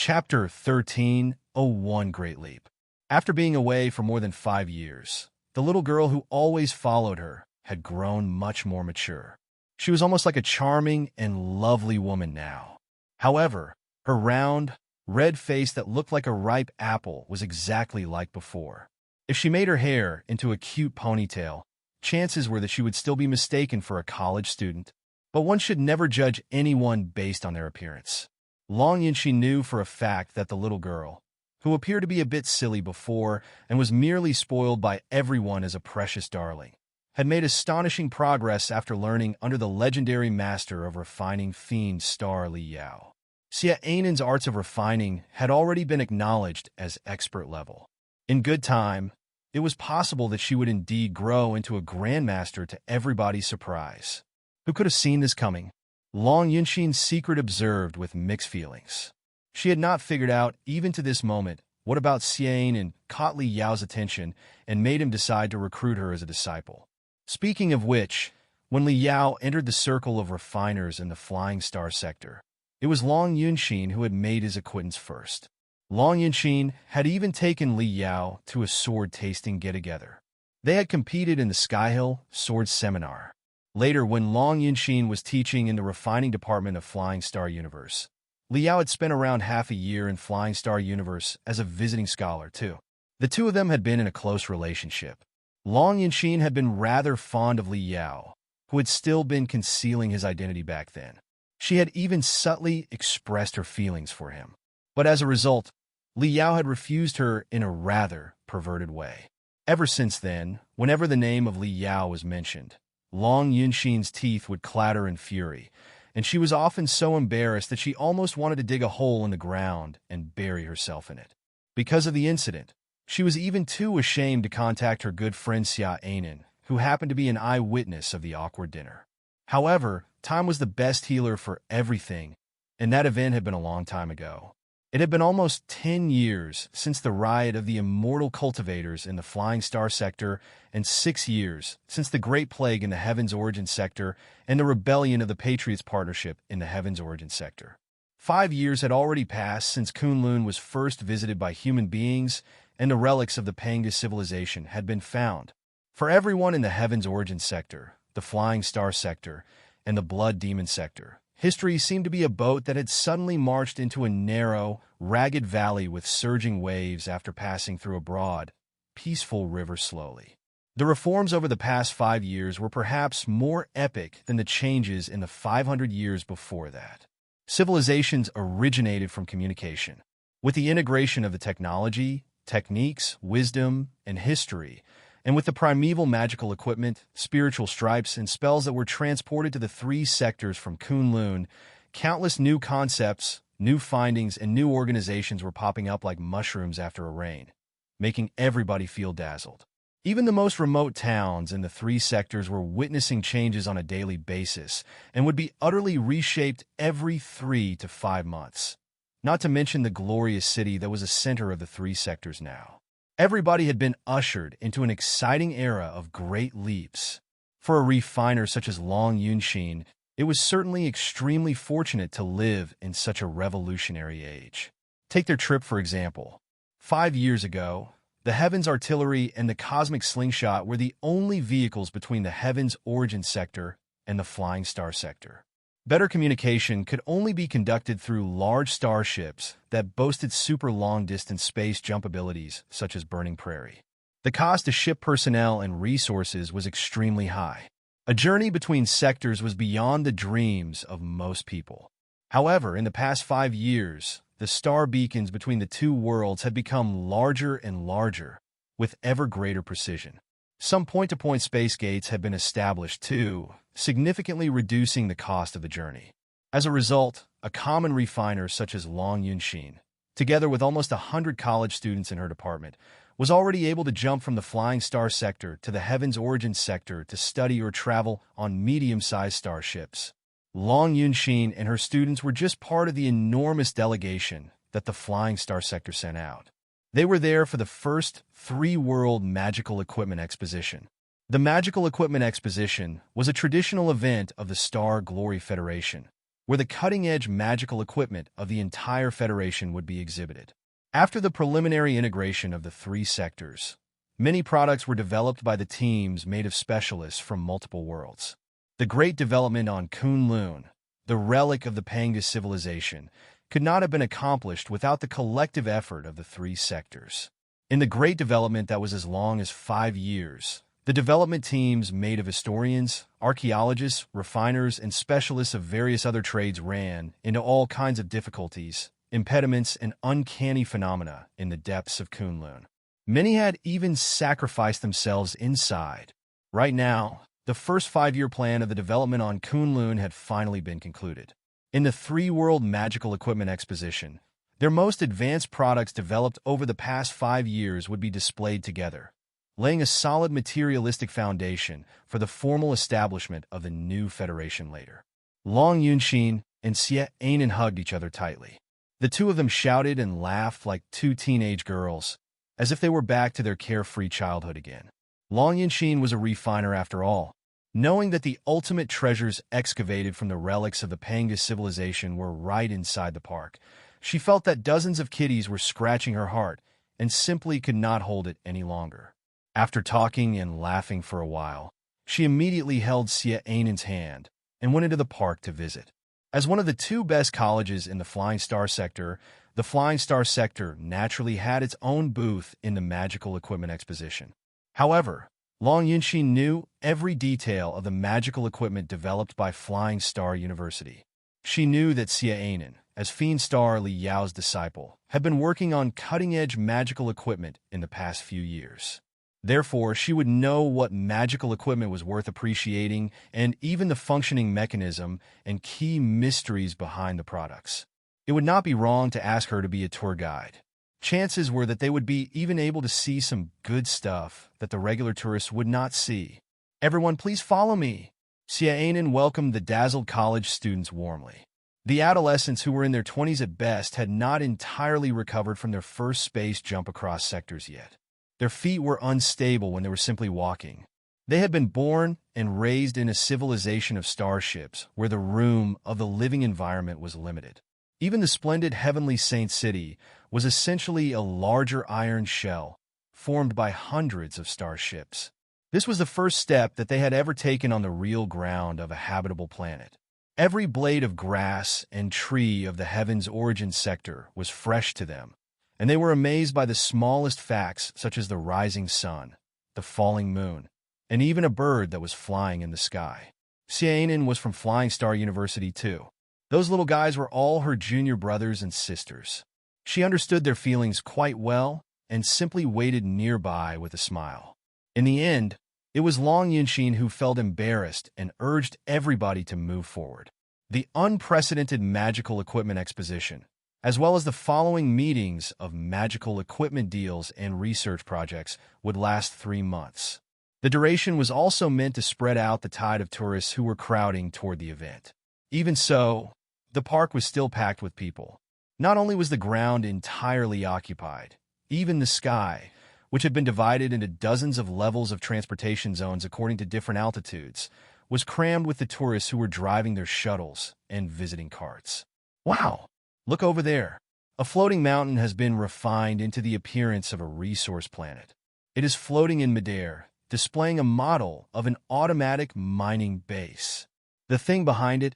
Chapter 13, A One Great Leap. After being away for more than 5 years, the little girl who always followed her had grown much more mature. She was almost like a charming and lovely woman now. However, her round, red face that looked like a ripe apple was exactly like before. If she made her hair into a cute ponytail, chances were that she would still be mistaken for a college student. But one should never judge anyone based on their appearance. Long Yunxi knew for a fact that the little girl, who appeared to be a bit silly before and was merely spoiled by everyone as a precious darling, had made astonishing progress after learning under the legendary master of refining fiend Star Li Yao. Xia Ainan's arts of refining had already been acknowledged as expert level. In good time, it was possible that she would indeed grow into a grandmaster to everybody's surprise. Who could have seen this coming? Long Yunxin's secret observed with mixed feelings. She had not figured out, even to this moment, what about Xian and caught Li Yao's attention and made him decide to recruit her as a disciple. Speaking of which, when Li Yao entered the circle of refiners in the Flying Star sector, it was Long Yunxin who had made his acquaintance first. Long Yunxin had even taken Li Yao to a sword-tasting get-together. They had competed in the Skyhill Sword Seminar. Later, when Long Yunxin was teaching in the refining department of Flying Star Universe, Li Yao had spent around half a year in Flying Star Universe as a visiting scholar, too. The two of them had been in a close relationship. Long Yunxin had been rather fond of Li Yao, who had still been concealing his identity back then. She had even subtly expressed her feelings for him. But as a result, Li Yao had refused her in a rather perverted way. Ever since then, whenever the name of Li Yao was mentioned, Long Yunxin's teeth would clatter in fury, and she was often so embarrassed that she almost wanted to dig a hole in the ground and bury herself in it. Because of the incident, she was even too ashamed to contact her good friend Xia Ainan, who happened to be an eyewitness of the awkward dinner. However, time was the best healer for everything, and that event had been a long time ago. It had been almost 10 years since the riot of the immortal cultivators in the Flying Star sector and 6 years since the Great Plague in the Heaven's Origin sector and the rebellion of the Patriots Partnership in the Heaven's Origin sector. 5 years had already passed since Kunlun was first visited by human beings and the relics of the Pangas civilization had been found. For everyone in the Heaven's Origin sector, the Flying Star sector, and the Blood Demon sector, history seemed to be a boat that had suddenly marched into a narrow, ragged valley with surging waves after passing through a broad, peaceful river slowly. The reforms over the past 5 years were perhaps more epic than the changes in the 500 years before that. Civilizations originated from communication. With the integration of the technology, techniques, wisdom, and history, and with the primeval magical equipment, spiritual stripes, and spells that were transported to the 3 sectors from Kunlun, countless new concepts, new findings, and new organizations were popping up like mushrooms after a rain, making everybody feel dazzled. Even the most remote towns in the 3 sectors were witnessing changes on a daily basis and would be utterly reshaped every 3 to 5 months. Not to mention the glorious city that was a center of the 3 sectors now. Everybody had been ushered into an exciting era of great leaps. For a refiner such as Long Yunxin, it was certainly extremely fortunate to live in such a revolutionary age. Take their trip, for example. 5 years ago, the Heaven's Artillery and the Cosmic Slingshot were the only vehicles between the Heaven's Origin sector and the Flying Star sector. Better communication could only be conducted through large starships that boasted super long-distance space jump abilities, such as Burning Prairie. The cost to ship personnel and resources was extremely high. A journey between sectors was beyond the dreams of most people. However, in the past 5 years, the star beacons between the 2 worlds had become larger and larger, with ever greater precision. Some point-to-point space gates had been established too, significantly reducing the cost of the journey. As a result, a common refiner such as Long Yunxin, together with almost 100 college students in her department, was already able to jump from the Flying Star sector to the Heaven's Origin sector to study or travel on medium-sized starships. Long Yunxin and her students were just part of the enormous delegation that the Flying Star sector sent out. They were there for the first 3-World Magical Equipment Exposition. The Magical Equipment Exposition was a traditional event of the Star Glory Federation, where the cutting-edge magical equipment of the entire Federation would be exhibited. After the preliminary integration of the three sectors, many products were developed by the teams made of specialists from multiple worlds. The great development on Kunlun, the relic of the Pangas civilization, could not have been accomplished without the collective effort of the three sectors. In the great development that was as long as 5 years, the development teams made of historians, archaeologists, refiners, and specialists of various other trades ran into all kinds of difficulties, impediments, and uncanny phenomena in the depths of Kunlun. Many had even sacrificed themselves inside. Right now, the first 5-year plan of the development on Kunlun had finally been concluded. In the three-world magical equipment exposition, their most advanced products developed over the past 5 years would be displayed together, laying a solid materialistic foundation for the formal establishment of the new Federation later. Long Yunxin and Xie Ainen hugged each other tightly. The two of them shouted and laughed like two teenage girls, as if they were back to their carefree childhood again. Long Yunxin was a refiner after all. Knowing that the ultimate treasures excavated from the relics of the Pangas civilization were right inside the park, she felt that dozens of kitties were scratching her heart and simply could not hold it any longer. After talking and laughing for a while, she immediately held Xie Ainen's hand and went into the park to visit. As one of the two best colleges in the Flying Star sector, the Flying Star sector naturally had its own booth in the magical equipment exposition. However, Long Yunxin knew every detail of the magical equipment developed by Flying Star University. She knew that Xie Ainen, as Fiend Star Li Yao's disciple, had been working on cutting-edge magical equipment in the past few years. Therefore, she would know what magical equipment was worth appreciating and even the functioning mechanism and key mysteries behind the products. It would not be wrong to ask her to be a tour guide. Chances were that they would be even able to see some good stuff that the regular tourists would not see. "Everyone, please follow me." Xie Ainen welcomed the dazzled college students warmly. The adolescents who were in their 20s at best had not entirely recovered from their first space jump across sectors yet. Their feet were unstable when they were simply walking. They had been born and raised in a civilization of starships where the room of the living environment was limited. Even the splendid heavenly Saint City was essentially a larger iron shell formed by hundreds of starships. This was the first step that they had ever taken on the real ground of a habitable planet. Every blade of grass and tree of the heaven's origin sector was fresh to them, and they were amazed by the smallest facts such as the rising sun, the falling moon, and even a bird that was flying in the sky. Xie Ainen was from Flying Star University too. Those little guys were all her junior brothers and sisters. She understood their feelings quite well and simply waited nearby with a smile. In the end, it was Long Yunxin who felt embarrassed and urged everybody to move forward. The unprecedented magical equipment exposition, as well as the following meetings of magical equipment deals and research projects, would last 3 months. The duration was also meant to spread out the tide of tourists who were crowding toward the event. Even so, the park was still packed with people. Not only was the ground entirely occupied, even the sky, which had been divided into dozens of levels of transportation zones according to different altitudes, was crammed with the tourists who were driving their shuttles and visiting carts. Wow! Look over there. A floating mountain has been refined into the appearance of a resource planet. It is floating in midair, displaying a model of an automatic mining base. The thing behind it,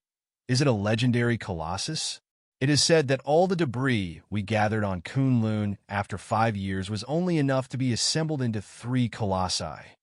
is it a legendary colossus? It is said that all the debris we gathered on Kunlun after 5 years was only enough to be assembled into 3 colossi.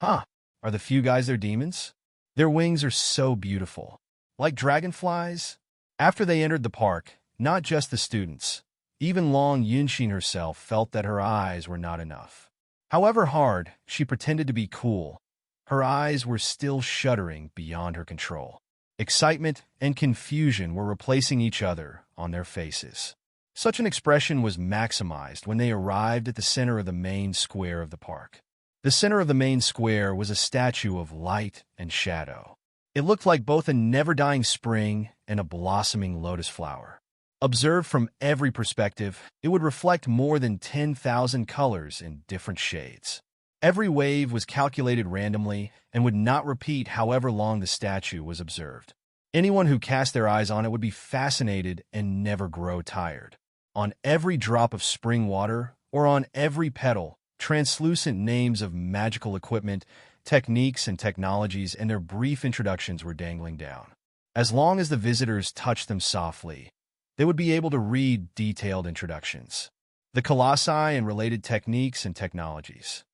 Huh, are the few guys there demons? Their wings are so beautiful, like dragonflies. After they entered the park, not just the students, even Long Yunxin herself felt that her eyes were not enough. However hard she pretended to be cool, her eyes were still shuddering beyond her control. Excitement and confusion were replacing each other on their faces. Such an expression was maximized when they arrived at the center of the main square of the park. The center of the main square was a statue of light and shadow. It looked like both a never-dying spring and a blossoming lotus flower. Observed from every perspective, it would reflect more than 10,000 colors in different shades. Every wave was calculated randomly and would not repeat however long the statue was observed. Anyone who cast their eyes on it would be fascinated and never grow tired. On every drop of spring water, or on every petal, translucent names of magical equipment, techniques, and technologies and their brief introductions were dangling down. As long as the visitors touched them softly, they would be able to read detailed introductions. The colossi and related techniques and technologies.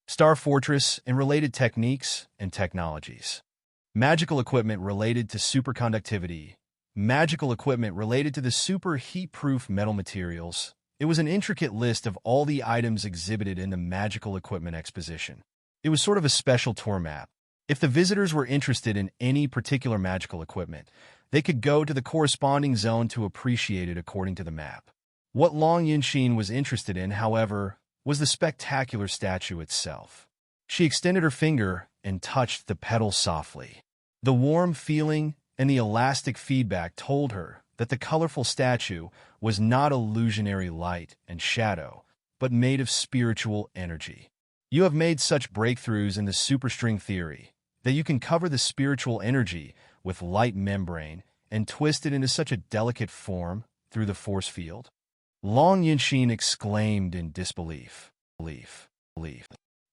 Star Fortress and related techniques and technologies. Magical equipment related to superconductivity. Magical equipment related to the super heat-proof metal materials. It was an intricate list of all the items exhibited in the magical equipment exposition. It was sort of a special tour map. If the visitors were interested in any particular magical equipment, they could go to the corresponding zone to appreciate it according to the map. What Long Yunxin was interested in, however, was the spectacular statue itself. She extended her finger and touched the petals softly. The warm feeling and the elastic feedback told her that the colorful statue was not illusionary light and shadow, but made of spiritual energy. You have made such breakthroughs in the superstring theory that you can cover the spiritual energy with light membrane and twist it into such a delicate form through the force field. Long Yunxin exclaimed in disbelief. Belief.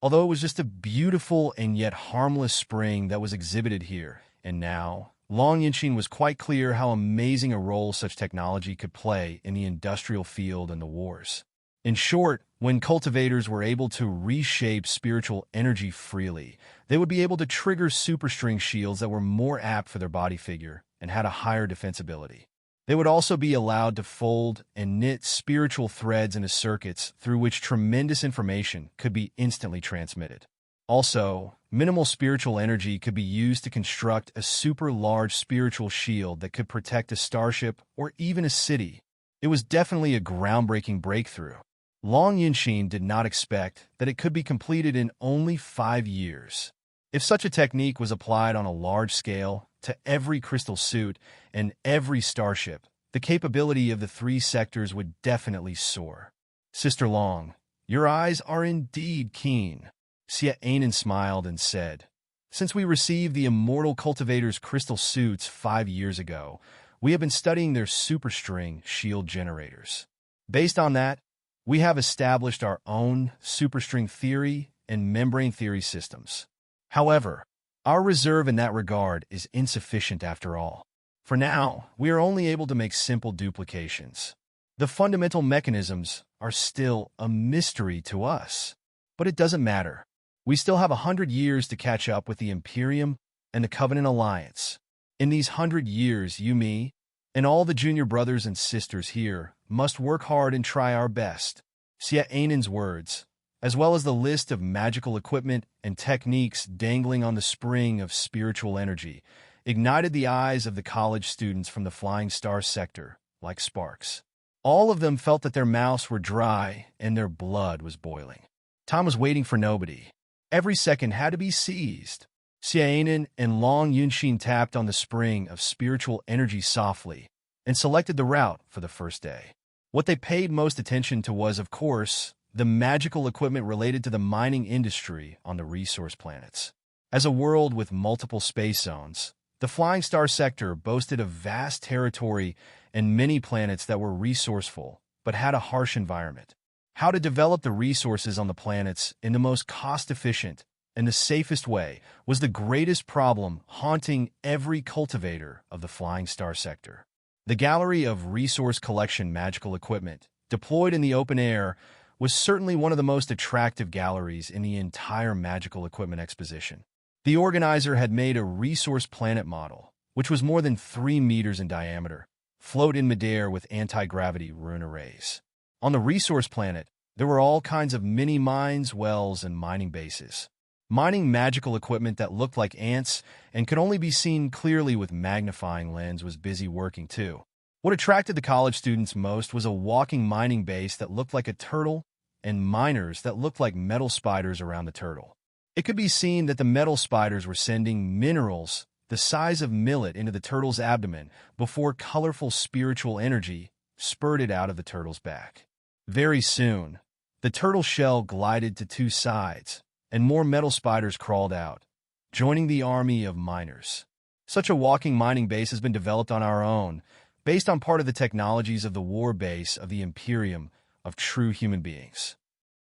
Although it was just a beautiful and yet harmless spring that was exhibited here, and now, Long Yunxin was quite clear how amazing a role such technology could play in the industrial field and the wars. In short, when cultivators were able to reshape spiritual energy freely, they would be able to trigger superstring shields that were more apt for their body figure and had a higher defensibility. They would also be allowed to fold and knit spiritual threads into circuits through which tremendous information could be instantly transmitted. Also, minimal spiritual energy could be used to construct a super large spiritual shield that could protect a starship or even a city. It was definitely a groundbreaking breakthrough. Long Yunxin did not expect that it could be completed in only 5 years. If such a technique was applied on a large scale to every crystal suit and every starship, the capability of the 3 sectors would definitely soar. Sister Long, your eyes are indeed keen. Xia Anan smiled and said, since we received the immortal cultivators' crystal suits 5 years ago, we have been studying their superstring shield generators. Based on that, we have established our own superstring theory and membrane theory systems. However, our reserve in that regard is insufficient after all. For now, we are only able to make simple duplications. The fundamental mechanisms are still a mystery to us. But it doesn't matter. We still have 100 years to catch up with the Imperium and the Covenant Alliance. In these 100 years, you, me, and all the junior brothers and sisters here must work hard and try our best. Xia Anan's words, as well as the list of magical equipment and techniques dangling on the spring of spiritual energy, ignited the eyes of the college students from the Flying Star sector like sparks. All of them felt that their mouths were dry and their blood was boiling. Time was waiting for nobody. Every second had to be seized. Xia Anan and Long Yunxin tapped on the spring of spiritual energy softly and selected the route for the first day. What they paid most attention to was, of course, the magical equipment related to the mining industry on the resource planets. As a world with multiple space zones, the Flying Star sector boasted a vast territory and many planets that were resourceful but had a harsh environment. How to develop the resources on the planets in the most cost-efficient and the safest way was the greatest problem haunting every cultivator of the Flying Star sector. The gallery of resource collection magical equipment, deployed in the open air, was certainly one of the most attractive galleries in the entire magical equipment exposition. The organizer had made a resource planet model, which was more than 3 meters in diameter, float in midair with anti-gravity rune arrays. On the resource planet, there were all kinds of mini mines, wells, and mining bases. Mining magical equipment that looked like ants and could only be seen clearly with magnifying lens was busy working too. What attracted the college students most was a walking mining base that looked like a turtle and miners that looked like metal spiders around the turtle. It could be seen that the metal spiders were sending minerals the size of millet into the turtle's abdomen before colorful spiritual energy spurted out of the turtle's back. Very soon, the turtle shell glided to 2 sides, and more metal spiders crawled out, joining the army of miners. Such a walking mining base has been developed on our own, based on part of the technologies of the war base of the Imperium of true human beings.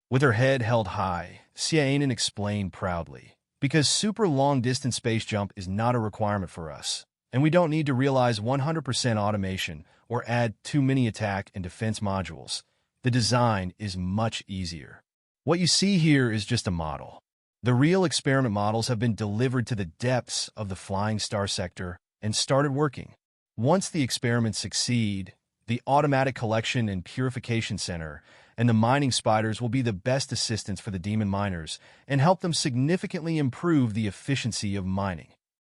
With her head held high, Sianen explained proudly, because super long-distance space jump is not a requirement for us, and we don't need to realize 100% automation or add too many attack and defense modules. The design is much easier. What you see here is just a model. The real experiment models have been delivered to the depths of the Flying Star sector and started working. Once the experiments succeed, the Automatic Collection and Purification Center and the mining spiders will be the best assistants for the demon miners and help them significantly improve the efficiency of mining.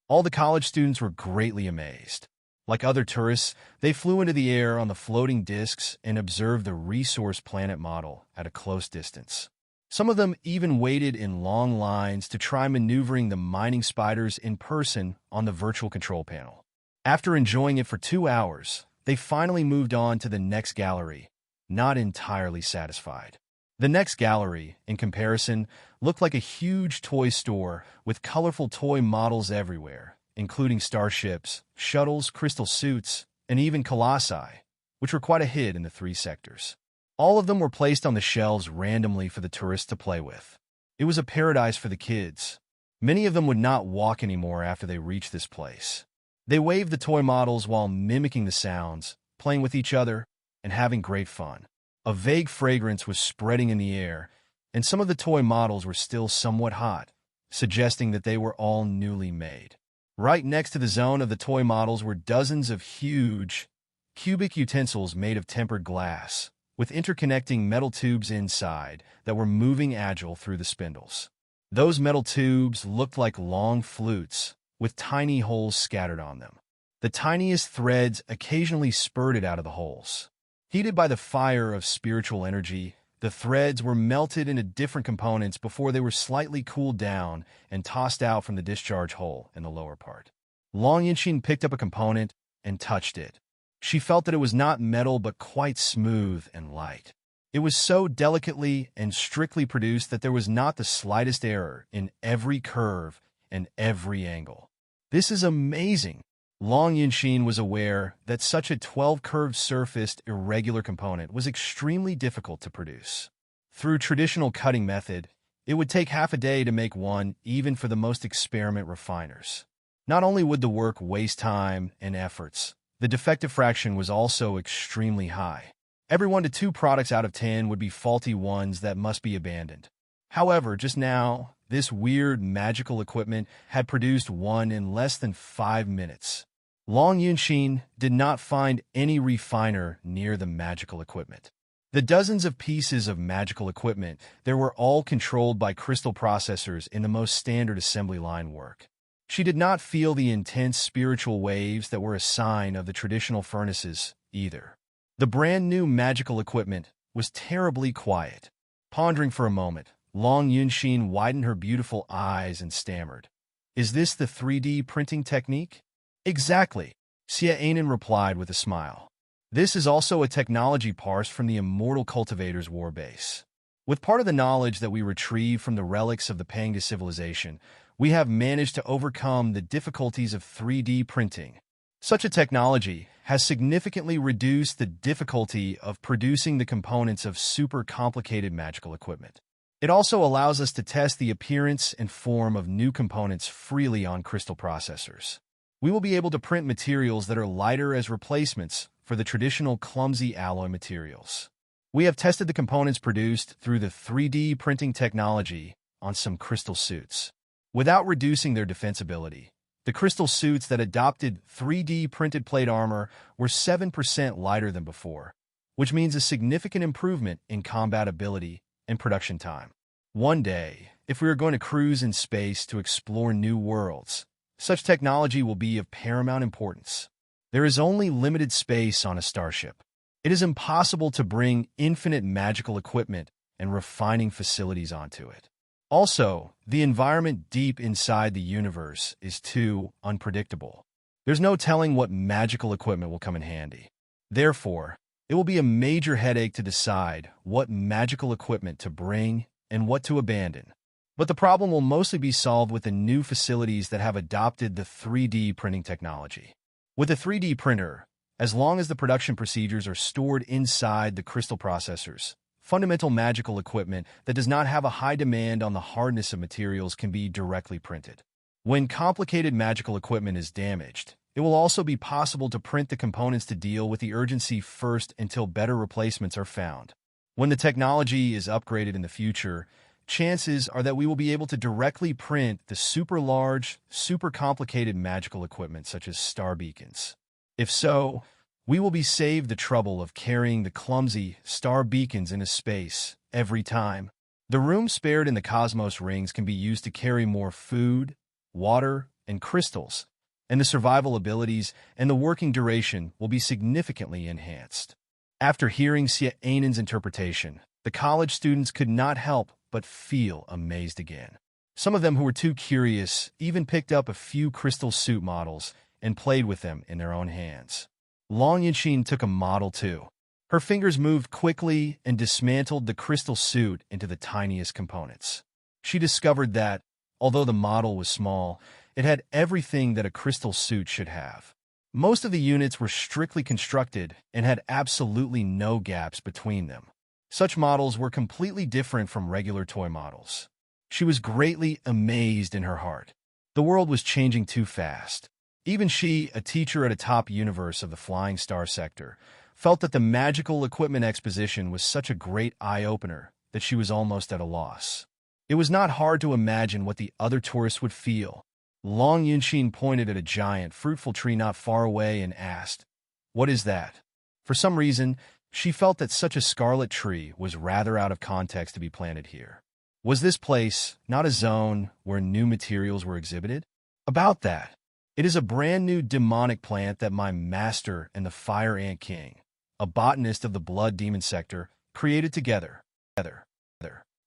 All the college students were greatly amazed. Like other tourists, they flew into the air on the floating discs and observed the resource planet model at a close distance. Some of them even waited in long lines to try maneuvering the mining spiders in person on the virtual control panel. After enjoying it for 2 hours, they finally moved on to the next gallery, not entirely satisfied. The next gallery, in comparison, looked like a huge toy store with colorful toy models everywhere, including starships, shuttles, crystal suits, and even colossi, which were quite a hit in the 3 sectors. All of them were placed on the shelves randomly for the tourists to play with. It was a paradise for the kids. Many of them would not walk anymore after they reached this place. They waved the toy models while mimicking the sounds, playing with each other, and having great fun. A vague fragrance was spreading in the air, and some of the toy models were still somewhat hot, suggesting that they were all newly made. Right next to the zone of the toy models were dozens of huge, cubic utensils made of tempered glass, with interconnecting metal tubes inside that were moving agile through the spindles. Those metal tubes looked like long flutes, with tiny holes scattered on them. The tiniest threads occasionally spurted out of the holes. Heated by the fire of spiritual energy, the threads were melted into different components before they were slightly cooled down and tossed out from the discharge hole in the lower part. Long Yinshin picked up a component and touched it. She felt that it was not metal but quite smooth and light. It was so delicately and strictly produced that there was not the slightest error in every curve and every angle. This is amazing. Long Yinshin was aware that such a 12-curved surfaced irregular component was extremely difficult to produce. Through traditional cutting method, it would take half a day to make one even for the most experiment refiners. Not only would the work waste time and efforts, the defective fraction was also extremely high. Every 1 to 2 products out of 10 would be faulty ones that must be abandoned. However, just now, this weird magical equipment had produced one in less than 5 minutes. Long Yunshin did not find any refiner near the magical equipment. The dozens of pieces of magical equipment there were all controlled by crystal processors in the most standard assembly line work. She did not feel the intense spiritual waves that were a sign of the traditional furnaces, either. The brand-new magical equipment was terribly quiet. Pondering for a moment, Long Yunshin widened her beautiful eyes and stammered, "Is this the 3D printing technique?" "Exactly," Xia replied with a smile. "This is also a technology parsed from the immortal Cultivators war base. With part of the knowledge that we retrieved from the relics of the Panga civilization, we have managed to overcome the difficulties of 3D printing. Such a technology has significantly reduced the difficulty of producing the components of super complicated magical equipment. It also allows us to test the appearance and form of new components freely on crystal processors. We will be able to print materials that are lighter as replacements for the traditional clumsy alloy materials. We have tested the components produced through the 3D printing technology on some crystal suits. Without reducing their defensibility, the crystal suits that adopted 3D printed plate armor were 7% lighter than before, which means a significant improvement in combat ability and production time. One day, if we are going to cruise in space to explore new worlds, such technology will be of paramount importance. There is only limited space on a starship. It is impossible to bring infinite magical equipment and refining facilities onto it. Also, the environment deep inside the universe is too unpredictable. There's no telling what magical equipment will come in handy. Therefore, it will be a major headache to decide what magical equipment to bring and what to abandon. But the problem will mostly be solved with the new facilities that have adopted the 3D printing technology. With a 3D printer, as long as the production procedures are stored inside the crystal processors, fundamental magical equipment that does not have a high demand on the hardness of materials can be directly printed. When complicated magical equipment is damaged, it will also be possible to print the components to deal with the urgency first until better replacements are found. When the technology is upgraded in the future, chances are that we will be able to directly print the super large, super complicated magical equipment such as star beacons. If so, we will be saved the trouble of carrying the clumsy star beacons into space every time. The room spared in the cosmos rings can be used to carry more food, water, and crystals, and the survival abilities and the working duration will be significantly enhanced. After hearing Xianan's interpretation, the college students could not help but feel amazed again. Some of them who were too curious even picked up a few crystal suit models and played with them in their own hands. Long Yunxin took a model too. Her fingers moved quickly and dismantled the crystal suit into the tiniest components. She discovered that, although the model was small, it had everything that a crystal suit should have. Most of the units were strictly constructed and had absolutely no gaps between them. Such models were completely different from regular toy models. She was greatly amazed in her heart. The world was changing too fast. Even she, a teacher at a top universe of the Flying Star sector, felt that the magical equipment exposition was such a great eye-opener that she was almost at a loss. It was not hard to imagine what the other tourists would feel. Long Yunxin pointed at a giant, fruitful tree not far away and asked, "What is that?" For some reason, she felt that such a scarlet tree was rather out of context to be planted here. Was this place not a zone where new materials were exhibited? About that, it is a brand new demonic plant that my master and the Fire Ant King, a botanist of the Blood Demon sector, created together.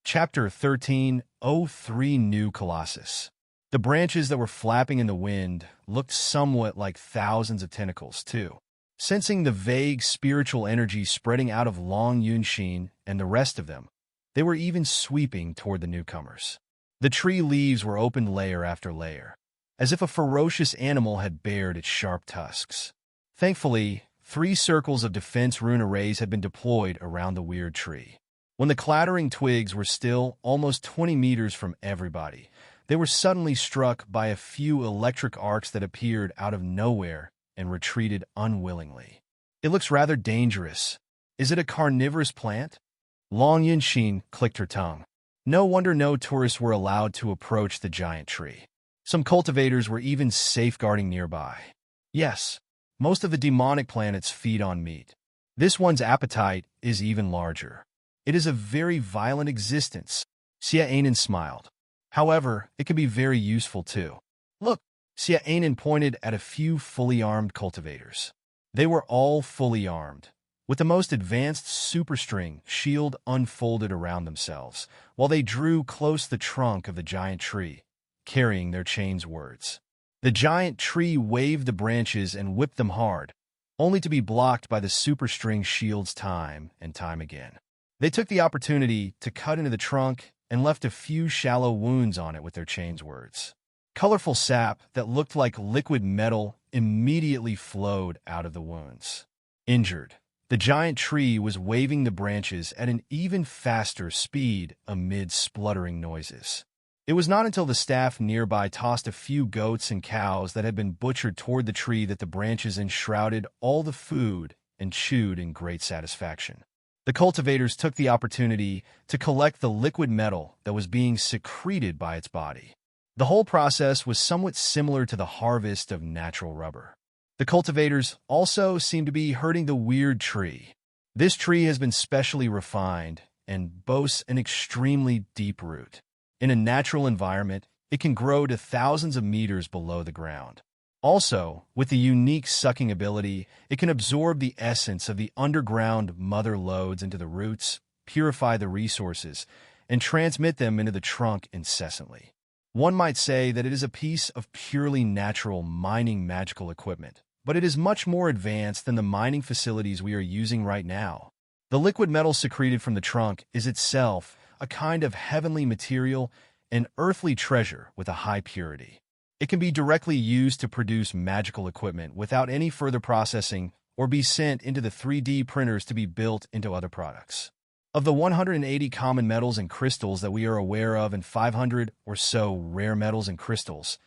Chapter 13:03 New Colossus. The branches that were flapping in the wind looked somewhat like thousands of tentacles, too. Sensing the vague spiritual energy spreading out of Long Yunxin and the rest of them, they were even sweeping toward the newcomers. The tree leaves were opened layer after layer, as if a ferocious animal had bared its sharp tusks. Thankfully, 3 circles of defense rune arrays had been deployed around the weird tree. When the clattering twigs were still almost 20 meters from everybody, they were suddenly struck by a few electric arcs that appeared out of nowhere and retreated unwillingly. "It looks rather dangerous. Is it a carnivorous plant?" Long Yunxin clicked her tongue. No wonder no tourists were allowed to approach the giant tree. Some cultivators were even safeguarding nearby. Yes, most of the demonic planets feed on meat. This one's appetite is even larger. It is a very violent existence. Xiaonan smiled. However, it can be very useful too. Look, Xiaonan pointed at a few fully armed cultivators. They were all fully armed, with the most advanced superstring shield unfolded around themselves, while they drew close the trunk of the giant tree, carrying their chains words. The giant tree waved the branches and whipped them hard, only to be blocked by the superstring shields time and time again. They took the opportunity to cut into the trunk and left a few shallow wounds on it with their chains words. Colorful sap that looked like liquid metal immediately flowed out of the wounds. Injured, the giant tree was waving the branches at an even faster speed amid spluttering noises. It was not until the staff nearby tossed a few goats and cows that had been butchered toward the tree that the branches enshrouded all the food and chewed in great satisfaction. The cultivators took the opportunity to collect the liquid metal that was being secreted by its body. The whole process was somewhat similar to the harvest of natural rubber. The cultivators also seemed to be hurting the weird tree. This tree has been specially refined and boasts an extremely deep root. In a natural environment, it can grow to thousands of meters below the ground. Also, with the unique sucking ability, it can absorb the essence of the underground mother lodes into the roots, purify the resources, and transmit them into the trunk incessantly. One might say that it is a piece of purely natural mining magical equipment, but it is much more advanced than the mining facilities we are using right now. The liquid metal secreted from the trunk is itself a kind of heavenly material an earthly treasure with a high purity. It can be directly used to produce magical equipment without any further processing or be sent into the 3D printers to be built into other products. Of the 180 common metals and crystals that we are aware of and 500 or so rare metals and crystals,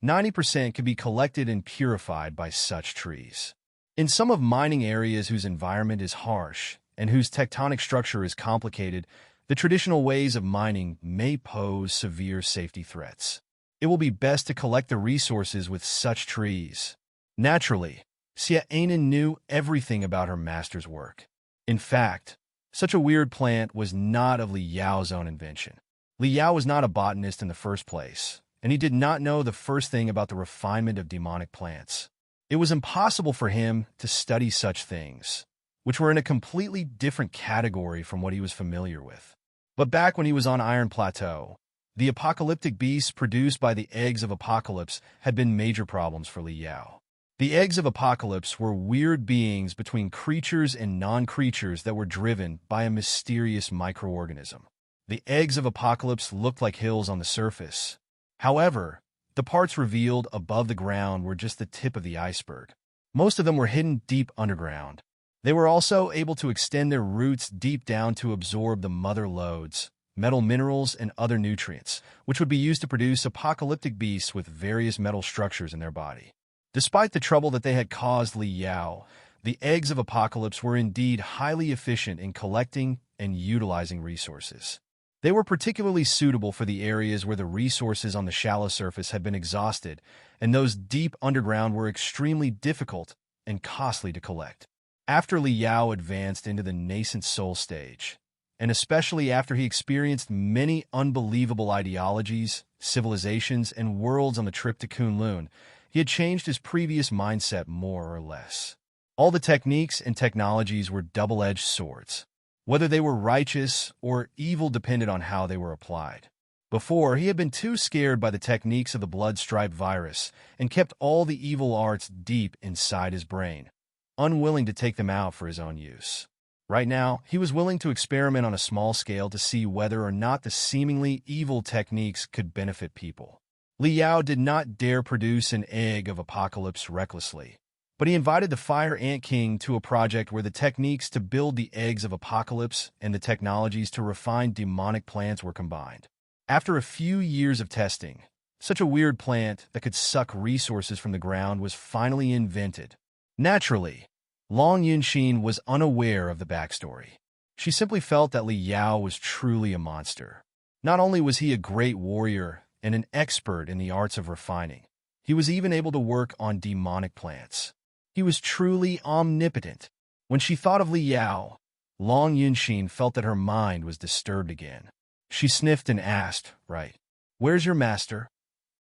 90% can be collected and purified by such trees. In some of mining areas whose environment is harsh and whose tectonic structure is complicated, the traditional ways of mining may pose severe safety threats. It will be best to collect the resources with such trees. Naturally, Xiaonan knew everything about her master's work. In fact, such a weird plant was not of Li Yao's own invention. Li Yao was not a botanist in the first place, and he did not know the first thing about the refinement of demonic plants. It was impossible for him to study such things, which were in a completely different category from what he was familiar with. But back when he was on Iron Plateau, the apocalyptic beasts produced by the eggs of Apocalypse had been major problems for Li Yao. The eggs of Apocalypse were weird beings between creatures and non-creatures that were driven by a mysterious microorganism. The eggs of Apocalypse looked like hills on the surface. However, the parts revealed above the ground were just the tip of the iceberg. Most of them were hidden deep underground. They were also able to extend their roots deep down to absorb the mother lodes, metal minerals, and other nutrients, which would be used to produce apocalyptic beasts with various metal structures in their body. Despite the trouble that they had caused Li Yao, the eggs of Apocalypse were indeed highly efficient in collecting and utilizing resources. They were particularly suitable for the areas where the resources on the shallow surface had been exhausted, and those deep underground were extremely difficult and costly to collect. After Li Yao advanced into the nascent soul stage, and especially after he experienced many unbelievable ideologies, civilizations, and worlds on the trip to Kunlun, he had changed his previous mindset more or less. All the techniques and technologies were double-edged swords. Whether they were righteous or evil depended on how they were applied. Before, he had been too scared by the techniques of the blood-striped virus and kept all the evil arts deep inside his brain, unwilling to take them out for his own use. Right now, he was willing to experiment on a small scale to see whether or not the seemingly evil techniques could benefit people. Li Yao did not dare produce an egg of Apocalypse recklessly, but he invited the Fire Ant King to a project where the techniques to build the eggs of Apocalypse and the technologies to refine demonic plants were combined. After a few years of testing, such a weird plant that could suck resources from the ground was finally invented. Naturally, Long Yunxin was unaware of the backstory. She simply felt that Li Yao was truly a monster. Not only was he a great warrior and an expert in the arts of refining, he was even able to work on demonic plants. He was truly omnipotent. When she thought of Li Yao, Long Yunxin felt that her mind was disturbed again. She sniffed and asked, "Right, where's your master?"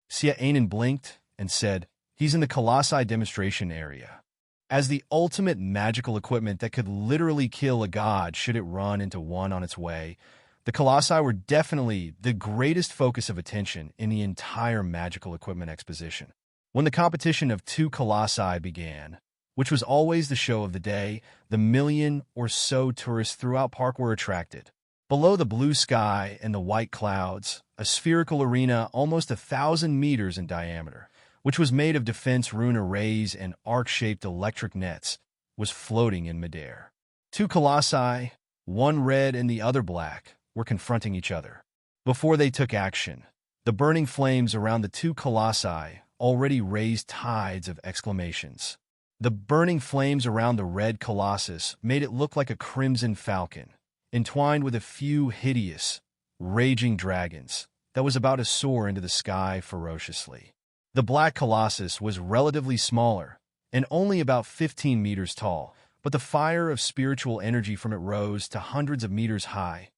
Xiaonan blinked and said, "He's in the Colossi demonstration area." As the ultimate magical equipment that could literally kill a god should it run into one on its way, the Colossi were definitely the greatest focus of attention in the entire magical equipment exposition. When the competition of 2 Colossi began, which was always the show of the day, the million or so tourists throughout park were attracted. Below the blue sky and the white clouds, a spherical arena almost 1,000 meters in diameter, which was made of defense rune arrays and arc-shaped electric nets, was floating in midair. 2 Colossi, one red and the other black, were confronting each other. Before they took action, the burning flames around the 2 Colossi already raised tides of exclamations. The burning flames around the red Colossus made it look like a crimson falcon, entwined with a few hideous, raging dragons, that was about to soar into the sky ferociously. The black Colossus was relatively smaller, and only about 15 meters tall, but the fire of spiritual energy from it rose to hundreds of meters high.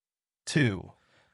2.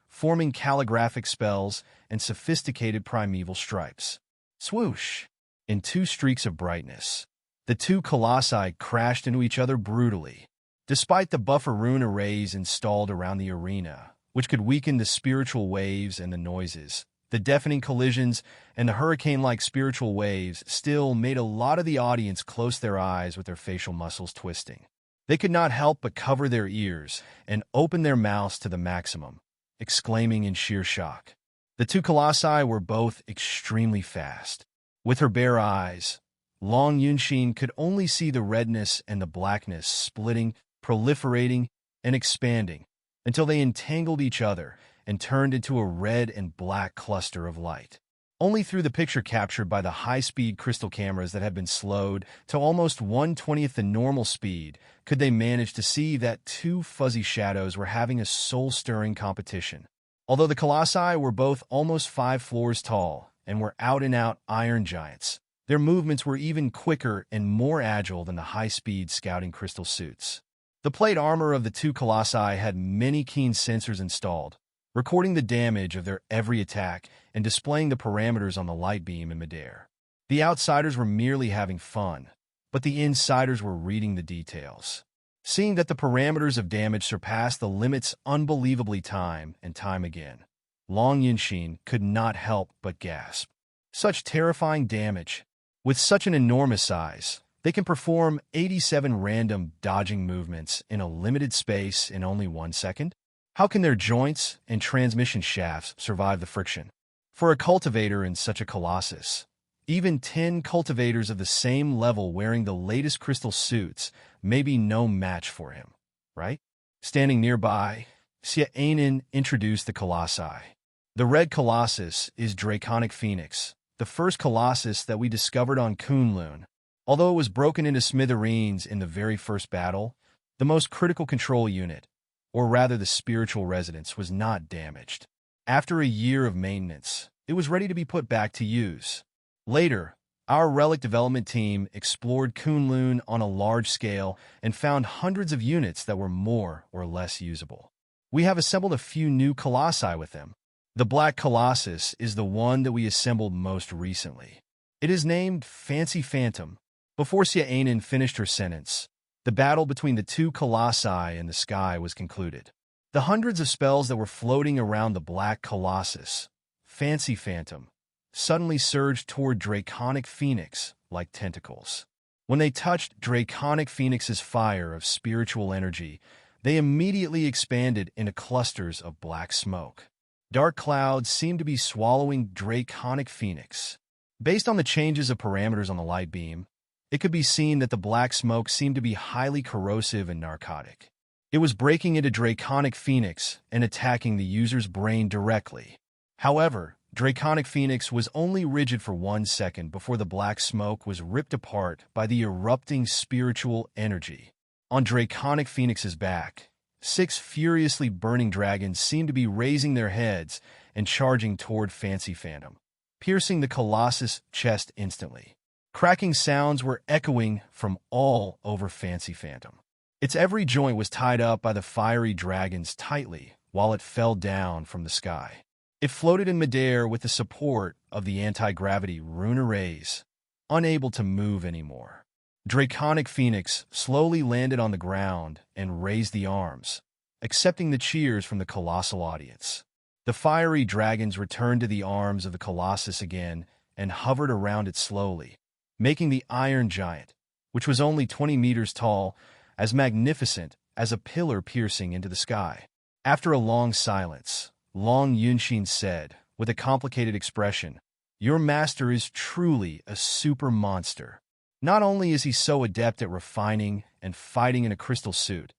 Forming calligraphic spells and sophisticated primeval stripes. Swoosh! In 2 streaks of brightness, the 2 Colossi crashed into each other brutally. Despite the buffer rune arrays installed around the arena, which could weaken the spiritual waves and the noises, the deafening collisions and the hurricane-like spiritual waves still made a lot of the audience close their eyes with their facial muscles twisting. They could not help but cover their ears and open their mouths to the maximum, exclaiming in sheer shock. The two colossi were both extremely fast. With her bare eyes, Long Yunshin could only see the redness and the blackness splitting, proliferating, and expanding until they entangled each other and turned into a red and black cluster of light. Only through the picture captured by the high-speed crystal cameras that had been slowed to almost 1/20th the normal speed could they manage to see that two fuzzy shadows were having a soul-stirring competition. Although the colossi were both almost 5 floors tall and were out-and-out iron giants, their movements were even quicker and more agile than the high-speed scouting crystal suits. The plate armor of the two colossi had many keen sensors installed, recording the damage of their every attack and displaying the parameters on the light beam in midair. The outsiders were merely having fun, but the insiders were reading the details. Seeing that the parameters of damage surpassed the limits unbelievably time and time again, Long Yunshin could not help but gasp. Such terrifying damage! With such an enormous size, they can perform 87 random dodging movements in a limited space in only 1 second? How can their joints and transmission shafts survive the friction? For a cultivator in such a colossus, even 10 cultivators of the same level wearing the latest crystal suits may be no match for him, right? Standing nearby, Xiaonan introduced the colossi. The red colossus is Draconic Phoenix, the first colossus that we discovered on Kunlun. Although it was broken into smithereens in the very first battle, the most critical control unit, or rather the spiritual residence, was not damaged. After a year of maintenance, it was ready to be put back to use. Later, our relic development team explored Kunlun on a large scale and found hundreds of units that were more or less usable. We have assembled a few new colossi with them. The Black Colossus is the one that we assembled most recently. It is named Fancy Phantom. Before Xiaonan finished her sentence, the battle between the two colossi in the sky was concluded. The hundreds of spells that were floating around the Black Colossus, Fancy Phantom, suddenly surged toward Draconic Phoenix like tentacles. When they touched Draconic Phoenix's fire of spiritual energy, they immediately expanded into clusters of black smoke. Dark clouds seemed to be swallowing Draconic Phoenix. Based on the changes of parameters on the light beam, it could be seen that the black smoke seemed to be highly corrosive and narcotic. It was breaking into Draconic Phoenix and attacking the user's brain directly. However, Draconic Phoenix was only rigid for 1 second before the black smoke was ripped apart by the erupting spiritual energy. On Draconic Phoenix's back, 6 furiously burning dragons seemed to be raising their heads and charging toward Fancy Phantom, piercing the Colossus' chest instantly. Cracking sounds were echoing from all over Fancy Phantom. Its every joint was tied up by the fiery dragons tightly while it fell down from the sky. It floated in midair with the support of the anti-gravity rune arrays, unable to move anymore. Draconic Phoenix slowly landed on the ground and raised the arms, accepting the cheers from the colossal audience. The fiery dragons returned to the arms of the Colossus again and hovered around it slowly, making the iron giant, which was only 20 meters tall, as magnificent as a pillar piercing into the sky. After a long silence, Long Yunshin said, with a complicated expression, "Your master is truly a super monster. Not only is he so adept at refining and fighting in a crystal suit,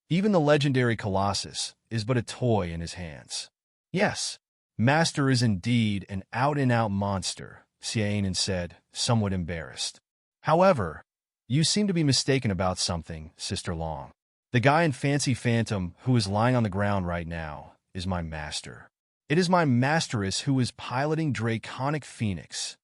even the legendary Colossus is but a toy in his hands." "Yes, Master is indeed an out-and-out monster," Xiaonan said, somewhat embarrassed. "However, you seem to be mistaken about something, Sister Long. The guy in Fancy Phantom who is lying on the ground right now is my master. It is my masteress who is piloting Draconic Phoenix."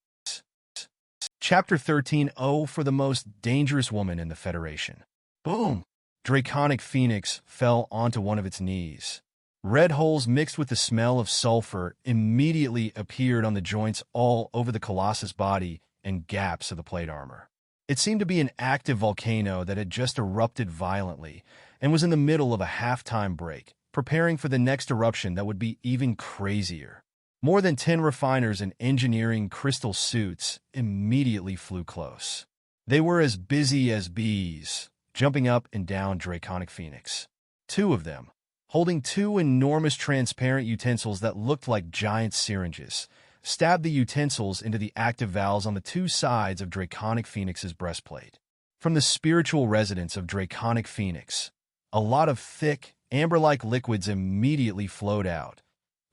Chapter 13. Oh, for the most dangerous woman in the Federation. Boom! Draconic Phoenix fell onto one of its knees. Red holes mixed with the smell of sulfur immediately appeared on the joints all over the Colossus' body and gaps of the plate armor. It seemed to be an active volcano that had just erupted violently and was in the middle of a halftime break, preparing for the next eruption that would be even crazier. More than 10 refiners in engineering crystal suits immediately flew close. They were as busy as bees, jumping up and down Draconic Phoenix. 2 of them, holding two enormous transparent utensils that looked like giant syringes, stabbed the utensils into the active valves on the two sides of Draconic Phoenix's breastplate. From the spiritual residence of Draconic Phoenix, a lot of thick, amber-like liquids immediately flowed out,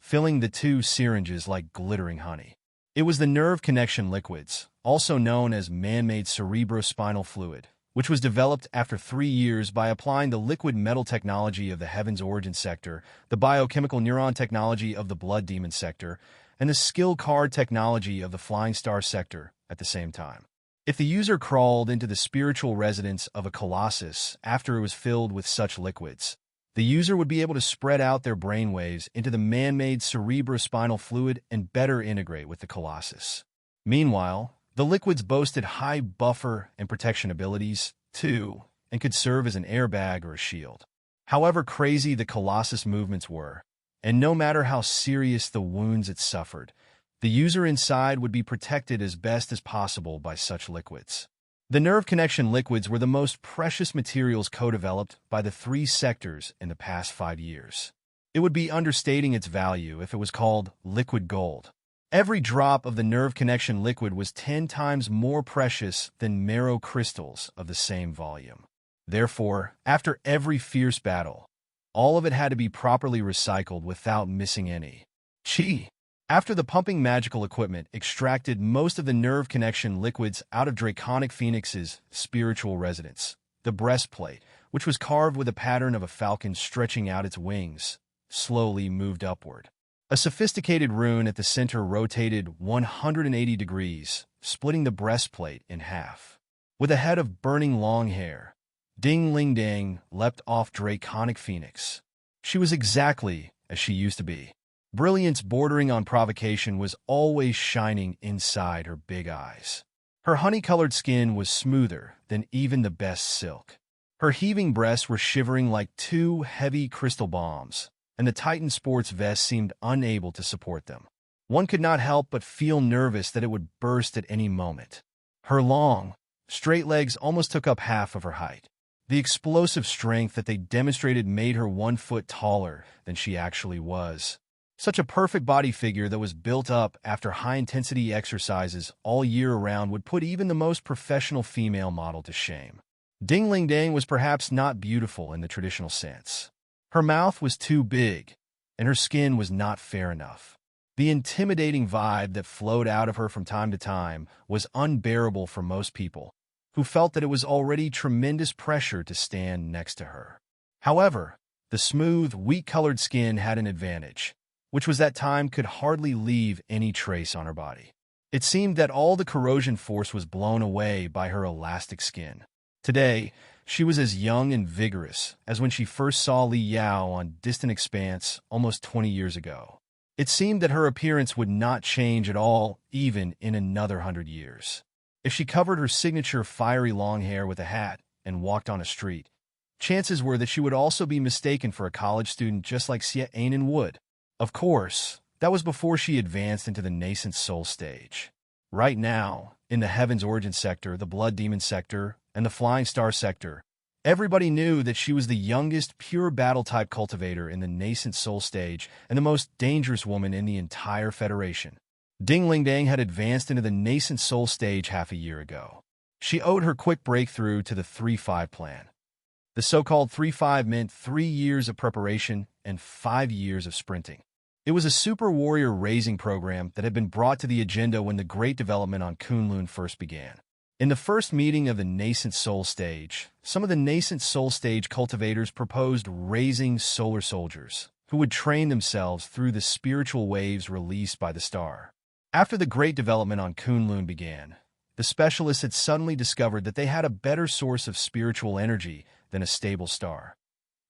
filling the two syringes like glittering honey. It was the nerve connection liquids, also known as man-made cerebrospinal fluid, which was developed after 3 years by applying the liquid metal technology of the Heaven's Origin sector, the biochemical neuron technology of the Blood Demon sector, and the skill card technology of the Flying Star sector at the same time. If the user crawled into the spiritual residence of a colossus after it was filled with such liquids, the user would be able to spread out their brainwaves into the man-made cerebrospinal fluid and better integrate with the colossus. Meanwhile, the liquids boasted high buffer and protection abilities, too, and could serve as an airbag or a shield. However crazy the colossus movements were, and no matter how serious the wounds it suffered, the user inside would be protected as best as possible by such liquids. The nerve connection liquids were the most precious materials co-developed by the 3 sectors in the past 5 years. It would be understating its value if it was called liquid gold. Every drop of the nerve connection liquid was 10 times more precious than marrow crystals of the same volume. Therefore, after every fierce battle, all of it had to be properly recycled without missing any. Chi. After the pumping magical equipment extracted most of the nerve connection liquids out of Draconic Phoenix's spiritual residence, the breastplate, which was carved with a pattern of a falcon stretching out its wings, slowly moved upward. A sophisticated rune at the center rotated 180 degrees, splitting the breastplate in half. With a head of burning long hair, Ding Ling Dang leapt off Draconic Phoenix. She was exactly as she used to be. Brilliance bordering on provocation was always shining inside her big eyes. Her honey-colored skin was smoother than even the best silk. Her heaving breasts were shivering like 2 heavy crystal bombs, and the Titan sports vest seemed unable to support them. One could not help but feel nervous that it would burst at any moment. Her long, straight legs almost took up half of her height. The explosive strength that they demonstrated made her 1 foot taller than she actually was. Such a perfect body figure that was built up after high-intensity exercises all year around would put even the most professional female model to shame. Ding Ling Dang was perhaps not beautiful in the traditional sense. Her mouth was too big, and her skin was not fair enough. The intimidating vibe that flowed out of her from time to time was unbearable for most people, who felt that it was already tremendous pressure to stand next to her. However, the smooth, wheat-colored skin had an advantage, which was that time could hardly leave any trace on her body. It seemed that all the corrosion force was blown away by her elastic skin. Today, she was as young and vigorous as when she first saw Li Yao on Distant Expanse almost 20 years ago. It seemed that her appearance would not change at all, even in another 100 years. If she covered her signature fiery long hair with a hat and walked on a street, chances were that she would also be mistaken for a college student just like Xie Ainen would. Of course, that was before she advanced into the nascent soul stage. Right now, in the Heaven's Origin sector, the Blood Demon sector, and the Flying Star sector, everybody knew that she was the youngest pure battle-type cultivator in the nascent soul stage and the most dangerous woman in the entire Federation. Ding Ling Dang had advanced into the nascent soul stage half a year ago. She owed her quick breakthrough to the 3-5 plan. The so-called 3-5 meant 3 years of preparation and 5 years of sprinting. It was a super warrior raising program that had been brought to the agenda when the Great Development on Kunlun first began. In the first meeting of the Nascent Soul Stage, some of the Nascent Soul Stage cultivators proposed raising solar soldiers, who would train themselves through the spiritual waves released by the star. After the Great Development on Kunlun began, the specialists had suddenly discovered that they had a better source of spiritual energy than a stable star.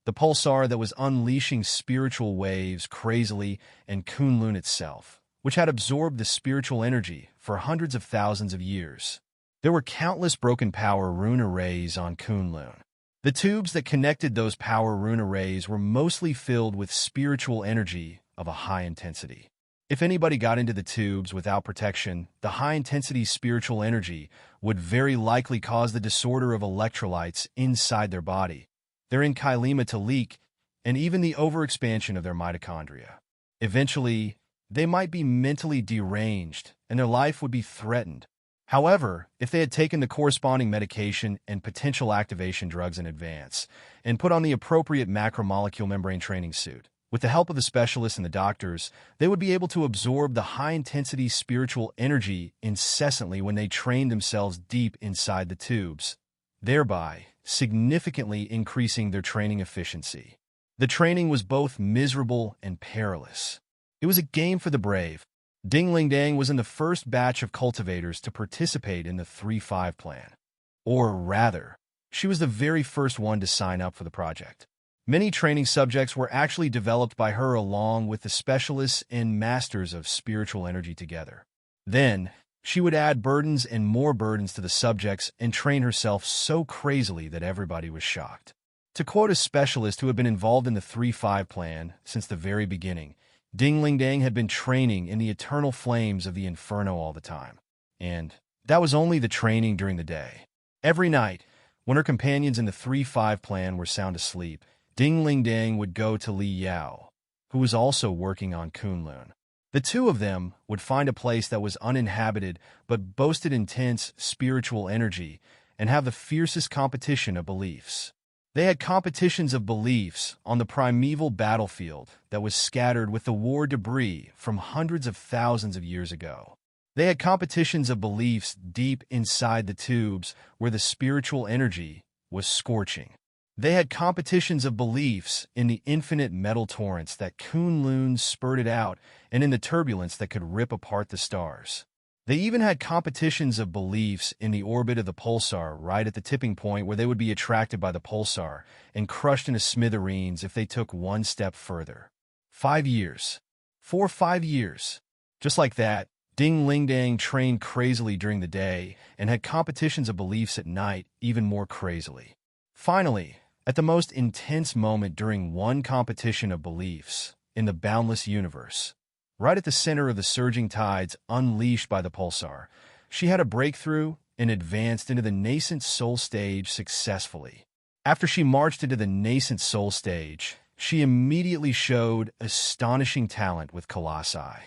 The pulsar that was unleashing spiritual waves crazily, and Kunlun itself, which had absorbed the spiritual energy for hundreds of thousands of years. There were countless broken power rune arrays on Kunlun. The tubes that connected those power rune arrays were mostly filled with spiritual energy of a high intensity. If anybody got into the tubes without protection, the high-intensity spiritual energy would very likely cause the disorder of electrolytes inside their body, their enkylema to leak, and even the overexpansion of their mitochondria. Eventually, they might be mentally deranged, and their life would be threatened. However, if they had taken the corresponding medication and potential activation drugs in advance, and put on the appropriate macromolecule membrane training suit, with the help of the specialists and the doctors, they would be able to absorb the high-intensity spiritual energy incessantly when they trained themselves deep inside the tubes, thereby significantly increasing their training efficiency. The training was both miserable and perilous. It was a game for the brave. Ding Ling Dang was in the first batch of cultivators to participate in the 3-5 plan. Or rather, she was the very first one to sign up for the project. Many training subjects were actually developed by her along with the specialists and masters of spiritual energy together. Then, she would add burdens and more burdens to the subjects and train herself so crazily that everybody was shocked. To quote a specialist who had been involved in the 3-5 plan since the very beginning, Ding Ling Dang had been training in the eternal flames of the inferno all the time. And that was only the training during the day. Every night, when her companions in the 3-5 plan were sound asleep, Ding Ling Dang would go to Li Yao, who was also working on Kunlun. The two of them would find a place that was uninhabited but boasted intense spiritual energy and have the fiercest competition of beliefs. They had competitions of beliefs on the primeval battlefield that was scattered with the war debris from hundreds of thousands of years ago. They had competitions of beliefs deep inside the tubes where the spiritual energy was scorching. They had competitions of beliefs in the infinite metal torrents that Kunlun spurted out and in the turbulence that could rip apart the stars. They even had competitions of beliefs in the orbit of the pulsar right at the tipping point where they would be attracted by the pulsar and crushed into smithereens if they took one step further. 5 years. 5 years. Just like that, Ding Ling Dang trained crazily during the day and had competitions of beliefs at night even more crazily. Finally, at the most intense moment during one competition of beliefs in the boundless universe, right at the center of the surging tides unleashed by the pulsar, she had a breakthrough and advanced into the nascent soul stage successfully. After she marched into the nascent soul stage, she immediately showed astonishing talent with colossi.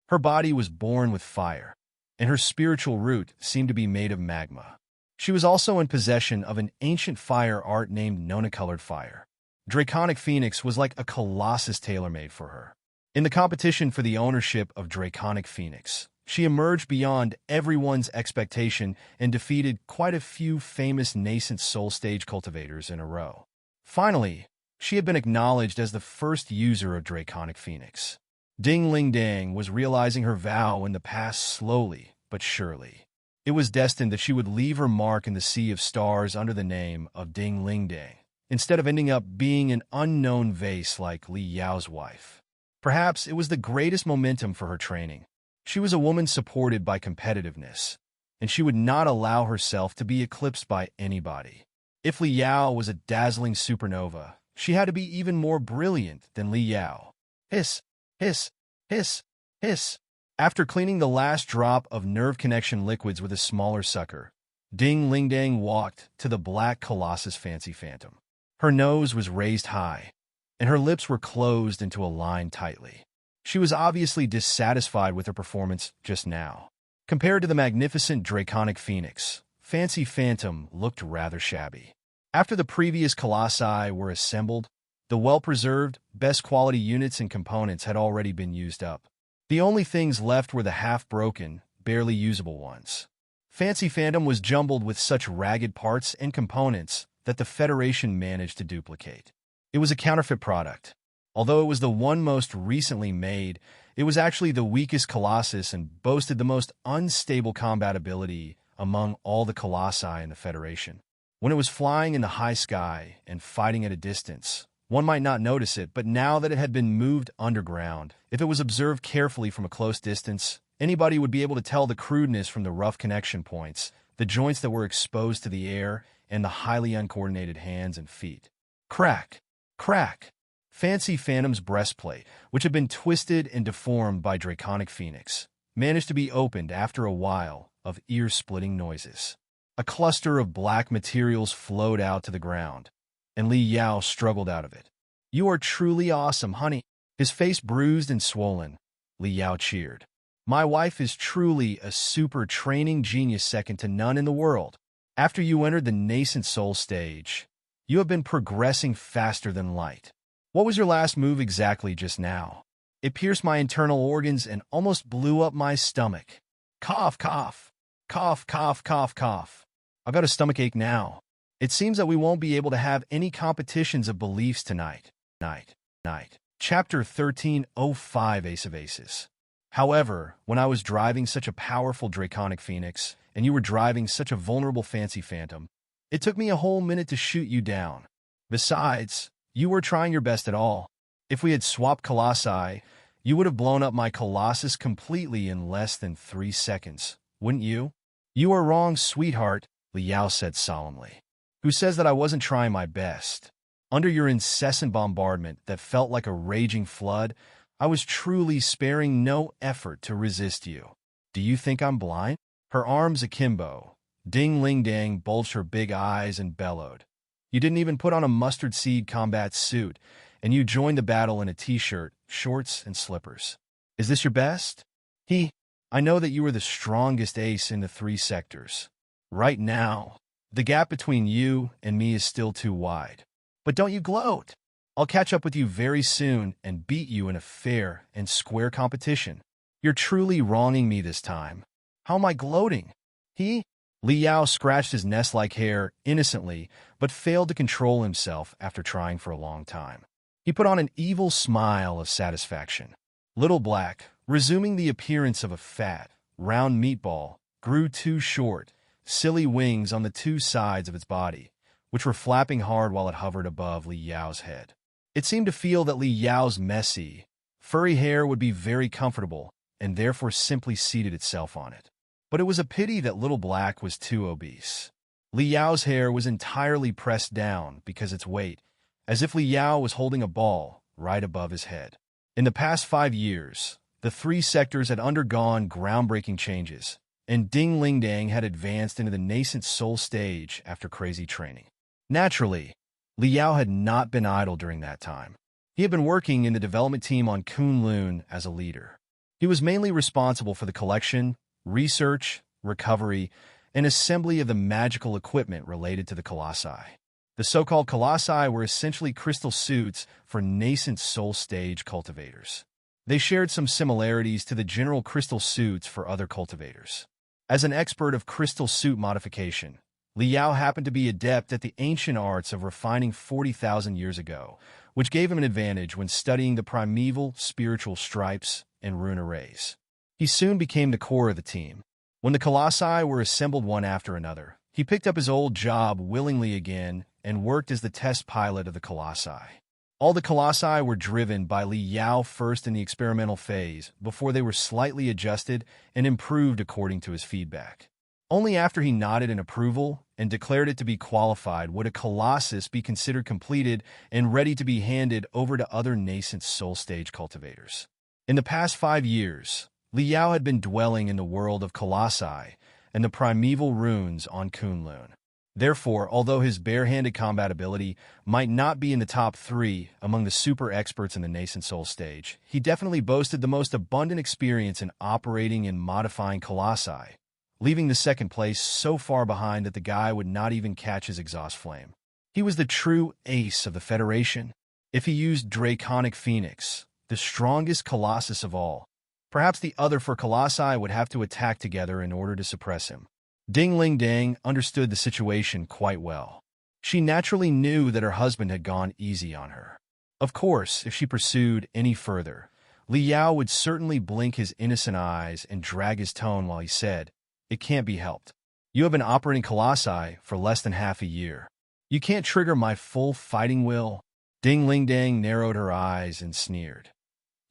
Her body was born with fire, and her spiritual root seemed to be made of magma. She was also in possession of an ancient fire art named Nona-colored fire. Draconic Phoenix was like a colossus tailor-made for her. In the competition for the ownership of Draconic Phoenix, she emerged beyond everyone's expectation and defeated quite a few famous nascent soul stage cultivators in a row. Finally, she had been acknowledged as the first user of Draconic Phoenix. Ding Ling Dang was realizing her vow in the past slowly but surely. It was destined that she would leave her mark in the sea of stars under the name of Ding Ling Dang, instead of ending up being an unknown vase like Li Yao's wife. Perhaps it was the greatest momentum for her training. She was a woman supported by competitiveness, and she would not allow herself to be eclipsed by anybody. If Li Yao was a dazzling supernova, she had to be even more brilliant than Li Yao. Hiss, hiss, hiss, hiss. After cleaning the last drop of nerve connection liquids with a smaller sucker, Ding Ling Dang walked to the black colossus Fancy Phantom. Her nose was raised high, and her lips were closed into a line tightly. She was obviously dissatisfied with her performance just now. Compared to the magnificent Draconic Phoenix, Fancy Phantom looked rather shabby. After the previous colossi were assembled, the well-preserved, best-quality units and components had already been used up. The only things left were the half-broken, barely usable ones. Fancy Phantom was jumbled with such ragged parts and components that the Federation managed to duplicate. It was a counterfeit product. Although it was the one most recently made, it was actually the weakest colossus and boasted the most unstable combat ability among all the colossi in the Federation. When it was flying in the high sky and fighting at a distance, one might not notice it, but now that it had been moved underground, if it was observed carefully from a close distance, anybody would be able to tell the crudeness from the rough connection points, the joints that were exposed to the air, and the highly uncoordinated hands and feet. Crack! Crack! Fancy Phantom's breastplate, which had been twisted and deformed by Draconic Phoenix, managed to be opened after a while of ear-splitting noises. A cluster of black materials flowed out to the ground, and Li Yao struggled out of it. You are truly awesome, honey. His face bruised and swollen, Li Yao cheered. My wife is truly a super training genius second to none in the world. After you entered the nascent soul stage, you have been progressing faster than light. What was your last move exactly just now? It pierced my internal organs and almost blew up my stomach. Cough, cough. Cough, cough, cough, cough. I've got a stomachache now. It seems that we won't be able to have any competitions of beliefs tonight. Night. Chapter 1305 Ace of Aces. However, when I was driving such a powerful draconic phoenix, and you were driving such a vulnerable fancy phantom, it took me a whole minute to shoot you down. Besides, you were trying your best at all. If we had swapped colossi, you would have blown up my colossus completely in less than 3 seconds, wouldn't you? You are wrong, sweetheart, Li Yao said solemnly. Who says that I wasn't trying my best? Under your incessant bombardment that felt like a raging flood, I was truly sparing no effort to resist you. Do you think I'm blind? Her arms akimbo, ding-ling-dang bulged her big eyes and bellowed. You didn't even put on a mustard seed combat suit, and you joined the battle in a t-shirt, shorts, and slippers. Is this your best? I know that you are the strongest ace in the 3 sectors. Right now, the gap between you and me is still too wide. But don't you gloat. I'll catch up with you very soon and beat you in a fair and square competition. You're truly wronging me this time. How am I gloating? Li Yao scratched his nest-like hair innocently, but failed to control himself after trying for a long time. He put on an evil smile of satisfaction. Little Black, resuming the appearance of a fat, round meatball, grew 2 short, silly wings on the 2 sides of its body, which were flapping hard while it hovered above Li Yao's head. It seemed to feel that Li Yao's messy, furry hair would be very comfortable, and therefore simply seated itself on it. But it was a pity that Little Black was too obese. Li Yao's hair was entirely pressed down because its weight, as if Li Yao was holding a ball right above his head. In the past 5 years, the 3 sectors had undergone groundbreaking changes, and Ding Ling Dang had advanced into the nascent soul stage after crazy training. Naturally, Li Yao had not been idle during that time. He had been working in the development team on Kunlun as a leader. He was mainly responsible for the collection, research, recovery, and assembly of the magical equipment related to the colossi. The so-called colossi were essentially crystal suits for nascent soul stage cultivators. They shared some similarities to the general crystal suits for other cultivators. As an expert of crystal suit modification, Li Yao happened to be adept at the ancient arts of refining 40,000 years ago, which gave him an advantage when studying the primeval spiritual stripes and rune arrays. He soon became the core of the team. When the colossi were assembled one after another, he picked up his old job willingly again and worked as the test pilot of the colossi. All the colossi were driven by Li Yao first in the experimental phase before they were slightly adjusted and improved according to his feedback. Only after he nodded in approval and declared it to be qualified would a colossus be considered completed and ready to be handed over to other nascent soul stage cultivators. In the past 5 years, Li Yao had been dwelling in the world of colossi and the primeval runes on Kunlun. Therefore, although his bare-handed combat ability might not be in the top 3 among the super experts in the nascent soul stage, he definitely boasted the most abundant experience in operating and modifying colossi, leaving the second place so far behind that the guy would not even catch his exhaust flame. He was the true ace of the Federation. If he used Draconic Phoenix, the strongest colossus of all, perhaps the other 4 colossi would have to attack together in order to suppress him. Ding Ling Dang understood the situation quite well. She naturally knew that her husband had gone easy on her. Of course, if she pursued any further, Li Yao would certainly blink his innocent eyes and drag his tone while he said, "It can't be helped. You have been operating colossi for less than half a year. You can't trigger my full fighting will." Ding Ling Dang narrowed her eyes and sneered.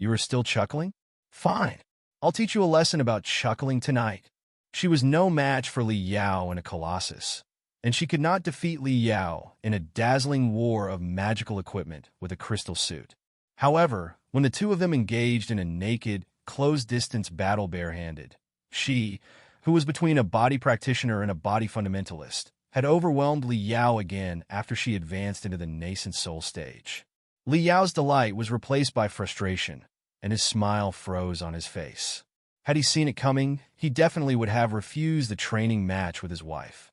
"You are still chuckling? Fine. I'll teach you a lesson about chuckling tonight." She was no match for Li Yao in a colossus, and she could not defeat Li Yao in a dazzling war of magical equipment with a crystal suit. However, when the two of them engaged in a naked, close-distance battle barehanded, she, who was between a body practitioner and a body fundamentalist, had overwhelmed Li Yao again after she advanced into the nascent soul stage. Li Yao's delight was replaced by frustration, and his smile froze on his face. Had he seen it coming, he definitely would have refused the training match with his wife.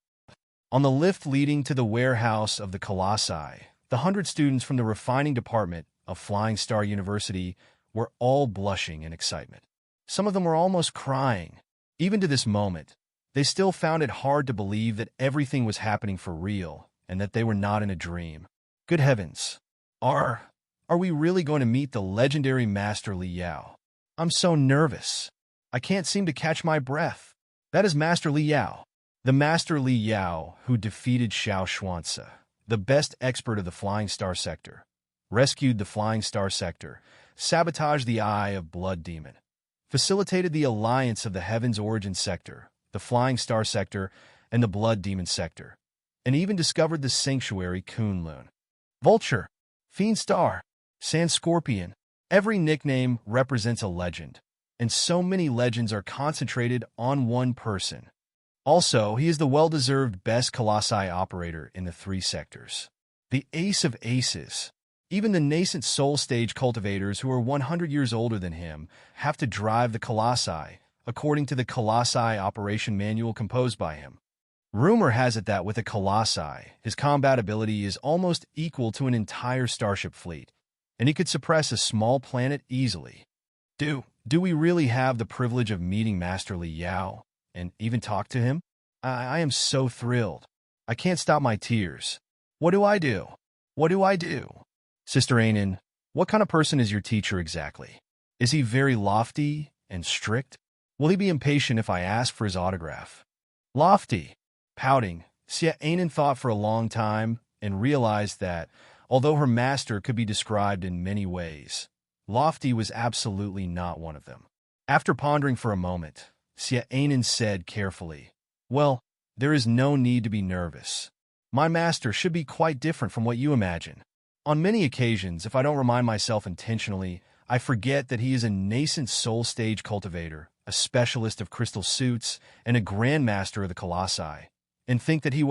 On the lift leading to the warehouse of the Colossi, the 100 students from the refining department of Flying Star University were all blushing in excitement. Some of them were almost crying. Even to this moment, they still found it hard to believe that everything was happening for real and that they were not in a dream. Good heavens. Are we really going to meet the legendary Master Li Yao? I'm so nervous. I can't seem to catch my breath. That is Master Li Yao. The Master Li Yao who defeated Xiao Xuanzi, the best expert of the Flying Star Sector, rescued the Flying Star Sector, sabotaged the Eye of Blood Demon, facilitated the alliance of the Heaven's Origin Sector, the Flying Star Sector, and the Blood Demon Sector, and even discovered the Sanctuary Kunlun. Vulture, Fiend Star, Sand Scorpion. Every nickname represents a legend, and so many legends are concentrated on one person. Also, he is the well-deserved best Colossi operator in the 3 sectors. The ace of aces. Even the nascent soul stage cultivators who are 100 years older than him have to drive the Colossi, according to the Colossi operation manual composed by him. Rumor has it that with a Colossi, his combat ability is almost equal to an entire starship fleet, and he could suppress a small planet easily. Do we really have the privilege of meeting Master Li Yao and even talk to him? I am so thrilled. I can't stop my tears. What do I do? What do I do? Sister Ainin, what kind of person is your teacher exactly? Is he very lofty and strict? Will he be impatient if I ask for his autograph? Lofty. Pouting, Xia Ainin thought for a long time and realized that, although her master could be described in many ways, lofty was absolutely not one of them. After pondering for a moment, Xia Ainin said carefully, "Well, there is no need to be nervous. My master should be quite different from what you imagine. On many occasions, if I don't remind myself intentionally, I forget that he is a nascent soul stage cultivator, a specialist of crystal suits, and a grandmaster of the Colossi, and think that he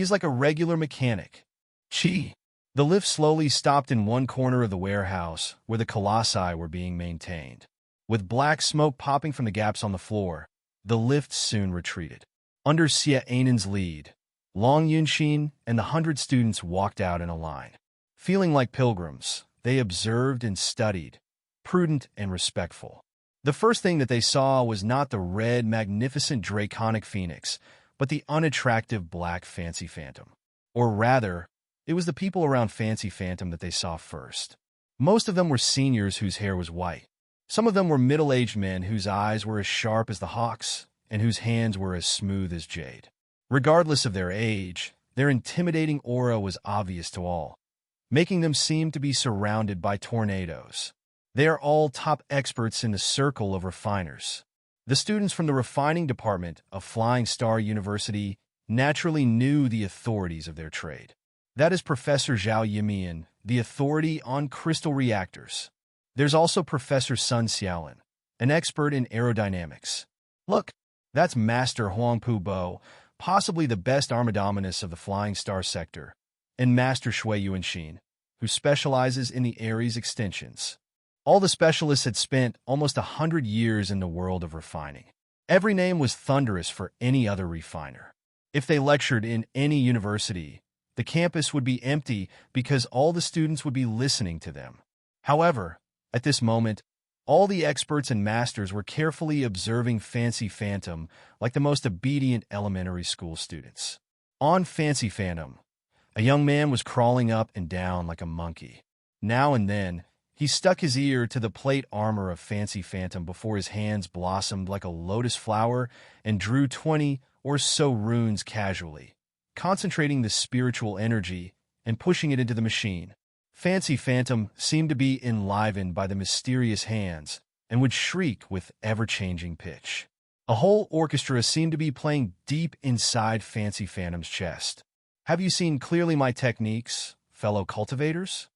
is like a regular mechanic." Chi. The lift slowly stopped in one corner of the warehouse where the Colossi were being maintained. With black smoke popping from the gaps on the floor, the lift soon retreated. Under Xia Ainin's lead, Long Yunxin and the 100 students walked out in a line. Feeling like pilgrims, they observed and studied, prudent and respectful. The first thing that they saw was not the red, magnificent draconic phoenix, but the unattractive black Fancy Phantom. Or rather, it was the people around Fancy Phantom that they saw first. Most of them were seniors whose hair was white. Some of them were middle-aged men whose eyes were as sharp as the hawk's and whose hands were as smooth as jade. Regardless of their age, their intimidating aura was obvious to all, making them seem to be surrounded by tornadoes. They are all top experts in the circle of refiners. The students from the refining department of Flying Star University naturally knew the authorities of their trade. That is Professor Zhao Yimian, the authority on crystal reactors. There's also Professor Sun Xiaolin, an expert in aerodynamics. Look, that's Master Huangpu Bo, possibly the best Armadominus of the Flying Star Sector, and Master Shui Yuanxin, who specializes in the Aries extensions. All the specialists had spent almost 100 years in the world of refining. Every name was thunderous for any other refiner. If they lectured in any university, the campus would be empty because all the students would be listening to them. However, at this moment, all the experts and masters were carefully observing Fancy Phantom like the most obedient elementary school students. On Fancy Phantom, a young man was crawling up and down like a monkey. Now and then, he stuck his ear to the plate armor of Fancy Phantom before his hands blossomed like a lotus flower and drew 20 or so runes casually, concentrating the spiritual energy and pushing it into the machine. Fancy Phantom seemed to be enlivened by the mysterious hands and would shriek with ever-changing pitch. A whole orchestra seemed to be playing deep inside Fancy Phantom's chest. Have you seen clearly my techniques, fellow cultivators?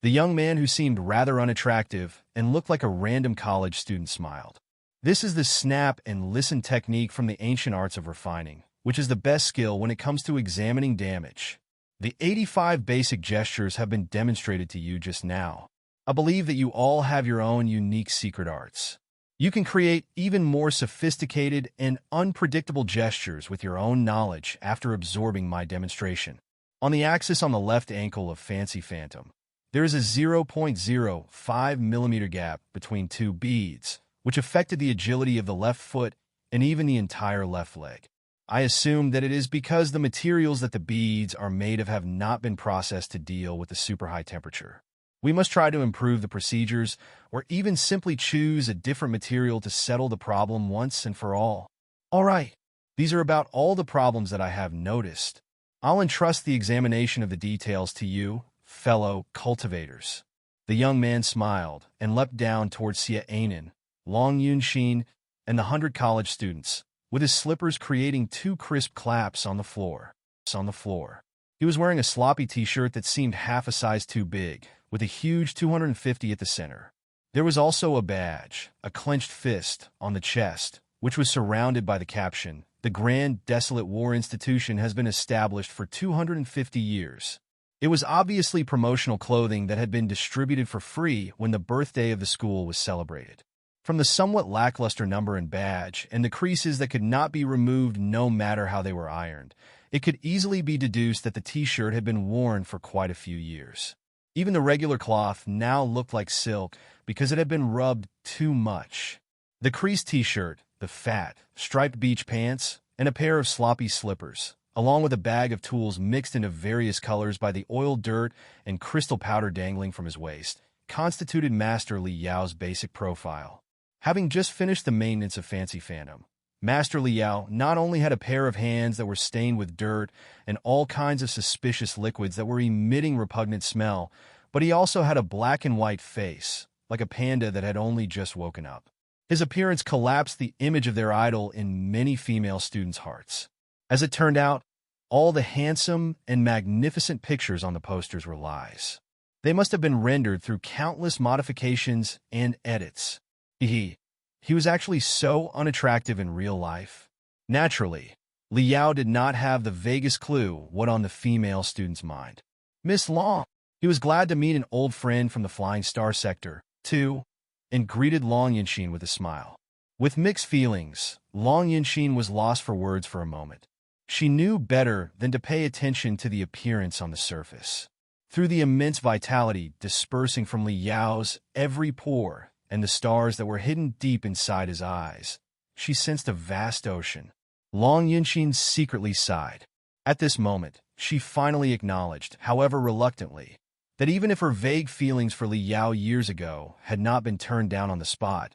The young man who seemed rather unattractive and looked like a random college student smiled. This is the snap and listen technique from the ancient arts of refining, which is the best skill when it comes to examining damage. The 85 basic gestures have been demonstrated to you just now. I believe that you all have your own unique secret arts. You can create even more sophisticated and unpredictable gestures with your own knowledge after absorbing my demonstration. On the axis on the left ankle of Fancy Phantom, there is a 0.05 millimeter gap between two beads, which affected the agility of the left foot and even the entire left leg. I assume that it is because the materials that the beads are made of have not been processed to deal with the super high temperature. We must try to improve the procedures or even simply choose a different material to settle the problem once and for all. All right, these are about all the problems that I have noticed. I'll entrust the examination of the details to you, fellow cultivators. The young man smiled and leapt down towards Sia Anan, Long Yunshin, and the 100 college students, with his slippers creating two crisp claps on the floor. He was wearing a sloppy t-shirt that seemed half a size too big, with a huge 250 at the center. There was also a badge, a clenched fist, on the chest, which was surrounded by the caption, "The Grand Desolate War Institution has been established for 250 years. It was obviously promotional clothing that had been distributed for free when the birthday of the school was celebrated. From the somewhat lackluster number and badge, and the creases that could not be removed no matter how they were ironed, it could easily be deduced that the t-shirt had been worn for quite a few years. Even the regular cloth now looked like silk because it had been rubbed too much. The creased t-shirt, the fat, striped beach pants, and a pair of sloppy slippers, along with a bag of tools mixed into various colors by the oil dirt and crystal powder dangling from his waist, constituted Master Li Yao's basic profile. Having just finished the maintenance of Fancy Phantom, Master Li Yao not only had a pair of hands that were stained with dirt and all kinds of suspicious liquids that were emitting repugnant smell, but he also had a black and white face, like a panda that had only just woken up. His appearance collapsed the image of their idol in many female students' hearts. As it turned out, all the handsome and magnificent pictures on the posters were lies. They must have been rendered through countless modifications and edits. He was actually so unattractive in real life. Naturally, Li Yao did not have the vaguest clue what on the female student's mind. Miss Long. He was glad to meet an old friend from the Flying Star sector, too, and greeted Long Yunshin with a smile. With mixed feelings, Long Yunshin was lost for words for a moment. She knew better than to pay attention to the appearance on the surface. Through the immense vitality dispersing from Li Yao's every pore and the stars that were hidden deep inside his eyes, she sensed a vast ocean. Long Yunshin secretly sighed. At this moment, she finally acknowledged, however reluctantly, that even if her vague feelings for Li Yao years ago had not been turned down on the spot,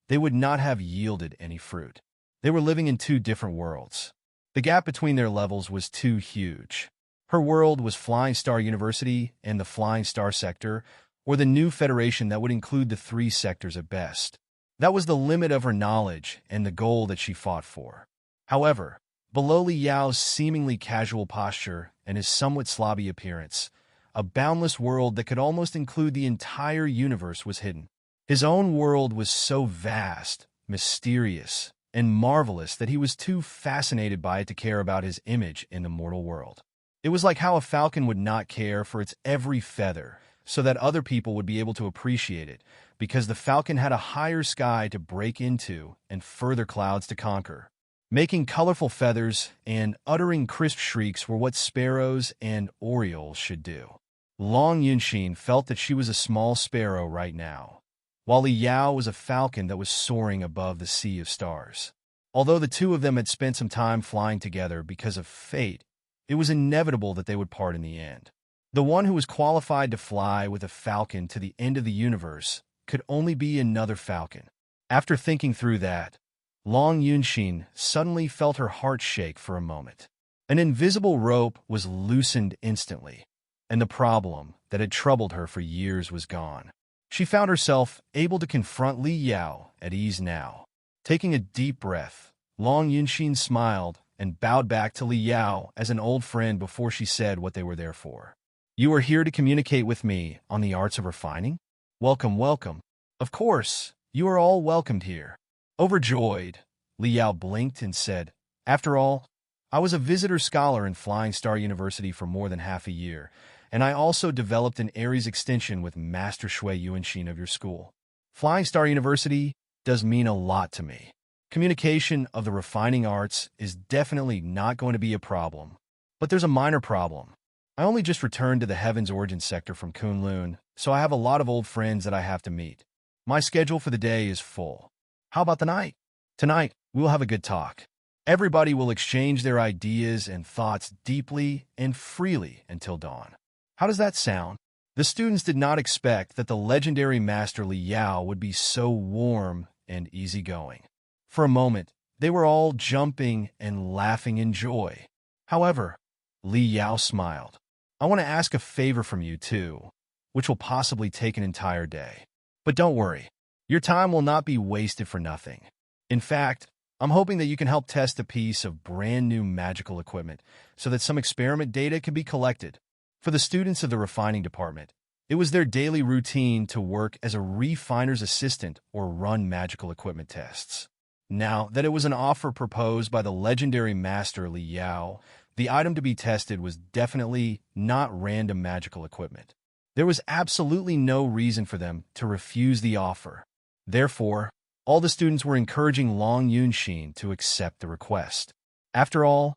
they would not have yielded any fruit. They were living in two different worlds. The gap between their levels was too huge. Her world was Flying Star University and the Flying Star sector, or the new federation that would include the three sectors at best. That was the limit of her knowledge and the goal that she fought for. However, below Li Yao's seemingly casual posture and his somewhat slobby appearance, a boundless world that could almost include the entire universe was hidden. His own world was so vast, mysterious, and marvelous that he was too fascinated by it to care about his image in the mortal world. It was like how a falcon would not care for its every feather, so that other people would be able to appreciate it, because the falcon had a higher sky to break into and further clouds to conquer. Making colorful feathers and uttering crisp shrieks were what sparrows and orioles should do. Long Yunshin felt that she was a small sparrow right now, while Li Yao was a falcon that was soaring above the sea of stars. Although the two of them had spent some time flying together because of fate, it was inevitable that they would part in the end. The one who was qualified to fly with a falcon to the end of the universe could only be another falcon. After thinking through that, Long Yunshin suddenly felt her heart shake for a moment. An invisible rope was loosened instantly, and the problem that had troubled her for years was gone. She found herself able to confront Li Yao at ease now. Taking a deep breath, Long Yunshin smiled and bowed back to Li Yao as an old friend before she said what they were there for. "You are here to communicate with me on the arts of refining? Welcome, welcome. Of course, you are all welcomed here." Overjoyed, Li Yao blinked and said, "After all, I was a visitor scholar in Flying Star University for more than half a year, and I also developed an Aries extension with Master Shui Yuanshin of your school. Flying Star University does mean a lot to me. Communication of the refining arts is definitely not going to be a problem. But there's a minor problem. I only just returned to the Heaven's Origin sector from Kunlun, so I have a lot of old friends that I have to meet. My schedule for the day is full. How about the night? Tonight, we'll have a good talk. Everybody will exchange their ideas and thoughts deeply and freely until dawn. How does that sound? The students did not expect that the legendary Master Li Yao would be so warm and easygoing. For a moment, they were all jumping and laughing in joy. However, Li Yao smiled. I want to ask a favor from you too, which will possibly take an entire day. But don't worry, your time will not be wasted for nothing. In fact, I'm hoping that you can help test a piece of brand new magical equipment so that some experiment data can be collected. For the students of the refining department, it was their daily routine to work as a refiner's assistant or run magical equipment tests. Now that it was an offer proposed by the legendary Master Li Yao, the item to be tested was definitely not random magical equipment. There was absolutely no reason for them to refuse the offer. Therefore, all the students were encouraging Long Yunshin to accept the request. After all,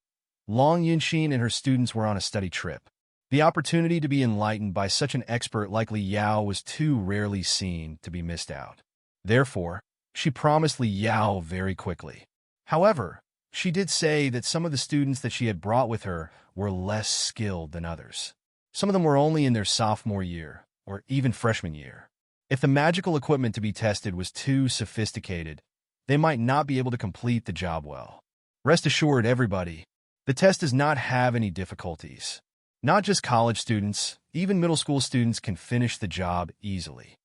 Long Yunshin and her students were on a study trip. The opportunity to be enlightened by such an expert like Li Yao was too rarely seen to be missed out. Therefore, she promised Li Yao very quickly. However, she did say that some of the students that she had brought with her were less skilled than others. Some of them were only in their sophomore year, or even freshman year. If the magical equipment to be tested was too sophisticated, they might not be able to complete the job well. Rest assured, everybody, the test does not have any difficulties. Not just college students, even middle school students can finish the job easily.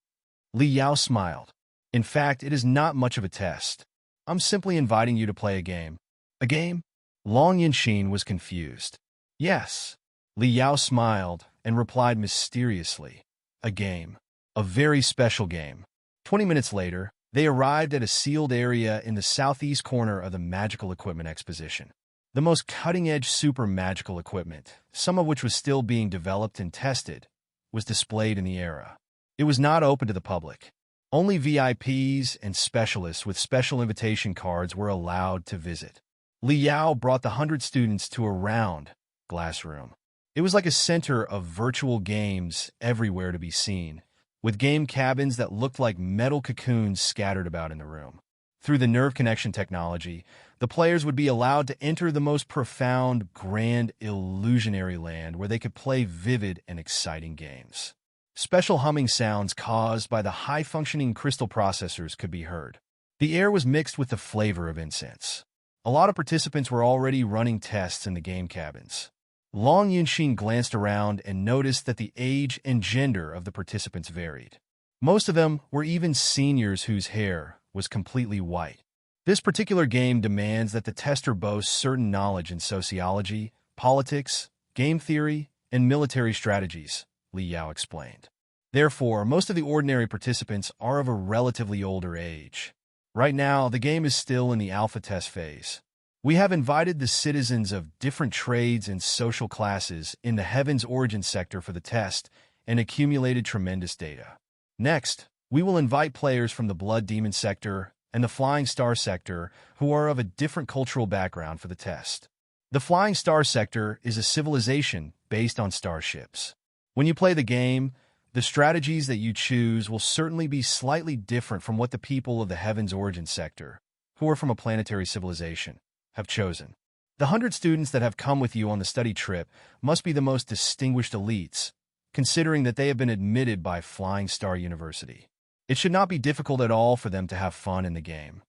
Li Yao smiled. In fact, it is not much of a test. I'm simply inviting you to play a game. A game? Long Yunshin was confused. Yes. Li Yao smiled and replied mysteriously. A game. A very special game. 20 minutes later, they arrived at a sealed area in the southeast corner of the Magical Equipment Exposition. The most cutting-edge super magical equipment, some of which was still being developed and tested, was displayed in the area. It was not open to the public. Only VIPs and specialists with special invitation cards were allowed to visit. Li Yao brought the 100 students to a round glass room. It was like a center of virtual games everywhere to be seen, with game cabins that looked like metal cocoons scattered about in the room. Through the nerve connection technology, the players would be allowed to enter the most profound, grand, illusionary land where they could play vivid and exciting games. Special humming sounds caused by the high-functioning crystal processors could be heard. The air was mixed with the flavor of incense. A lot of participants were already running tests in the game cabins. Long Yunshin glanced around and noticed that the age and gender of the participants varied. Most of them were even seniors whose hair was completely white. This particular game demands that the tester boast certain knowledge in sociology, politics, game theory, and military strategies, Li Yao explained. Therefore, most of the ordinary participants are of a relatively older age. Right now, the game is still in the alpha test phase. We have invited the citizens of different trades and social classes in the Heaven's Origin sector for the test and accumulated tremendous data. Next, we will invite players from the Blood Demon sector and the Flying Star sector who are of a different cultural background for the test. The Flying Star sector is a civilization based on starships. When you play the game, the strategies that you choose will certainly be slightly different from what the people of the Heaven's Origin sector, who are from a planetary civilization, have chosen. The 100 students that have come with you on the study trip must be the most distinguished elites, considering that they have been admitted by Flying Star University. It should not be difficult at all for them to have fun in the game.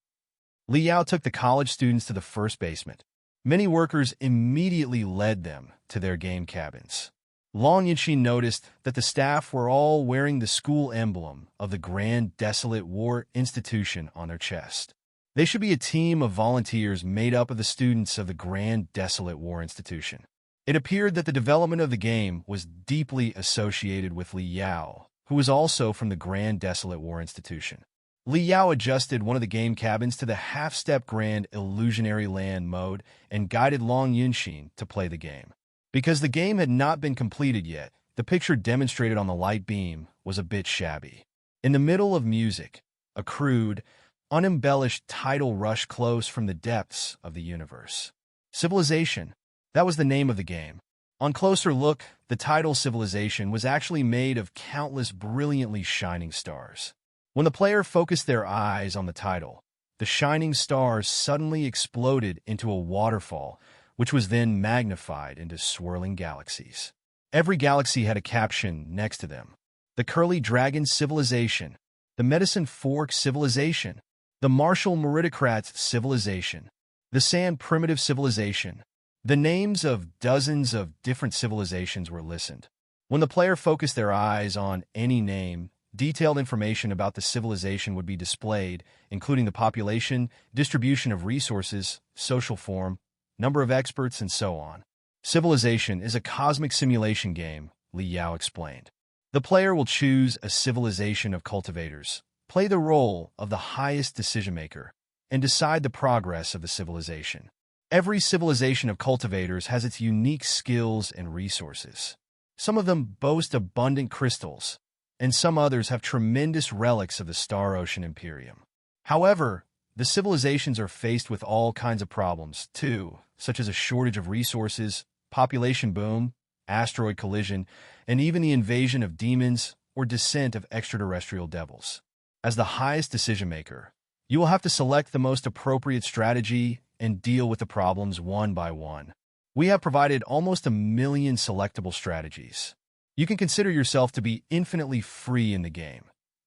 Li Yao took the college students to the first basement. Many workers immediately led them to their game cabins. Long Yunshin noticed that the staff were all wearing the school emblem of the Grand Desolate War Institution on their chest. They should be a team of volunteers made up of the students of the Grand Desolate War Institution. It appeared that the development of the game was deeply associated with Li Yao, who was also from the Grand Desolate War Institution. Li Yao adjusted one of the game cabins to the half-step grand illusionary land mode and guided Long Yunxin to play the game. Because the game had not been completed yet, the picture demonstrated on the light beam was a bit shabby. In the middle of music, a crude, unembellished title rushed close from the depths of the universe. Civilization, that was the name of the game. On closer look, the title Civilization was actually made of countless brilliantly shining stars. When the player focused their eyes on the title, the shining stars suddenly exploded into a waterfall, which was then magnified into swirling galaxies. Every galaxy had a caption next to them. The Curly Dragon Civilization, the Medicine Fork Civilization, the Martial Meritocrats Civilization, the Sand Primitive Civilization. The names of dozens of different civilizations were listed. When the player focused their eyes on any name, detailed information about the civilization would be displayed, including the population, distribution of resources, social form, number of experts, and so on. Civilization is a cosmic simulation game, Li Yao explained. The player will choose a civilization of cultivators, play the role of the highest decision-maker, and decide the progress of the civilization. Every civilization of cultivators has its unique skills and resources. Some of them boast abundant crystals, and some others have tremendous relics of the Star Ocean Imperium. However, the civilizations are faced with all kinds of problems, too, such as a shortage of resources, population boom, asteroid collision, and even the invasion of demons or descent of extraterrestrial devils. As the highest decision-maker, you will have to select the most appropriate strategy and deal with the problems one by one. We have provided almost 1 million selectable strategies. You can consider yourself to be infinitely free in the game,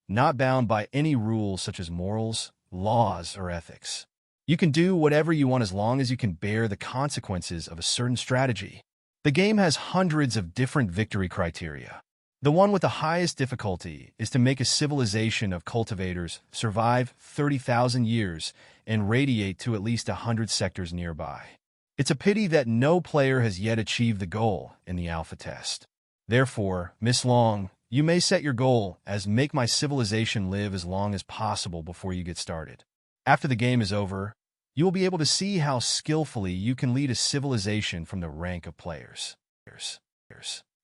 not bound by any rules such as morals, laws, or ethics. You can do whatever you want as long as you can bear the consequences of a certain strategy. The game has hundreds of different victory criteria. The one with the highest difficulty is to make a civilization of cultivators survive 30,000 years and radiate to at least 100 sectors nearby. It's a pity that no player has yet achieved the goal in the alpha test. Therefore, Miss Long, you may set your goal as make my civilization live as long as possible before you get started. After the game is over, you will be able to see how skillfully you can lead a civilization from the rank of players.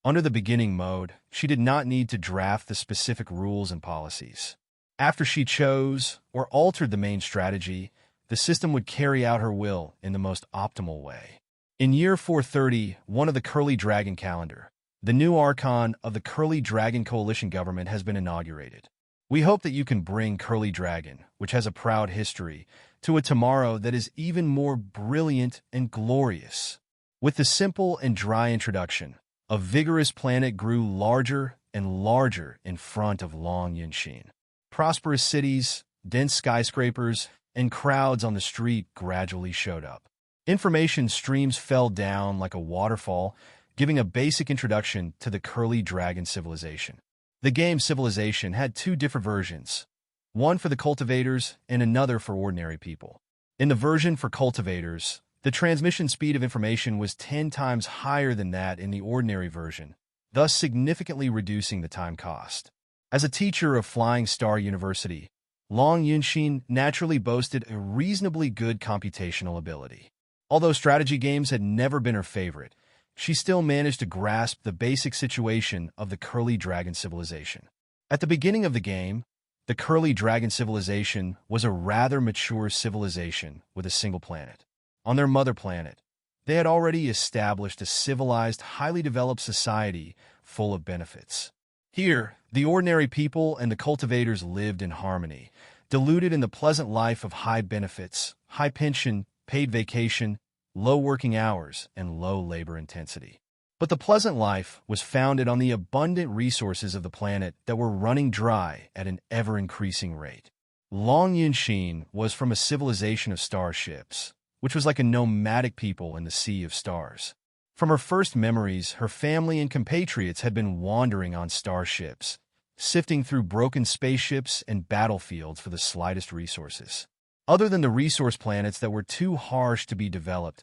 Under the beginning mode, she did not need to draft the specific rules and policies. After she chose or altered the main strategy, the system would carry out her will in the most optimal way. In year 431 of the Curly Dragon calendar, the new archon of the Curly Dragon Coalition government has been inaugurated. We hope that you can bring Curly Dragon, which has a proud history, to a tomorrow that is even more brilliant and glorious. With the simple and dry introduction, a vigorous planet grew larger and larger in front of Long Yunxin. Prosperous cities, dense skyscrapers, and crowds on the street gradually showed up. Information streams fell down like a waterfall, giving a basic introduction to the Curly Dragon civilization. The game Civilization had 2 different versions, one for the cultivators and another for ordinary people. In the version for cultivators, the transmission speed of information was 10 times higher than that in the ordinary version, thus significantly reducing the time cost. As a teacher of Flying Star University, Long Yunxin naturally boasted a reasonably good computational ability. Although strategy games had never been her favorite, she still managed to grasp the basic situation of the Curly Dragon civilization. At the beginning of the game, the Curly Dragon civilization was a rather mature civilization with a single planet. On their mother planet, they had already established a civilized, highly developed society full of benefits. Here, the ordinary people and the cultivators lived in harmony, diluted in the pleasant life of high benefits, high pension, paid vacation, low working hours, and low labor intensity. But the pleasant life was founded on the abundant resources of the planet that were running dry at an ever-increasing rate. Long Yunxin was from a civilization of starships, which was like a nomadic people in the sea of stars. From her first memories, her family and compatriots had been wandering on starships, sifting through broken spaceships and battlefields for the slightest resources. Other than the resource planets that were too harsh to be developed,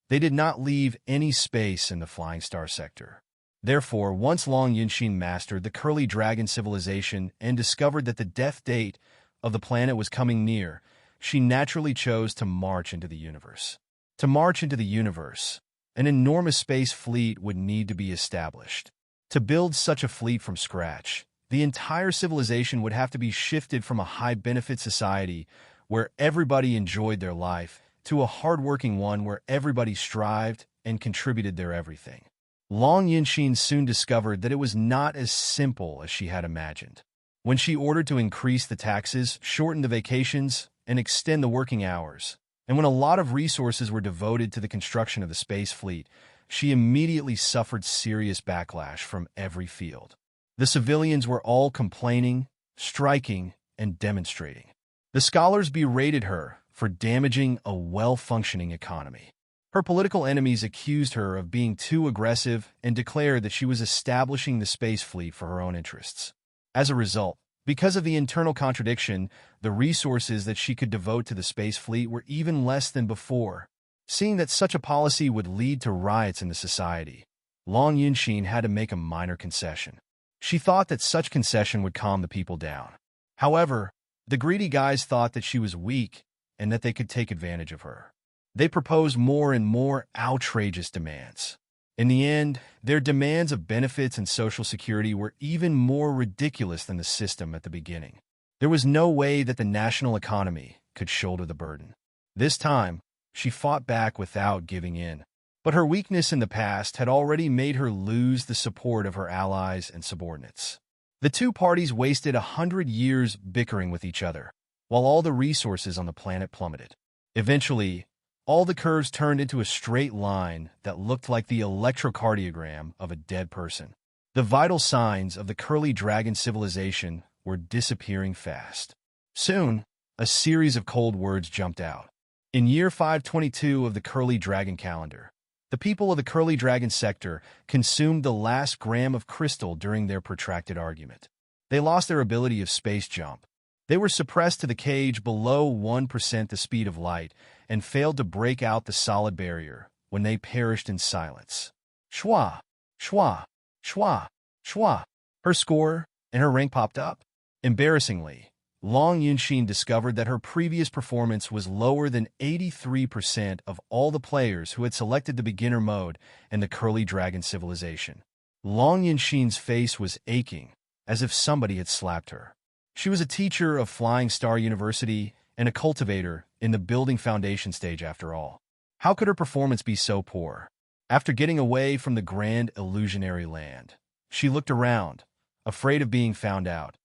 they did not leave any space in the Flying Star sector. Therefore, once Long Yunxin mastered the Curly Dragon civilization and discovered that the death date of the planet was coming near, she naturally chose to march into the universe. To march into the universe, an enormous space fleet would need to be established. To build such a fleet from scratch, the entire civilization would have to be shifted from a high-benefit society where everybody enjoyed their life to a hard-working one where everybody strived and contributed their everything. Long Yinxin soon discovered that it was not as simple as she had imagined. When she ordered to increase the taxes, shorten the vacations, and extend the working hours, and when a lot of resources were devoted to the construction of the space fleet, she immediately suffered serious backlash from every field. The civilians were all complaining, striking, and demonstrating. The scholars berated her for damaging a well-functioning economy. Her political enemies accused her of being too aggressive and declared that she was establishing the space fleet for her own interests. As a result, because of the internal contradiction, the resources that she could devote to the space fleet were even less than before. Seeing that such a policy would lead to riots in the society, Long Yinxin had to make a minor concession. She thought that such concession would calm the people down. However, the greedy guys thought that she was weak and that they could take advantage of her. They proposed more and more outrageous demands. In the end, their demands of benefits and social security were even more ridiculous than the system at the beginning. There was no way that the national economy could shoulder the burden. This time, she fought back without giving in. But her weakness in the past had already made her lose the support of her allies and subordinates. The two parties wasted 100 years bickering with each other, while all the resources on the planet plummeted. Eventually, all the curves turned into a straight line that looked like the electrocardiogram of a dead person. The vital signs of the curly dragon civilization were disappearing fast. Soon, a series of cold words jumped out. In year 522 of the curly dragon calendar, the people of the curly dragon sector consumed the last gram of crystal during their protracted argument. They lost their ability of space jump. They were suppressed to the cage below 1% the speed of light and failed to break out the solid barrier when they perished in silence. Schwa, schwa, schwa, schwa. Her score and her rank popped up. Embarrassingly, Long Yinxin discovered that her previous performance was lower than 83% of all the players who had selected the beginner mode in the curly dragon civilization. Long Yinxin's face was aching, as if somebody had slapped her. She was a teacher of Flying Star University and a cultivator in the building foundation stage after all. How could her performance be so poor? After getting away from the grand illusionary land, she looked around, afraid of being found out,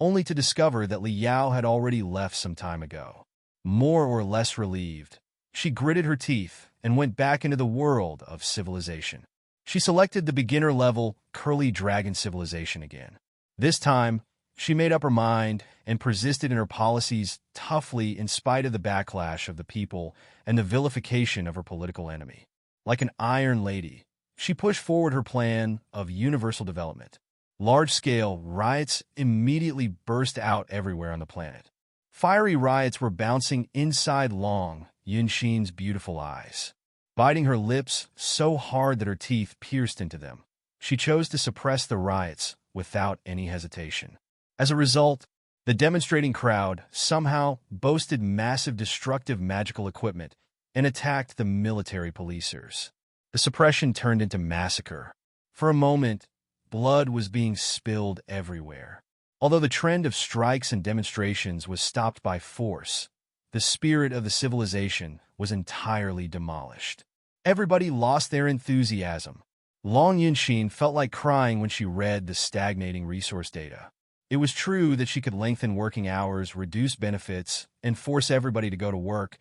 only to discover that Li Yao had already left some time ago. More or less relieved, she gritted her teeth and went back into the world of civilization. She selected the beginner-level curly dragon civilization again. This time, she made up her mind and persisted in her policies toughly in spite of the backlash of the people and the vilification of her political enemy. Like an iron lady, she pushed forward her plan of universal development. Large-scale riots immediately burst out everywhere on the planet. Fiery riots were bouncing inside Long Yinxin's beautiful eyes, biting her lips so hard that her teeth pierced into them. She chose to suppress the riots without any hesitation. As a result, the demonstrating crowd somehow boasted massive destructive magical equipment and attacked the military policers. The suppression turned into massacre. For a moment, blood was being spilled everywhere. Although the trend of strikes and demonstrations was stopped by force, the spirit of the civilization was entirely demolished. Everybody lost their enthusiasm. Long Yinxin felt like crying when she read the stagnating resource data. It was true that she could lengthen working hours, reduce benefits, and force everybody to go to work,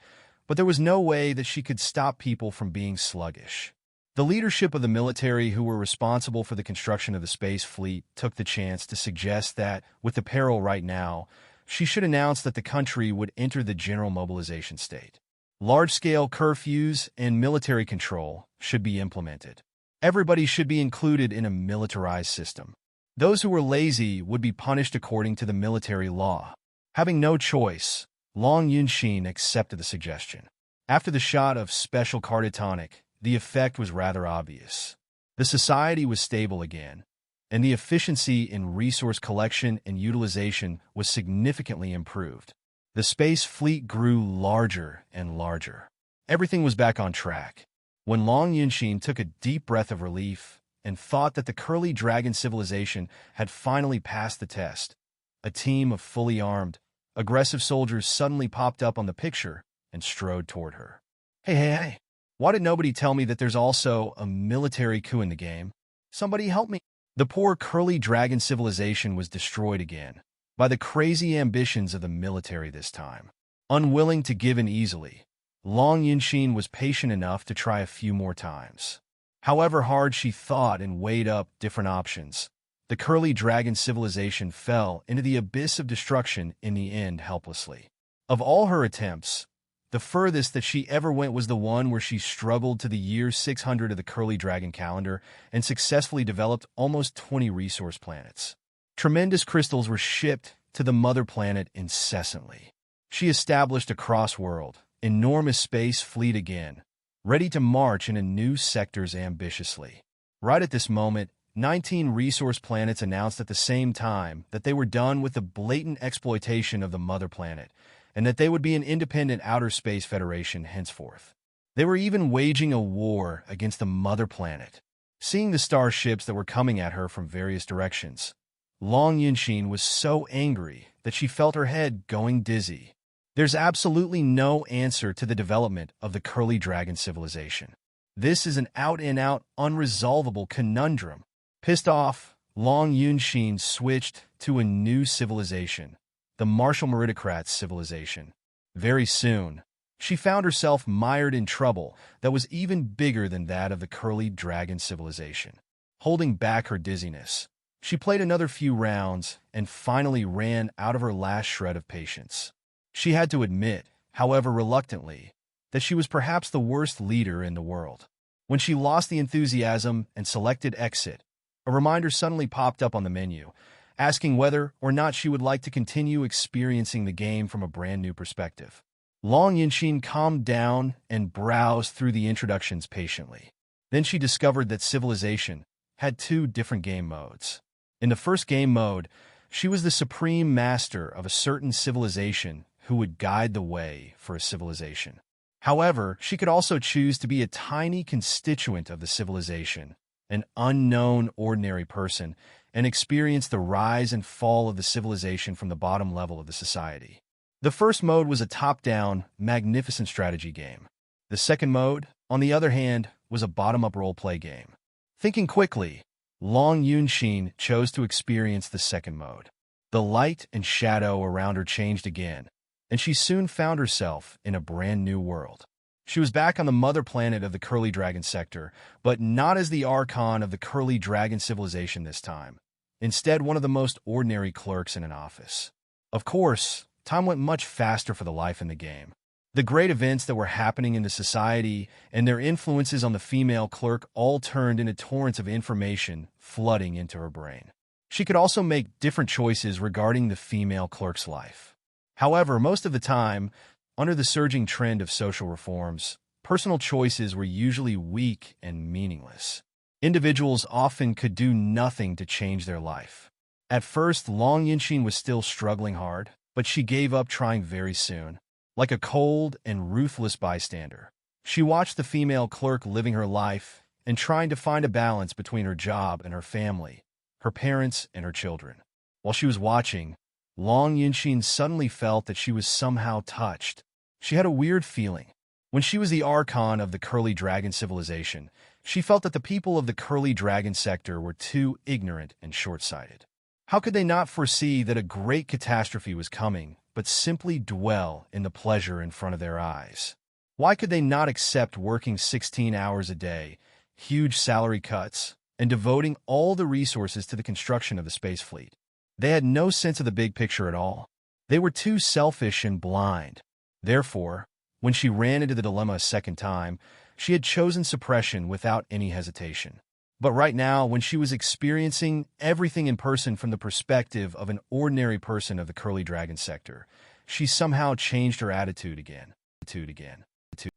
but there was no way that she could stop people from being sluggish. The leadership of the military who were responsible for the construction of the space fleet took the chance to suggest that, with the peril right now, she should announce that the country would enter the general mobilization state. Large-scale curfews and military control should be implemented. Everybody should be included in a militarized system. Those who were lazy would be punished according to the military law. Having no choice, Long Yinxin accepted the suggestion. After the shot of special carditonic, the effect was rather obvious. The society was stable again. and the efficiency in resource collection and utilization was significantly improved. The space fleet grew larger and larger. Everything was back on track. When Long Yunshin took a deep breath of relief and thought that the Curly Dragon civilization had finally passed the test, a team of fully armed, aggressive soldiers suddenly popped up on the picture and strode toward her. Hey. Why did nobody tell me that there's also a military coup in the game? Somebody help me. The poor Curly Dragon civilization was destroyed again by the crazy ambitions of the military this time. Unwilling to give in easily, Long Yunshin was patient enough to try a few more times. However hard she thought and weighed up different options, the Curly Dragon civilization fell into the abyss of destruction in the end helplessly. Of all her attempts, the furthest that she ever went was the one where she struggled to the year 600 of the Curly Dragon calendar and successfully developed almost 20 resource planets. Tremendous crystals were shipped to the mother planet incessantly. She established a cross-world, enormous space fleet again, ready to march into new sectors ambitiously. Right at this moment, 19 resource planets announced at the same time that they were done with the blatant exploitation of the mother planet, and that they would be an independent outer space federation henceforth. They were even waging a war against the mother planet. Seeing the starships that were coming at her from various directions, Long Yunshin was so angry that she felt her head going dizzy. There's absolutely no answer to the development of the Curly Dragon civilization. This is an out-and-out unresolvable conundrum. Pissed off, Long Yunshin switched to a new civilization, the Martial Meritocrats civilization. Very soon, she found herself mired in trouble that was even bigger than that of the Curly Dragon civilization. Holding back her dizziness, she played another few rounds and finally ran out of her last shred of patience. She had to admit, however reluctantly, that she was perhaps the worst leader in the world. When she lost the enthusiasm and selected exit, a reminder suddenly popped up on the menu, asking whether or not she would like to continue experiencing the game from a brand new perspective. Long Yunshin calmed down and browsed through the introductions patiently. Then she discovered that Civilization had two different game modes. In the first game mode, she was the supreme master of a certain civilization who would guide the way for a civilization. However, she could also choose to be a tiny constituent of the civilization, an unknown ordinary person, and experience the rise and fall of the civilization from the bottom level of the society. The first mode was a top-down, magnificent strategy game. The second mode, on the other hand, was a bottom-up role-play game. Thinking quickly, Long Yunshin chose to experience the second mode. The light and shadow around her changed again, and she soon found herself in a brand new world. She was back on the mother planet of the Curly Dragon sector, but not as the Archon of the Curly Dragon civilization this time. Instead, one of the most ordinary clerks in an office. Of course, time went much faster for the life in the game. The great events that were happening in the society and their influences on the female clerk all turned into torrents of information flooding into her brain. She could also make different choices regarding the female clerk's life. However, most of the time, under the surging trend of social reforms, personal choices were usually weak and meaningless. Individuals often could do nothing to change their life. At first, Long Yunshin was still struggling hard, but she gave up trying very soon. Like a cold and ruthless bystander, she watched the female clerk living her life and trying to find a balance between her job and her family, her parents and her children. While she was watching, Long Yunshin suddenly felt that she was somehow touched. She had a weird feeling. When she was the Archon of the Curly Dragon civilization, she felt that the people of the Curly Dragon sector were too ignorant and short-sighted. How could they not foresee that a great catastrophe was coming, but simply dwell in the pleasure in front of their eyes? Why could they not accept working 16 hours a day, huge salary cuts, and devoting all the resources to the construction of the space fleet? They had no sense of the big picture at all. They were too selfish and blind. Therefore, when she ran into the dilemma a second time, she had chosen suppression without any hesitation. But right now, when she was experiencing everything in person from the perspective of an ordinary person of the Curly Dragon sector, she somehow changed her attitude again.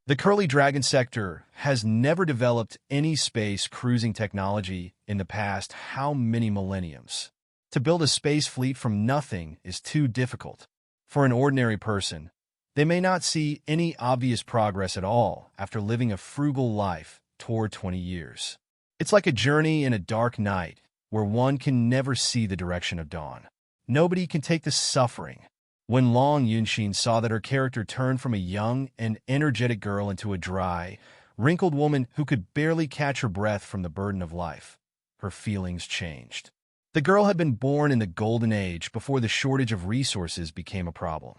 The Curly Dragon sector has never developed any space cruising technology in the past how many millenniums. To build a space fleet from nothing is too difficult. For an ordinary person, they may not see any obvious progress at all after living a frugal life toward 20 years. It's like a journey in a dark night where one can never see the direction of dawn. Nobody can take the suffering. When Long Yunshin saw that her character turned from a young and energetic girl into a dry, wrinkled woman who could barely catch her breath from the burden of life, her feelings changed. The girl had been born in the golden age before the shortage of resources became a problem.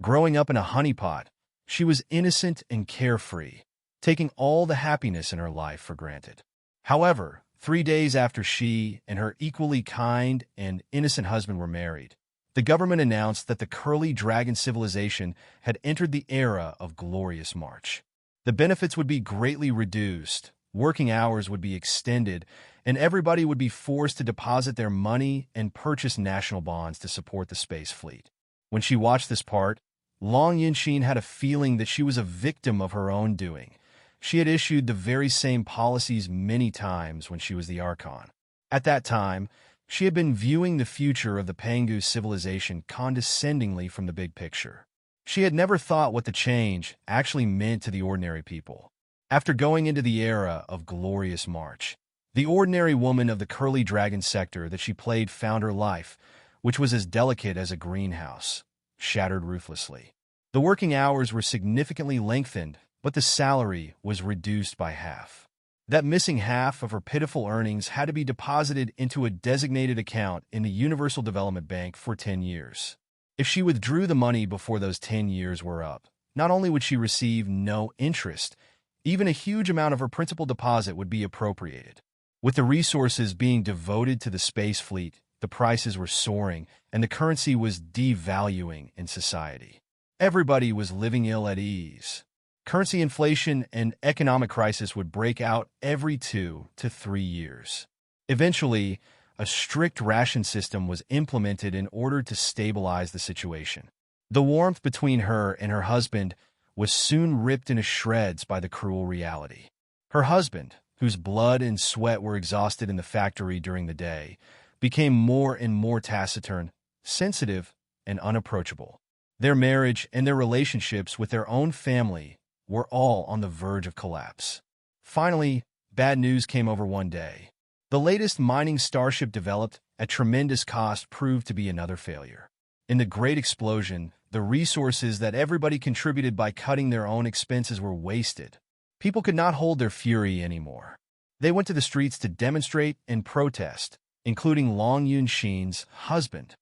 Growing up in a honeypot, she was innocent and carefree, taking all the happiness in her life for granted. However, 3 days after she and her equally kind and innocent husband were married, the government announced that the Curly Dragon civilization had entered the era of glorious March. The benefits would be greatly reduced, working hours would be extended, and everybody would be forced to deposit their money and purchase national bonds to support the space fleet. When she watched this part, Long Yunshin had a feeling that she was a victim of her own doing. She had issued the very same policies many times when she was the Archon. At that time, she had been viewing the future of the Pangu civilization condescendingly from the big picture. She had never thought what the change actually meant to the ordinary people. After going into the era of glorious March, the ordinary woman of the Curly Dragon sector that she played found her life, which was as delicate as a greenhouse, shattered ruthlessly. The working hours were significantly lengthened, but the salary was reduced by half. That missing half of her pitiful earnings had to be deposited into a designated account in the Universal Development Bank for 10 years. If she withdrew the money before those 10 years were up, not only would she receive no interest, even a huge amount of her principal deposit would be appropriated. With the resources being devoted to the space fleet, the prices were soaring, and the currency was devaluing in society. Everybody was living ill at ease. Currency inflation and economic crisis would break out every 2 to 3 years. Eventually, a strict ration system was implemented in order to stabilize the situation. The warmth between her and her husband was soon ripped into shreds by the cruel reality. Her husband, whose blood and sweat were exhausted in the factory during the day, became more and more taciturn, sensitive, and unapproachable. Their marriage and their relationships with their own family were all on the verge of collapse. Finally, bad news came over one day. The latest mining starship developed at tremendous cost proved to be another failure. In the Great Explosion, the resources that everybody contributed by cutting their own expenses were wasted. People could not hold their fury anymore. They went to the streets to demonstrate and protest, including Long Yunshin's husband.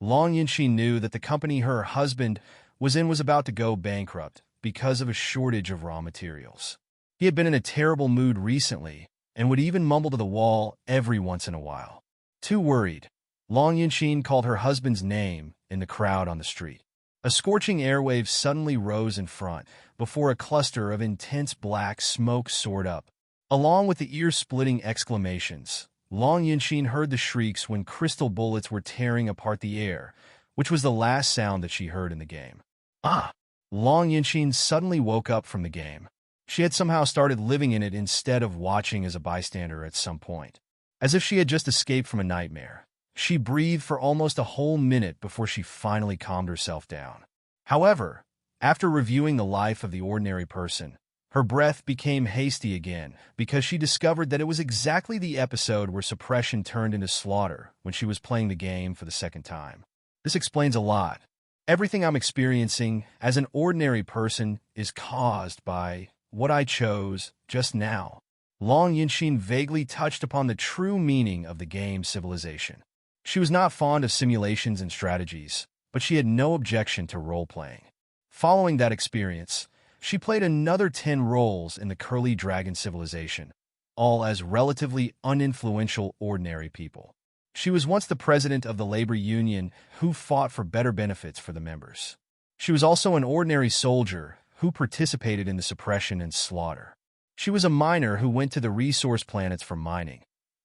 Long Yunshin knew that the company her husband was in was about to go bankrupt because of a shortage of raw materials. He had been in a terrible mood recently and would even mumble to the wall every once in a while. Too worried, Long Yunshin called her husband's name in the crowd on the street. A scorching airwave suddenly rose in front before a cluster of intense black smoke soared up. Along with the ear-splitting exclamations, Long Yunshin heard the shrieks when crystal bullets were tearing apart the air, which was the last sound that she heard in the game. Ah! Long Yunshin suddenly woke up from the game. She had somehow started living in it instead of watching as a bystander at some point. As if she had just escaped from a nightmare. She breathed for almost a whole minute before she finally calmed herself down. However, after reviewing the life of the ordinary person, her breath became hasty again because she discovered that it was exactly the episode where suppression turned into slaughter when she was playing the game for the second time. This explains a lot. Everything I'm experiencing as an ordinary person is caused by what I chose just now. Long Yunshin vaguely touched upon the true meaning of the game Civilization. She was not fond of simulations and strategies, but she had no objection to role-playing. Following that experience, she played another 10 roles in the Curly Dragon Civilization, all as relatively uninfluential ordinary people. She was once the president of the labor union who fought for better benefits for the members. She was also an ordinary soldier who participated in the suppression and slaughter. She was a miner who went to the resource planets for mining,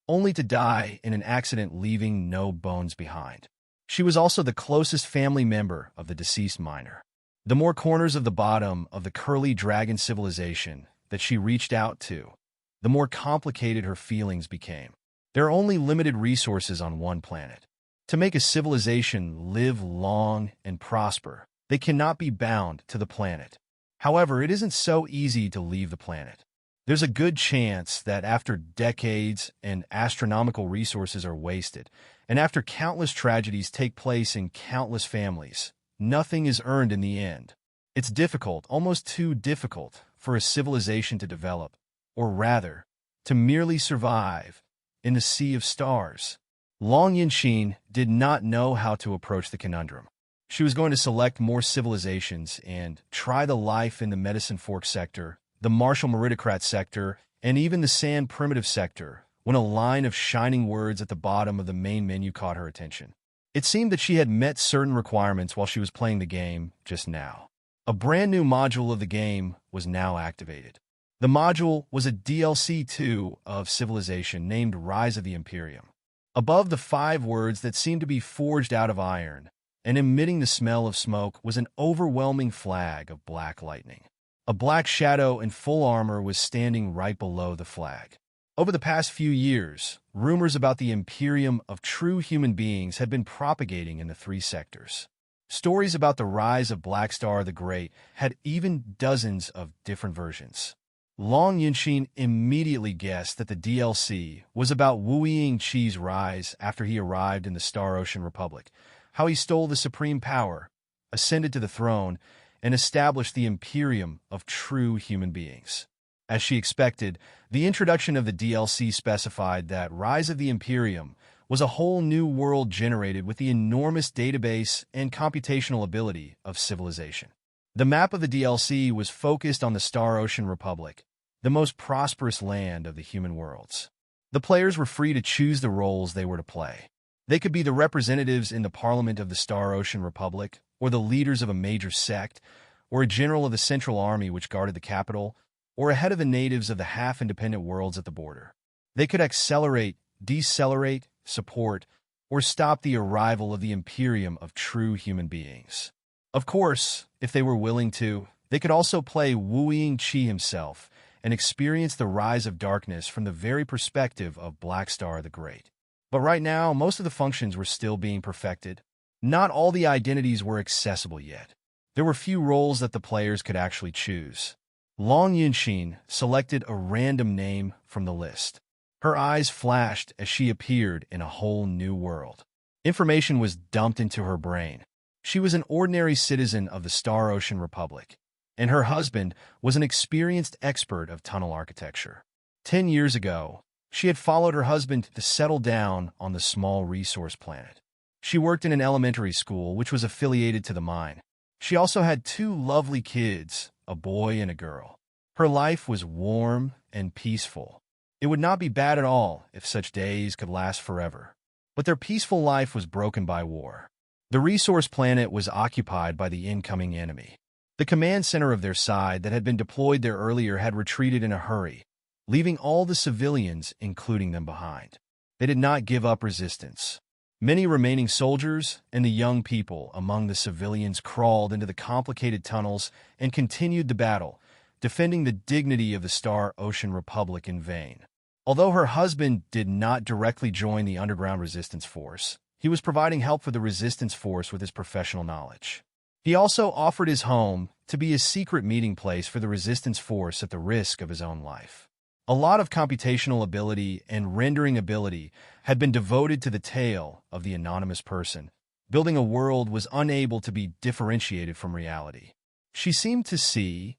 only to die in an accident leaving no bones behind. She was also the closest family member of the deceased miner. The more corners of the bottom of the curly dragon civilization that she reached out to, the more complicated her feelings became. There are only limited resources on one planet. To make a civilization live long and prosper, they cannot be bound to the planet. However, it isn't so easy to leave the planet. There's a good chance that after decades and astronomical resources are wasted, and after countless tragedies take place in countless families, nothing is earned in the end. It's difficult, almost too difficult, for a civilization to develop, or rather, to merely survive in the sea of stars. Long Yinxin did not know how to approach the conundrum. She was going to select more civilizations and try the life in the Medicine Fork sector, the Martial Meritocrat sector, and even the Sand Primitive sector, when a line of shining words at the bottom of the main menu caught her attention. It seemed that she had met certain requirements while she was playing the game just now. A brand new module of the game was now activated. The module was a DLC 2 of Civilization named Rise of the Imperium. Above the 5 words that seemed to be forged out of iron and emitting the smell of smoke was an overwhelming flag of black lightning. A black shadow in full armor was standing right below the flag. Over the past few years, rumors about the Imperium of true human beings had been propagating in the 3 sectors. Stories about the rise of Blackstar the Great had even dozens of different versions. Long Yinxin immediately guessed that the DLC was about Wu Yingqi's rise after he arrived in the Star Ocean Republic, how he stole the supreme power, ascended to the throne, and established the Imperium of true human beings. As she expected, the introduction of the DLC specified that Rise of the Imperium was a whole new world generated with the enormous database and computational ability of Civilization. The map of the DLC was focused on the Star Ocean Republic, the most prosperous land of the human worlds. The players were free to choose the roles they were to play. They could be the representatives in the Parliament of the Star Ocean Republic, or the leaders of a major sect, or a general of the Central Army which guarded the capital, or a head of the natives of the half-independent worlds at the border. They could accelerate, decelerate, support, or stop the arrival of the Imperium of true human beings. Of course, if they were willing to, they could also play Wu Yingqi himself and experience the rise of darkness from the very perspective of Blackstar the Great. But right now, most of the functions were still being perfected. Not all the identities were accessible yet. There were few roles that the players could actually choose. Long Yinxin selected a random name from the list. Her eyes flashed as she appeared in a whole new world. Information was dumped into her brain. She was an ordinary citizen of the Star Ocean Republic, and her husband was an experienced expert of tunnel architecture. 10 years ago, she had followed her husband to settle down on the small resource planet. She worked in an elementary school which was affiliated to the mine. She also had 2 lovely kids, a boy and a girl. Her life was warm and peaceful. It would not be bad at all if such days could last forever. But their peaceful life was broken by war. The resource planet was occupied by the incoming enemy. The command center of their side that had been deployed there earlier had retreated in a hurry, leaving all the civilians, including them, behind. They did not give up resistance. Many remaining soldiers and the young people among the civilians crawled into the complicated tunnels and continued the battle, defending the dignity of the Star Ocean Republic in vain. Although her husband did not directly join the underground resistance force, he was providing help for the resistance force with his professional knowledge. He also offered his home to be a secret meeting place for the resistance force at the risk of his own life. A lot of computational ability and rendering ability had been devoted to the tale of the anonymous person. Building a world was unable to be differentiated from reality. She seemed to see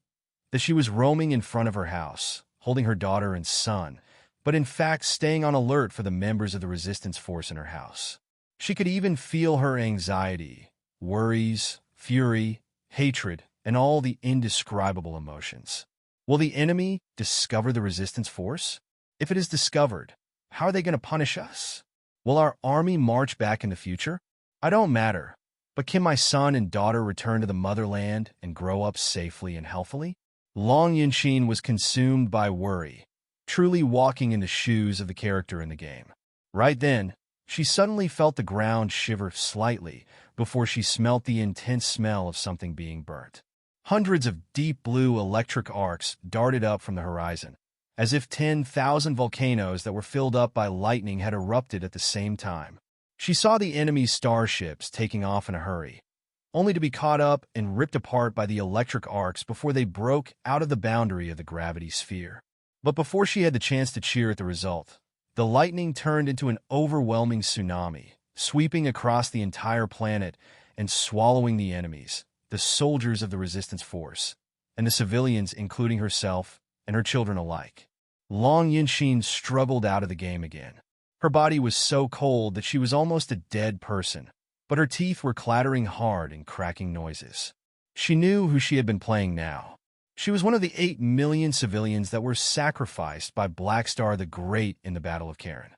that she was roaming in front of her house, holding her daughter and son, but in fact staying on alert for the members of the resistance force in her house. She could even feel her anxiety, worries, fury, hatred, and all the indescribable emotions. Will the enemy discover the resistance force? If it is discovered, how are they going to punish us? Will our army march back in the future? I don't matter, but can my son and daughter return to the motherland and grow up safely and healthily? Long Yinxin was consumed by worry, truly walking in the shoes of the character in the game. Right then, she suddenly felt the ground shiver slightly, before she smelt the intense smell of something being burnt. Hundreds of deep blue electric arcs darted up from the horizon, as if 10,000 volcanoes that were filled up by lightning had erupted at the same time. She saw the enemy's starships taking off in a hurry, only to be caught up and ripped apart by the electric arcs before they broke out of the boundary of the gravity sphere. But before she had the chance to cheer at the result, the lightning turned into an overwhelming tsunami, sweeping across the entire planet and swallowing the enemies, the soldiers of the resistance force, and the civilians, including herself and her children alike. Long Yunxin struggled out of the game again. Her body was so cold that she was almost a dead person, but her teeth were clattering hard and cracking noises. She knew who she had been playing now. She was one of the 8 million civilians that were sacrificed by Blackstar the Great in the Battle of Karen.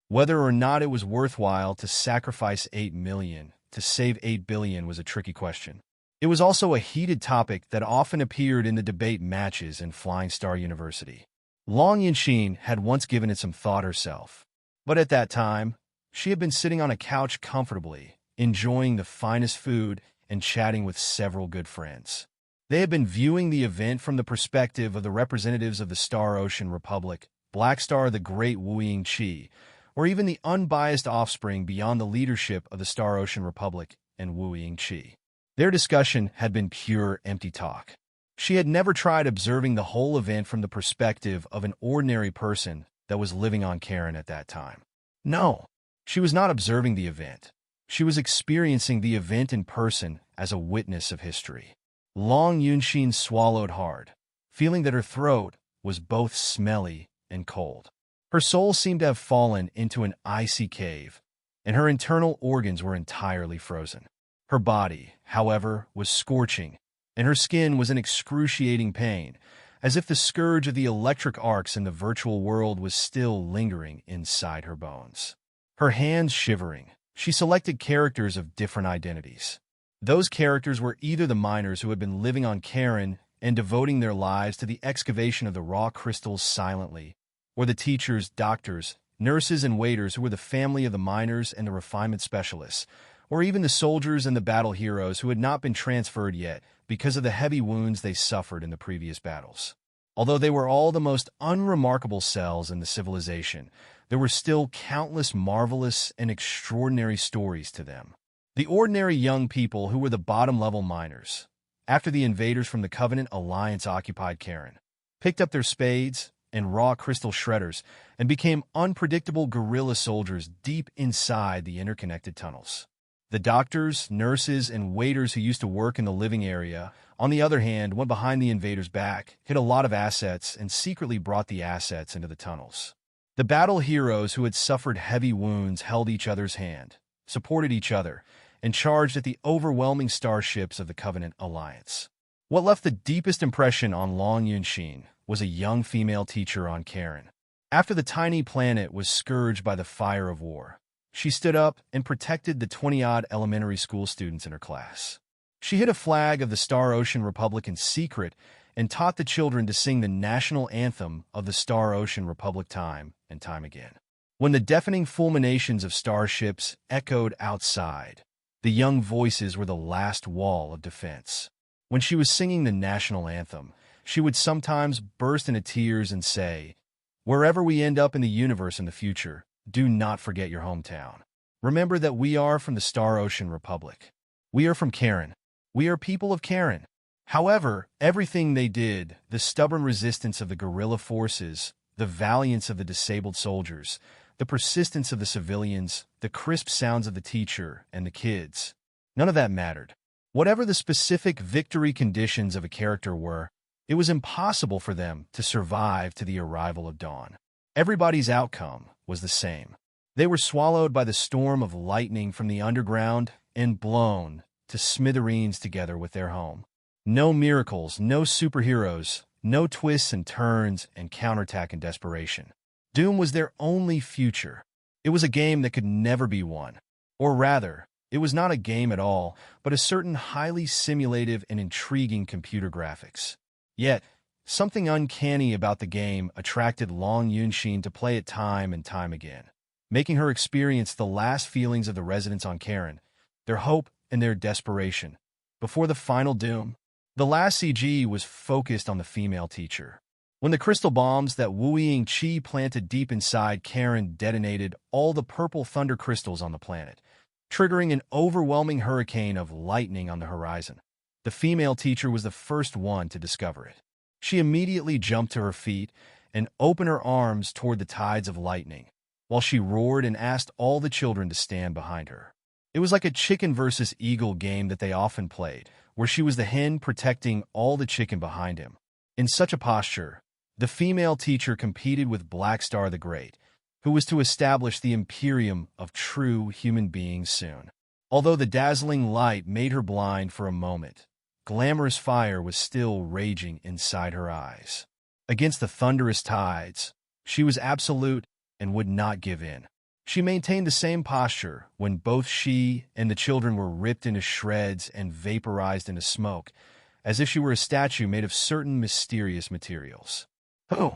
Whether or not it was worthwhile to sacrifice 8 million to save 8 billion was a tricky question. It was also a heated topic that often appeared in the debate matches in Flying Star University. Long Yunxin had once given it some thought herself, but at that time, she had been sitting on a couch comfortably, enjoying the finest food and chatting with several good friends. They had been viewing the event from the perspective of the representatives of the Star Ocean Republic, Blackstar the Great Wu Yingqi, or even the unbiased offspring beyond the leadership of the Star Ocean Republic and Wu Yingqi. Their discussion had been pure empty talk. She had never tried observing the whole event from the perspective of an ordinary person that was living on Karen at that time. No, she was not observing the event. She was experiencing the event in person as a witness of history. Long Yunxin swallowed hard, feeling that her throat was both smelly and cold. Her soul seemed to have fallen into an icy cave, and her internal organs were entirely frozen. Her body, however, was scorching, and her skin was in excruciating pain, as if the scourge of the electric arcs in the virtual world was still lingering inside her bones. Her hands shivering, she selected characters of different identities. Those characters were either the miners who had been living on Karen and devoting their lives to the excavation of the raw crystals silently, or the teachers, doctors, nurses, and waiters who were the family of the miners and the refinement specialists, or even the soldiers and the battle heroes who had not been transferred yet because of the heavy wounds they suffered in the previous battles. Although they were all the most unremarkable cells in the civilization, there were still countless marvelous and extraordinary stories to them. The ordinary young people who were the bottom-level miners, after the invaders from the Covenant Alliance occupied Karen, picked up their spades and raw crystal shredders and became unpredictable guerrilla soldiers deep inside the interconnected tunnels. The doctors, nurses, and waiters who used to work in the living area, on the other hand, went behind the invaders' back, hid a lot of assets, and secretly brought the assets into the tunnels. The battle heroes who had suffered heavy wounds held each other's hand, supported each other, and charged at the overwhelming starships of the Covenant Alliance. What left the deepest impression on Long Yunxin was a young female teacher on Karen. After the tiny planet was scourged by the fire of war, she stood up and protected the 20-odd elementary school students in her class. She hid a flag of the Star Ocean Republic in secret and taught the children to sing the national anthem of the Star Ocean Republic time and time again. When the deafening fulminations of starships echoed outside, the young voices were the last wall of defense. When she was singing the national anthem, she would sometimes burst into tears and say, "Wherever we end up in the universe in the future, do not forget your hometown. Remember that we are from the Star Ocean Republic. We are from Karen. We are people of Karen." However, everything they did, the stubborn resistance of the guerrilla forces, the valiance of the disabled soldiers, the persistence of the civilians, the crisp sounds of the teacher and the kids, none of that mattered. Whatever the specific victory conditions of a character were, it was impossible for them to survive to the arrival of dawn. Everybody's outcome was the same. They were swallowed by the storm of lightning from the underground and blown to smithereens together with their home. No miracles, no superheroes, no twists and turns and counterattack and desperation. Doom was their only future. It was a game that could never be won. Or rather, it was not a game at all, but a certain highly simulative and intriguing computer graphics. Yet, something uncanny about the game attracted Long Yunxin to play it time and time again, making her experience the last feelings of the residents on Karen their hope, and their desperation. Before the final doom, the last CG was focused on the female teacher. When the crystal bombs that Wu Ying-chi planted deep inside Karen detonated all the purple thunder crystals on the planet, triggering an overwhelming hurricane of lightning on the horizon. The female teacher was the first one to discover it. She immediately jumped to her feet and opened her arms toward the tides of lightning, while she roared and asked all the children to stand behind her. It was like a chicken versus eagle game that they often played, where she was the hen protecting all the chicken behind him. In such a posture, the female teacher competed with Blackstar the Great, who was to establish the imperium of true human beings soon. Although the dazzling light made her blind for a moment, glamorous fire was still raging inside her eyes. Against the thunderous tides, she was absolute and would not give in. She maintained the same posture when both she and the children were ripped into shreds and vaporized into smoke, as if she were a statue made of certain mysterious materials. Who?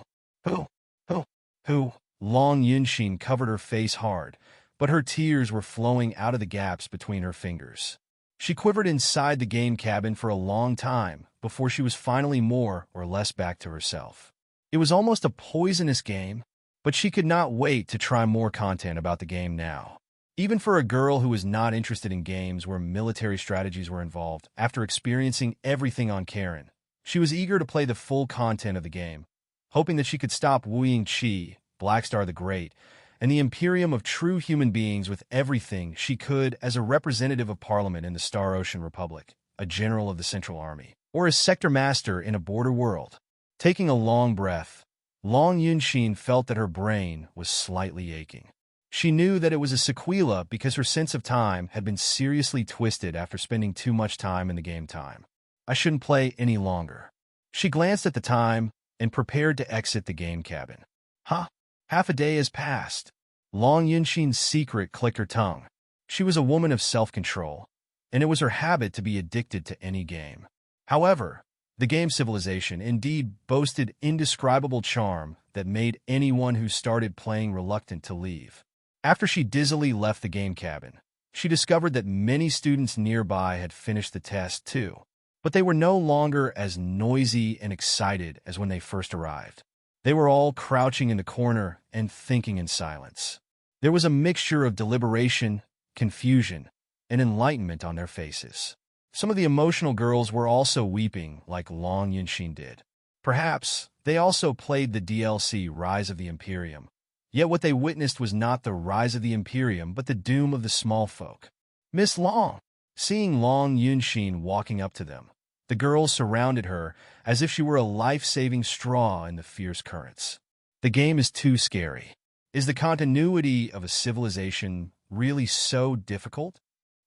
Long Yunshin covered her face hard, but her tears were flowing out of the gaps between her fingers. She quivered inside the game cabin for a long time before she was finally more or less back to herself. It was almost a poisonous game, but she could not wait to try more content about the game now. Even for a girl who was not interested in games where military strategies were involved, after experiencing everything on Karen, she was eager to play the full content of the game, hoping that she could stop Wu Ying-chi, Blackstar the Great, and the Imperium of true human beings with everything she could as a representative of Parliament in the Star Ocean Republic, a general of the Central Army, or as sector master in a border world. Taking a long breath, Long Yunshin felt that her brain was slightly aching. She knew that it was a sequela because her sense of time had been seriously twisted after spending too much time in the game time. I shouldn't play any longer. She glanced at the time and prepared to exit the game cabin. Half a day has passed. Long Yunshin's secret clicked her tongue. She was a woman of self-control, and it was her habit to be addicted to any game. However, the game Civilization indeed boasted indescribable charm that made anyone who started playing reluctant to leave. After she dizzily left the game cabin, she discovered that many students nearby had finished the test too, but they were no longer as noisy and excited as when they first arrived. They were all crouching in the corner and thinking in silence. There was a mixture of deliberation, confusion, and enlightenment on their faces. Some of the emotional girls were also weeping like Long Yunshin did. Perhaps they also played the DLC Rise of the Imperium. Yet what they witnessed was not the rise of the Imperium, but the doom of the small folk. Miss Long! Seeing Long Yunshin walking up to them, the girls surrounded her as if she were a life-saving straw in the fierce currents. The game is too scary. Is the continuity of a civilization really so difficult?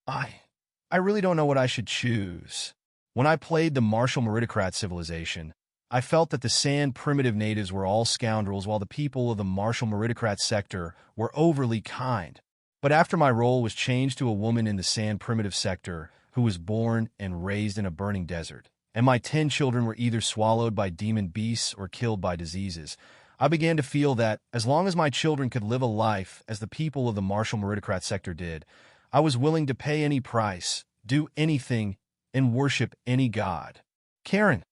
I really don't know what I should choose. When I played the Martial Meritocrat civilization, I felt that the Sand primitive natives were all scoundrels while the people of the Martial Meritocrat sector were overly kind. But after my role was changed to a woman in the Sand primitive sector who was born and raised in a burning desert, and my 10 children were either swallowed by demon beasts or killed by diseases, I began to feel that, as long as my children could live a life as the people of the Martial Meritocrat sector did, I was willing to pay any price, do anything, and worship any god. Karen,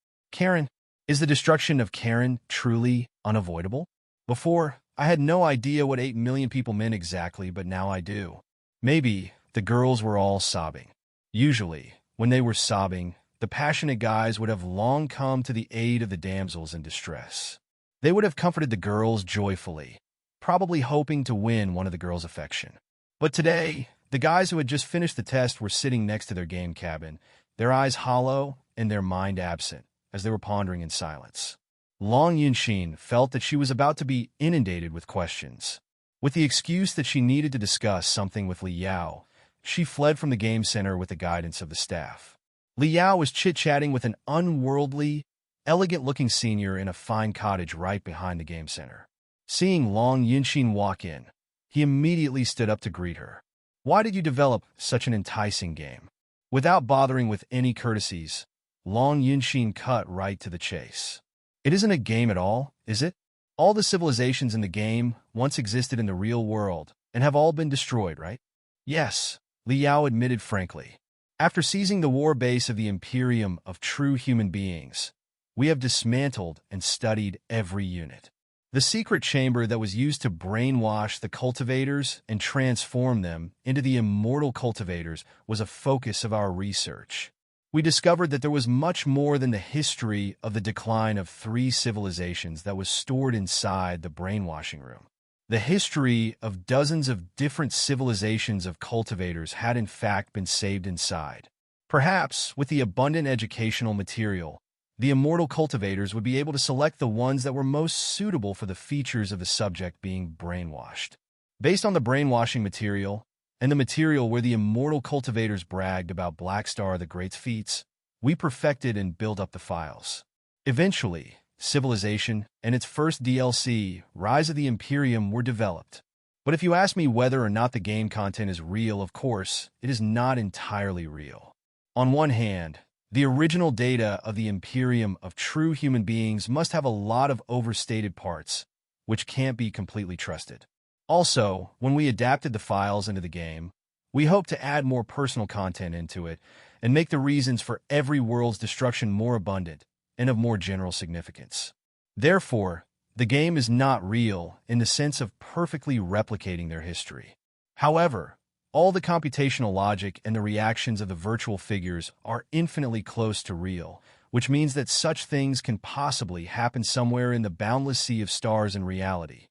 is the destruction of Karen truly unavoidable? Before, I had no idea what 8 million people meant exactly, but now I do. Maybe the girls were all sobbing. Usually, when they were sobbing, the passionate guys would have long come to the aid of the damsels in distress. They would have comforted the girls joyfully, probably hoping to win one of the girls' affection. But today, the guys who had just finished the test were sitting next to their game cabin, their eyes hollow and their mind absent, as they were pondering in silence. Long Yunshin felt that she was about to be inundated with questions. With the excuse that she needed to discuss something with Li Yao, she fled from the game center with the guidance of the staff. Li Yao was chit-chatting with an unworldly, elegant-looking senior in a fine cottage right behind the game center. Seeing Long Yunshin walk in, he immediately stood up to greet her. Why did you develop such an enticing game? Without bothering with any courtesies, Long Yunshin cut right to the chase. It isn't a game at all, is it? All the civilizations in the game once existed in the real world and have all been destroyed, right? Yes, Liao admitted frankly. After seizing the war base of the Imperium of true human beings, we have dismantled and studied every unit. The secret chamber that was used to brainwash the cultivators and transform them into the immortal cultivators was a focus of our research. We discovered that there was much more than the history of the decline of 3 civilizations that was stored inside the brainwashing room. The history of dozens of different civilizations of cultivators had in fact been saved inside. Perhaps, with the abundant educational material, the immortal cultivators would be able to select the ones that were most suitable for the features of the subject being brainwashed. Based on the brainwashing material, and the material where the immortal cultivators bragged about Blackstar the Great's feats, we perfected and built up the files. Eventually, Civilization and its first DLC, Rise of the Imperium, were developed. But if you ask me whether or not the game content is real, of course, it is not entirely real. On one hand, the original data of the Imperium of true human beings must have a lot of overstated parts, which can't be completely trusted. Also, when we adapted the files into the game, we hope to add more personal content into it and make the reasons for every world's destruction more abundant and of more general significance. Therefore, the game is not real in the sense of perfectly replicating their history. However, all the computational logic and the reactions of the virtual figures are infinitely close to real, which means that such things can possibly happen somewhere in the boundless sea of stars in reality.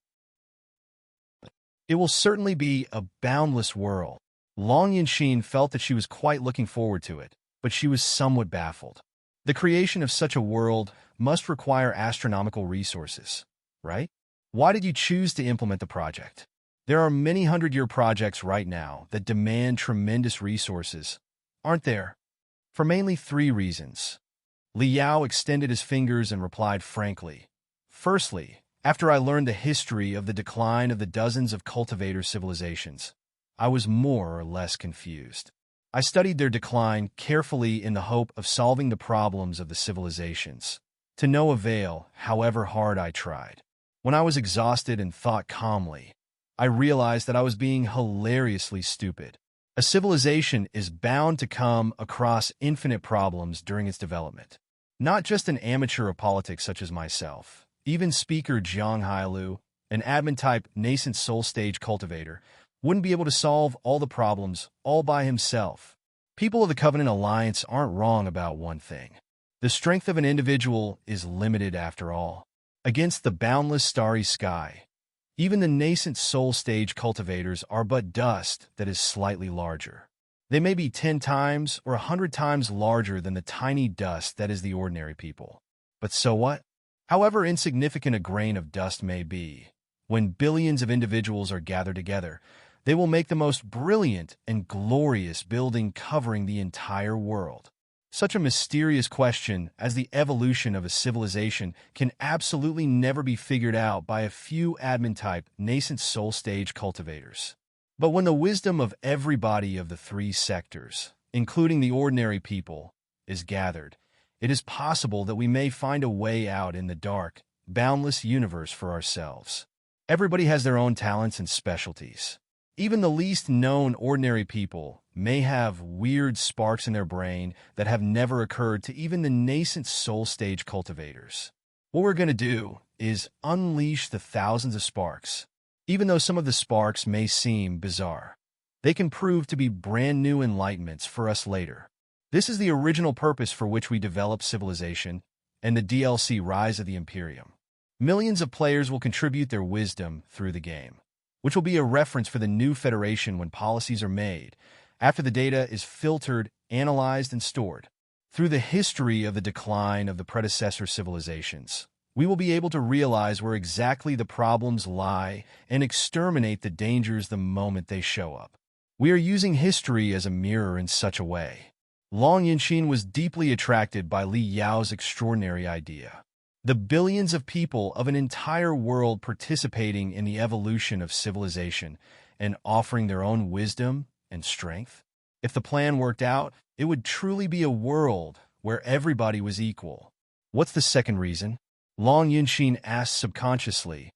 It will certainly be a boundless world. Long Yinxin felt that she was quite looking forward to it, but she was somewhat baffled. The creation of such a world must require astronomical resources, right? Why did you choose to implement the project? There are many hundred-year projects right now that demand tremendous resources, aren't there? For mainly 3 reasons. Liao extended his fingers and replied frankly. Firstly, after I learned the history of the decline of the dozens of cultivator civilizations, I was more or less confused. I studied their decline carefully in the hope of solving the problems of the civilizations. To no avail, however hard I tried. When I was exhausted and thought calmly, I realized that I was being hilariously stupid. A civilization is bound to come across infinite problems during its development. Not just an amateur of politics such as myself. Even Speaker Jiang Hailu, an admin-type nascent soul-stage cultivator, wouldn't be able to solve all the problems all by himself. People of the Covenant Alliance aren't wrong about one thing. The strength of an individual is limited after all. Against the boundless starry sky, even the nascent soul-stage cultivators are but dust that is slightly larger. They may be 10 times or 100 times larger than the tiny dust that is the ordinary people. But so what? However insignificant a grain of dust may be, when billions of individuals are gathered together, they will make the most brilliant and glorious building covering the entire world. Such a mysterious question as the evolution of a civilization can absolutely never be figured out by a few admin-type nascent soul-stage cultivators. But when the wisdom of everybody of the 3 sectors, including the ordinary people, is gathered, it is possible that we may find a way out in the dark, boundless universe for ourselves. Everybody has their own talents and specialties. Even the least known ordinary people may have weird sparks in their brain that have never occurred to even the nascent soul-stage cultivators. What we're going to do is unleash the thousands of sparks. Even though some of the sparks may seem bizarre, they can prove to be brand new enlightenments for us later. This is the original purpose for which we developed Civilization and the DLC Rise of the Imperium. Millions of players will contribute their wisdom through the game, which will be a reference for the new Federation when policies are made, after the data is filtered, analyzed, and stored. Through the history of the decline of the predecessor civilizations, we will be able to realize where exactly the problems lie and exterminate the dangers the moment they show up. We are using history as a mirror in such a way. Long Yinxin was deeply attracted by Li Yao's extraordinary idea. The billions of people of an entire world participating in the evolution of civilization and offering their own wisdom and strength. If the plan worked out, it would truly be a world where everybody was equal. What's the second reason? Long Yinxin asked subconsciously,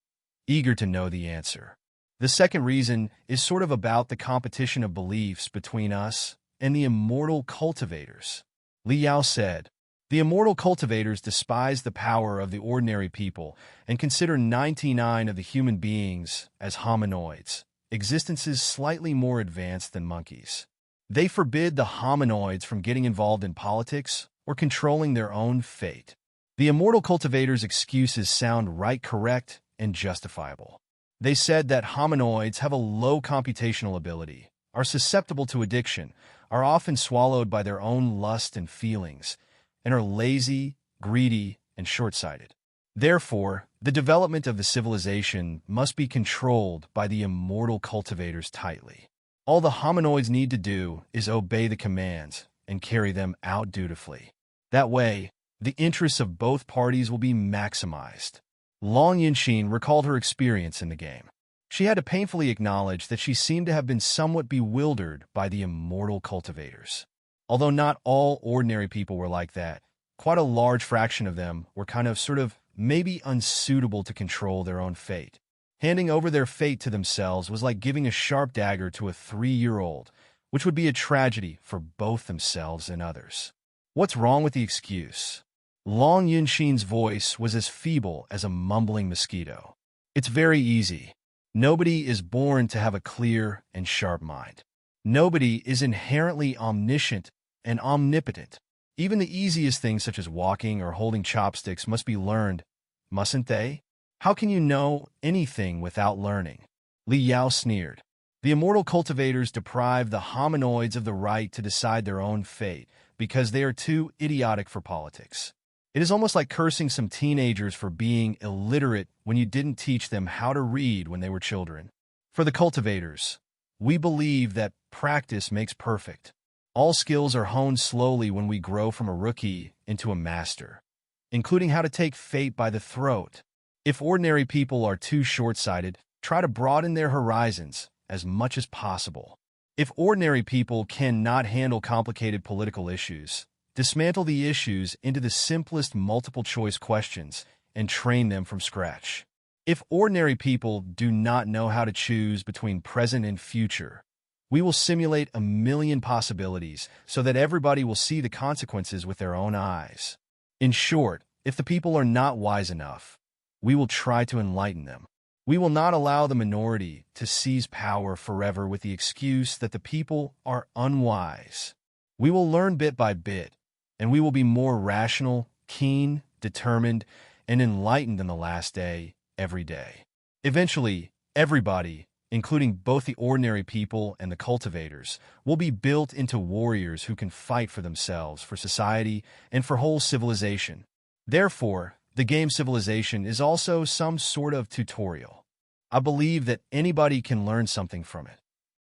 eager to know the answer. The second reason is sort of about the competition of beliefs between us and the immortal cultivators. Li Yao said, "The immortal cultivators despise the power of the ordinary people and consider 99 of the human beings as hominoids, existences slightly more advanced than monkeys. They forbid the hominoids from getting involved in politics or controlling their own fate." The immortal cultivators' excuses sound right, correct, and justifiable. They said that hominoids have a low computational ability, are susceptible to addiction, are often swallowed by their own lust and feelings, and are lazy, greedy, and short-sighted. Therefore, the development of the civilization must be controlled by the immortal cultivators tightly. All the hominoids need to do is obey the commands and carry them out dutifully. That way, the interests of both parties will be maximized. Long Yinxin recalled her experience in the game. She had to painfully acknowledge that she seemed to have been somewhat bewildered by the immortal cultivators. Although not all ordinary people were like that, quite a large fraction of them were kind of maybe unsuitable to control their own fate. Handing over their fate to themselves was like giving a sharp dagger to a 3-year-old, which would be a tragedy for both themselves and others. What's wrong with the excuse? Long Yunxin's voice was as feeble as a mumbling mosquito. It's very easy. Nobody is born to have a clear and sharp mind. Nobody is inherently omniscient and omnipotent. Even the easiest things such as walking or holding chopsticks must be learned, mustn't they? How can you know anything without learning? Li Yao sneered. The immortal cultivators deprive the hominoids of the right to decide their own fate because they are too idiotic for politics. It is almost like cursing some teenagers for being illiterate when you didn't teach them how to read when they were children. For the cultivators, we believe that practice makes perfect. All skills are honed slowly when we grow from a rookie into a master, including how to take fate by the throat. If ordinary people are too short-sighted, try to broaden their horizons as much as possible. If ordinary people cannot handle complicated political issues, dismantle the issues into the simplest multiple-choice questions and train them from scratch. If ordinary people do not know how to choose between present and future, we will simulate a million possibilities so that everybody will see the consequences with their own eyes. In short, if the people are not wise enough, we will try to enlighten them. We will not allow the minority to seize power forever with the excuse that the people are unwise. We will learn bit by bit, and we will be more rational, keen, determined, and enlightened in the last day, every day. Eventually, everybody, including both the ordinary people and the cultivators, will be built into warriors who can fight for themselves, for society, and for whole civilization. Therefore, the game Civilization is also some sort of tutorial. I believe that anybody can learn something from it.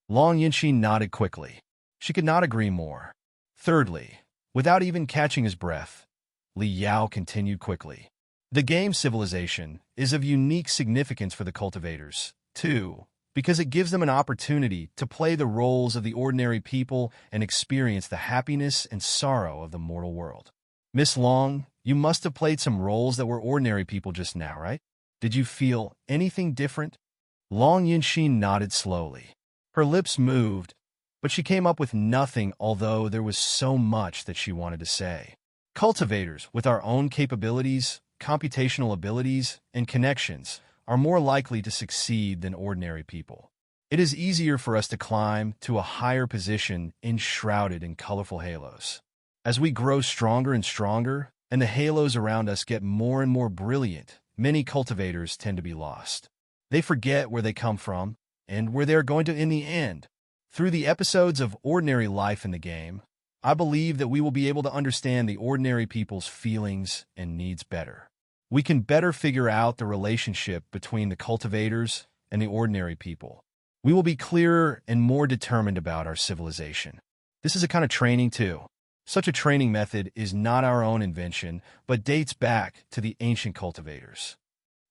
Long Yinxin nodded quickly. She could not agree more. Thirdly, without even catching his breath, Li Yao continued quickly. The game Civilization is of unique significance for the cultivators, too, because it gives them an opportunity to play the roles of the ordinary people and experience the happiness and sorrow of the mortal world. Miss Long, you must have played some roles that were ordinary people just now, right? Did you feel anything different? Long Yinxin nodded slowly. Her lips moved, but she came up with nothing, although there was so much that she wanted to say. Cultivators, with our own capabilities, computational abilities, and connections, are more likely to succeed than ordinary people. It is easier for us to climb to a higher position enshrouded in colorful halos. As we grow stronger and stronger, and the halos around us get more and more brilliant, many cultivators tend to be lost. They forget where they come from and where they're going to in the end. Through the episodes of ordinary life in the game, I believe that we will be able to understand the ordinary people's feelings and needs better. We can better figure out the relationship between the cultivators and the ordinary people. We will be clearer and more determined about our civilization. This is a kind of training, too. Such a training method is not our own invention, but dates back to the ancient cultivators.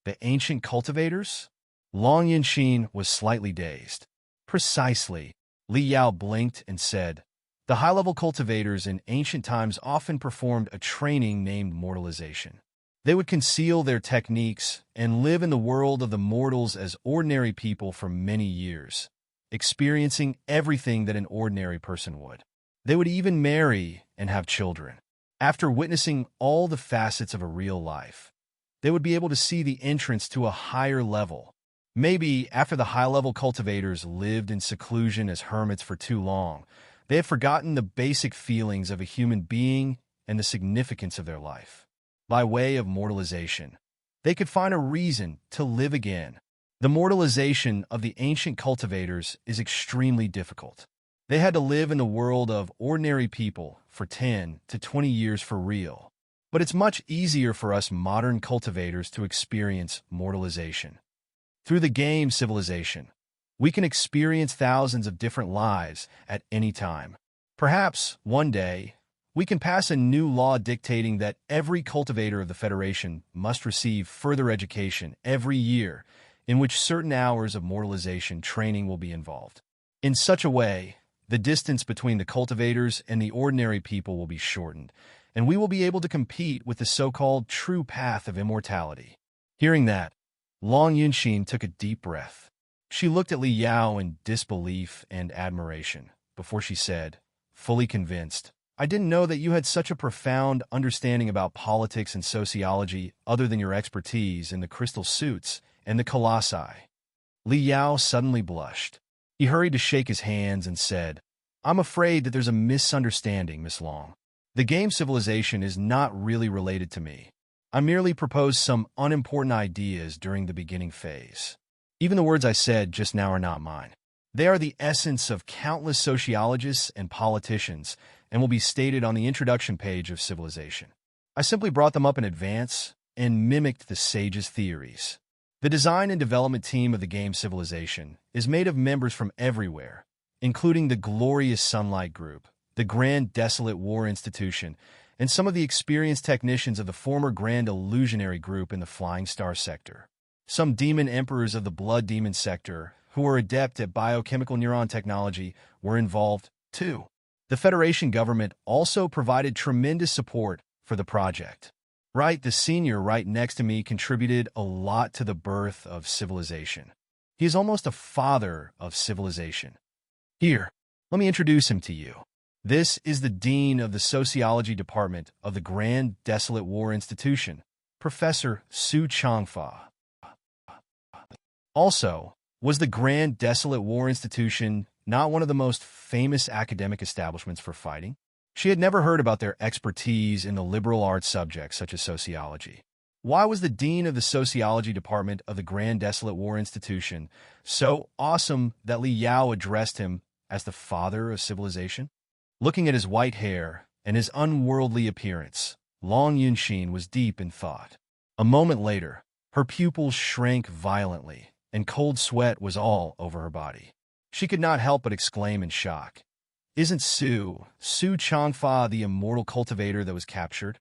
The ancient cultivators? Long Yinxin was slightly dazed. Precisely. Li Yao blinked and said, the high-level cultivators in ancient times often performed a training named mortalization. They would conceal their techniques and live in the world of the mortals as ordinary people for many years, experiencing everything that an ordinary person would. They would even marry and have children. After witnessing all the facets of a real life, they would be able to see the entrance to a higher level. Maybe after the high-level cultivators lived in seclusion as hermits for too long, they had forgotten the basic feelings of a human being and the significance of their life. By way of mortalization, they could find a reason to live again. The mortalization of the ancient cultivators is extremely difficult. They had to live in the world of ordinary people for 10 to 20 years for real. But it's much easier for us modern cultivators to experience mortalization. Through the game Civilization, we can experience thousands of different lives at any time. Perhaps, one day, we can pass a new law dictating that every cultivator of the Federation must receive further education every year, in which certain hours of mortalization training will be involved. In such a way, the distance between the cultivators and the ordinary people will be shortened, and we will be able to compete with the so-called true path of immortality. Hearing that, Long Yunxin took a deep breath. She looked at Li Yao in disbelief and admiration before she said, fully convinced, I didn't know that you had such a profound understanding about politics and sociology other than your expertise in the crystal suits and the colossi. Li Yao suddenly blushed. He hurried to shake his hands and said, I'm afraid that there's a misunderstanding, Miss Long. The game Civilization is not really related to me. I merely proposed some unimportant ideas during the beginning phase. Even the words I said just now are not mine. They are the essence of countless sociologists and politicians and will be stated on the introduction page of Civilization. I simply brought them up in advance and mimicked the sage's theories. The design and development team of the game Civilization is made of members from everywhere, including the Glorious Sunlight Group, the Grand Desolate War Institution, and some of the experienced technicians of the former Grand Illusionary Group in the Flying Star Sector. Some demon emperors of the Blood Demon Sector, who were adept at biochemical neuron technology, were involved, too. The Federation government also provided tremendous support for the project. Wright, the senior right next to me, contributed a lot to the birth of Civilization. He is almost a father of Civilization. Here, let me introduce him to you. This is the Dean of the Sociology Department of the Grand Desolate War Institution, Professor Su Changfa. Also, was the Grand Desolate War Institution not one of the most famous academic establishments for fighting? She had never heard about their expertise in the liberal arts subjects such as sociology. Why was the Dean of the Sociology Department of the Grand Desolate War Institution so awesome that Li Yao addressed him as the father of Civilization? Looking at his white hair and his unworldly appearance, Long Yunxin was deep in thought. A moment later, her pupils shrank violently, and cold sweat was all over her body. She could not help but exclaim in shock, Isn't Su Changfa the immortal cultivator that was captured?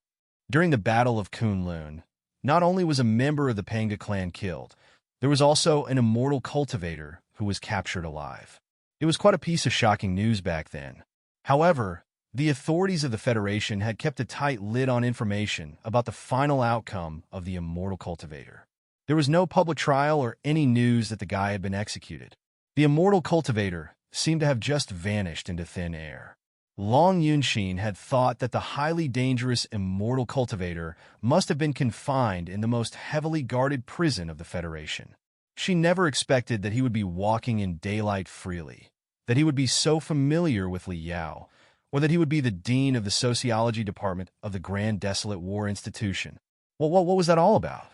During the Battle of Kunlun, not only was a member of the Panga clan killed, there was also an immortal cultivator who was captured alive. It was quite a piece of shocking news back then. However, the authorities of the Federation had kept a tight lid on information about the final outcome of the immortal cultivator. There was no public trial or any news that the guy had been executed. The immortal cultivator seemed to have just vanished into thin air. Long Yunxin had thought that the highly dangerous immortal cultivator must have been confined in the most heavily guarded prison of the Federation. She never expected that he would be walking in daylight freely, that he would be so familiar with Li Yao, or that he would be the Dean of the Sociology Department of the Grand Desolate War Institution. Well, what was that all about?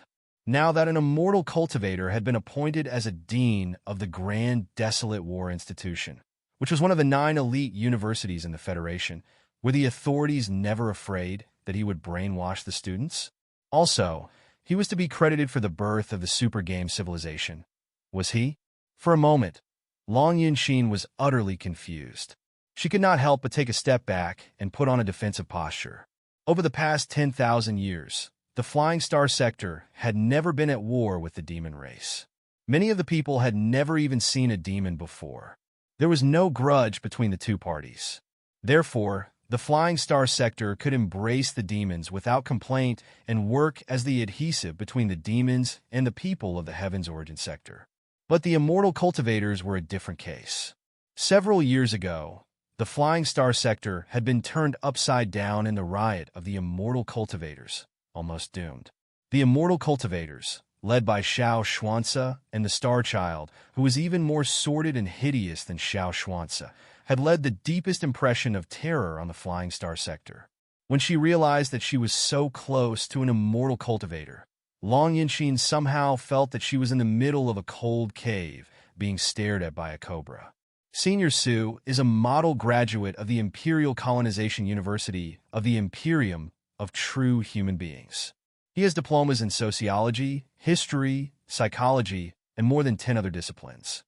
Now that an immortal cultivator had been appointed as a Dean of the Grand Desolate War Institution, which was one of the 9 elite universities in the Federation, were the authorities never afraid that he would brainwash the students? Also, he was to be credited for the birth of the super game Civilization. Was he? For a moment, Long Yunxin was utterly confused. She could not help but take a step back and put on a defensive posture. Over the past 10,000 years, the Flying Star Sector had never been at war with the demon race. Many of the people had never even seen a demon before. There was no grudge between the two parties. Therefore, The Flying Star sector could embrace the demons without complaint and work as the adhesive between the demons and the people of the Heaven's Origin sector. But the immortal cultivators were a different case. Several years ago, the Flying Star sector had been turned upside down in the riot of the immortal cultivators, almost doomed. The immortal cultivators, led by Xiao Xuanzi and the Star Child, who was even more sordid and hideous than Xiao Xuanzi, had led the deepest impression of terror on the Flying Star sector. When she realized that she was so close to an immortal cultivator, Long Yinxin somehow felt that she was in the middle of a cold cave, being stared at by a cobra. Senior Su is a model graduate of the Imperial Colonization University of the Imperium of True Human Beings. He has diplomas in sociology, history, psychology, and more than 10 other disciplines.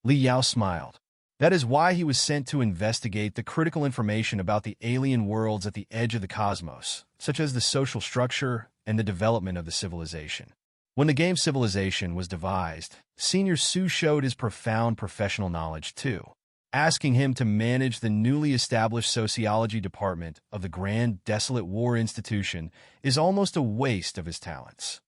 Li Yao smiled. That is why he was sent to investigate the critical information about the alien worlds at the edge of the cosmos, such as the social structure and the development of the civilization. When the game Civilization was devised, Senior Su showed his profound professional knowledge too. Asking him to manage the newly established sociology department of the Grand Desolate War Institution is almost a waste of his talents.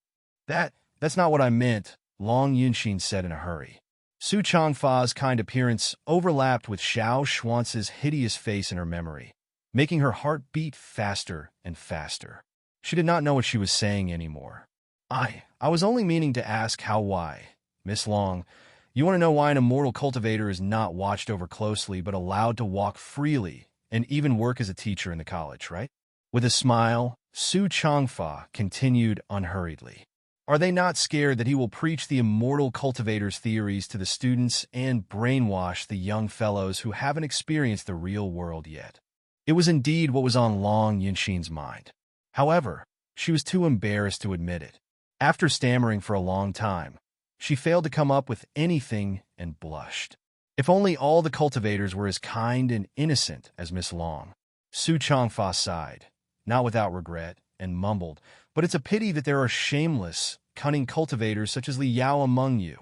That's not what I meant, Long Yunxin said in a hurry. Su Changfa's kind appearance overlapped with Xiao Xuanzi's hideous face in her memory, making her heart beat faster and faster. She did not know what she was saying anymore. I was only meaning to ask why. Miss Long, you want to know why an immortal cultivator is not watched over closely but allowed to walk freely and even work as a teacher in the college, right? With a smile, Su Changfa continued unhurriedly. Are they not scared that he will preach the immortal cultivator's theories to the students and brainwash the young fellows who haven't experienced the real world yet? It was indeed what was on Long Yinxin's mind. However, she was too embarrassed to admit it. After stammering for a long time, she failed to come up with anything and blushed. If only all the cultivators were as kind and innocent as Miss Long. Su Changfa sighed, not without regret, and mumbled, but it's a pity that there are shameless, cunning cultivators such as Li Yao among you.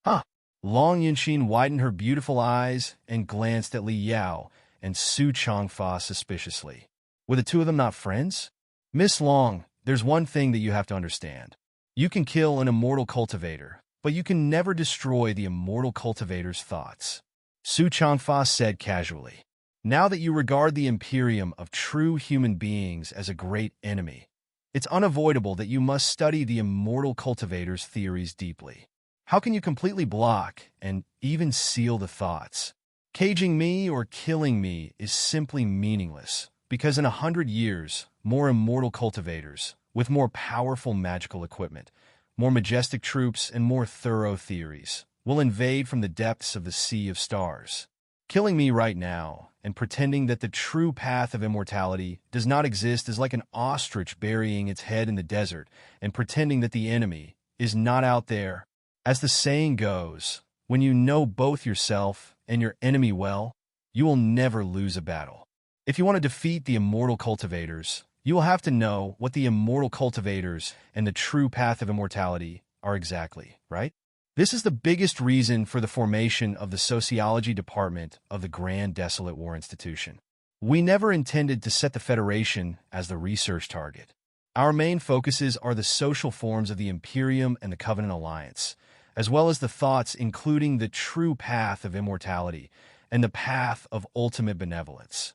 Huh. Long Yinxin widened her beautiful eyes and glanced at Li Yao and Su Changfa suspiciously. Were the two of them not friends? Miss Long, there's one thing that you have to understand. You can kill an immortal cultivator, but you can never destroy the immortal cultivator's thoughts. Su Changfa said casually. Now that you regard the Imperium of True Human Beings as a great enemy, it's unavoidable that you must study the immortal cultivator's theories deeply. How can you completely block and even seal the thoughts? Caging me or killing me is simply meaningless, because in 100 years, more immortal cultivators, with more powerful magical equipment, more majestic troops, and more thorough theories, will invade from the depths of the sea of stars. Killing me right now, and pretending that the true path of immortality does not exist is like an ostrich burying its head in the desert and pretending that the enemy is not out there. As the saying goes, when you know both yourself and your enemy well, you will never lose a battle. If you want to defeat the immortal cultivators, you will have to know what the immortal cultivators and the true path of immortality are exactly, right? This is the biggest reason for the formation of the Sociology Department of the Grand Desolate War Institution. We never intended to set the Federation as the research target. Our main focuses are the social forms of the Imperium and the Covenant Alliance, as well as the thoughts including the true path of immortality and the path of ultimate benevolence.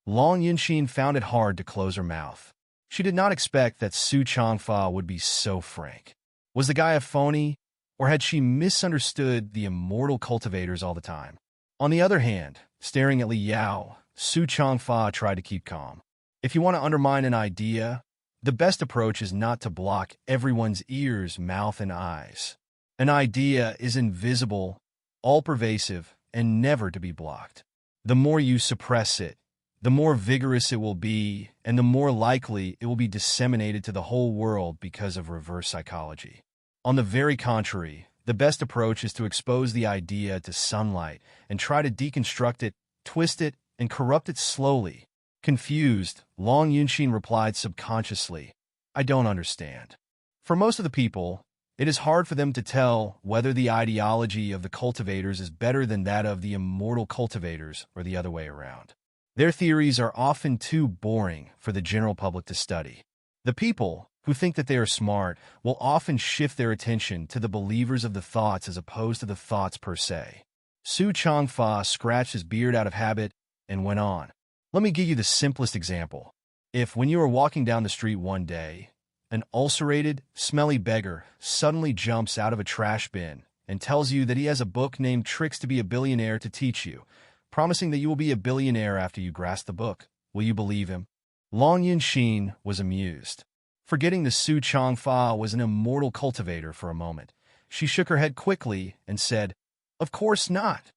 Long Yinxin found it hard to close her mouth. She did not expect that Su Changfa would be so frank. Was the guy a phony? Or had she misunderstood the immortal cultivators all the time? On the other hand, staring at Li Yao, Su Changfa tried to keep calm. If you want to undermine an idea, the best approach is not to block everyone's ears, mouth, and eyes. An idea is invisible, all-pervasive, and never to be blocked. The more you suppress it, the more vigorous it will be, and the more likely it will be disseminated to the whole world because of reverse psychology. On the very contrary, the best approach is to expose the idea to sunlight and try to deconstruct it, twist it, and corrupt it slowly. Confused, Long Yunxin replied subconsciously, I don't understand. For most of the people, it is hard for them to tell whether the ideology of the cultivators is better than that of the immortal cultivators or the other way around. Their theories are often too boring for the general public to study. The people who think that they are smart will often shift their attention to the believers of the thoughts as opposed to the thoughts per se. Su Changfa scratched his beard out of habit and went on. Let me give you the simplest example. If, when you are walking down the street one day, an ulcerated, smelly beggar suddenly jumps out of a trash bin and tells you that he has a book named Tricks to be a Billionaire to teach you, promising that you will be a billionaire after you grasp the book, will you believe him? Long Yunxin was amused. Forgetting the Su Changfa was an immortal cultivator for a moment, she shook her head quickly and said, "Of course not."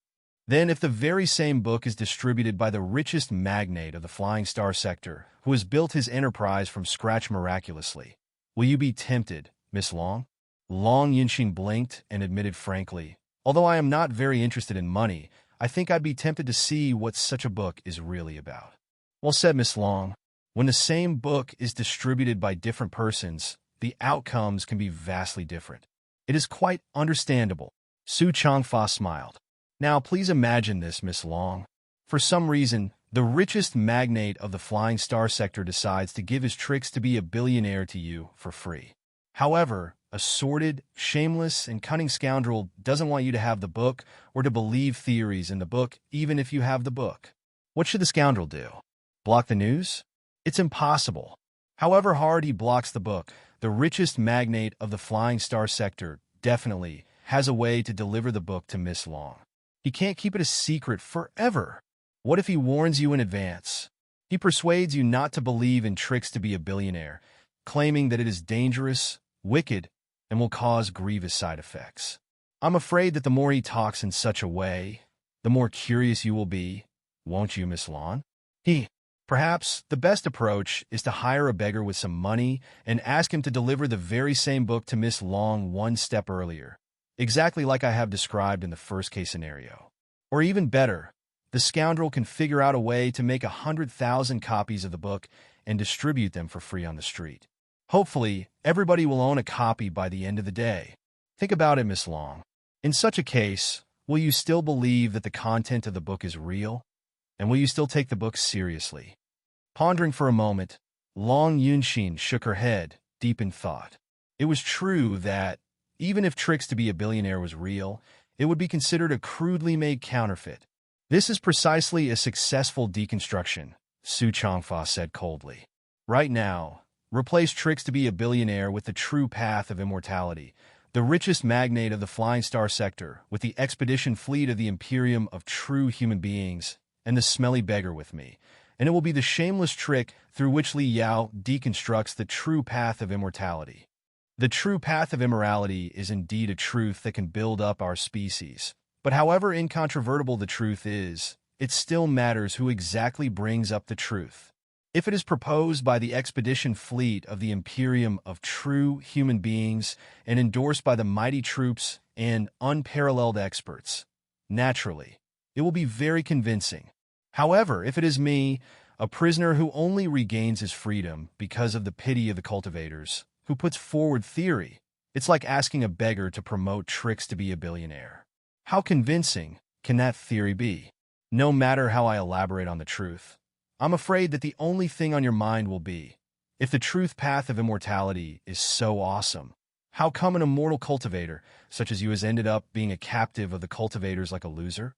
Then, if the very same book is distributed by the richest magnate of the Flying Star sector, who has built his enterprise from scratch miraculously, will you be tempted, Miss Long? Long Yunxin blinked and admitted frankly, "Although I am not very interested in money, I think I'd be tempted to see what such a book is really about." Well said, Miss Long. When the same book is distributed by different persons, the outcomes can be vastly different. It is quite understandable. Su Changfa smiled. Now, please imagine this, Miss Long. For some reason, the richest magnate of the Flying Star sector decides to give his Tricks to be a Billionaire to you for free. However, a sordid, shameless, and cunning scoundrel doesn't want you to have the book or to believe theories in the book, even if you have the book. What should the scoundrel do? Block the news? It's impossible. However hard he blocks the book, the richest magnate of the Flying Star sector definitely has a way to deliver the book to Miss Long. He can't keep it a secret forever. What if he warns you in advance? He persuades you not to believe in Tricks to be a Billionaire, claiming that it is dangerous, wicked, and will cause grievous side effects. I'm afraid that the more he talks in such a way, the more curious you will be, won't you, Miss Long? Perhaps the best approach is to hire a beggar with some money and ask him to deliver the very same book to Miss Long one step earlier, exactly like I have described in the first case scenario. Or even better, the scoundrel can figure out a way to make 100,000 copies of the book and distribute them for free on the street. Hopefully, everybody will own a copy by the end of the day. Think about it, Miss Long. In such a case, will you still believe that the content of the book is real? And will you still take the book seriously? Pondering for a moment, Long Yunxin shook her head, deep in thought. It was true that, even if Tricks to be a Billionaire was real, it would be considered a crudely made counterfeit. This is precisely a successful deconstruction, Su Changfa said coldly. Right now, replace Tricks to be a Billionaire with the true path of immortality, the richest magnate of the Flying Star sector, with the expedition fleet of the Imperium of true human beings, and the smelly beggar with me, and it will be the shameless trick through which Li Yao deconstructs the true path of immortality. The true path of immorality is indeed a truth that can build up our species, but however incontrovertible the truth is, it still matters who exactly brings up the truth. If it is proposed by the expedition fleet of the Imperium of true human beings and endorsed by the mighty troops and unparalleled experts, naturally, it will be very convincing. However, if it is me, a prisoner who only regains his freedom because of the pity of the cultivators, who puts forward theory, it's like asking a beggar to promote Tricks to be a Billionaire. How convincing can that theory be? No matter how I elaborate on the truth, I'm afraid that the only thing on your mind will be, if the truth path of immortality is so awesome, how come an immortal cultivator such as you has ended up being a captive of the cultivators like a loser?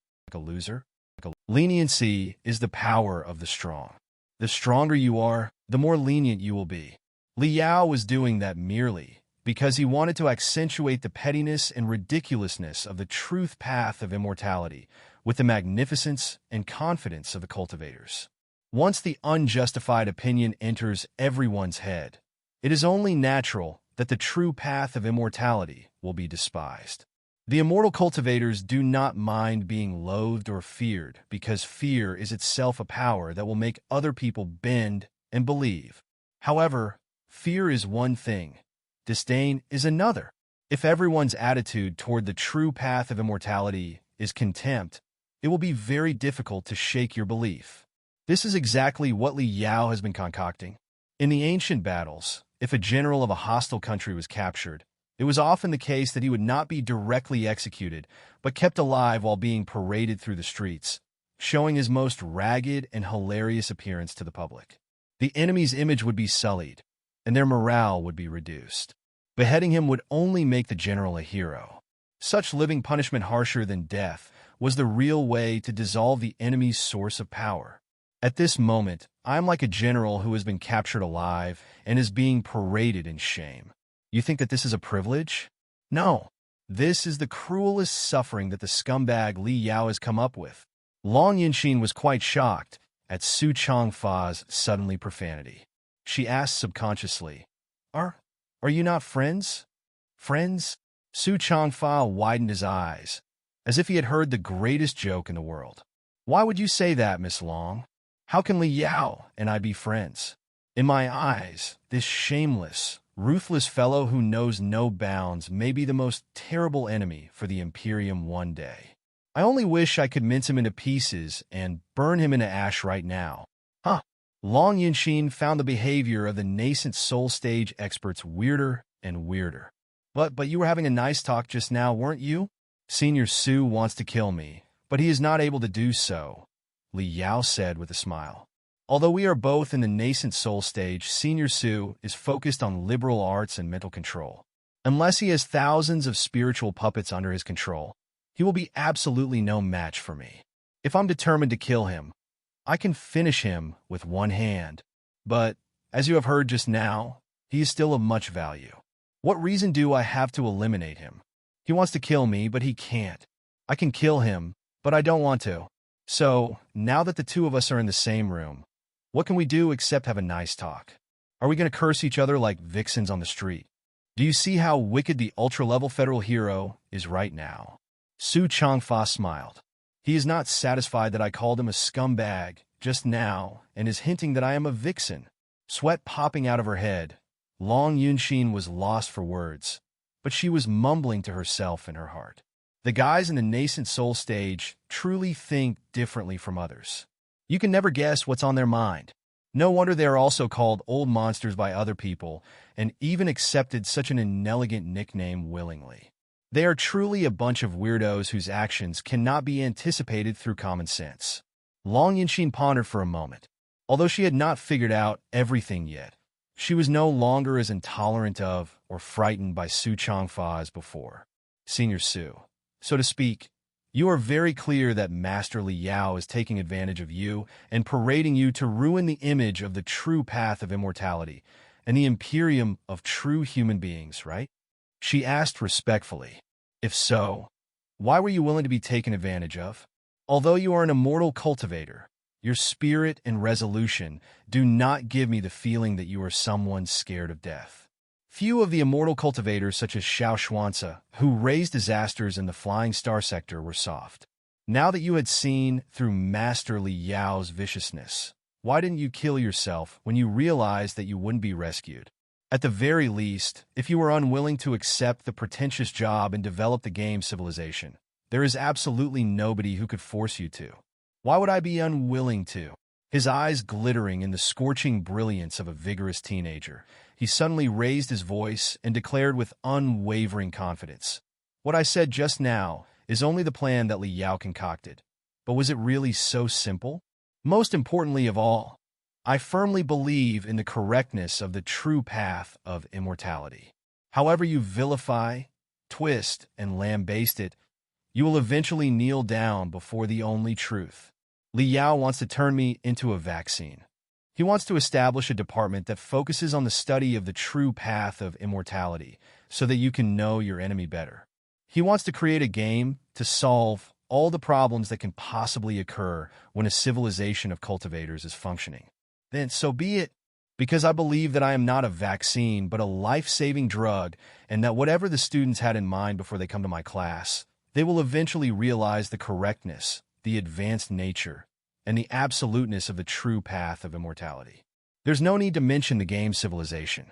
Leniency is the power of the strong. The stronger you are, the more lenient you will be. Li Yao was doing that merely because he wanted to accentuate the pettiness and ridiculousness of the truth path of immortality with the magnificence and confidence of the cultivators. Once the unjustified opinion enters everyone's head, it is only natural that the true path of immortality will be despised. The immortal cultivators do not mind being loathed or feared because fear is itself a power that will make other people bend and believe. However, fear is one thing, disdain is another. If everyone's attitude toward the true path of immortality is contempt, it will be very difficult to shake your belief. This is exactly what Li Yao has been concocting. In the ancient battles, if a general of a hostile country was captured, it was often the case that he would not be directly executed, but kept alive while being paraded through the streets, showing his most ragged and hilarious appearance to the public. The enemy's image would be sullied, and their morale would be reduced. Beheading him would only make the general a hero. Such living punishment harsher than death was the real way to dissolve the enemy's source of power. At this moment, I am like a general who has been captured alive and is being paraded in shame. You think that this is a privilege? No. This is the cruelest suffering that the scumbag Li Yao has come up with. Long Yinxin was quite shocked at Su Changfa's suddenly profanity. She asked subconsciously, Are you not friends? Friends? Su Changfa widened his eyes, as if he had heard the greatest joke in the world. Why would you say that, Miss Long? How can Li Yao and I be friends? In my eyes, this shameless, ruthless fellow who knows no bounds may be the most terrible enemy for the Imperium one day. I only wish I could mince him into pieces and burn him into ash right now. Huh. Long Yinxin found the behavior of the nascent soul stage experts weirder and weirder. But you were having a nice talk just now, weren't you? Senior Su wants to kill me, but he is not able to do so, Li Yao said with a smile. Although we are both in the nascent soul stage, Senior Su is focused on liberal arts and mental control. Unless he has thousands of spiritual puppets under his control, he will be absolutely no match for me. If I'm determined to kill him, I can finish him with one hand. But, as you have heard just now, he is still of much value. What reason do I have to eliminate him? He wants to kill me, but he can't. I can kill him, but I don't want to. So, now that the two of us are in the same room, what can we do except have a nice talk? Are we going to curse each other like vixens on the street? Do you see how wicked the ultra-level federal hero is right now? Su Changfa smiled. He is not satisfied that I called him a scumbag just now and is hinting that I am a vixen. Sweat popping out of her head, Long Yunxin was lost for words, but she was mumbling to herself in her heart. The guys in the nascent soul stage truly think differently from others. You can never guess what's on their mind. No wonder they are also called old monsters by other people and even accepted such an inelegant nickname willingly. They are truly a bunch of weirdos whose actions cannot be anticipated through common sense. Long Yinxin pondered for a moment. Although she had not figured out everything yet, she was no longer as intolerant of or frightened by Su Changfa as before. Senior Su, so to speak, you are very clear that Master Li Yao is taking advantage of you and parading you to ruin the image of the true path of immortality and the Imperium of true human beings, right? She asked respectfully. If so, why were you willing to be taken advantage of? Although you are an immortal cultivator, your spirit and resolution do not give me the feeling that you are someone scared of death. Few of the immortal cultivators such as Xiao Xuanzi, who raised disasters in the Flying Star sector, were soft. Now that you had seen through Master Li Yao's viciousness, why didn't you kill yourself when you realized that you wouldn't be rescued? At the very least, if you were unwilling to accept the pretentious job and develop the game civilization, there is absolutely nobody who could force you to. Why would I be unwilling to? His eyes glittering in the scorching brilliance of a vigorous teenager, he suddenly raised his voice and declared with unwavering confidence, What I said just now is only the plan that Li Yao concocted. But was it really so simple? Most importantly of all, I firmly believe in the correctness of the true path of immortality. However you vilify, twist, and lambaste it, you will eventually kneel down before the only truth. Li Yao wants to turn me into a vaccine. He wants to establish a department that focuses on the study of the true path of immortality so that you can know your enemy better. He wants to create a game to solve all the problems that can possibly occur when a civilization of cultivators is functioning. Then so be it, because I believe that I am not a vaccine but a life-saving drug, and that whatever the students had in mind before they come to my class, they will eventually realize the correctness, the advanced nature, and the absoluteness of the true path of immortality. There's no need to mention the game civilization.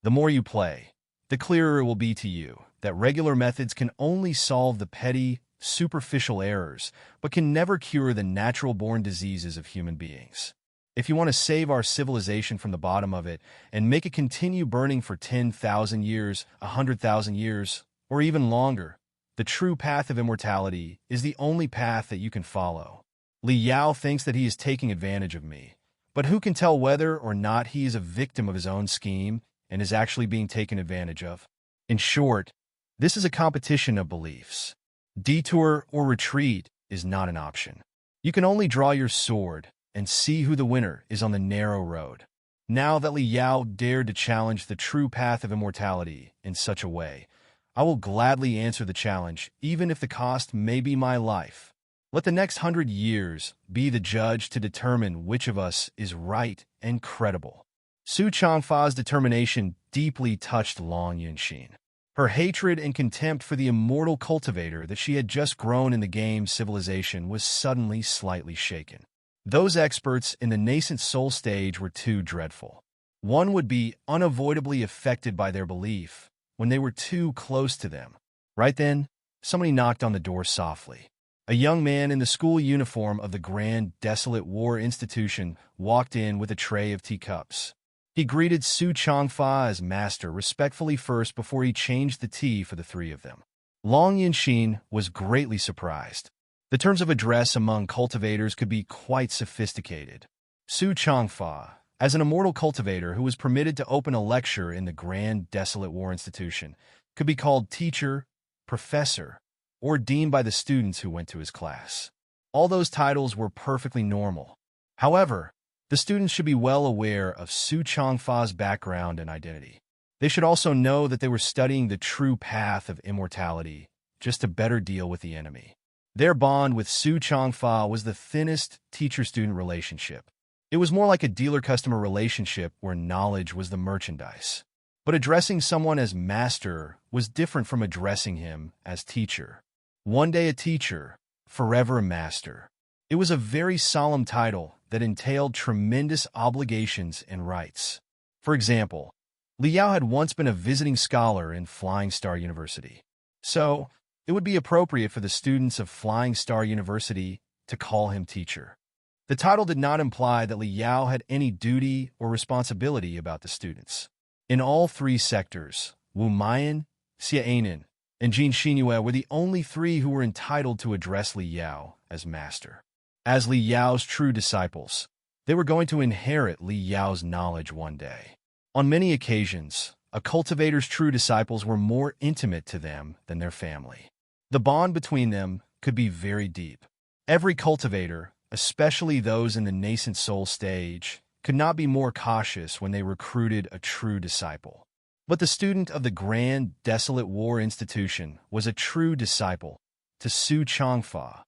The more you play, the clearer it will be to you that regular methods can only solve the petty, superficial errors, but can never cure the natural-born diseases of human beings. If you want to save our civilization from the bottom of it and make it continue burning for 10,000 years, 100,000 years, or even longer, the true path of immortality is the only path that you can follow. Li Yao thinks that he is taking advantage of me, but who can tell whether or not he is a victim of his own scheme and is actually being taken advantage of? In short, this is a competition of beliefs. Detour or retreat is not an option. You can only draw your sword and see who the winner is on the narrow road. Now that Li Yao dared to challenge the true path of immortality in such a way, I will gladly answer the challenge, even if the cost may be my life. Let the next 100 years be the judge to determine which of us is right and credible. Su Changfa's determination deeply touched Long Yunxin. Her hatred and contempt for the immortal cultivator that she had just grown in the game's civilization was suddenly slightly shaken. Those experts in the nascent soul stage were too dreadful. One would be unavoidably affected by their belief when they were too close to them. Right then, somebody knocked on the door softly. A young man in the school uniform of the Grand Desolate War Institution walked in with a tray of teacups. He greeted Su Changfa as master respectfully first before he changed the tea for the three of them. Long Yunxin was greatly surprised. The terms of address among cultivators could be quite sophisticated. Su Changfa, as an immortal cultivator who was permitted to open a lecture in the Grand Desolate War Institution, could be called teacher, professor, or deemed by the students who went to his class. All those titles were perfectly normal. However, the students should be well aware of Su Changfa's background and identity. They should also know that they were studying the true path of immortality just to better deal with the enemy. Their bond with Su Changfa was the thinnest teacher-student relationship. It was more like a dealer-customer relationship where knowledge was the merchandise. But addressing someone as master was different from addressing him as teacher. One day a teacher, forever a master. It was a very solemn title that entailed tremendous obligations and rights. For example, Li Yao had once been a visiting scholar in Flying Star University. So, it would be appropriate for the students of Flying Star University to call him teacher. The title did not imply that Li Yao had any duty or responsibility about the students. In all three sectors, Wu Mayan, Xia Anan, and Jin Xinyue were the only three who were entitled to address Li Yao as master. As Li Yao's true disciples, they were going to inherit Li Yao's knowledge one day. On many occasions, a cultivator's true disciples were more intimate to them than their family. The bond between them could be very deep. Every cultivator, especially those in the nascent soul stage, could not be more cautious when they recruited a true disciple. But the student of the Grand Desolate War Institution was a true disciple to Su Changfa,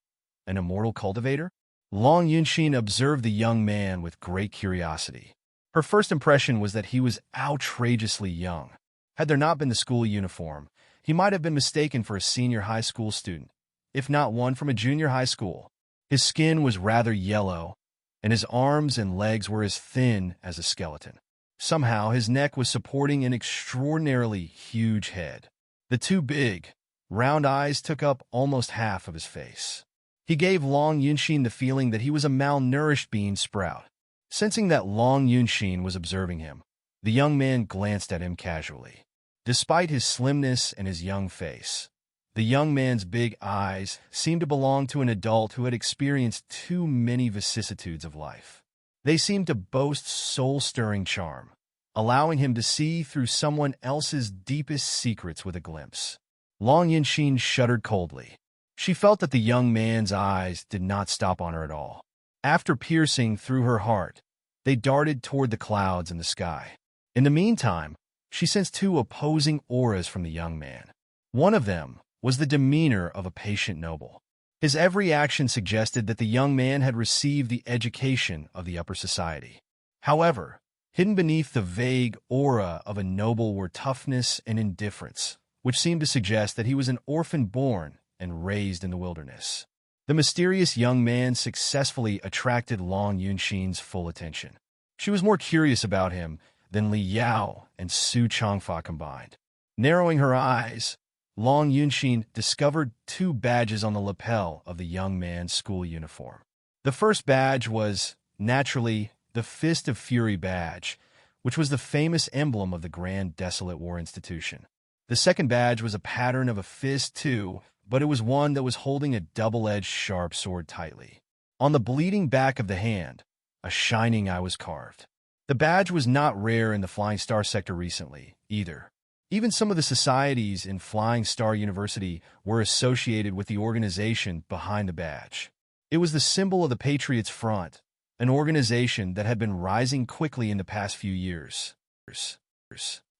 an immortal cultivator. Long Yunxin observed the young man with great curiosity. Her first impression was that he was outrageously young. Had there not been the school uniform, he might have been mistaken for a senior high school student, if not one from a junior high school. His skin was rather yellow, and his arms and legs were as thin as a skeleton. Somehow, his neck was supporting an extraordinarily huge head. The two big, round eyes took up almost half of his face. He gave Long Yunxin the feeling that he was a malnourished bean sprout. Sensing that Long Yunxin was observing him, the young man glanced at him casually. Despite his slimness and his young face, the young man's big eyes seemed to belong to an adult who had experienced too many vicissitudes of life. They seemed to boast soul-stirring charm, allowing him to see through someone else's deepest secrets with a glimpse. Long Yunxin shuddered coldly. She felt that the young man's eyes did not stop on her at all. After piercing through her heart, they darted toward the clouds in the sky. In the meantime, she sensed two opposing auras from the young man. One of them was the demeanor of a patient noble. His every action suggested that the young man had received the education of the upper society. However, hidden beneath the vague aura of a noble were toughness and indifference, which seemed to suggest that he was an orphan born and raised in the wilderness. The mysterious young man successfully attracted Long Yunxin's full attention. She was more curious about him than Li Yao and Su Changfa combined. Narrowing her eyes, Long Yunxin discovered two badges on the lapel of the young man's school uniform. The first badge was, naturally, the Fist of Fury badge, which was the famous emblem of the Grand Desolate War Institution. The second badge was a pattern of a fist too, but it was one that was holding a double-edged sharp sword tightly. On the bleeding back of the hand, a shining eye was carved. The badge was not rare in the Flying Star sector recently, either. Even some of the societies in Flying Star University were associated with the organization behind the badge. It was the symbol of the Patriots Front, an organization that had been rising quickly in the past few years.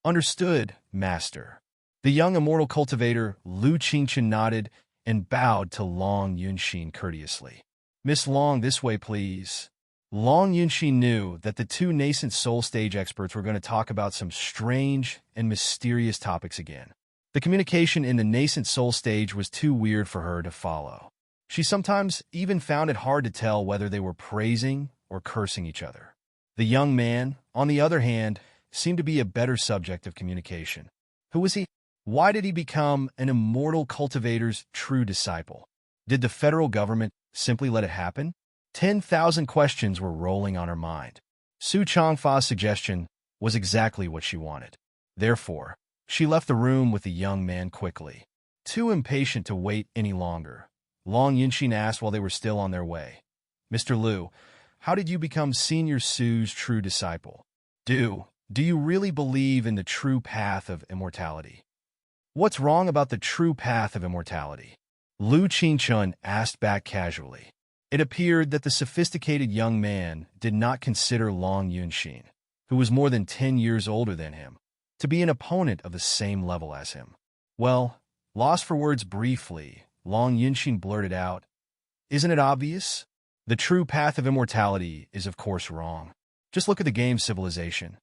Understood, Master. The young immortal cultivator Lu Qingchen nodded and bowed to Long Yunxin courteously. Miss Long, this way, please. Long Yunxin knew that the two nascent soul stage experts were going to talk about some strange and mysterious topics again. The communication in the nascent soul stage was too weird for her to follow. She sometimes even found it hard to tell whether they were praising or cursing each other. The young man, on the other hand, seemed to be a better subject of communication. Who was he? Why did he become an immortal cultivator's true disciple? Did the federal government simply let it happen? 10,000 questions were rolling on her mind. Su Changfa's suggestion was exactly what she wanted. Therefore, she left the room with the young man quickly. Too impatient to wait any longer, Long Yunxin asked while they were still on their way. Mr. Lu, how did you become Senior Su's true disciple? Do you really believe in the true path of immortality? What's wrong about the true path of immortality? Lu Qingchun asked back casually. It appeared that the sophisticated young man did not consider Long Yunxin, who was more than 10 years older than him, to be an opponent of the same level as him. Well, lost for words briefly, Long Yunxin blurted out, "Isn't it obvious? The true path of immortality is of course wrong. Just look at the game Civilization.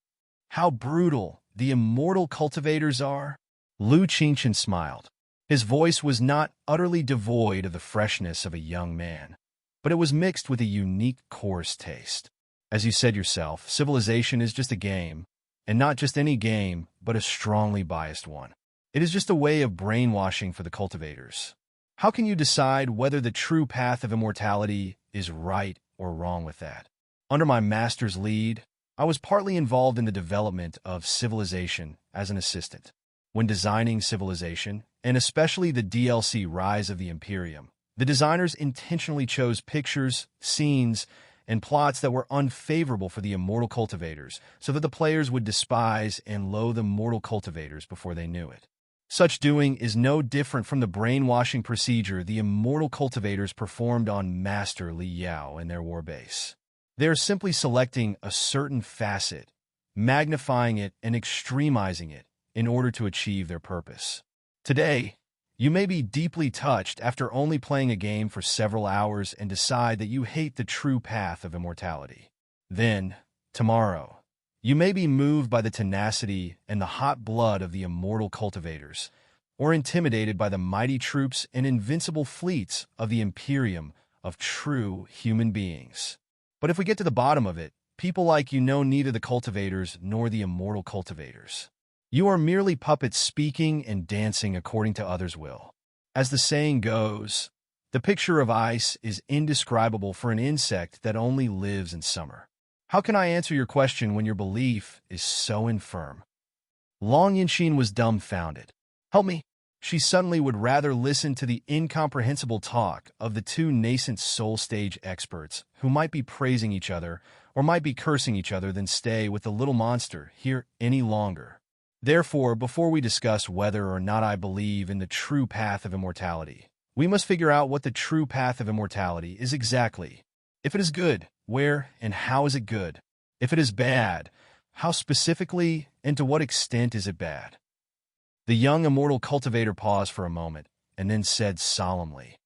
How brutal the immortal cultivators are." Lu Qingchen smiled. His voice was not utterly devoid of the freshness of a young man, but it was mixed with a unique coarse taste. As you said yourself, Civilization is just a game, and not just any game, but a strongly biased one. It is just a way of brainwashing for the cultivators. How can you decide whether the true path of immortality is right or wrong with that? Under my master's lead, I was partly involved in the development of Civilization as an assistant. When designing Civilization, and especially the DLC Rise of the Imperium, the designers intentionally chose pictures, scenes, and plots that were unfavorable for the immortal cultivators, so that the players would despise and loathe the mortal cultivators before they knew it. Such doing is no different from the brainwashing procedure the immortal cultivators performed on Master Li Yao in their warbase. They are simply selecting a certain facet, magnifying it and extremizing it in order to achieve their purpose. Today, you may be deeply touched after only playing a game for several hours and decide that you hate the true path of immortality. Then, tomorrow, you may be moved by the tenacity and the hot blood of the immortal cultivators, or intimidated by the mighty troops and invincible fleets of the Imperium of true human beings. But if we get to the bottom of it, people like you know neither the cultivators nor the immortal cultivators. You are merely puppets speaking and dancing according to others' will. As the saying goes, the picture of ice is indescribable for an insect that only lives in summer. How can I answer your question when your belief is so infirm? Long Yunxin was dumbfounded. Help me. She suddenly would rather listen to the incomprehensible talk of the two nascent soul stage experts who might be praising each other or might be cursing each other than stay with the little monster here any longer. Therefore, before we discuss whether or not I believe in the true path of immortality, we must figure out what the true path of immortality is exactly. If it is good, where and how is it good? If it is bad, how specifically and to what extent is it bad? The young immortal cultivator paused for a moment and then said solemnly,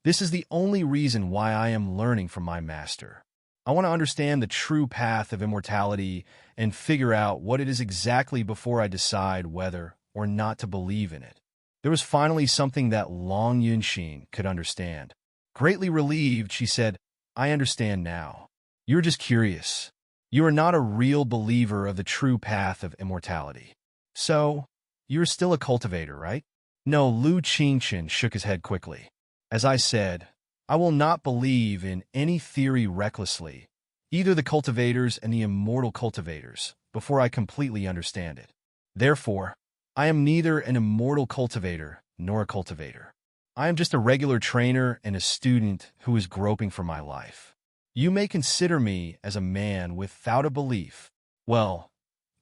"This is the only reason why I am learning from my master. I want to understand the true path of immortality and figure out what it is exactly before I decide whether or not to believe in it." There was finally something that Long Yunxin could understand. Greatly relieved, she said, "I understand now. You're just curious. You are not a real believer of the true path of immortality. So, you're still a cultivator, right?" No, Lu Qingchen shook his head quickly. "As I said, I will not believe in any theory recklessly, either the cultivators and the immortal cultivators, before I completely understand it. Therefore, I am neither an immortal cultivator nor a cultivator. I am just a regular trainer and a student who is groping for my life. You may consider me as a man without a belief. Well,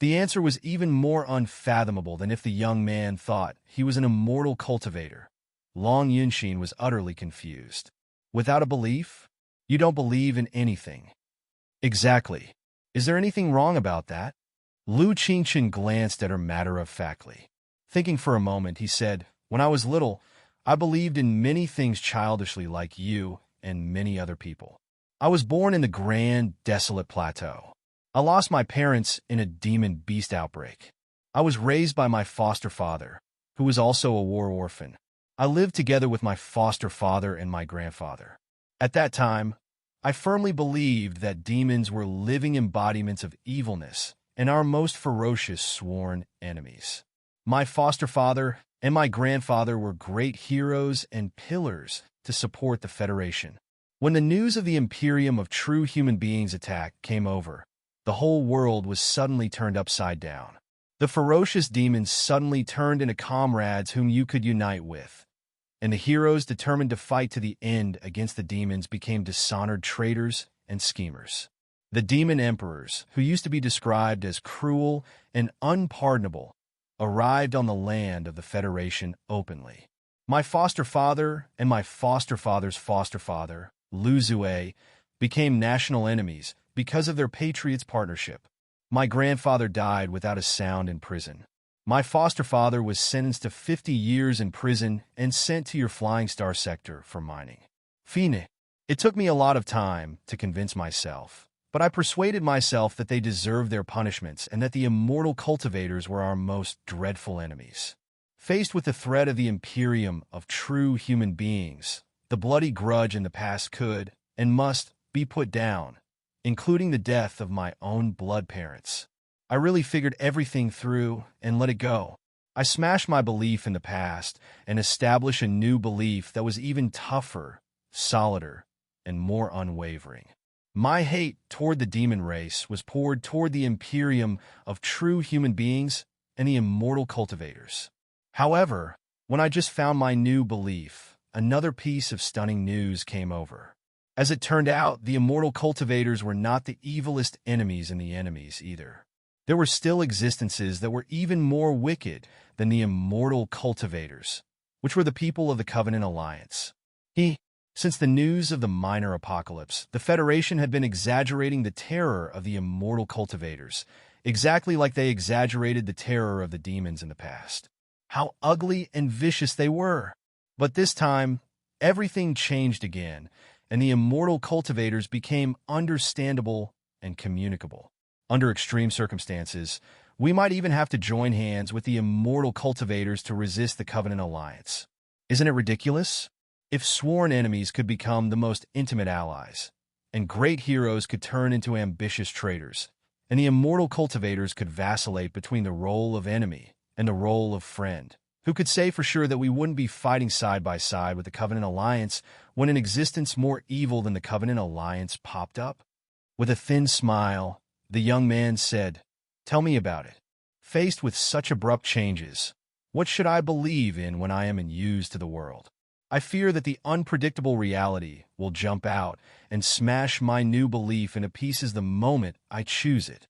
the answer was even more unfathomable than if the young man thought he was an immortal cultivator. Long Yunshin was utterly confused. Without a belief? You don't believe in anything. Exactly. Is there anything wrong about that? Lu Qingchen glanced at her matter-of-factly. Thinking for a moment, he said, "When I was little, I believed in many things childishly like you and many other people. I was born in the grand, desolate plateau. I lost my parents in a demon beast outbreak. I was raised by my foster father, who was also a war orphan. I lived together with my foster father and my grandfather. At that time, I firmly believed that demons were living embodiments of evilness and our most ferocious sworn enemies. My foster father and my grandfather were great heroes and pillars to support the Federation. When the news of the Imperium of True Human Beings attack came over, the whole world was suddenly turned upside down. The ferocious demons suddenly turned into comrades whom you could unite with, and the heroes determined to fight to the end against the demons became dishonored traitors and schemers. The demon emperors, who used to be described as cruel and unpardonable, arrived on the land of the Federation openly. My foster father and my foster father's foster father, Lu Zue, became national enemies because of their patriots' partnership. My grandfather died without a sound in prison. My foster father was sentenced to 50 years in prison and sent to your Flying Star sector for mining. Fine. It took me a lot of time to convince myself, but I persuaded myself that they deserved their punishments and that the immortal cultivators were our most dreadful enemies. Faced with the threat of the Imperium of True Human Beings, the bloody grudge in the past could, and must, be put down, including the death of my own blood parents. I really figured everything through and let it go. I smashed my belief in the past and established a new belief that was even tougher, solider, and more unwavering. My hate toward the demon race was poured toward the Imperium of True Human Beings and the immortal cultivators. However, when I just found my new belief, another piece of stunning news came over. As it turned out, the immortal cultivators were not the evilest enemies in the enemies either. There were still existences that were even more wicked than the immortal cultivators, which were the people of the Covenant Alliance. Since the news of the minor apocalypse, the Federation had been exaggerating the terror of the immortal cultivators, exactly like they exaggerated the terror of the demons in the past. How ugly and vicious they were! But this time, everything changed again, and the immortal cultivators became understandable and communicable. Under extreme circumstances, we might even have to join hands with the immortal cultivators to resist the Covenant Alliance. Isn't it ridiculous? If sworn enemies could become the most intimate allies, and great heroes could turn into ambitious traitors, and the immortal cultivators could vacillate between the role of enemy and the role of friend, who could say for sure that we wouldn't be fighting side by side with the Covenant Alliance when an existence more evil than the Covenant Alliance popped up? With a thin smile, the young man said, "Tell me about it." Faced with such abrupt changes, what should I believe in when I am used to the world? I fear that the unpredictable reality will jump out and smash my new belief into pieces the moment I choose it.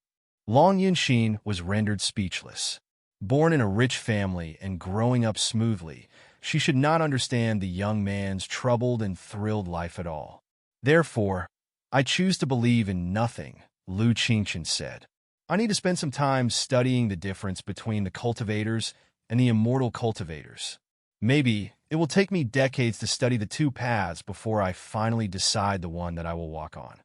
Long Yunshin was rendered speechless. Born in a rich family and growing up smoothly, she should not understand the young man's troubled and thrilled life at all. Therefore, I choose to believe in nothing, Lu Qingchen said. I need to spend some time studying the difference between the cultivators and the immortal cultivators. Maybe it will take me decades to study the two paths before I finally decide the one that I will walk on.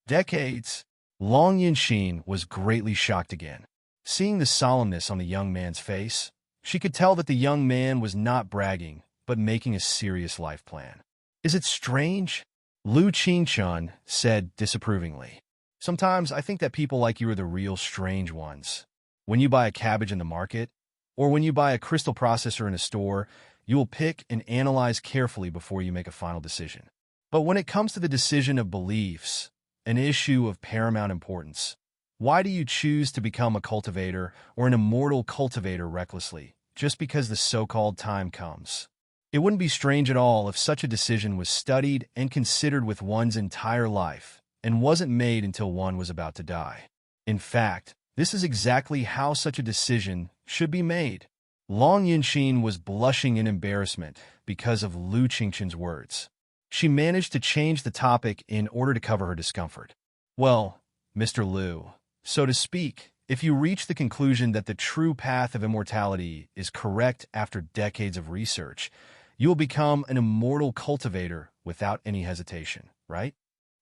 Decades? Long Yunshin was greatly shocked again. Seeing the solemnness on the young man's face, she could tell that the young man was not bragging, but making a serious life plan. Is it strange? Lu Qingchen said disapprovingly. Sometimes I think that people like you are the real strange ones. When you buy a cabbage in the market, or when you buy a crystal processor in a store, you will pick and analyze carefully before you make a final decision. But when it comes to the decision of beliefs, an issue of paramount importance, why do you choose to become a cultivator or an immortal cultivator recklessly, just because the so-called time comes? It wouldn't be strange at all if such a decision was studied and considered with one's entire life and wasn't made until one was about to die. In fact, this is exactly how such a decision should be made. Long Yunxin was blushing in embarrassment because of Lu Qingqin's words. She managed to change the topic in order to cover her discomfort. Well, Mr. Lu, so to speak, if you reach the conclusion that the true path of immortality is correct after decades of research, you will become an immortal cultivator without any hesitation, right?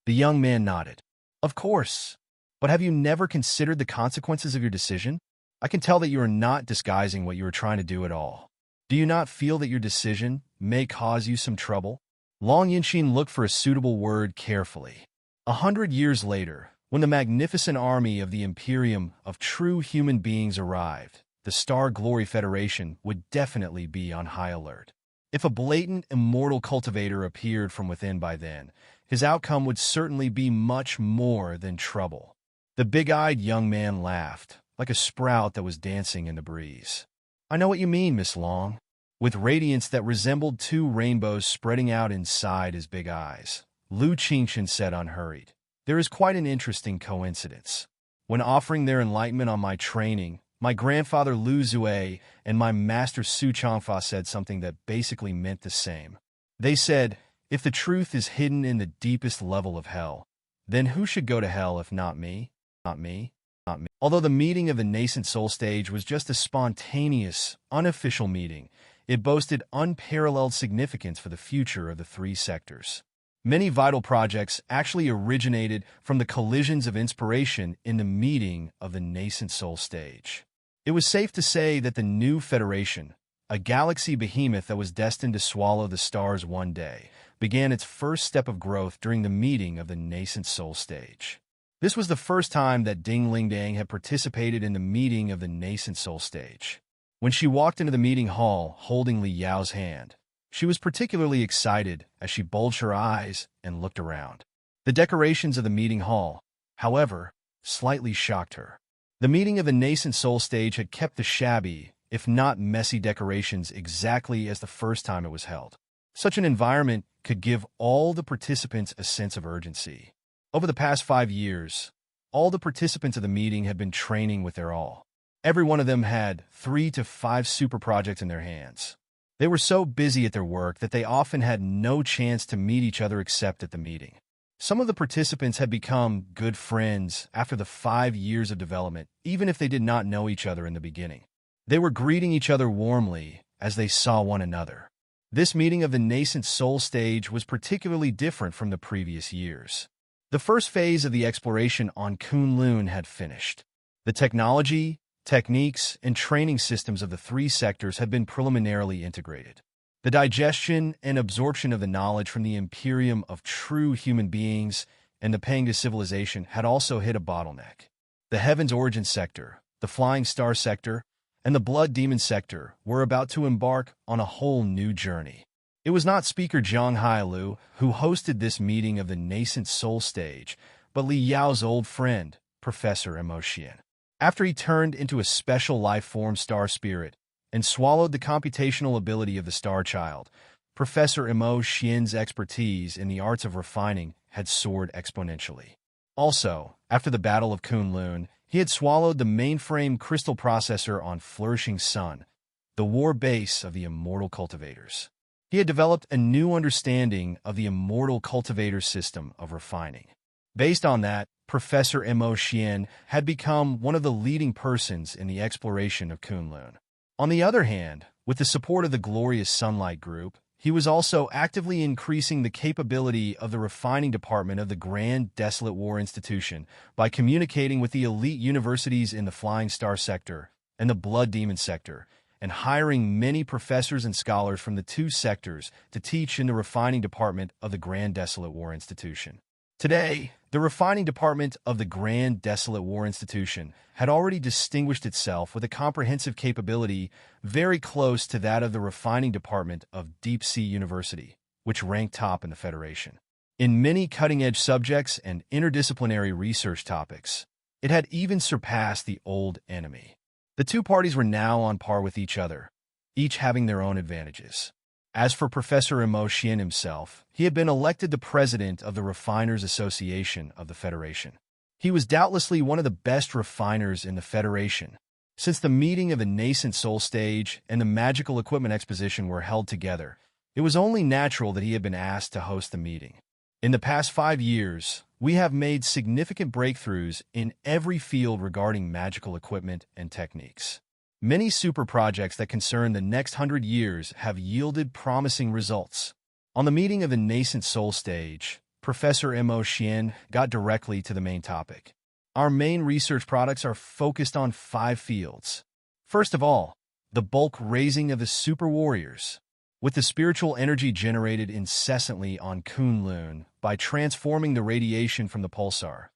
The young man nodded. Of course. But have you never considered the consequences of your decision? I can tell that you are not disguising what you are trying to do at all. Do you not feel that your decision may cause you some trouble? Long Yunxin looked for a suitable word carefully. 100 years later, when the magnificent army of the Imperium of true human beings arrived, the Star Glory Federation would definitely be on high alert. If a blatant immortal cultivator appeared from within by then, his outcome would certainly be much more than trouble. The big-eyed young man laughed, like a sprout that was dancing in the breeze. I know what you mean, Miss Long. With radiance that resembled two rainbows spreading out inside his big eyes, Lu Qingqin said unhurried. There is quite an interesting coincidence. When offering their enlightenment on my training, my grandfather Lu Zue and my master Su Changfa said something that basically meant the same. They said, if the truth is hidden in the deepest level of hell, then who should go to hell if not me? Not me? Not me. Although the meeting of the nascent soul stage was just a spontaneous, unofficial meeting, it boasted unparalleled significance for the future of the three sectors. Many vital projects actually originated from the collisions of inspiration in the meeting of the nascent soul stage. It was safe to say that the new Federation, a galaxy behemoth that was destined to swallow the stars one day, began its first step of growth during the meeting of the nascent soul stage. This was the first time that Ding Lingdang had participated in the meeting of the nascent soul stage. When she walked into the meeting hall holding Li Yao's hand, she was particularly excited as she bulged her eyes and looked around. The decorations of the meeting hall, however, slightly shocked her. The meeting of the nascent soul stage had kept the shabby, if not messy decorations exactly as the first time it was held. Such an environment could give all the participants a sense of urgency. Over the past 5 years, all the participants of the meeting had been training with their all. Every one of them had 3 to 5 super projects in their hands. They were so busy at their work that they often had no chance to meet each other except at the meeting. Some of the participants had become good friends after the 5 years of development, even if they did not know each other in the beginning. They were greeting each other warmly as they saw one another. This meeting of the nascent soul stage was particularly different from the previous years. The first phase of the exploration on Kunlun had finished. The technology, techniques, and training systems of the 3 sectors had been preliminarily integrated. The digestion and absorption of the knowledge from the Imperium of true human beings and the Pangda civilization had also hit a bottleneck. The Heavens Origin sector, the Flying Star sector, and the Blood Demon sector were about to embark on a whole new journey. It was not Speaker Zhang Hailu who hosted this meeting of the nascent soul stage, but Li Yao's old friend, Professor Emotian. After he turned into a special life-form star spirit and swallowed the computational ability of the Star Child, Professor Emotian's expertise in the arts of refining had soared exponentially. Also, after the Battle of Kunlun, he had swallowed the mainframe crystal processor on Flourishing Sun, the war base of the immortal cultivators. He had developed a new understanding of the immortal cultivator system of refining. Based on that, Professor Emotian had become one of the leading persons in the exploration of Kunlun. On the other hand, with the support of the Glorious Sunlight Group, he was also actively increasing the capability of the refining department of the Grand Desolate War Institution by communicating with the elite universities in the Flying Star sector and the Blood Demon sector, and hiring many professors and scholars from the 2 sectors to teach in the refining department of the Grand Desolate War Institution. Today, the refining department of the Grand Desolate War Institution had already distinguished itself with a comprehensive capability very close to that of the refining department of Deep Sea University, which ranked top in the Federation. In many cutting-edge subjects and interdisciplinary research topics, it had even surpassed the old enemy. The 2 parties were now on par with each other, each having their own advantages. As for Professor Mo Xian himself, he had been elected the president of the Refiners Association of the Federation. He was doubtlessly one of the best refiners in the Federation. Since the meeting of the nascent soul stage and the magical equipment exposition were held together, it was only natural that he had been asked to host the meeting. In the past 5 years, we have made significant breakthroughs in every field regarding magical equipment and techniques. Many super projects that concern the next 100 years have yielded promising results. On the meeting of the nascent soul stage, Professor Mo Xian got directly to the main topic. Our main research products are focused on 5 fields. First of all, the bulk raising of the super warriors. With the spiritual energy generated incessantly on Kunlun by transforming the radiation from the pulsar,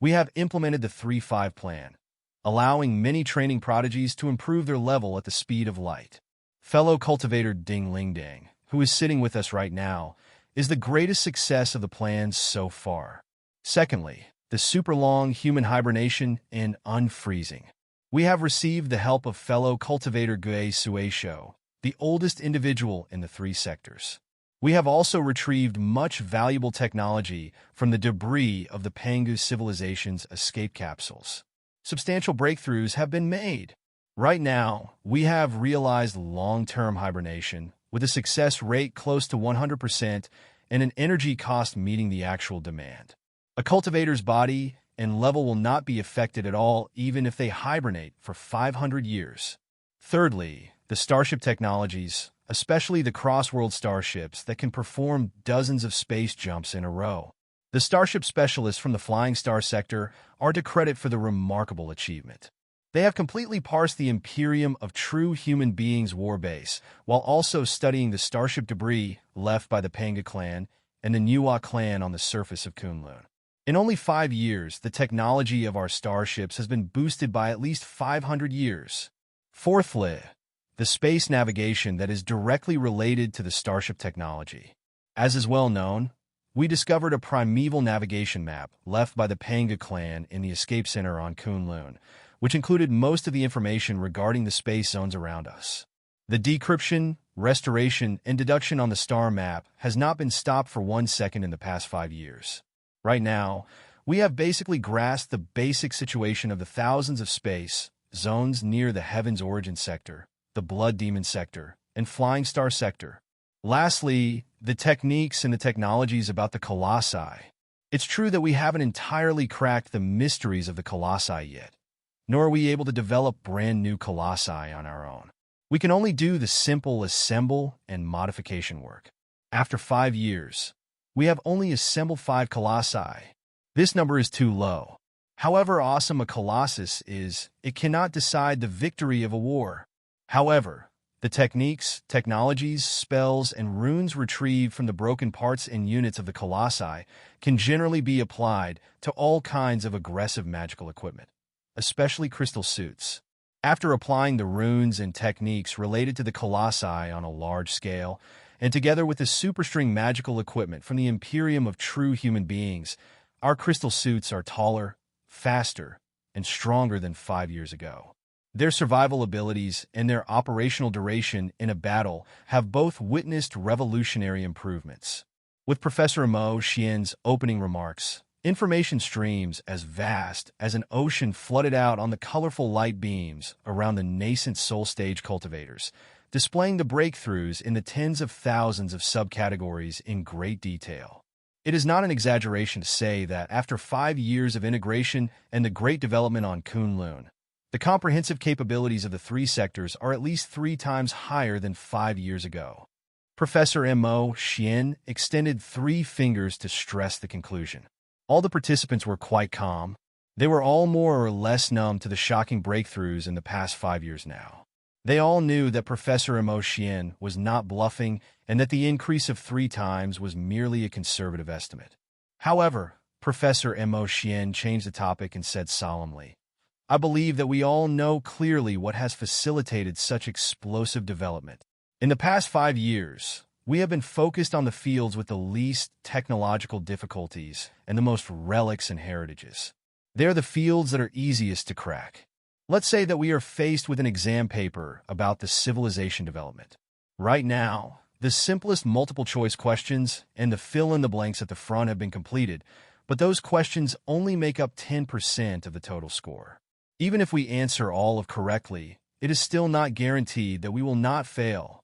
we have implemented the 3-5 plan, allowing many training prodigies to improve their level at the speed of light. Fellow cultivator Ding Lingdang, who is sitting with us right now, is the greatest success of the plans so far. Secondly, the super long human hibernation and unfreezing. We have received the help of fellow cultivator Gui Suisho, the oldest individual in the 3 sectors. We have also retrieved much valuable technology from the debris of the Pangu civilization's escape capsules. Substantial breakthroughs have been made. Right now, we have realized long-term hibernation with a success rate close to 100% and an energy cost meeting the actual demand. A cultivator's body and level will not be affected at all even if they hibernate for 500 years. Thirdly, the starship technologies, especially the cross-world starships that can perform dozens of space jumps in a row. The starship specialists from the Flying Star sector are to credit for the remarkable achievement. They have completely parsed the Imperium of True Human Beings warbase, while also studying the starship debris left by the Panga clan and the Nuwa clan on the surface of Kunlun. In only 5 years, the technology of our starships has been boosted by at least 500 years. Fourthly, the space navigation that is directly related to the starship technology. As is well known, we discovered a primeval navigation map left by the Panga clan in the escape center on Kunlun, which included most of the information regarding the space zones around us. The decryption, restoration, and deduction on the star map has not been stopped for 1 second in the past 5 years. Right now, we have basically grasped the basic situation of the thousands of space zones near the Heaven's Origin sector, the Blood Demon sector, and Flying Star sector. Lastly, the techniques and the technologies about the colossi. It's true that we haven't entirely cracked the mysteries of the colossi yet, nor are we able to develop brand new colossi on our own. We can only do the simple assemble and modification work. After 5 years, we have only assembled 5 colossi. This number is too low. However awesome a colossus is, it cannot decide the victory of a war. However, the techniques, technologies, spells, and runes retrieved from the broken parts and units of the colossi can generally be applied to all kinds of aggressive magical equipment, especially crystal suits. After applying the runes and techniques related to the colossi on a large scale, and together with the superstring magical equipment from the Imperium of True Human Beings, our crystal suits are taller, faster, and stronger than 5 years ago. Their survival abilities and their operational duration in a battle have both witnessed revolutionary improvements. With Professor Mo Xian's opening remarks, information streams as vast as an ocean flooded out on the colorful light beams around the nascent soul stage cultivators, displaying the breakthroughs in the tens of thousands of subcategories in great detail. It is not an exaggeration to say that after 5 years of integration and the great development on Kunlun, the comprehensive capabilities of the 3 sectors are at least 3 times higher than 5 years ago. Professor Mo Xian extended 3 fingers to stress the conclusion. All the participants were quite calm. They were all more or less numb to the shocking breakthroughs in the past 5 years now. They all knew that Professor Mo Xian was not bluffing and that the increase of 3 times was merely a conservative estimate. However, Professor Mo Xian changed the topic and said solemnly, "I believe that we all know clearly what has facilitated such explosive development. In the past 5 years, we have been focused on the fields with the least technological difficulties and the most relics and heritages. They are the fields that are easiest to crack. Let's say that we are faced with an exam paper about the civilization development. Right now, The simplest multiple-choice questions and the fill-in-the-blanks at the front have been completed, but those questions only make up 10% of the total score. Even if we answer all of correctly, it is still not guaranteed that we will not fail.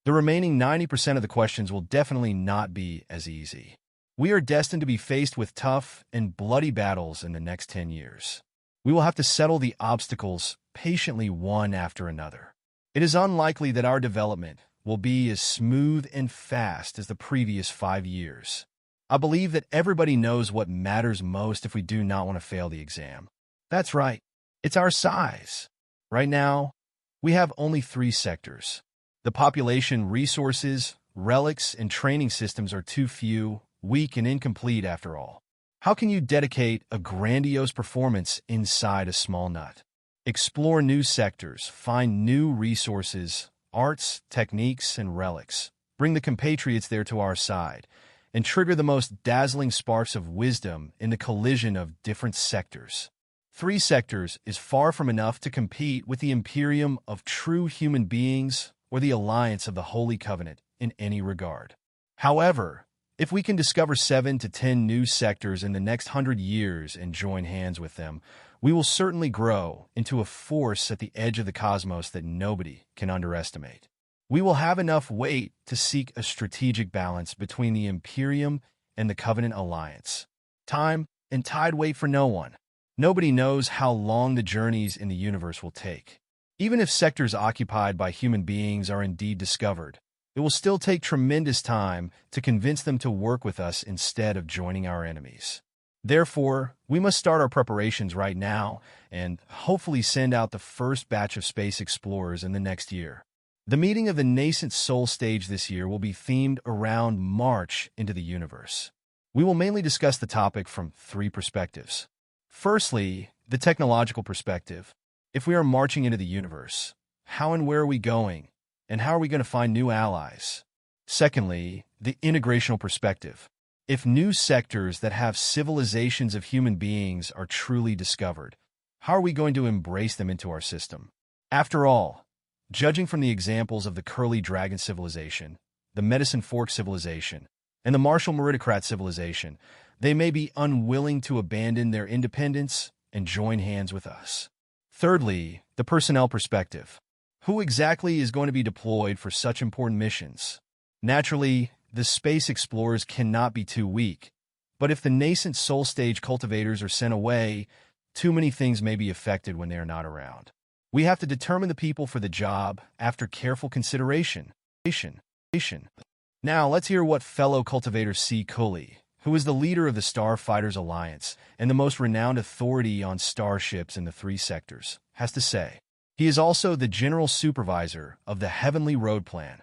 The remaining 90% of the questions will definitely not be as easy. We are destined to be faced with tough and bloody battles in the next 10 years. We will have to settle the obstacles patiently one after another. It is unlikely that our development will be as smooth and fast as the previous 5 years. I believe that everybody knows what matters most if we do not want to fail the exam. That's right. It's our size. Right now, we have only 3 sectors. The population, resources, relics, and training systems are too few, weak, and incomplete after all. How can you dedicate a grandiose performance inside a small nut? Explore new sectors, find new resources, arts, techniques, and relics. Bring the compatriots there to our side, and trigger the most dazzling sparks of wisdom in the collision of different sectors. 3 sectors is far from enough to compete with the Imperium of true human beings or the Alliance of the Holy Covenant in any regard. However, if we can discover 7 to 10 new sectors in the next 100 years and join hands with them, we will certainly grow into a force at the edge of the cosmos that nobody can underestimate. We will have enough weight to seek a strategic balance between the Imperium and the Covenant Alliance. Time and tide wait for no one. Nobody knows how long the journeys in the universe will take. Even if sectors occupied by human beings are indeed discovered, it will still take tremendous time to convince them to work with us instead of joining our enemies. Therefore, we must start our preparations right now and hopefully send out the first batch of space explorers in the next year. The meeting of the nascent soul stage this year will be themed around March into the universe. We will mainly discuss the topic from 3 perspectives. Firstly, the technological perspective. If we are marching into the universe, how and where are we going, and how are we going to find new allies? Secondly, the integrational perspective. If new sectors that have civilizations of human beings are truly discovered, how are we going to embrace them into our system? After all, judging from the examples of the Curly Dragon civilization, the Medicine Fork civilization, and the Martial Meritocrat civilization, they may be unwilling to abandon their independence and join hands with us. Thirdly, the personnel perspective. Who exactly is going to be deployed for such important missions? Naturally, the space explorers cannot be too weak, but if the nascent soul stage cultivators are sent away, too many things may be affected when they are not around. We have to determine the people for the job after careful consideration. Now, let's hear what fellow cultivator C. Cully, who is the leader of the Starfighters Alliance and the most renowned authority on starships in the 3 sectors, has to say. He is also the general supervisor of the Heavenly Road Plan.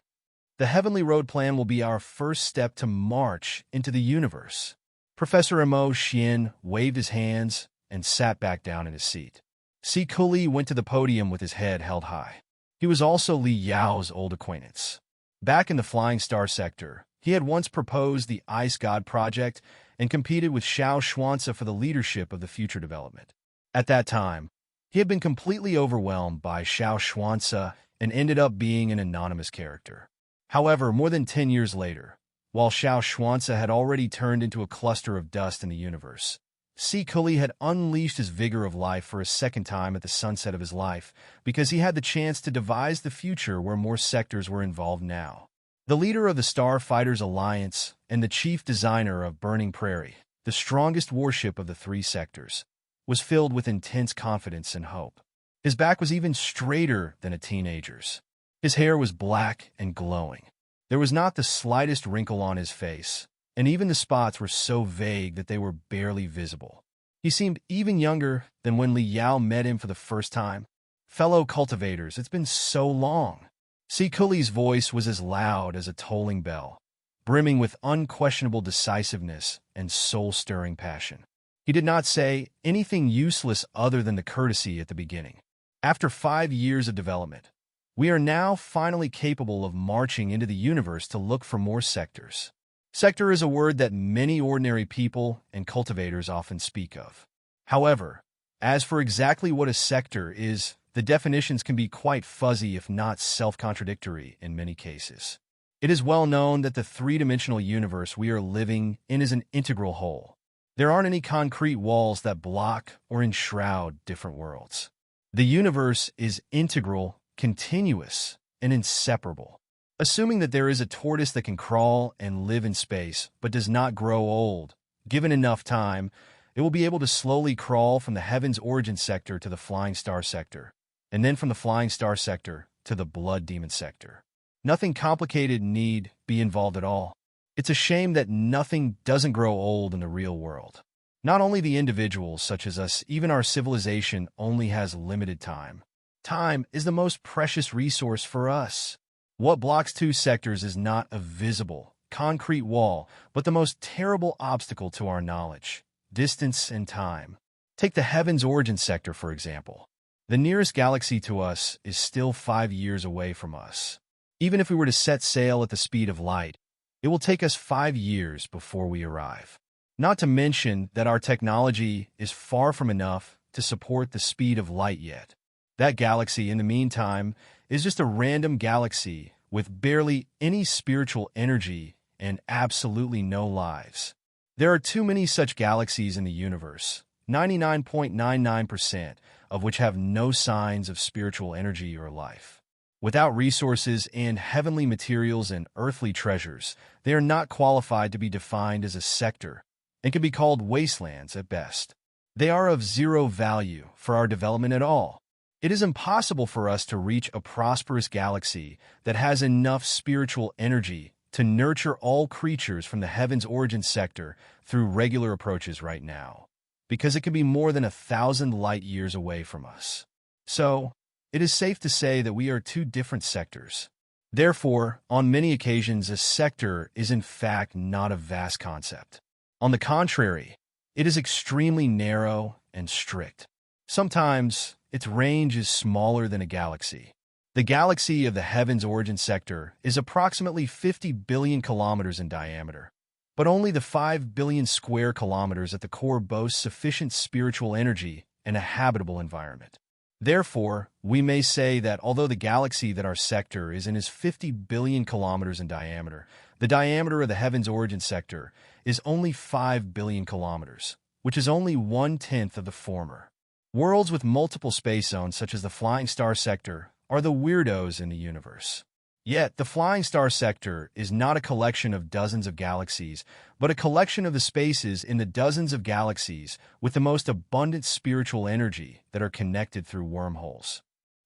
The Heavenly Road Plan will be our first step to march into the universe. Professor Emo Xian waved his hands and sat back down in his seat. C. Cully went to the podium with his head held high. He was also Li Yao's old acquaintance. Back in the Flying Star sector, he had once proposed the Ice God Project and competed with Xiao Xuanzi for the leadership of the future development. At that time, he had been completely overwhelmed by Xiao Xuanzi and ended up being an anonymous character. However, more than 10 years later, while Xiao Xuanzi had already turned into a cluster of dust in the universe, C. Cully had unleashed his vigor of life for a second time at the sunset of his life because he had the chance to devise the future where more sectors were involved now. The leader of the Starfighters Alliance and the chief designer of Burning Prairie, the strongest warship of the 3 sectors, was filled with intense confidence and hope. His back was even straighter than a teenager's. His hair was black and glowing. There was not the slightest wrinkle on his face, and even the spots were so vague that they were barely visible. He seemed even younger than when Li Yao met him for the first time. Fellow cultivators, it's been so long. C. Cully's voice was as loud as a tolling bell, brimming with unquestionable decisiveness and soul-stirring passion. He did not say anything useless other than the courtesy at the beginning. After 5 years of development, we are now finally capable of marching into the universe to look for more sectors. Sector is a word that many ordinary people and cultivators often speak of. However, as for exactly what a sector is, the definitions can be quite fuzzy if not self-contradictory in many cases. It is well known that the three-dimensional universe we are living in is an integral whole. There aren't any concrete walls that block or enshroud different worlds. The universe is integral, continuous, and inseparable. Assuming that there is a tortoise that can crawl and live in space but does not grow old, given enough time, it will be able to slowly crawl from the heaven's origin sector to the flying star sector, and then from the flying star sector to the blood demon sector. Nothing complicated need be involved at all. It's a shame that nothing doesn't grow old in the real world. Not only the individuals such as us, even our civilization only has limited time. Time is the most precious resource for us. What blocks two sectors is not a visible, concrete wall, but the most terrible obstacle to our knowledge: distance and time. Take the heaven's origin sector, for example. The nearest galaxy to us is still 5 years away from us. Even if we were to set sail at the speed of light, it will take us 5 years before we arrive. Not to mention that our technology is far from enough to support the speed of light yet. That galaxy, in the meantime, is just a random galaxy with barely any spiritual energy and absolutely no lives. There are too many such galaxies in the universe, 99.99% of which have no signs of spiritual energy or life. Without resources and heavenly materials and earthly treasures, they are not qualified to be defined as a sector and can be called wastelands at best. They are of zero value for our development at all. It is impossible for us to reach a prosperous galaxy that has enough spiritual energy to nurture all creatures from the heaven's origin sector through regular approaches right now, because it can be more than 1,000 light years away from us. So, it is safe to say that we are two different sectors. Therefore, on many occasions, a sector is in fact not a vast concept. On the contrary, it is extremely narrow and strict. Sometimes, its range is smaller than a galaxy. The galaxy of the heaven's origin sector is approximately 50 billion kilometers in diameter, but only the 5 billion square kilometers at the core boasts sufficient spiritual energy and a habitable environment. Therefore, we may say that although the galaxy that our sector is in is 50 billion kilometers in diameter, the diameter of the heaven's origin sector is only 5 billion kilometers, which is only 1/10 of the former. Worlds with multiple space zones, such as the flying star sector, are the weirdos in the universe. Yet, the flying star sector is not a collection of dozens of galaxies, but a collection of the spaces in the dozens of galaxies with the most abundant spiritual energy that are connected through wormholes.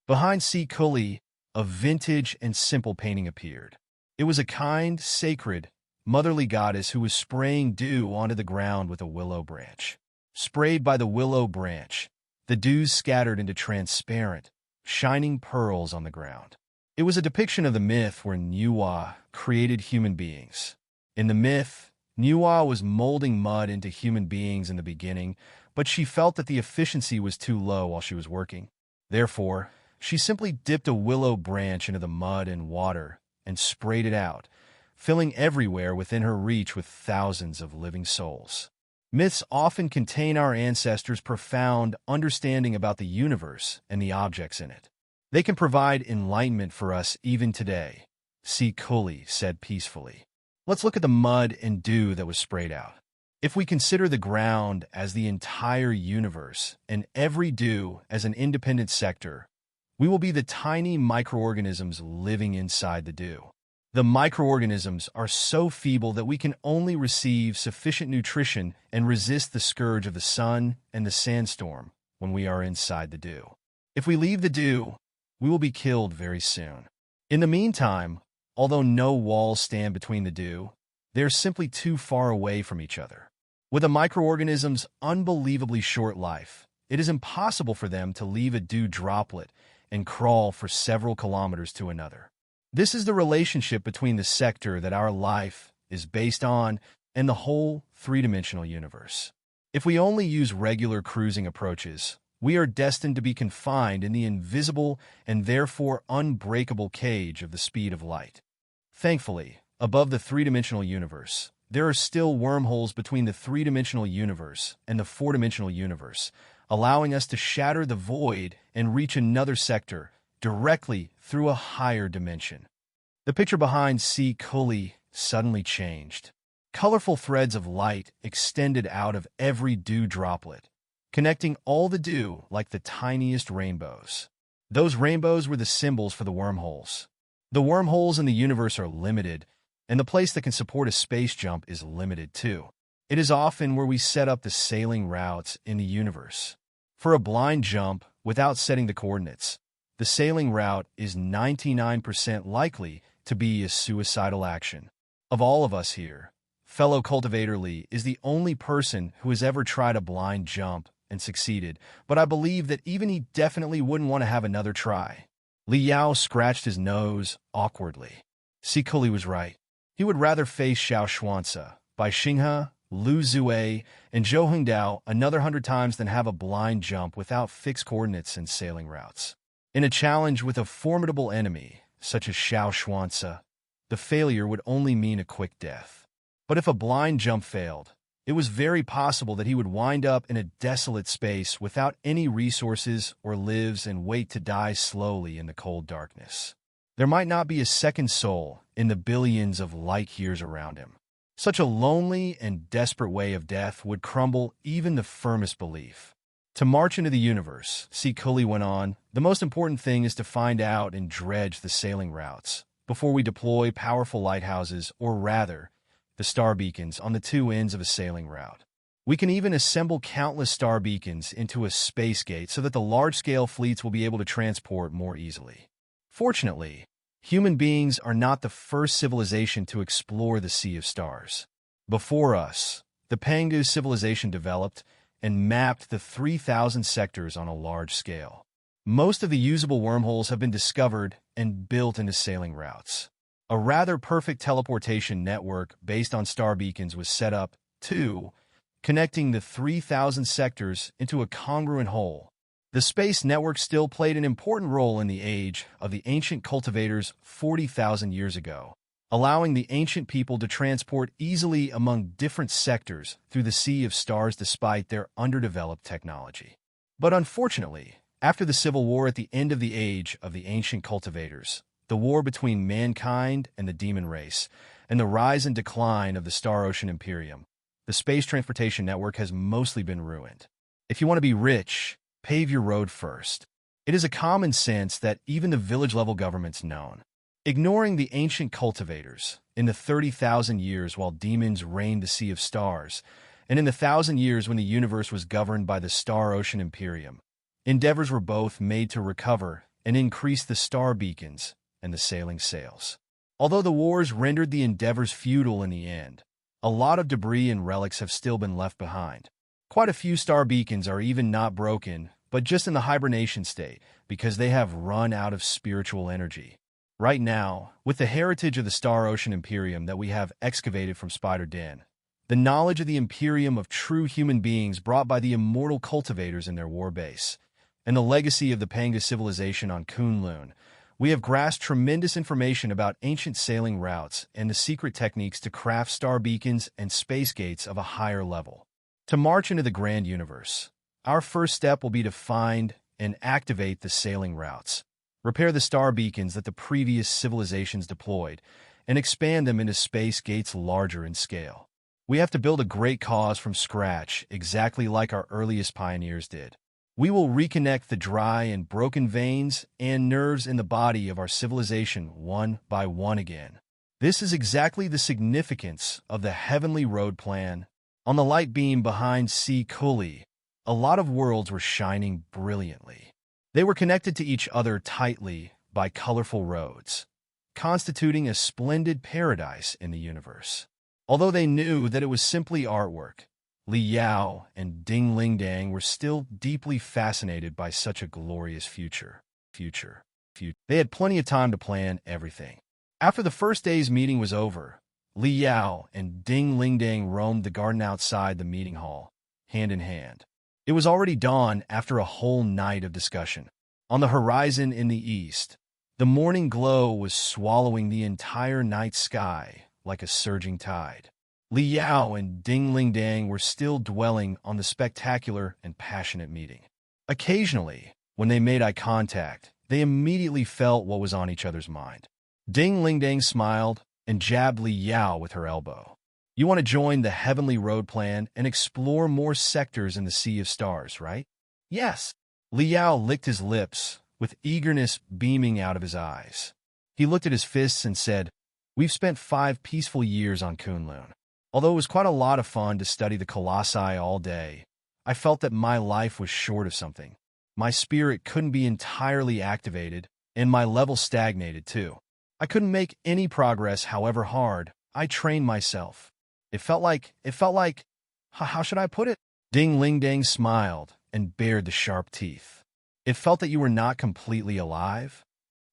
Behind Cultivation, a vintage and simple painting appeared. It was a kind, sacred, motherly goddess who was spraying dew onto the ground with a willow branch. Sprayed by the willow branch, the dews scattered into transparent, shining pearls on the ground. It was a depiction of the myth where Nuwa created human beings. In the myth, Nuwa was molding mud into human beings in the beginning, but she felt that the efficiency was too low while she was working. Therefore, she simply dipped a willow branch into the mud and water and sprayed it out, filling everywhere within her reach with thousands of living souls. Myths often contain our ancestors' profound understanding about the universe and the objects in it. They can provide enlightenment for us even today, Cultivation said peacefully. Let's look at the mud and dew that was sprayed out. If we consider the ground as the entire universe and every dew as an independent sector, we will be the tiny microorganisms living inside the dew. The microorganisms are so feeble that we can only receive sufficient nutrition and resist the scourge of the sun and the sandstorm when we are inside the dew. If we leave the dew, we will be killed very soon. In the meantime, although no walls stand between the dew, they are simply too far away from each other. With a microorganism's unbelievably short life, it is impossible for them to leave a dew droplet and crawl for several kilometers to another. This is the relationship between the sector that our life is based on and the whole three-dimensional universe. If we only use regular cruising approaches, we are destined to be confined in the invisible and therefore unbreakable cage of the speed of light. Thankfully, above the three-dimensional universe, there are still wormholes between the three-dimensional universe and the four-dimensional universe, allowing us to shatter the void and reach another sector directly through a higher dimension. The picture behind Cultivation suddenly changed. Colorful threads of light extended out of every dew droplet, connecting all the dew like the tiniest rainbows. Those rainbows were the symbols for the wormholes. The wormholes in the universe are limited, and the place that can support a space jump is limited too. It is often where we set up the sailing routes in the universe. For a blind jump, without setting the coordinates, the sailing route is 99% likely to be a suicidal action. Of all of us here, fellow Cultivator Lee is the only person who has ever tried a blind jump and succeeded, but I believe that even he definitely wouldn't want to have another try. Li Yao scratched his nose awkwardly. Cultivation was right. He would rather face Xiao Xuanzi, Bai Xinghe, Lu Zue, and Zhou Hengdao another 100 times than have a blind jump without fixed coordinates and sailing routes. In a challenge with a formidable enemy, such as Xiao Xuanzi, the failure would only mean a quick death. But if a blind jump failed, it was very possible that he would wind up in a desolate space without any resources or lives and wait to die slowly in the cold darkness. There might not be a second soul in the billions of light years around him. Such a lonely and desperate way of death would crumble even the firmest belief. To march into the universe, Cultivation went on, the most important thing is to find out and dredge the sailing routes before we deploy powerful lighthouses, or rather, the star beacons on the two ends of a sailing route. We can even assemble countless star beacons into a space gate so that the large-scale fleets will be able to transport more easily. Fortunately, human beings are not the first civilization to explore the Sea of Stars. Before us, the Pangu civilization developed and mapped the 3,000 sectors on a large scale. Most of the usable wormholes have been discovered and built into sailing routes. A rather perfect teleportation network based on star beacons was set up, too, connecting the 3,000 sectors into a congruent whole. The space network still played an important role in the age of the ancient cultivators 40,000 years ago, allowing the ancient people to transport easily among different sectors through the Sea of Stars despite their underdeveloped technology. But unfortunately, after the civil war at the end of the age of the ancient cultivators, the war between mankind and the demon race, and the rise and decline of the Star Ocean Imperium, the space transportation network has mostly been ruined. If you want to be rich, pave your road first. It is a common sense that even the village-level governments known. Ignoring the ancient cultivators, in the 30,000 years while demons reigned the Sea of Stars, and in the 1,000 years when the universe was governed by the Star Ocean Imperium, endeavors were both made to recover and increase the star beacons and the sailing sails. Although the wars rendered the endeavors futile in the end, a lot of debris and relics have still been left behind. Quite a few star beacons are even not broken, but just in the hibernation state, because they have run out of spiritual energy. Right now, with the heritage of the Star Ocean Imperium that we have excavated from Spider Den, the knowledge of the Imperium of true human beings brought by the immortal cultivators in their war base, and the legacy of the Panga civilization on Kunlun, we have grasped tremendous information about ancient sailing routes and the secret techniques to craft star beacons and space gates of a higher level. To march into the grand universe, our first step will be to find and activate the sailing routes, repair the star beacons that the previous civilizations deployed, and expand them into space gates larger in scale. We have to build a great cause from scratch, exactly like our earliest pioneers did. We will reconnect the dry and broken veins and nerves in the body of our civilization one by one again. This is exactly the significance of the Heavenly Road Plan. On the light beam behind Cultivation, a lot of worlds were shining brilliantly. They were connected to each other tightly by colorful roads, constituting a splendid paradise in the universe. Although they knew that it was simply artwork, Li Yao and Ding Lingdang were still deeply fascinated by such a glorious future. They had plenty of time to plan everything. After the first day's meeting was over, Li Yao and Ding Lingdang roamed the garden outside the meeting hall, hand in hand. It was already dawn after a whole night of discussion. On the horizon in the east, the morning glow was swallowing the entire night sky like a surging tide. Li Yao and Ding Lingdang were still dwelling on the spectacular and passionate meeting. Occasionally, when they made eye contact, they immediately felt what was on each other's mind. Ding Ling Dang smiled and jabbed Li Yao with her elbow. You want to join the Heavenly Road Plan and explore more sectors in the Sea of Stars, right? Yes. Li Yao licked his lips, with eagerness beaming out of his eyes. He looked at his fists and said, We've spent 5 peaceful years on Kunlun. Although it was quite a lot of fun to study the colossi all day, I felt that my life was short of something. My spirit couldn't be entirely activated, and my level stagnated too. I couldn't make any progress however hard I trained myself. It felt like, how should I put it? Ding Ling Dang smiled and bared the sharp teeth. It felt that you were not completely alive?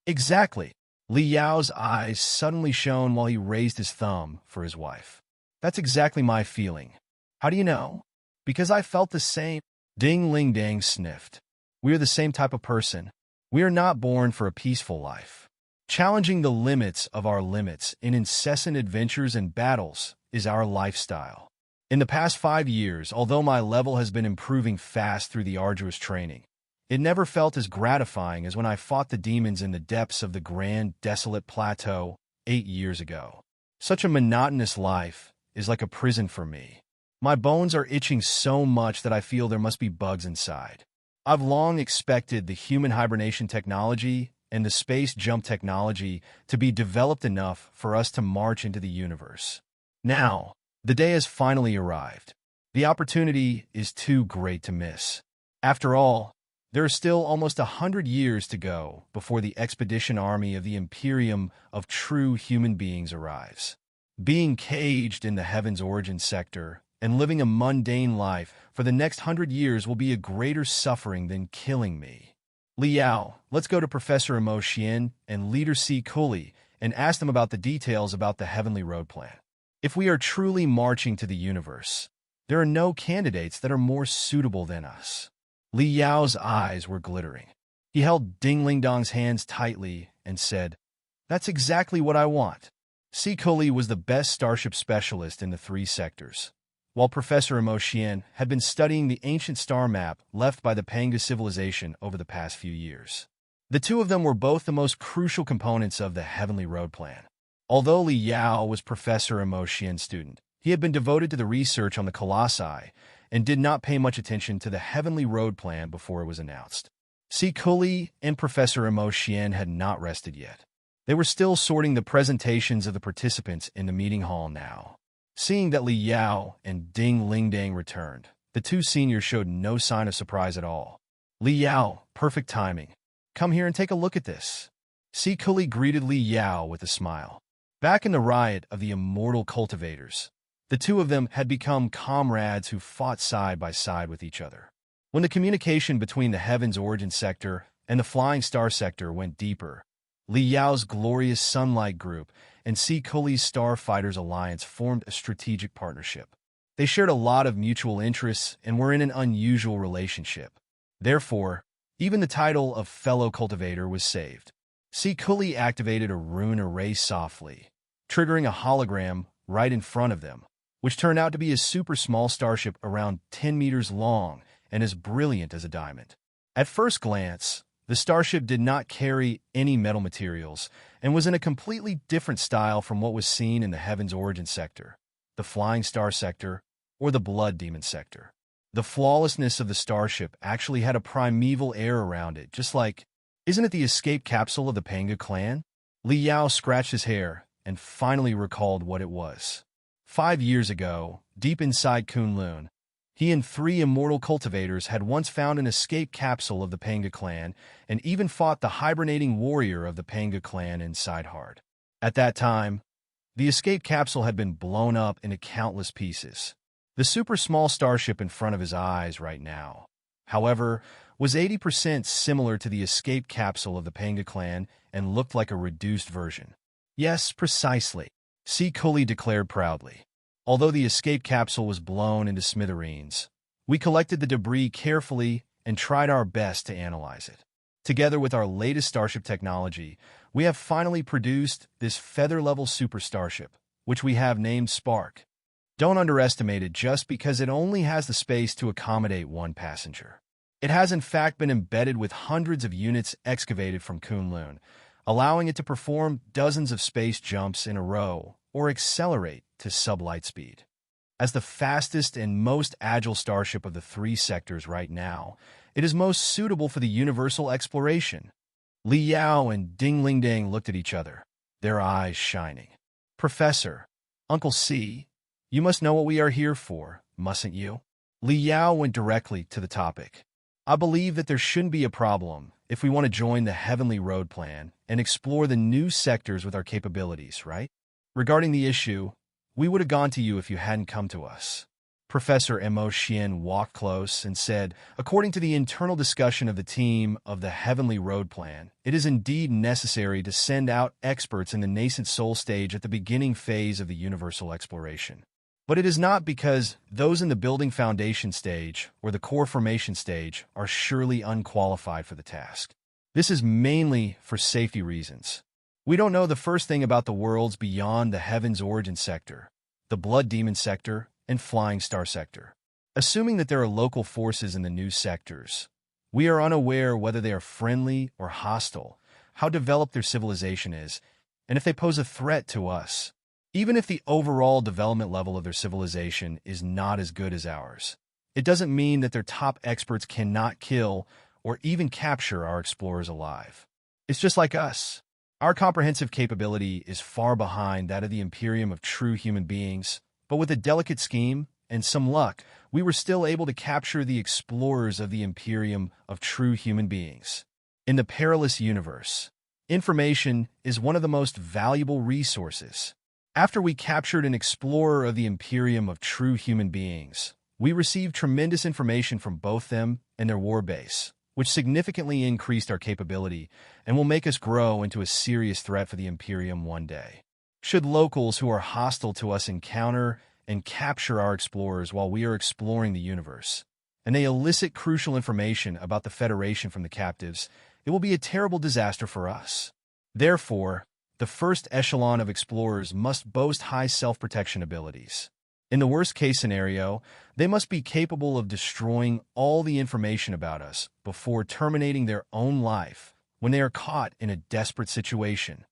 Exactly. Li Yao's eyes suddenly shone while he raised his thumb for his wife. That's exactly my feeling. How do you know? Because I felt the same. Ding Ling Dang sniffed. We are the same type of person. We are not born for a peaceful life. Challenging the limits of our limits in incessant adventures and battles is our lifestyle. In the past 5 years, although my level has been improving fast through the arduous training, it never felt as gratifying as when I fought the demons in the depths of the grand, desolate plateau 8 years ago. Such a monotonous life is like a prison for me. My bones are itching so much that I feel there must be bugs inside. I've long expected the human hibernation technology and the space jump technology to be developed enough for us to march into the universe. Now, the day has finally arrived. The opportunity is too great to miss. After all, there are still almost 100 years to go before the expedition army of the Imperium of true human beings arrives. Being caged in the Heaven's Origin sector and living a mundane life for the next 100 years will be a greater suffering than killing me. Li Yao, let's go to Professor Imo Xian and Leader C. Cooley and ask them about the details about the Heavenly Road Plan. If we are truly marching to the universe, there are no candidates that are more suitable than us. Li Yao's eyes were glittering. He held Ding Ling Dong's hands tightly and said, That's exactly what I want. C. Cooley was the best starship specialist in the 3 sectors, while Professor Imo Xian had been studying the ancient star map left by the Panga civilization over the past few years. The two of them were both the most crucial components of the Heavenly Road Plan. Although Li Yao was Professor Imo Xian's student, he had been devoted to the research on the colossi and did not pay much attention to the Heavenly Road Plan before it was announced. C. Cooley and Professor Imo Xian had not rested yet. They were still sorting the presentations of the participants in the meeting hall now. Seeing that Li Yao and Ding Ling Dang returned, the 2 seniors showed no sign of surprise at all. Li Yao, perfect timing. Come here and take a look at this. C. Cooley greeted Li Yao with a smile. Back in the riot of the immortal cultivators, the 2 of them had become comrades who fought side by side with each other. When the communication between the Heaven's Origin sector and the Flying Star sector went deeper, Li Yao's glorious Sunlight Group and C. Cooley's Starfighters Alliance formed a strategic partnership. They shared a lot of mutual interests and were in an unusual relationship. Therefore, even the title of fellow cultivator was saved. C. Cooley activated a rune array softly, triggering a hologram right in front of them, which turned out to be a super small starship around 10 meters long and as brilliant as a diamond. At first glance, the starship did not carry any metal materials and was in a completely different style from what was seen in the Heaven's Origin sector, the Flying Star sector, or the Blood Demon sector. The flawlessness of the starship actually had a primeval air around it, just like, isn't it the escape capsule of the Panga clan? Li Yao scratched his hair and finally recalled what it was. 5 years ago, deep inside Kunlun, he and 3 immortal cultivators had once found an escape capsule of the Panga clan and even fought the hibernating warrior of the Panga clan inside Hard. At that time, the escape capsule had been blown up into countless pieces. The super small starship in front of his eyes right now, however, was 80% similar to the escape capsule of the Panga clan and looked like a reduced version. Yes, precisely, C. Cooley declared proudly. Although the escape capsule was blown into smithereens, we collected the debris carefully and tried our best to analyze it. Together with our latest starship technology, we have finally produced this feather-level super starship, which we have named Spark. Don't underestimate it just because it only has the space to accommodate 1 passenger. It has in fact been embedded with hundreds of units excavated from Kunlun, allowing it to perform dozens of space jumps in a row or accelerate to sublight speed. As the fastest and most agile starship of the three sectors right now, it is most suitable for the universal exploration. Li Yao and Ding Ling Ding looked at each other, their eyes shining. Professor, Uncle C, you must know what we are here for, mustn't you? Li Yao went directly to the topic. I believe that there shouldn't be a problem if we want to join the Heavenly Road plan and explore the new sectors with our capabilities, right? Regarding the issue, we would have gone to you if you hadn't come to us. Professor Mo Xian walked close and said, according to the internal discussion of the team of the Heavenly Road Plan, it is indeed necessary to send out experts in the nascent soul stage at the beginning phase of the universal exploration. But it is not because those in the building foundation stage or the core formation stage are surely unqualified for the task. This is mainly for safety reasons. We don't know the first thing about the worlds beyond the Heaven's Origin sector, the Blood Demon sector, and Flying Star sector. Assuming that there are local forces in the new sectors, we are unaware whether they are friendly or hostile, how developed their civilization is, and if they pose a threat to us. Even if the overall development level of their civilization is not as good as ours, it doesn't mean that their top experts cannot kill or even capture our explorers alive. It's just like us. Our comprehensive capability is far behind that of the Imperium of true human beings, but with a delicate scheme and some luck, we were still able to capture the explorers of the Imperium of true human beings. In the perilous universe, information is one of the most valuable resources. After we captured an explorer of the Imperium of true human beings, we received tremendous information from both them and their war base, which significantly increased our capability and will make us grow into a serious threat for the Imperium one day. Should locals who are hostile to us encounter and capture our explorers while we are exploring the universe, and they elicit crucial information about the Federation from the captives, it will be a terrible disaster for us. Therefore, the first echelon of explorers must boast high self-protection abilities. In the worst-case scenario, they must be capable of destroying all the information about us before terminating their own life when they are caught in a desperate situation.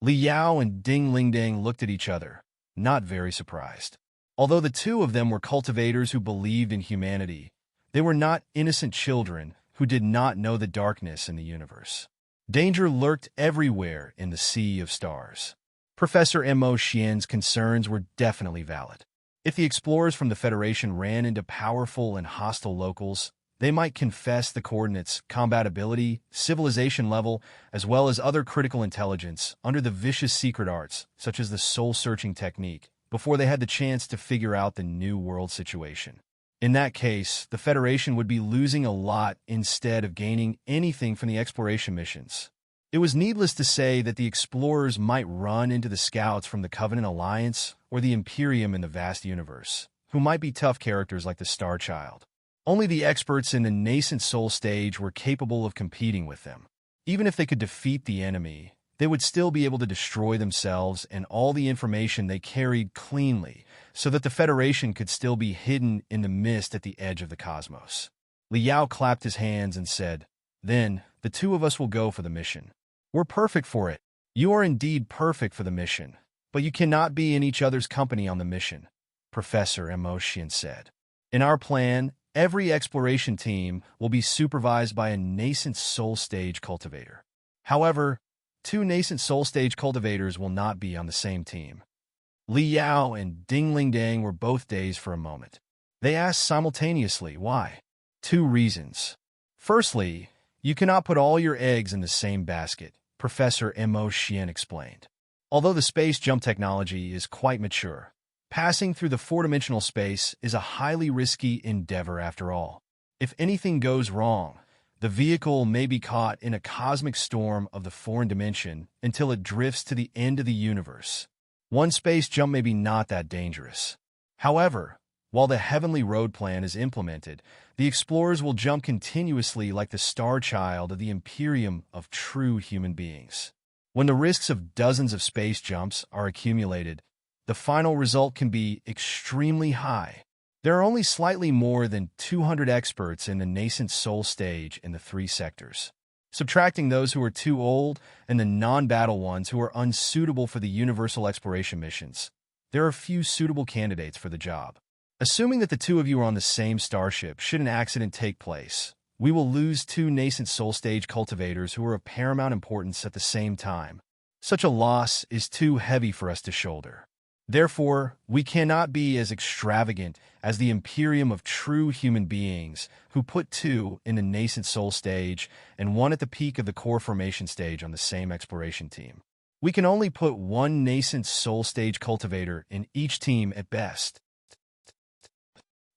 Li Yao and Ding Ling Ding looked at each other, not very surprised. Although the two of them were cultivators who believed in humanity, they were not innocent children who did not know the darkness in the universe. Danger lurked everywhere in the sea of stars. Professor Mo Xian's concerns were definitely valid. If the explorers from the Federation ran into powerful and hostile locals, they might confess the coordinates, combat ability, civilization level, as well as other critical intelligence under the vicious secret arts, such as the soul-searching technique, before they had the chance to figure out the new world situation. In that case, the Federation would be losing a lot instead of gaining anything from the exploration missions. It was needless to say that the explorers might run into the scouts from the Covenant Alliance or the Imperium in the vast universe, who might be tough characters like the Star Child. Only the experts in the nascent soul stage were capable of competing with them. Even if they could defeat the enemy, they would still be able to destroy themselves and all the information they carried cleanly, so that the Federation could still be hidden in the mist at the edge of the cosmos. Li Yao clapped his hands and said, "Then, the two of us will go for the mission. We're perfect for it. You are indeed perfect for the mission, but you cannot be in each other's company on the mission," Professor Mo Xian said. "In our plan, every exploration team will be supervised by a nascent soul stage cultivator. However, two nascent soul stage cultivators will not be on the same team." Li Yao and Ding Ling Ding were both dazed for a moment. They asked simultaneously, why? 2 reasons. Firstly, you cannot put all your eggs in the same basket, Professor Mo Xian explained. Although the space jump technology is quite mature, passing through the 4-dimensional space is a highly risky endeavor after all. If anything goes wrong, the vehicle may be caught in a cosmic storm of the foreign dimension until it drifts to the end of the universe. One space jump may be not that dangerous. However, while the Heavenly Road Plan is implemented, the explorers will jump continuously like the Star Child of the Imperium of true human beings. When the risks of dozens of space jumps are accumulated, the final result can be extremely high. There are only slightly more than 200 experts in the nascent soul stage in the 3 sectors. subtracting those who are too old and the non-battle ones who are unsuitable for the universal exploration missions. There are few suitable candidates for the job. Assuming that the two of you are on the same starship should an accident take place, we will lose two nascent soul stage cultivators who are of paramount importance at the same time. Such a loss is too heavy for us to shoulder. Therefore, we cannot be as extravagant as the Imperium of true human beings who put two in the nascent soul stage and one at the peak of the core formation stage on the same exploration team. We can only put one nascent soul stage cultivator in each team at best.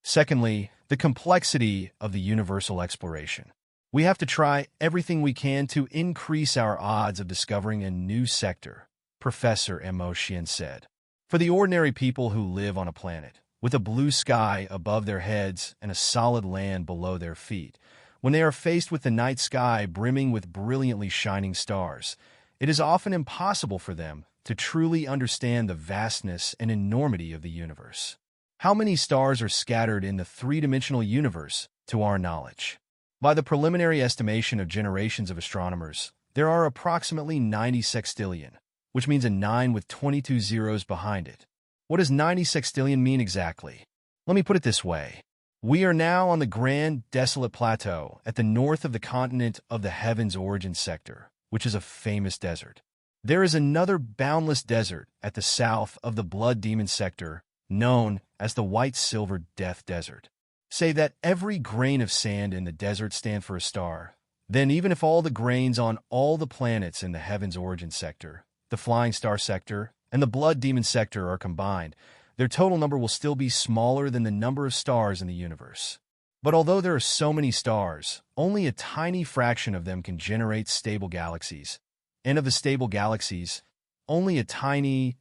Secondly, the complexity of the universal exploration. We have to try everything we can to increase our odds of discovering a new sector, Professor Emotion said. For the ordinary people who live on a planet, with a blue sky above their heads and a solid land below their feet, when they are faced with the night sky brimming with brilliantly shining stars, it is often impossible for them to truly understand the vastness and enormity of the universe. How many stars are scattered in the three-dimensional universe, to our knowledge? By the preliminary estimation of generations of astronomers, there are approximately 90 sextillion, which means a 9 with 22 zeros behind it. What does 90 sextillion mean exactly? Let me put it this way. We are now on the Grand Desolate Plateau at the north of the continent of the Heaven's Origin sector, which is a famous desert. There is another boundless desert at the south of the Blood Demon sector, known as the White-Silver Death Desert. Say that every grain of sand in the desert stands for a star. Then even if all the grains on all the planets in the Heaven's Origin sector, the Flying Star sector, and the Blood Demon sector are combined, their total number will still be smaller than the number of stars in the universe. But although there are so many stars, only a tiny fraction of them can generate stable galaxies. And of the stable galaxies, only a tiny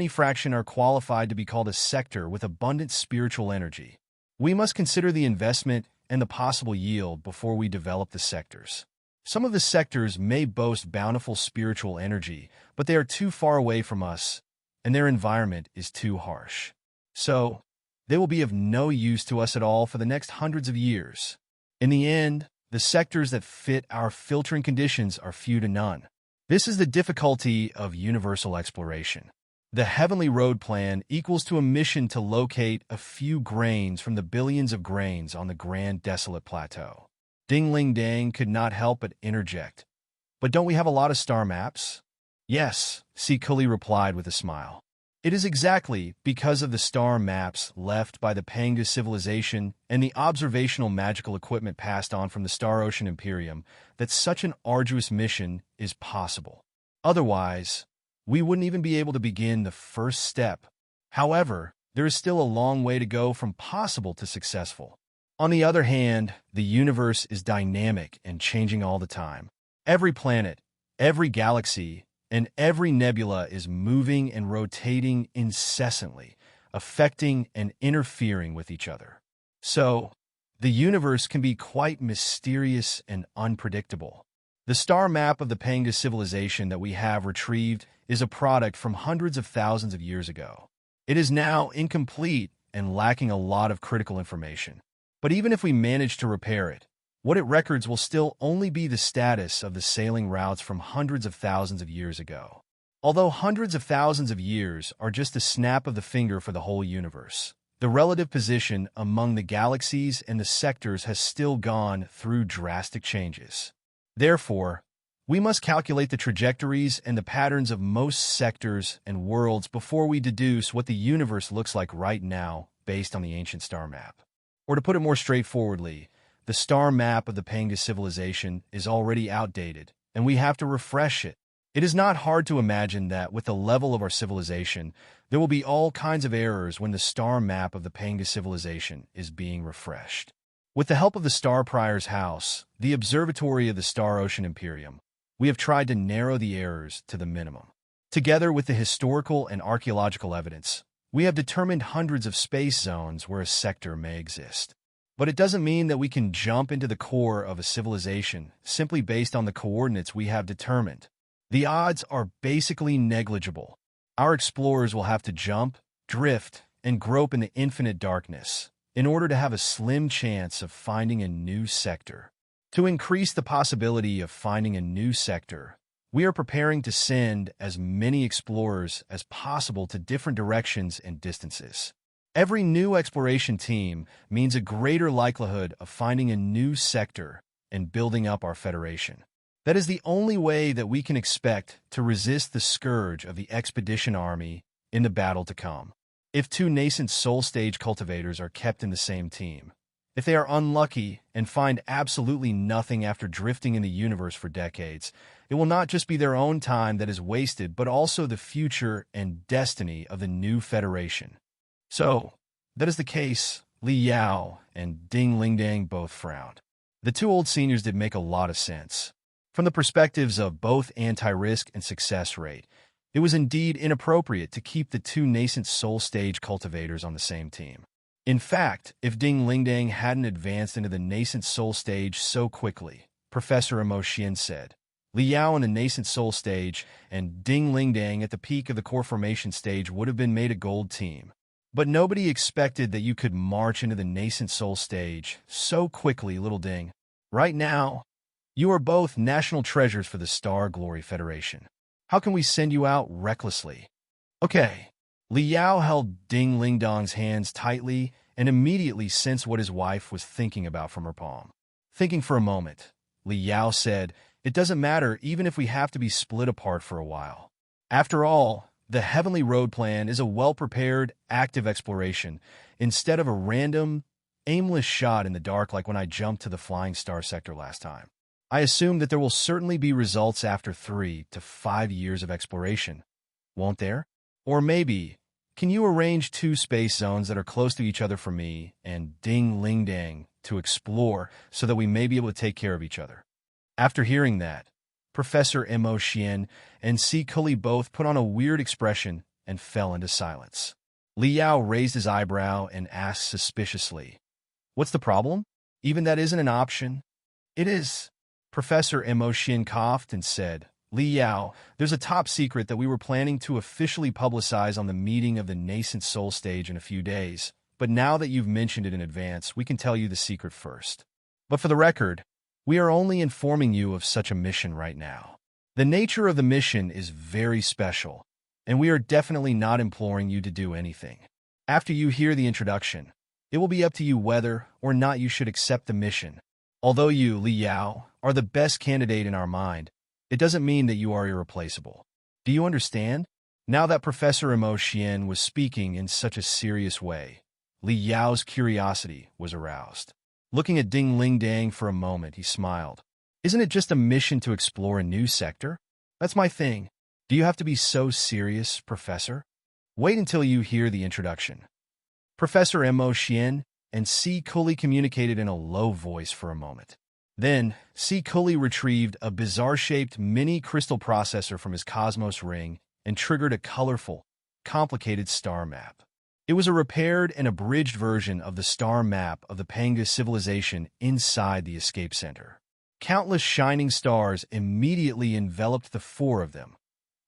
fraction are qualified to be called a sector with abundant spiritual energy. We must consider the investment and the possible yield before we develop the sectors. Some of the sectors may boast bountiful spiritual energy, but they are too far away from us, and their environment is too harsh. So, they will be of no use to us at all for the next hundreds of years. In the end, the sectors that fit our filtering conditions are few to none. This is the difficulty of universal exploration. The Heavenly Road Plan equals to a mission to locate a few grains from the billions of grains on the Grand Desolate Plateau. Ding Ling Dang could not help but interject. But don't we have a lot of star maps? Yes, Si Kuli replied with a smile. It is exactly because of the star maps left by the Panga civilization and the observational magical equipment passed on from the Star Ocean Imperium that such an arduous mission is possible. Otherwise, we wouldn't even be able to begin the first step. However, there is still a long way to go from possible to successful. On the other hand, the universe is dynamic and changing all the time. Every planet, every galaxy, and every nebula is moving and rotating incessantly, affecting and interfering with each other. So, the universe can be quite mysterious and unpredictable. The star map of the Panga civilization that we have retrieved is a product from hundreds of thousands of years ago. It is now incomplete and lacking a lot of critical information. But even if we manage to repair it, what it records will still only be the status of the sailing routes from hundreds of thousands of years ago. Although hundreds of thousands of years are just a snap of the finger for the whole universe, the relative position among the galaxies and the sectors has still gone through drastic changes. Therefore, we must calculate the trajectories and the patterns of most sectors and worlds before we deduce what the universe looks like right now based on the ancient star map. Or to put it more straightforwardly, the star map of the Panga civilization is already outdated, and we have to refresh it. It is not hard to imagine that with the level of our civilization, there will be all kinds of errors when the star map of the Panga civilization is being refreshed. With the help of the Star Prior's House, the observatory of the Star Ocean Imperium, we have tried to narrow the errors to the minimum. Together with the historical and archaeological evidence, we have determined hundreds of space zones where a sector may exist. But it doesn't mean that we can jump into the core of a civilization simply based on the coordinates we have determined. The odds are basically negligible. Our explorers will have to jump, drift, and grope in the infinite darkness in order to have a slim chance of finding a new sector. To increase the possibility of finding a new sector, we are preparing to send as many explorers as possible to different directions and distances. Every new exploration team means a greater likelihood of finding a new sector and building up our federation. That is the only way that we can expect to resist the scourge of the expedition army in the battle to come. If two nascent soul stage cultivators are kept in the same team, if they are unlucky and find absolutely nothing after drifting in the universe for decades, it will not just be their own time that is wasted, but also the future and destiny of the new federation. So, that is the case. Li Yao and Ding Lingdang both frowned. The two old seniors did make a lot of sense. From the perspectives of both anti-risk and success rate, it was indeed inappropriate to keep the two nascent soul stage cultivators on the same team. In fact, if Ding Lingdang hadn't advanced into the nascent soul stage so quickly, Professor Mo Xian said, Li Yao in the nascent soul stage and Ding Lingdang at the peak of the core formation stage would have been made a gold team. But nobody expected that you could march into the nascent soul stage so quickly, little Ding. Right now, you are both national treasures for the Star Glory Federation. How can we send you out recklessly? Okay. Li Yao held Ding Lingdang's hands tightly and immediately sensed what his wife was thinking about from her palm. Thinking for a moment, Li Yao said, "It doesn't matter even if we have to be split apart for a while. After all, the Heavenly Road plan is a well-prepared, active exploration instead of a random, aimless shot in the dark like when I jumped to the Flying Star sector last time. I assume that there will certainly be results after 3 to 5 years of exploration, won't there? Or maybe, can you arrange 2 space zones that are close to each other for me and Ding Lingdang to explore so that we may be able to take care of each other?" After hearing that, Professor Mo Xian and Si Kuli both put on a weird expression and fell into silence. Li Yao raised his eyebrow and asked suspiciously, "What's the problem? Even that isn't an option?" "It is." Professor Mo Xian coughed and said, "Li Yao, there's a top secret that we were planning to officially publicize on the meeting of the nascent soul stage in a few days, but now that you've mentioned it in advance, we can tell you the secret first. But for the record, we are only informing you of such a mission right now. The nature of the mission is very special, and we are definitely not imploring you to do anything. After you hear the introduction, it will be up to you whether or not you should accept the mission. Although you, Li Yao, are the best candidate in our mind, it doesn't mean that you are irreplaceable. Do you understand?" Now that Professor Mo Xian was speaking in such a serious way, Li Yao's curiosity was aroused. Looking at Ding Lingdang for a moment, he smiled. "Isn't it just a mission to explore a new sector? That's my thing. Do you have to be so serious, Professor? Wait until you hear the introduction." Professor Mo Xian and Si Kuli communicated in a low voice for a moment. Then, Si Kuli retrieved a bizarre-shaped mini crystal processor from his Cosmos ring and triggered a colorful, complicated star map. It was a repaired and abridged version of the star map of the Panga civilization inside the escape center. Countless shining stars immediately enveloped the 4 of them,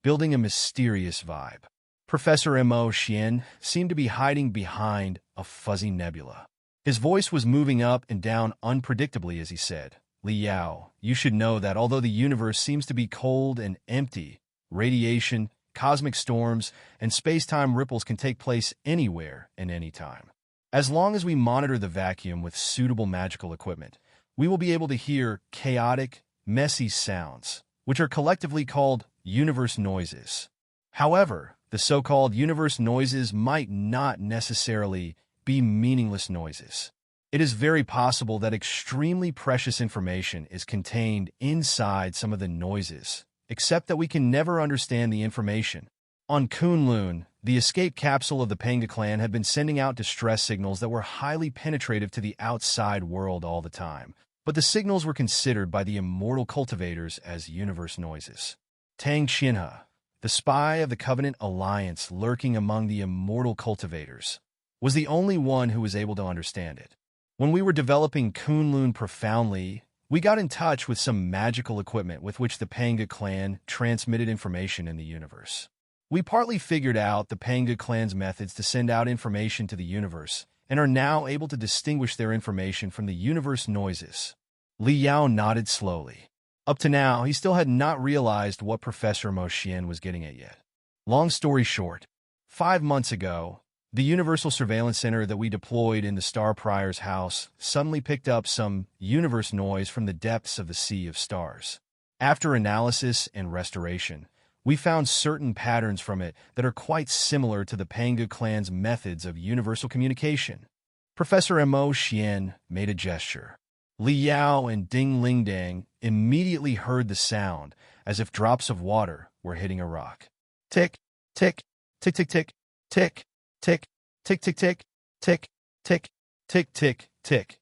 building a mysterious vibe. Professor Mo Xian seemed to be hiding behind a fuzzy nebula. His voice was moving up and down unpredictably as he said, "Li Yao, you should know that although the universe seems to be cold and empty, radiation, cosmic storms, and space-time ripples can take place anywhere and anytime. As long as we monitor the vacuum with suitable magical equipment, we will be able to hear chaotic, messy sounds, which are collectively called universe noises. However, the so-called universe noises might not necessarily be meaningless noises. It is very possible that extremely precious information is contained inside some of the noises, except that we can never understand the information. On Kunlun, the escape capsule of the Panga clan had been sending out distress signals that were highly penetrative to the outside world all the time, but the signals were considered by the immortal cultivators as universe noises. Tang Xinhe, the spy of the Covenant Alliance lurking among the immortal cultivators, was the only one who was able to understand it. When we were developing Kunlun profoundly, we got in touch with some magical equipment with which the Panga clan transmitted information in the universe. We partly figured out the Panga clan's methods to send out information to the universe, and are now able to distinguish their information from the universe noises. Li Yao nodded slowly. Up to now, he still had not realized what Professor Mo Xian was getting at yet. Long story short, 5 months ago, the Universal Surveillance Center that we deployed in the Star Prior's house suddenly picked up some universe noise from the depths of the sea of stars. After analysis and restoration, we found certain patterns from it that are quite similar to the Panga clan's methods of universal communication. Professor Mo Xian made a gesture. Li Yao and Ding Lingdang immediately heard the sound as if drops of water were hitting a rock. Tick, tick, tick, tick, tick, tick, tick, tick, tick, tick, tick, tick, tick, tick, tick.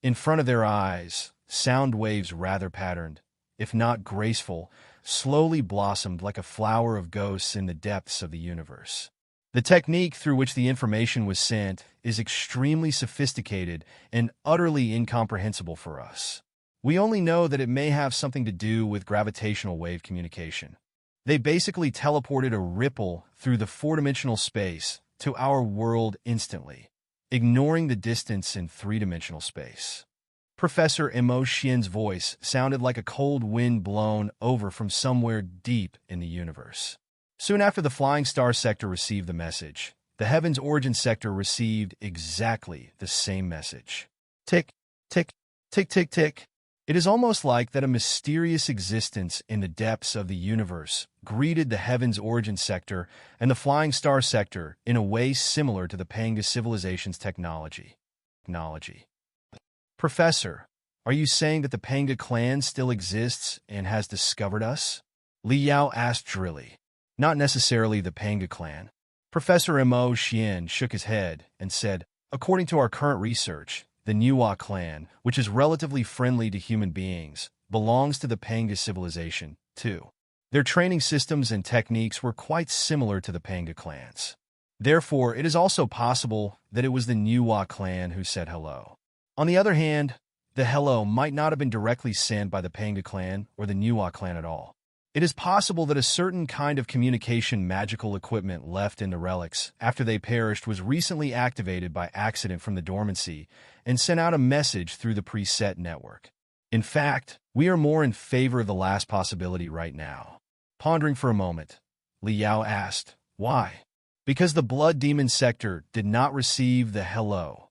In front of their eyes, sound waves rather patterned, if not graceful, slowly blossomed like a flower of ghosts in the depths of the universe. The technique through which the information was sent is extremely sophisticated and utterly incomprehensible for us. We only know that it may have something to do with gravitational wave communication. They basically teleported a ripple through the four-dimensional space to our world instantly, ignoring the distance in three-dimensional space. Professor Mo Xian's voice sounded like a cold wind blown over from somewhere deep in the universe. Soon after the Flying Star Sector received the message, the Heaven's Origin Sector received exactly the same message. Tick, tick, tick, tick, tick. It is almost like that a mysterious existence in the depths of the universe greeted the Heaven's Origin Sector and the Flying Star Sector in a way similar to the Panga civilization's technology. Professor, are you saying that the Panga clan still exists and has discovered us? Li Yao asked drily. Not necessarily the Panga clan. Professor Mo Xian shook his head and said, according to our current research, the Niwa clan, which is relatively friendly to human beings, belongs to the Panga civilization, too. Their training systems and techniques were quite similar to the Panga clan's. Therefore, it is also possible that it was the Niwa clan who said hello. On the other hand, the hello might not have been directly sent by the Panga clan or the Niwa clan at all. It is possible that a certain kind of communication magical equipment left in the relics after they perished was recently activated by accident from the dormancy and sent out a message through the preset network. In fact, we are more in favor of the last possibility right now. Pondering for a moment, Li Yao asked, why? Because the Blood Demon Sector did not receive the hello,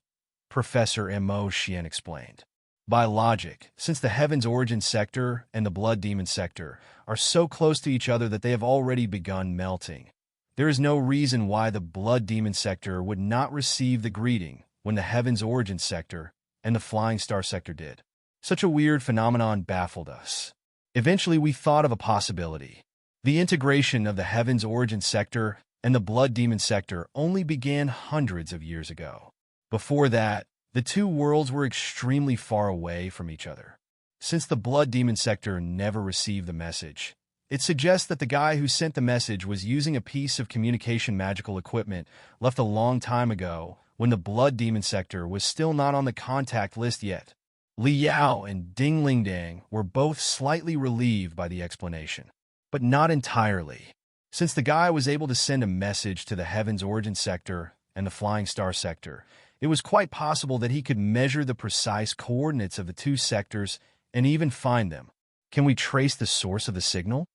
Professor Mo Xian explained. By logic, since the Heaven's Origin Sector and the Blood Demon Sector are so close to each other that they have already begun melting, there is no reason why the Blood Demon Sector would not receive the greeting when the Heaven's Origin Sector and the Flying Star Sector did. Such a weird phenomenon baffled us. Eventually, we thought of a possibility. The integration of the Heaven's Origin Sector and the Blood Demon Sector only began hundreds of years ago. Before that, the two worlds were extremely far away from each other. Since the Blood Demon Sector never received the message, it suggests that the guy who sent the message was using a piece of communication magical equipment left a long time ago when the Blood Demon Sector was still not on the contact list yet. Li Yao and Ding Lingdang were both slightly relieved by the explanation, but not entirely. Since the guy was able to send a message to the Heaven's Origin Sector and the Flying Star Sector, it was quite possible that he could measure the precise coordinates of the two sectors and even find them. Can we trace the source of the signal?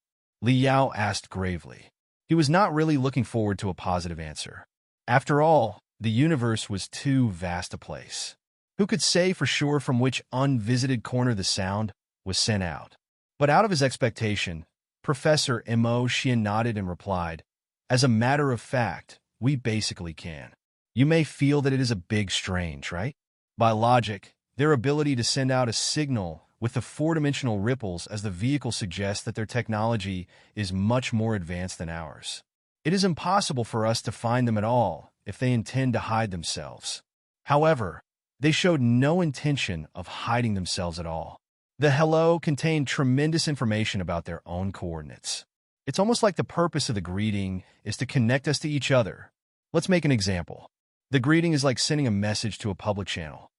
Li Yao asked gravely. He was not really looking forward to a positive answer. After all, the universe was too vast a place. Who could say for sure from which unvisited corner the sound was sent out? But out of his expectation, Professor Mo Xian nodded and replied, as a matter of fact, we basically can. You may feel that it is a big strange, right? By logic, their ability to send out a signal with the four-dimensional ripples as the vehicle suggests that their technology is much more advanced than ours. It is impossible for us to find them at all if they intend to hide themselves. However, they showed no intention of hiding themselves at all. The hello contained tremendous information about their own coordinates. It's almost like the purpose of the greeting is to connect us to each other. Let's make an example. The greeting is like sending a message to a public channel.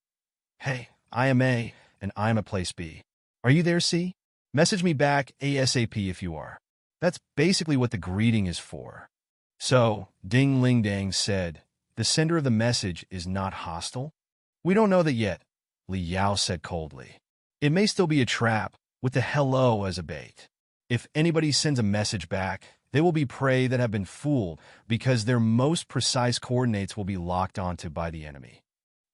Hey, I am A, and I am at place B. Are you there, C? Message me back ASAP if you are. That's basically what the greeting is for. So, Ding Lingdang said, the sender of the message is not hostile? We don't know that yet, Li Yao said coldly. It may still be a trap, with the hello as a bait. If anybody sends a message back, they will be prey that have been fooled because their most precise coordinates will be locked onto by the enemy.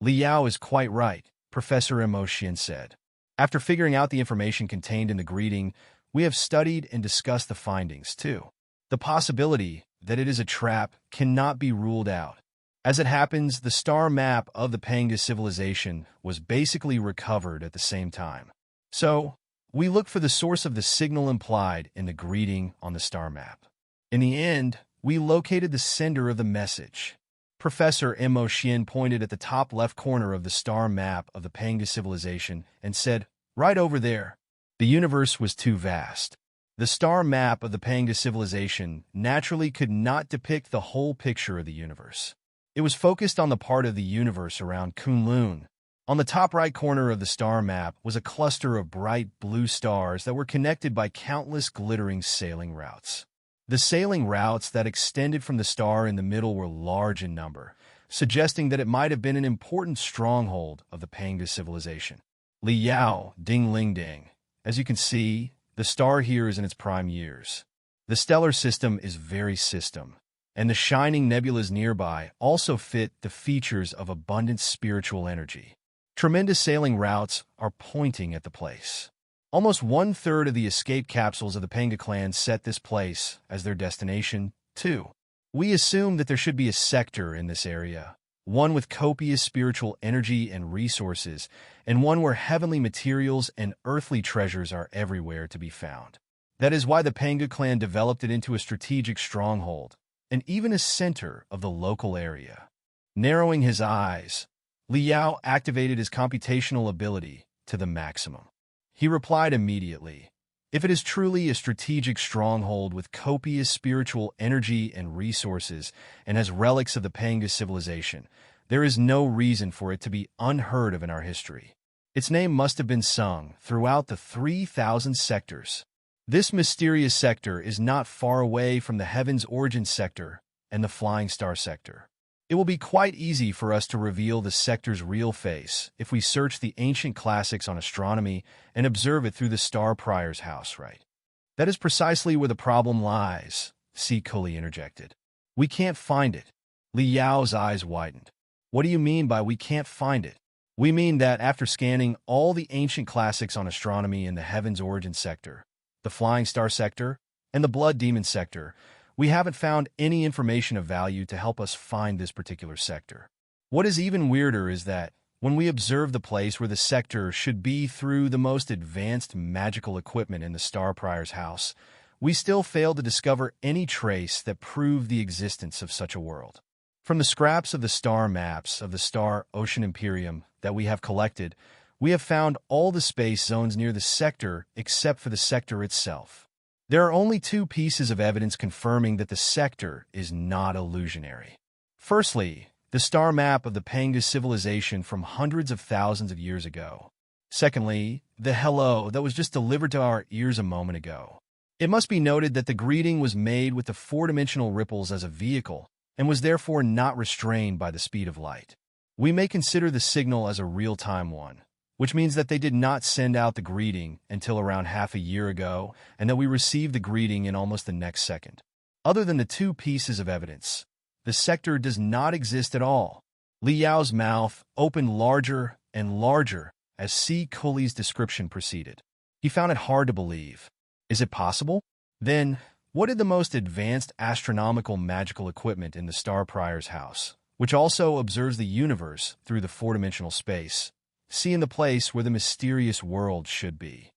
Liao is quite right, Professor Emotion said. After figuring out the information contained in the greeting, we have studied and discussed the findings, too. The possibility that it is a trap cannot be ruled out. As it happens, the star map of the Panga civilization was basically recovered at the same time. So, we look for the source of the signal implied in the greeting on the star map. In the end, we located the sender of the message. Professor Mo Xian pointed at the top left corner of the star map of the Panga civilization and said, "Right over there." The universe was too vast. The star map of the Panga civilization naturally could not depict the whole picture of the universe. It was focused on the part of the universe around Kunlun. On the top right corner of the star map was a cluster of bright blue stars that were connected by countless glittering sailing routes. The sailing routes that extended from the star in the middle were large in number, suggesting that it might have been an important stronghold of the Panga civilization. Liao, ding ling ding. As you can see, the star here is in its prime years. The stellar system is very system, and the shining nebulas nearby also fit the features of abundant spiritual energy. Tremendous sailing routes are pointing at the place. Almost one-third of the escape capsules of the Panga clan set this place as their destination, too. We assume that there should be a sector in this area, one with copious spiritual energy and resources, and one where heavenly materials and earthly treasures are everywhere to be found. That is why the Panga clan developed it into a strategic stronghold, and even a center of the local area. Narrowing his eyes, Liao activated his computational ability to the maximum. He replied immediately, "If it is truly a strategic stronghold with copious spiritual energy and resources and has relics of the Panga civilization, there is no reason for it to be unheard of in our history. Its name must have been sung throughout the 3,000 sectors. This mysterious sector is not far away from the Heaven's Origin sector and the Flying Star sector. It will be quite easy for us to reveal the sector's real face if we search the ancient classics on astronomy and observe it through the Star Prior's house, right?" "That is precisely where the problem lies," Cully interjected. "We can't find it." Liao's eyes widened. "What do you mean by we can't find it?" "We mean that after scanning all the ancient classics on astronomy in the Heaven's Origin sector, the Flying Star sector, and the Blood Demon sector, we haven't found any information of value to help us find this particular sector. What is even weirder is that when we observe the place where the sector should be through the most advanced magical equipment in the Star Prior's house, we still fail to discover any trace that prove the existence of such a world. From the scraps of the star maps of the Star Ocean Imperium that we have collected, we have found all the space zones near the sector except for the sector itself. There are only two pieces of evidence confirming that the sector is not illusionary. Firstly, the star map of the Panga civilization from hundreds of thousands of years ago. Secondly, the hello that was just delivered to our ears a moment ago. It must be noted that the greeting was made with the four-dimensional ripples as a vehicle and was therefore not restrained by the speed of light. We may consider the signal as a real-time one, which means that they did not send out the greeting until around half a year ago, and that we received the greeting in almost the next second. Other than the two pieces of evidence, the sector does not exist at all. Liao's mouth opened larger and larger as Cully's description proceeded. He found it hard to believe. Is it possible? Then, what did the most advanced astronomical magical equipment in the Star Prior's house, which also observes the universe through the four-dimensional space, see in the place where the mysterious world should be?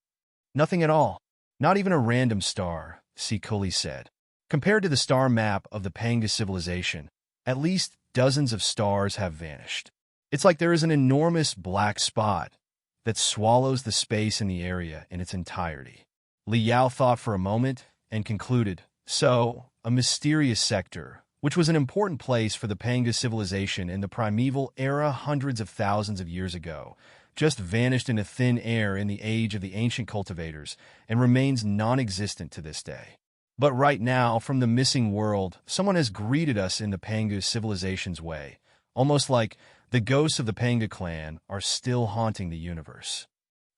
Nothing at all. Not even a random star, Cully said. Compared to the star map of the Panga civilization, at least dozens of stars have vanished. It's like there is an enormous black spot that swallows the space in the area in its entirety. Liao thought for a moment and concluded, "So, a mysterious sector, which was an important place for the Panga civilization in the primeval era hundreds of thousands of years ago, just vanished into thin air in the age of the ancient cultivators and remains non-existent to this day. But right now, from the missing world, someone has greeted us in the Panga civilization's way, almost like the ghosts of the Panga clan are still haunting the universe."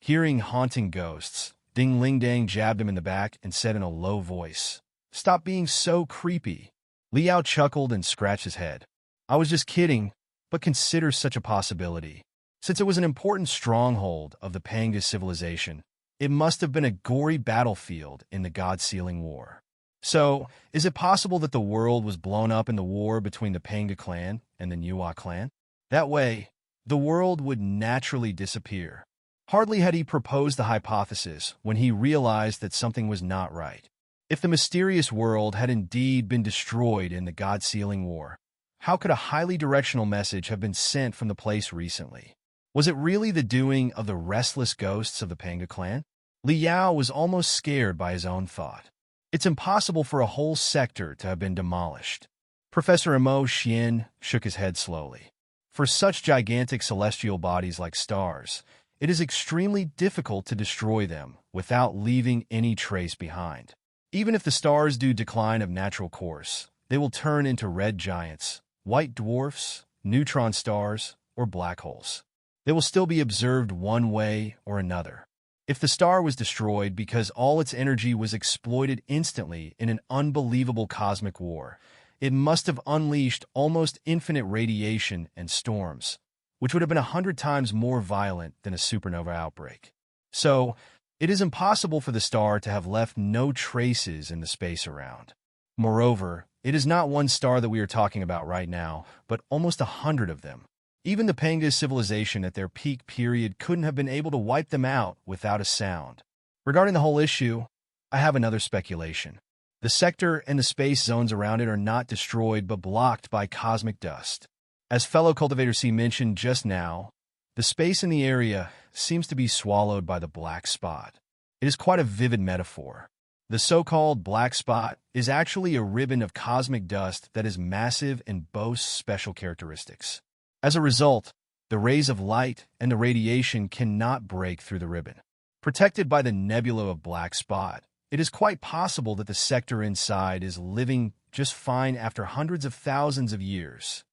Hearing haunting ghosts, Ding Ling Dang jabbed him in the back and said in a low voice, "Stop being so creepy." Liao chuckled and scratched his head. "I was just kidding, but consider such a possibility. Since it was an important stronghold of the Panga civilization, it must have been a gory battlefield in the God-Sealing War. So, is it possible that the world was blown up in the war between the Panga clan and the Niwa clan? That way, the world would naturally disappear." Hardly had he proposed the hypothesis when he realized that something was not right. If the mysterious world had indeed been destroyed in the God-Sealing War, how could a highly directional message have been sent from the place recently? Was it really the doing of the restless ghosts of the Panga clan? Liao was almost scared by his own thought. It's impossible for a whole sector to have been demolished. Professor Mo Xian shook his head slowly. For such gigantic celestial bodies like stars, it is extremely difficult to destroy them without leaving any trace behind. Even if the stars do decline of natural course, they will turn into red giants, white dwarfs, neutron stars, or black holes. They will still be observed one way or another. If the star was destroyed because all its energy was exploited instantly in an unbelievable cosmic war, it must have unleashed almost infinite radiation and storms, which would have been 100 times more violent than a supernova outbreak. So, it is impossible for the star to have left no traces in the space around. Moreover, it is not one star that we are talking about right now, but almost 100 of them. Even the Panga civilization at their peak period couldn't have been able to wipe them out without a sound. Regarding the whole issue, I have another speculation. The sector and the space zones around it are not destroyed but blocked by cosmic dust. As fellow Cultivator C mentioned just now, the space in the area seems to be swallowed by the black spot. It is quite a vivid metaphor. The so-called black spot is actually a ribbon of cosmic dust that is massive and boasts special characteristics. As a result, the rays of light and the radiation cannot break through the ribbon. Protected by the nebula of black spot, it is quite possible that the sector inside is living just fine after hundreds of thousands of years.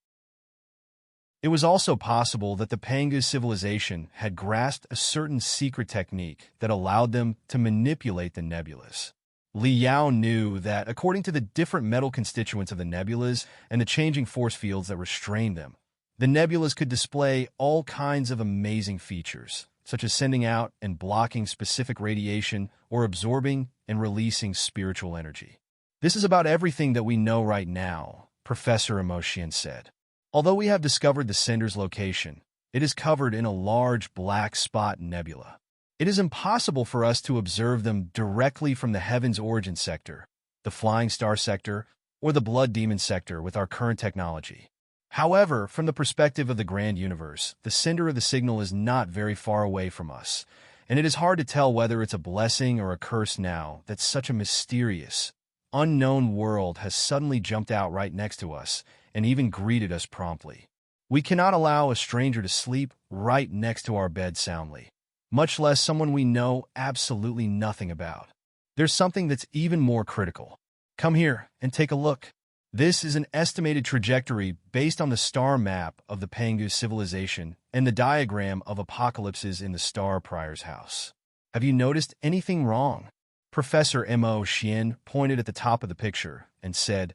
It was also possible that the Panga civilization had grasped a certain secret technique that allowed them to manipulate the nebulas. Liao knew that, according to the different metal constituents of the nebulas and the changing force fields that restrained them, the nebulas could display all kinds of amazing features, such as sending out and blocking specific radiation or absorbing and releasing spiritual energy. This is about everything that we know right now, Professor Emoshian said. Although we have discovered the sender's location, it is covered in a large black spot nebula. It is impossible for us to observe them directly from the heaven's origin sector, the flying star sector, or the blood demon sector with our current technology. However, from the perspective of the grand universe, the sender of the signal is not very far away from us, and it is hard to tell whether it's a blessing or a curse now that such a mysterious, unknown world has suddenly jumped out right next to us and even greeted us promptly. We cannot allow a stranger to sleep right next to our bed soundly, much less someone we know absolutely nothing about. There's something that's even more critical. Come here and take a look. This is an estimated trajectory based on the star map of the Pangu civilization and the diagram of apocalypses in the star prior's house. Have you noticed anything wrong? Professor Mo Xian pointed at the top of the picture and said,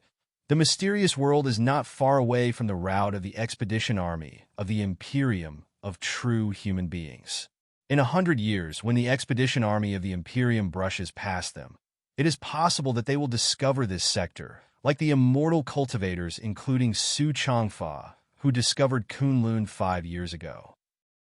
"The mysterious world is not far away from the route of the expedition army of the Imperium of true human beings. In 100 years, when the expedition army of the Imperium brushes past them, it is possible that they will discover this sector, like the immortal cultivators including Su Changfa, who discovered Kunlun 5 years ago."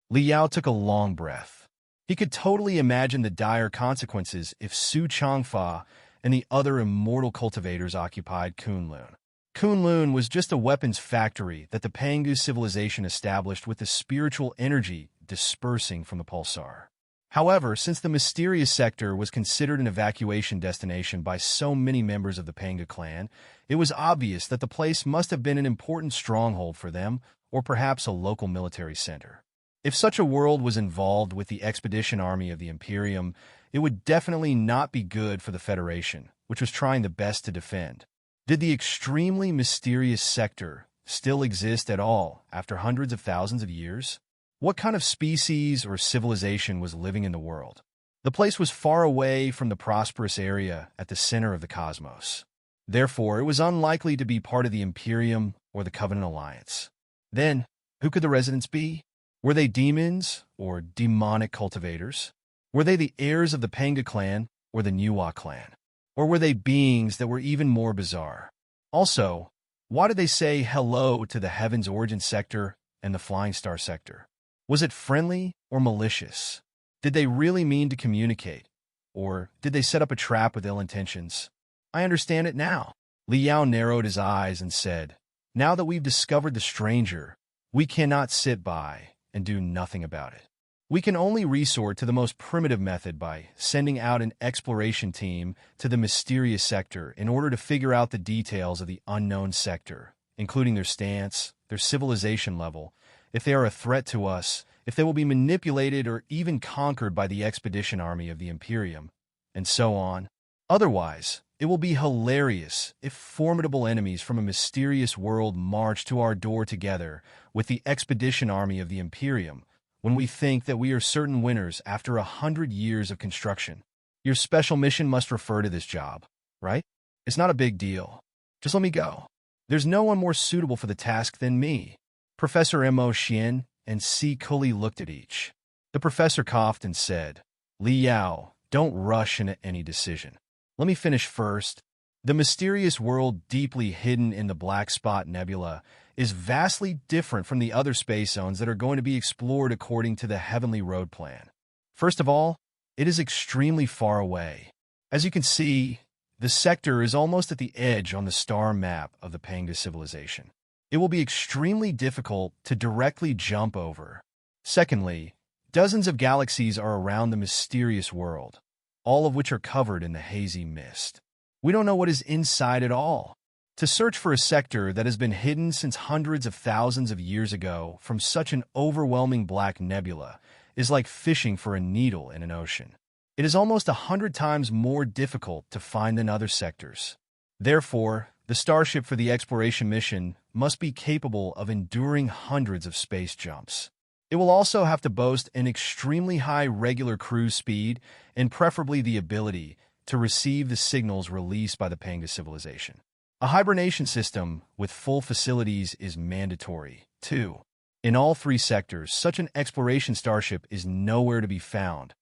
Liao took a long breath. He could totally imagine the dire consequences if Su Changfa and the other immortal cultivators occupied Kunlun. Kunlun was just a weapons factory that the Pangu civilization established with the spiritual energy dispersing from the pulsar. However, since the mysterious sector was considered an evacuation destination by so many members of the Panga clan, it was obvious that the place must have been an important stronghold for them, or perhaps a local military center. If such a world was involved with the expedition army of the Imperium, it would definitely not be good for the Federation, which was trying the best to defend. Did the extremely mysterious sector still exist at all after hundreds of thousands of years? What kind of species or civilization was living in the world? The place was far away from the prosperous area at the center of the cosmos. Therefore, it was unlikely to be part of the Imperium or the Covenant Alliance. Then, who could the residents be? Were they demons or demonic cultivators? Were they the heirs of the Panga clan or the Nuwa clan? Or were they beings that were even more bizarre? Also, why did they say hello to the Heaven's Origin sector and the Flying Star sector? Was it friendly or malicious? Did they really mean to communicate? Or did they set up a trap with ill intentions? I understand it now. Li Yao narrowed his eyes and said, now that we've discovered the stranger, we cannot sit by and do nothing about it. We can only resort to the most primitive method by sending out an exploration team to the mysterious sector in order to figure out the details of the unknown sector, including their stance, their civilization level, if they are a threat to us, if they will be manipulated or even conquered by the expedition army of the Imperium, and so on. Otherwise, it will be hilarious if formidable enemies from a mysterious world march to our door together with the expedition army of the Imperium when we think that we are certain winners after 100 years of construction. Your special mission must refer to this job, right? It's not a big deal. Just let me go. There's no one more suitable for the task than me. Professor Mo Xian and Si Kuli looked at each. The professor coughed and said, Li Yao, don't rush into any decision. Let me finish first. The mysterious world deeply hidden in the Black Spot Nebula is vastly different from the other space zones that are going to be explored according to the Heavenly Road Plan. First of all, it is extremely far away. As you can see, the sector is almost at the edge on the star map of the Panga civilization. It will be extremely difficult to directly jump over. Secondly, dozens of galaxies are around the mysterious world, all of which are covered in the hazy mist. We don't know what is inside at all. To search for a sector that has been hidden since hundreds of thousands of years ago from such an overwhelming black nebula is like fishing for a needle in an ocean. It is almost 100 times more difficult to find than other sectors. Therefore, the starship for the exploration mission must be capable of enduring hundreds of space jumps. It will also have to boast an extremely high regular cruise speed and preferably the ability to receive the signals released by the Panga civilization. A hibernation system with full facilities is mandatory, too. In all three sectors, such an exploration starship is nowhere to be found.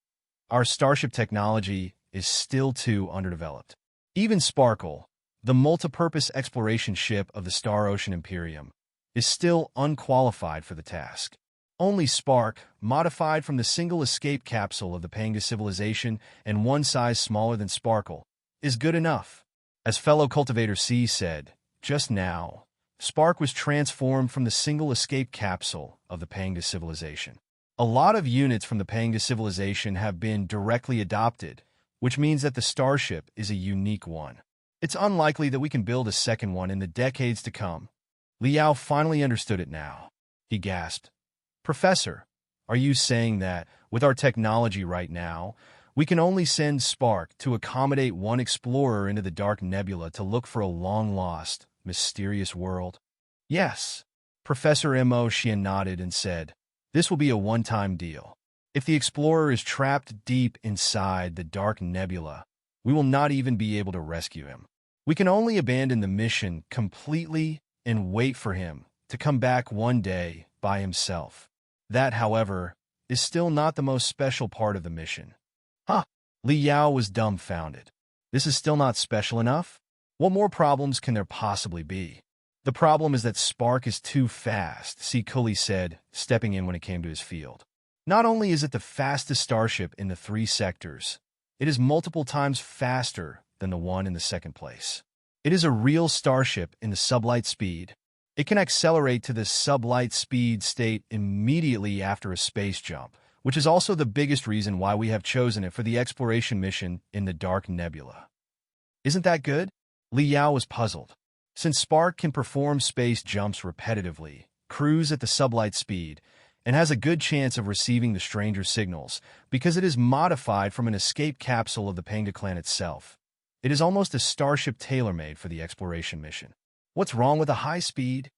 Our starship technology is still too underdeveloped. Even Sparkle, the multipurpose exploration ship of the Star Ocean Imperium, is still unqualified for the task. Only Spark, modified from the single escape capsule of the Panga civilization and one size smaller than Sparkle, is good enough. As fellow Cultivator C said, just now, Spark was transformed from the single escape capsule of the Panga civilization. A lot of units from the Panga civilization have been directly adopted, which means that the starship is a unique one. It's unlikely that we can build a second one in the decades to come. Liao finally understood it now. He gasped, Professor, are you saying that, with our technology right now, we can only send Spark to accommodate one explorer into the dark nebula to look for a long-lost, mysterious world? Yes. Professor Mo Xian nodded and said, this will be a one-time deal. If the explorer is trapped deep inside the dark nebula, we will not even be able to rescue him. We can only abandon the mission completely and wait for him to come back one day by himself. That, however, is still not the most special part of the mission. Huh? Li Yao was dumbfounded. This is still not special enough? What more problems can there possibly be? The problem is that Spark is too fast, Si Kuli said, stepping in when it came to his field. Not only is it the fastest starship in the three sectors, it is multiple times faster than the one in the second place. It is a real starship in the sublight speed. It can accelerate to the sublight speed state immediately after a space jump, which is also the biggest reason why we have chosen it for the exploration mission in the Dark Nebula. Isn't that good? Li Yao was puzzled. Since Spark can perform space jumps repetitively, cruise at the sublight speed, and has a good chance of receiving the stranger signals because it is modified from an escape capsule of the Panga clan itself, it is almost a starship tailor-made for the exploration mission. What's wrong with a high speed?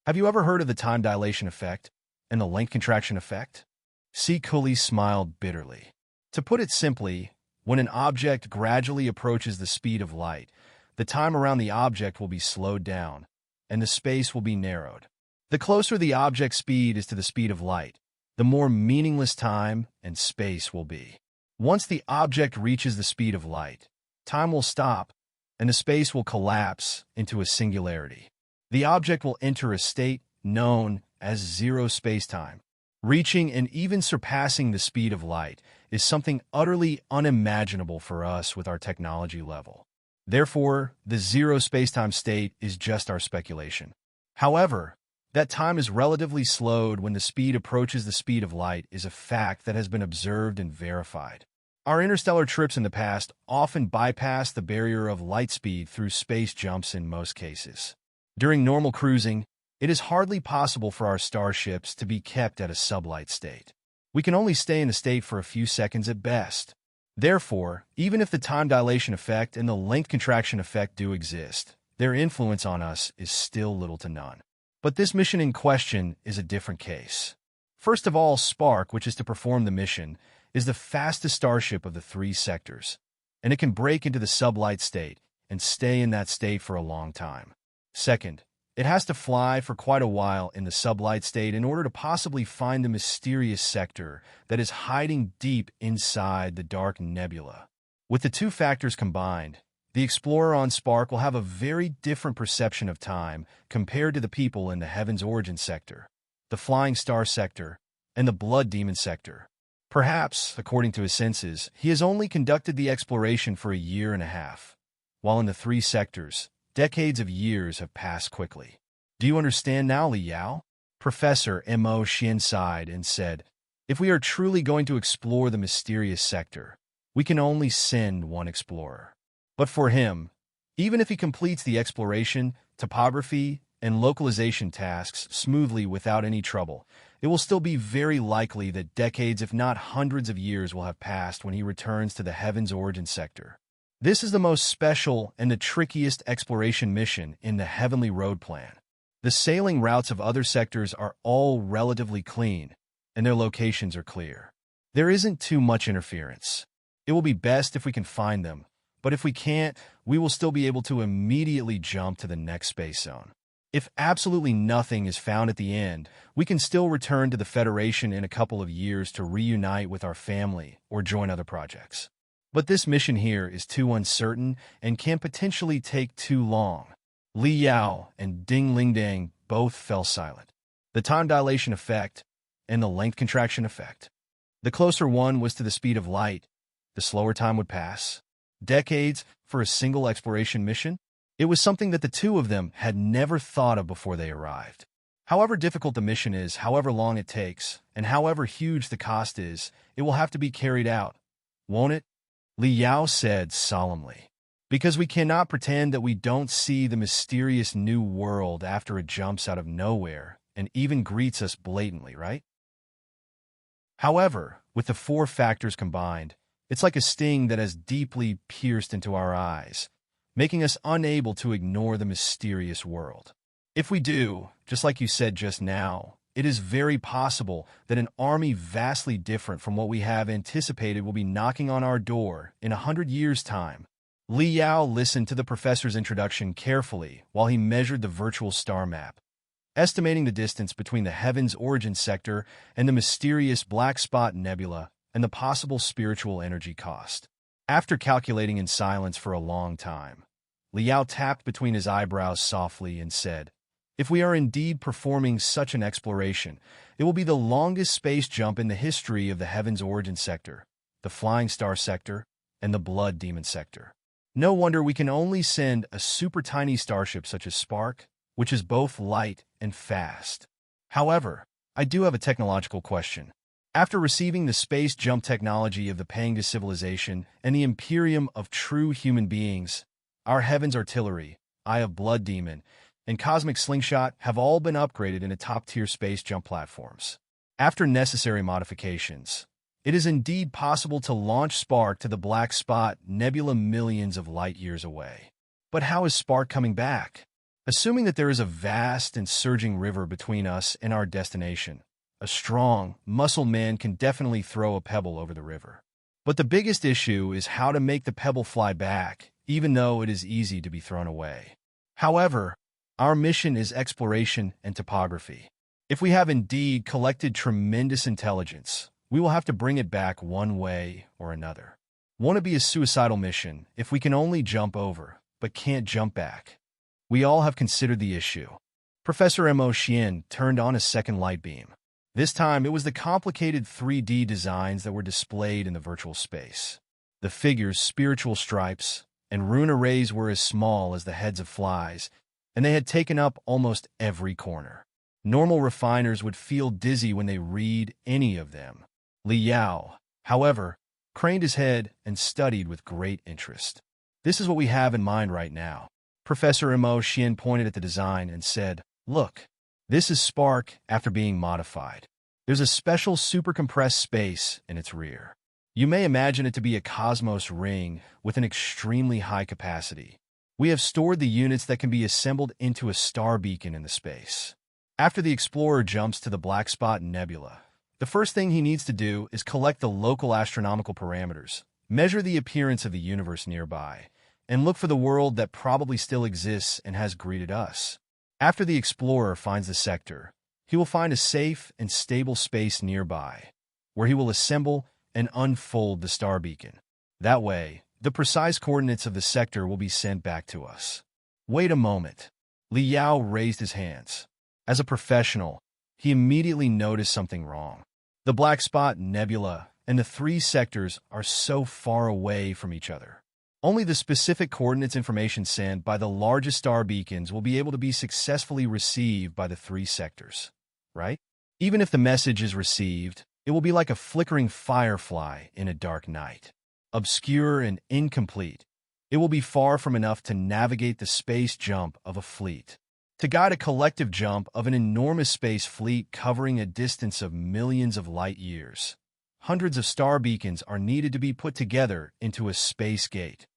Have you ever heard of the time dilation effect? and the length contraction effect? C. Cully smiled bitterly. To put it simply, when an object gradually approaches the speed of light, the time around the object will be slowed down, and the space will be narrowed. The closer the object's speed is to the speed of light, the more meaningless time and space will be. Once the object reaches the speed of light, time will stop, and the space will collapse into a singularity. The object will enter a state known as zero spacetime. Reaching and even surpassing the speed of light is something utterly unimaginable for us with our technology level. Therefore, the zero spacetime state is just our speculation. However, that time is relatively slowed when the speed approaches the speed of light is a fact that has been observed and verified. Our interstellar trips in the past often bypass the barrier of light speed through space jumps in most cases. During normal cruising, it is hardly possible for our starships to be kept at a sublight state. We can only stay in the state for a few seconds at best. Therefore, even if the time dilation effect and the length contraction effect do exist, their influence on us is still little to none. But this mission in question is a different case. First of all, Spark, which is to perform the mission, is the fastest starship of the three sectors, and it can break into the sublight state and stay in that state for a long time. Second, it has to fly for quite a while in the sublight state in order to possibly find the mysterious sector that is hiding deep inside the dark nebula. With the two factors combined, the explorer on Spark will have a very different perception of time compared to the people in the Heaven's Origin sector, the Flying Star sector, and the Blood Demon sector. Perhaps, according to his senses, he has only conducted the exploration for a year and a half, while in the three sectors, decades of years have passed quickly. Do you understand now, Li Yao? Professor Mo Xian sighed and said, if we are truly going to explore the mysterious sector, we can only send one explorer. But for him, even if he completes the exploration, topography, and localization tasks smoothly without any trouble, it will still be very likely that decades, if not hundreds of years, will have passed when he returns to the Heaven's Origin sector. This is the most special and the trickiest exploration mission in the Heavenly Road plan. The sailing routes of other sectors are all relatively clean, and their locations are clear. There isn't too much interference. It will be best if we can find them, but if we can't, we will still be able to immediately jump to the next space zone. If absolutely nothing is found at the end, we can still return to the Federation in a couple of years to reunite with our family or join other projects. But this mission here is too uncertain and can potentially take too long. Li Yao and Ding Lingdang both fell silent. The time dilation effect and the length contraction effect. The closer one was to the speed of light, the slower time would pass. Decades for a single exploration mission? It was something that the two of them had never thought of before they arrived. However difficult the mission is, however long it takes, and however huge the cost is, it will have to be carried out, won't it? Li Yao said solemnly. Because we cannot pretend that we don't see the mysterious new world after it jumps out of nowhere and even greets us blatantly, right? However, with the four factors combined, it's like a sting that has deeply pierced into our eyes, making us unable to ignore the mysterious world. If we do, just like you said just now, it is very possible that an army vastly different from what we have anticipated will be knocking on our door in 100 years' time. Li Yao listened to the professor's introduction carefully while he measured the virtual star map, estimating the distance between the Heaven's Origin sector and the mysterious Black Spot Nebula and the possible spiritual energy cost. After calculating in silence for a long time, Li Yao tapped between his eyebrows softly and said, if we are indeed performing such an exploration, it will be the longest space jump in the history of the Heaven's Origin sector, the Flying Star sector, and the Blood Demon sector. No wonder we can only send a super tiny starship such as Spark, which is both light and fast. However, I do have a technological question. After receiving the space jump technology of the Panga civilization and the Imperium of true human beings, our Heaven's Artillery, Eye of Blood Demon, and Cosmic Slingshot have all been upgraded into top-tier space jump platforms. After necessary modifications, it is indeed possible to launch Spark to the Black Spot Nebula millions of light years away. But how is Spark coming back? Assuming that there is a vast and surging river between us and our destination, A strong, muscle man can definitely throw a pebble over the river. But the biggest issue is how to make the pebble fly back, even though it is easy to be thrown away. However, our mission is exploration and topography. If we have indeed collected tremendous intelligence, we will have to bring it back one way or another. Won't it be a suicidal mission if we can only jump over, but can't jump back? We all have considered the issue. Professor Mo Xian turned on a second light beam. This time, it was the complicated 3D designs that were displayed in the virtual space. The figures, spiritual stripes, and rune arrays were as small as the heads of flies, and they had taken up almost every corner. Normal refiners would feel dizzy when they read any of them. Li Yao, however, craned his head and studied with great interest. This is what we have in mind right now. Professor Mo Xian pointed at the design and said, "Look. This is Spark after being modified. There's a special supercompressed space in its rear. You may imagine it to be a cosmos ring with an extremely high capacity. We have stored the units that can be assembled into a star beacon in the space. After the explorer jumps to the black spot nebula, the first thing he needs to do is collect the local astronomical parameters, measure the appearance of the universe nearby, and look for the world that probably still exists and has greeted us. After the explorer finds the sector, he will find a safe and stable space nearby, where he will assemble and unfold the star beacon. That way, the precise coordinates of the sector will be sent back to us." Wait a moment. Li Yao raised his hands. As a professional, he immediately noticed something wrong. The black spot nebula and the three sectors are so far away from each other. Only the specific coordinates information sent by the largest star beacons will be able to be successfully received by the three sectors, right? Even if the message is received, it will be like a flickering firefly in a dark night. Obscure and incomplete, it will be far from enough to navigate the space jump of a fleet. To guide a collective jump of an enormous space fleet covering a distance of millions of light years, hundreds of star beacons are needed to be put together into a space gate.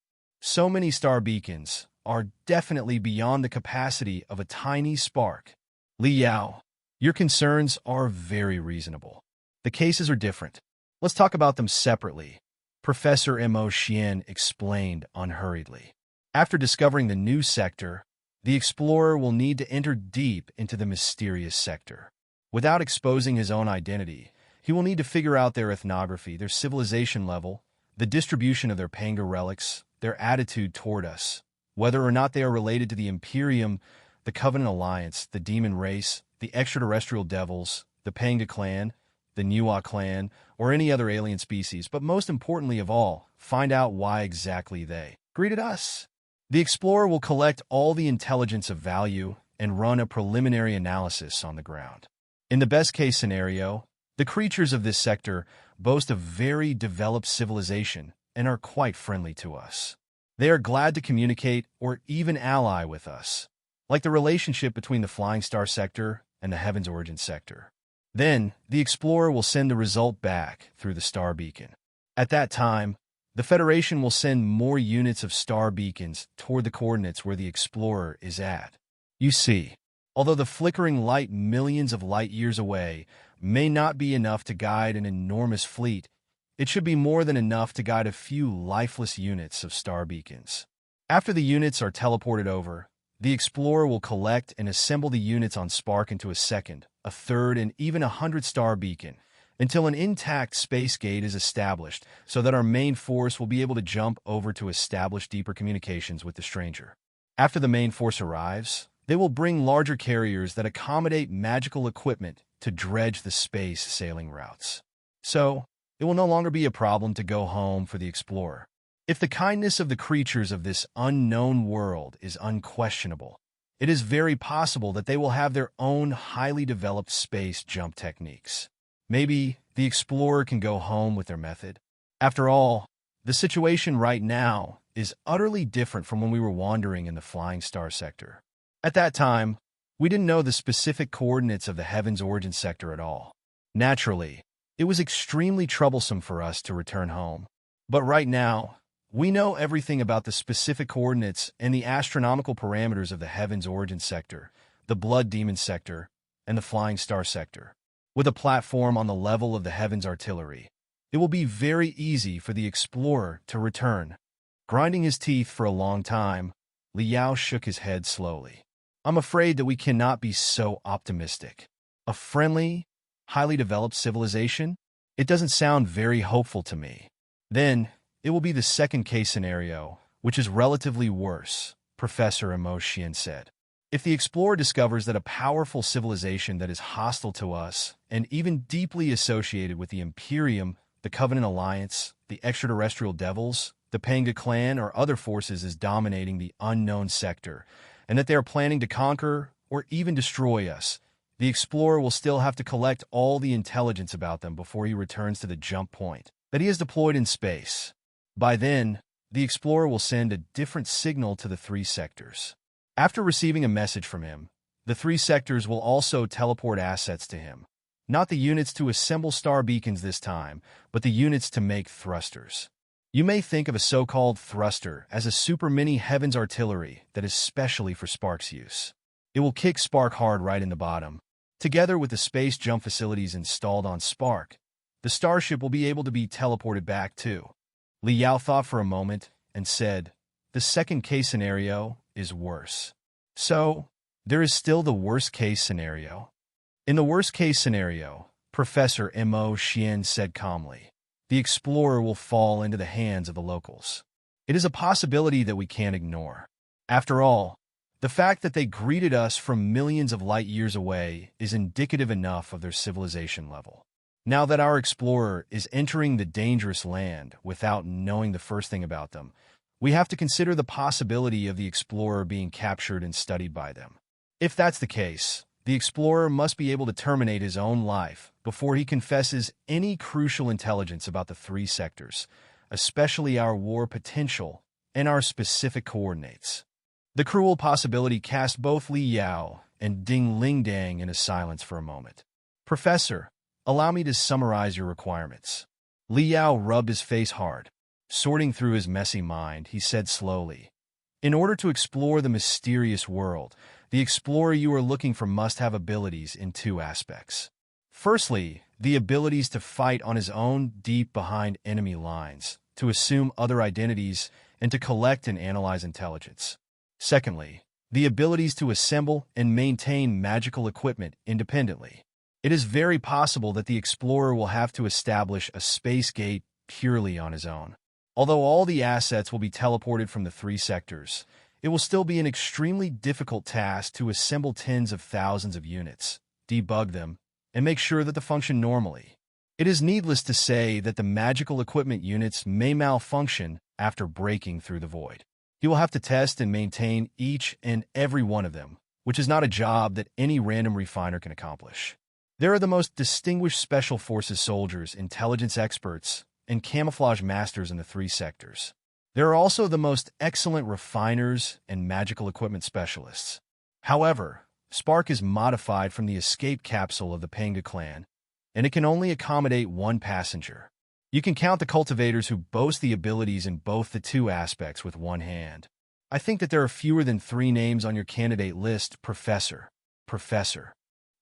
So many star beacons are definitely beyond the capacity of a tiny spark. Li Yao, your concerns are very reasonable. The cases are different. Let's talk about them separately, Professor Mo Xian explained unhurriedly. After discovering the new sector, the explorer will need to enter deep into the mysterious sector. Without exposing his own identity, he will need to figure out their ethnography, their civilization level, the distribution of their Panga relics, their attitude toward us, whether or not they are related to the Imperium, the Covenant Alliance, the Demon Race, the extraterrestrial devils, the Panga clan, the Niwa clan, or any other alien species, but most importantly of all, find out why exactly they greeted us. The explorer will collect all the intelligence of value and run a preliminary analysis on the ground. In the best-case scenario, the creatures of this sector boast a very developed civilization and are quite friendly to us. They are glad to communicate or even ally with us, like the relationship between the Flying Star sector and the Heaven's Origin sector. Then, the explorer will send the result back through the star beacon. At that time, the Federation will send more units of star beacons toward the coordinates where the explorer is at. You see, although the flickering light millions of light years away may not be enough to guide an enormous fleet, it should be more than enough to guide a few lifeless units of star beacons. After the units are teleported over, the explorer will collect and assemble the units on Spark into a second, a third, and even 100 star beacon, until an intact space gate is established so that our main force will be able to jump over to establish deeper communications with the stranger. After the main force arrives, they will bring larger carriers that accommodate magical equipment to dredge the space sailing routes. So, it will no longer be a problem to go home for the explorer. If the kindness of the creatures of this unknown world is unquestionable, it is very possible that they will have their own highly developed space jump techniques. Maybe the explorer can go home with their method. After all, the situation right now is utterly different from when we were wandering in the Flying Star sector. At that time, we didn't know the specific coordinates of the Heaven's Origin sector at all. Naturally, it was extremely troublesome for us to return home. But right now, we know everything about the specific coordinates and the astronomical parameters of the Heaven's Origin sector, the Blood Demon sector, and the Flying Star sector. With a platform on the level of the heavens artillery, it will be very easy for the explorer to return. Grinding his teeth for a long time, Liao shook his head slowly. I'm afraid that we cannot be so optimistic. A friendly, highly developed civilization? It doesn't sound very hopeful to me. Then, it will be the second case scenario, which is relatively worse, Professor Mo Xian said. If the explorer discovers that a powerful civilization that is hostile to us and even deeply associated with the Imperium, the Covenant Alliance, the extraterrestrial devils, the Panga clan, or other forces is dominating the unknown sector, and that they are planning to conquer or even destroy us, the explorer will still have to collect all the intelligence about them before he returns to the jump point that he has deployed in space. By then, the explorer will send a different signal to the three sectors. After receiving a message from him, the three sectors will also teleport assets to him. Not the units to assemble star beacons this time, but the units to make thrusters. You may think of a so-called thruster as a super mini heavens artillery that is specially for Spark's use. It will kick Spark hard right in the bottom. Together with the space jump facilities installed on Spark, the starship will be able to be teleported back too. Li Yao thought for a moment and said, the second case scenario is worse. So, there is still the worst case scenario. In the worst case scenario, Professor Mo Xian said calmly, the explorer will fall into the hands of the locals. It is a possibility that we can't ignore. After all, the fact that they greeted us from millions of light years away is indicative enough of their civilization level. Now that our explorer is entering the dangerous land without knowing the first thing about them, we have to consider the possibility of the explorer being captured and studied by them. If that's the case, the explorer must be able to terminate his own life before he confesses any crucial intelligence about the three sectors, especially our war potential and our specific coordinates. The cruel possibility cast both Li Yao and Ding Lingdang into silence for a moment. Professor, allow me to summarize your requirements. Li Yao rubbed his face hard. Sorting through his messy mind, he said slowly, in order to explore the mysterious world, the explorer you are looking for must have abilities in two aspects. Firstly, the abilities to fight on his own deep behind enemy lines, to assume other identities, and to collect and analyze intelligence. Secondly, the abilities to assemble and maintain magical equipment independently. It is very possible that the explorer will have to establish a space gate purely on his own. Although all the assets will be teleported from the three sectors, it will still be an extremely difficult task to assemble tens of thousands of units, debug them, and make sure that they function normally. It is needless to say that the magical equipment units may malfunction after breaking through the void. He will have to test and maintain each and every one of them, which is not a job that any random refiner can accomplish. There are the most distinguished special forces soldiers, intelligence experts, and camouflage masters in the three sectors. There are also the most excellent refiners and magical equipment specialists. However, Spark is modified from the escape capsule of the Panga clan, and it can only accommodate one passenger. You can count the cultivators who boast the abilities in both the two aspects with one hand. I think that there are fewer than 3 names on your candidate list, Professor.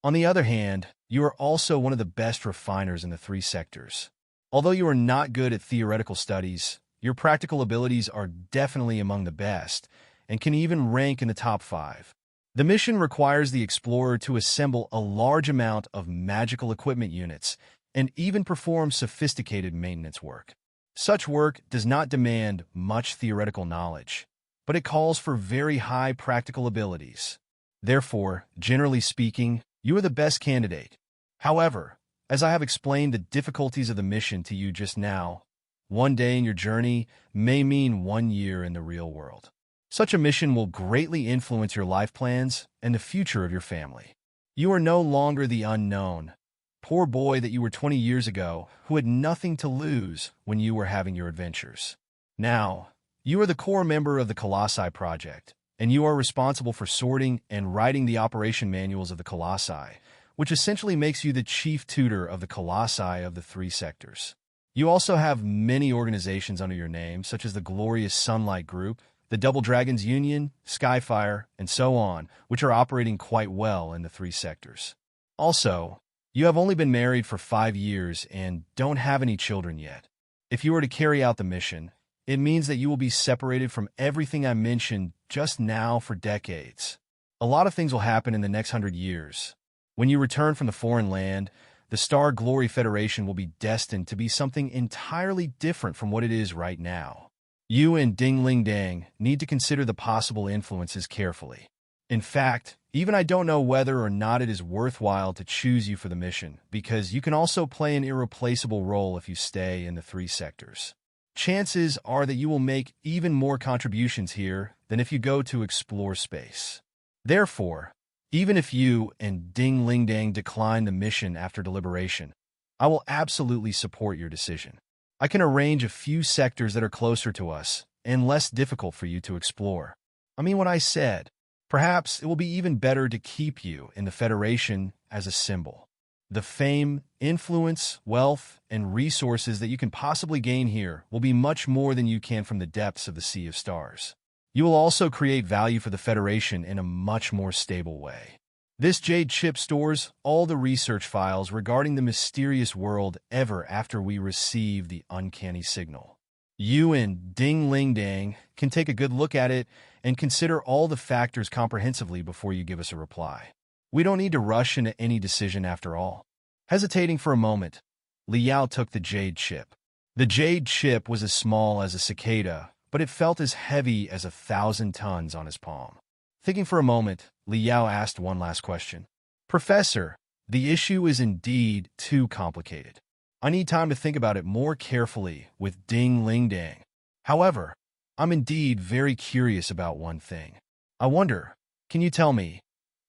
On the other hand, you are also one of the best refiners in the three sectors. Although you are not good at theoretical studies, your practical abilities are definitely among the best and can even rank in the top 5. The mission requires the explorer to assemble a large amount of magical equipment units and even perform sophisticated maintenance work. Such work does not demand much theoretical knowledge, but it calls for very high practical abilities. Therefore, generally speaking, you are the best candidate. However, as I have explained the difficulties of the mission to you just now, one day in your journey may mean 1 year in the real world. Such a mission will greatly influence your life plans and the future of your family. You are no longer the unknown, poor boy that you were 20 years ago who had nothing to lose when you were having your adventures. Now, you are the core member of the Colossi Project, and you are responsible for sorting and writing the operation manuals of the Colossi, which essentially makes you the chief tutor of the Colossi of the three sectors. You also have many organizations under your name, such as the Glorious Sunlight Group, the Double Dragons Union, Skyfire, and so on, which are operating quite well in the three sectors. Also, You have only been married for 5 years and don't have any children yet. If you are to carry out the mission, it means that you will be separated from everything I mentioned just now for decades. A lot of things will happen in the next 100 years. When you return from the foreign land, the Star Glory Federation will be destined to be something entirely different from what it is right now. You and Ding Ling Dang need to consider the possible influences carefully. In fact, even I don't know whether or not it is worthwhile to choose you for the mission, because you can also play an irreplaceable role if you stay in the 3 sectors. Chances are that you will make even more contributions here than if you go to explore space. Therefore, even if you and Ding Ling Dang decline the mission after deliberation, I will absolutely support your decision. I can arrange a few sectors that are closer to us and less difficult for you to explore. I mean what I said. Perhaps it will be even better to keep you in the Federation as a symbol. The fame, influence, wealth, and resources that you can possibly gain here will be much more than you can from the depths of the Sea of Stars. You will also create value for the Federation in a much more stable way. This jade chip stores all the research files regarding the mysterious world ever after we receive the uncanny signal. You and Ding Ling Dang can take a good look at it and consider all the factors comprehensively before you give us a reply. We don't need to rush into any decision after all. Hesitating for a moment, Liao took the jade chip. The jade chip was as small as a cicada, but it felt as heavy as 1,000 tons on his palm. Thinking for a moment, Liao asked one last question. Professor, the issue is indeed too complicated. I need time to think about it more carefully with Ding Ling Dang. However, I'm indeed very curious about one thing. I wonder, can you tell me,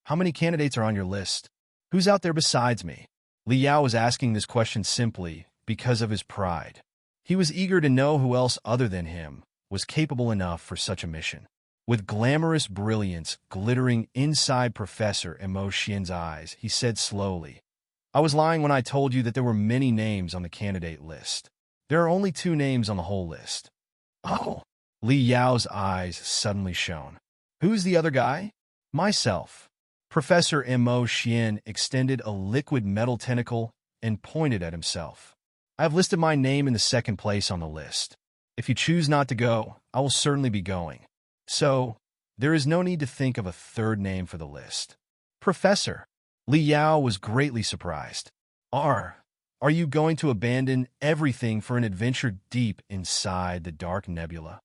how many candidates are on your list? Who's out there besides me? Liao was asking this question simply because of his pride. He was eager to know who else other than him was capable enough for such a mission. With glamorous brilliance glittering inside Professor Mo Xian's eyes, he said slowly, I was lying when I told you that there were many names on the candidate list. There are only 2 names on the whole list. Oh, Li Yao's eyes suddenly shone. Who's the other guy? Myself. Professor Mo Xian extended a liquid metal tentacle and pointed at himself. I have listed my name in the 2nd place on the list. If you choose not to go, I will certainly be going. So, there is no need to think of a 3rd name for the list. Professor. Li Yao was greatly surprised. Are you going to abandon everything for an adventure deep inside the dark nebula?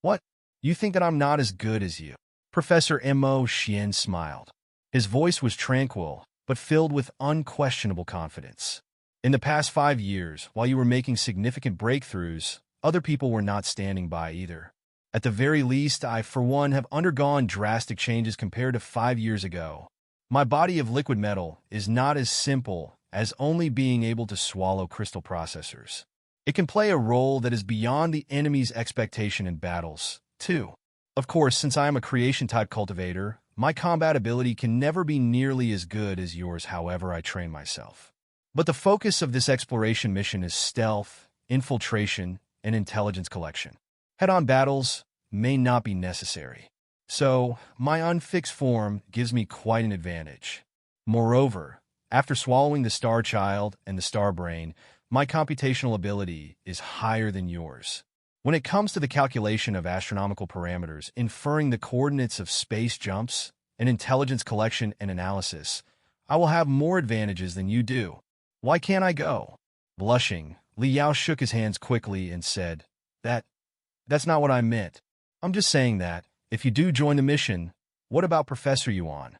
What? You think that I'm not as good as you? Professor Mo Xian smiled. His voice was tranquil, but filled with unquestionable confidence. In the past 5 years, while you were making significant breakthroughs, other people were not standing by either. At the very least, I, for one, have undergone drastic changes compared to 5 years ago. My body of liquid metal is not as simple as only being able to swallow crystal processors. It can play a role that is beyond the enemy's expectation in battles, too. Of course, since I am a creation-type cultivator, my combat ability can never be nearly as good as yours however I train myself. But the focus of this exploration mission is stealth, infiltration, and intelligence collection. Head-on battles may not be necessary. So, my unfixed form gives me quite an advantage. Moreover, after swallowing the Star Child and the Star Brain, my computational ability is higher than yours. When it comes to the calculation of astronomical parameters, inferring the coordinates of space jumps, and intelligence collection and analysis, I will have more advantages than you do. Why can't I go? Blushing, Li Yao shook his hands quickly and said, That's not what I meant. I'm just saying that, if you do join the mission, what about Professor Yuan?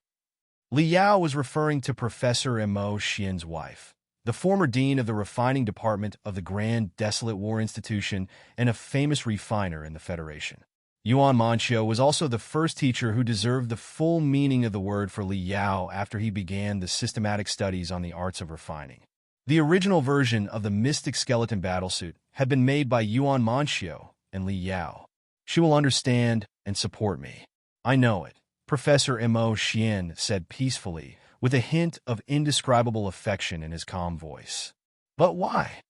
Li Yao was referring to Professor Mo Xian's wife, the former dean of the refining department of the Grand Desolate War Institution and a famous refiner in the Federation. Yuan Manchio was also the first teacher who deserved the full meaning of the word for Li Yao after he began the systematic studies on the arts of refining. The original version of the Mystic Skeleton battlesuit had been made by Yuan Manchio and Li Yao. She will understand and support me. I know it, Professor Mo Xian said peacefully, with a hint of indescribable affection in his calm voice. But why?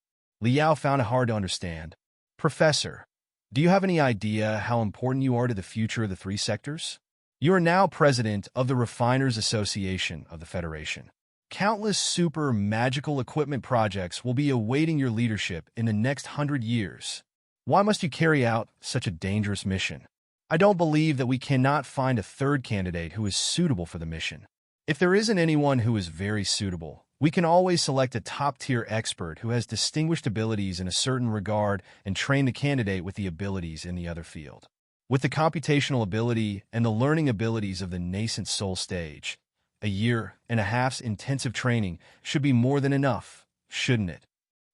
Li Yao found it hard to understand. Professor, do you have any idea how important you are to the future of the 3 sectors? You are now president of the Refiners Association of the Federation. Countless super magical equipment projects will be awaiting your leadership in the next 100 years. Why must you carry out such a dangerous mission? I don't believe that we cannot find a third candidate who is suitable for the mission. If there isn't anyone who is very suitable, we can always select a top-tier expert who has distinguished abilities in a certain regard and train the candidate with the abilities in the other field. With the computational ability and the learning abilities of the nascent soul stage, a year and a half's intensive training should be more than enough, shouldn't it?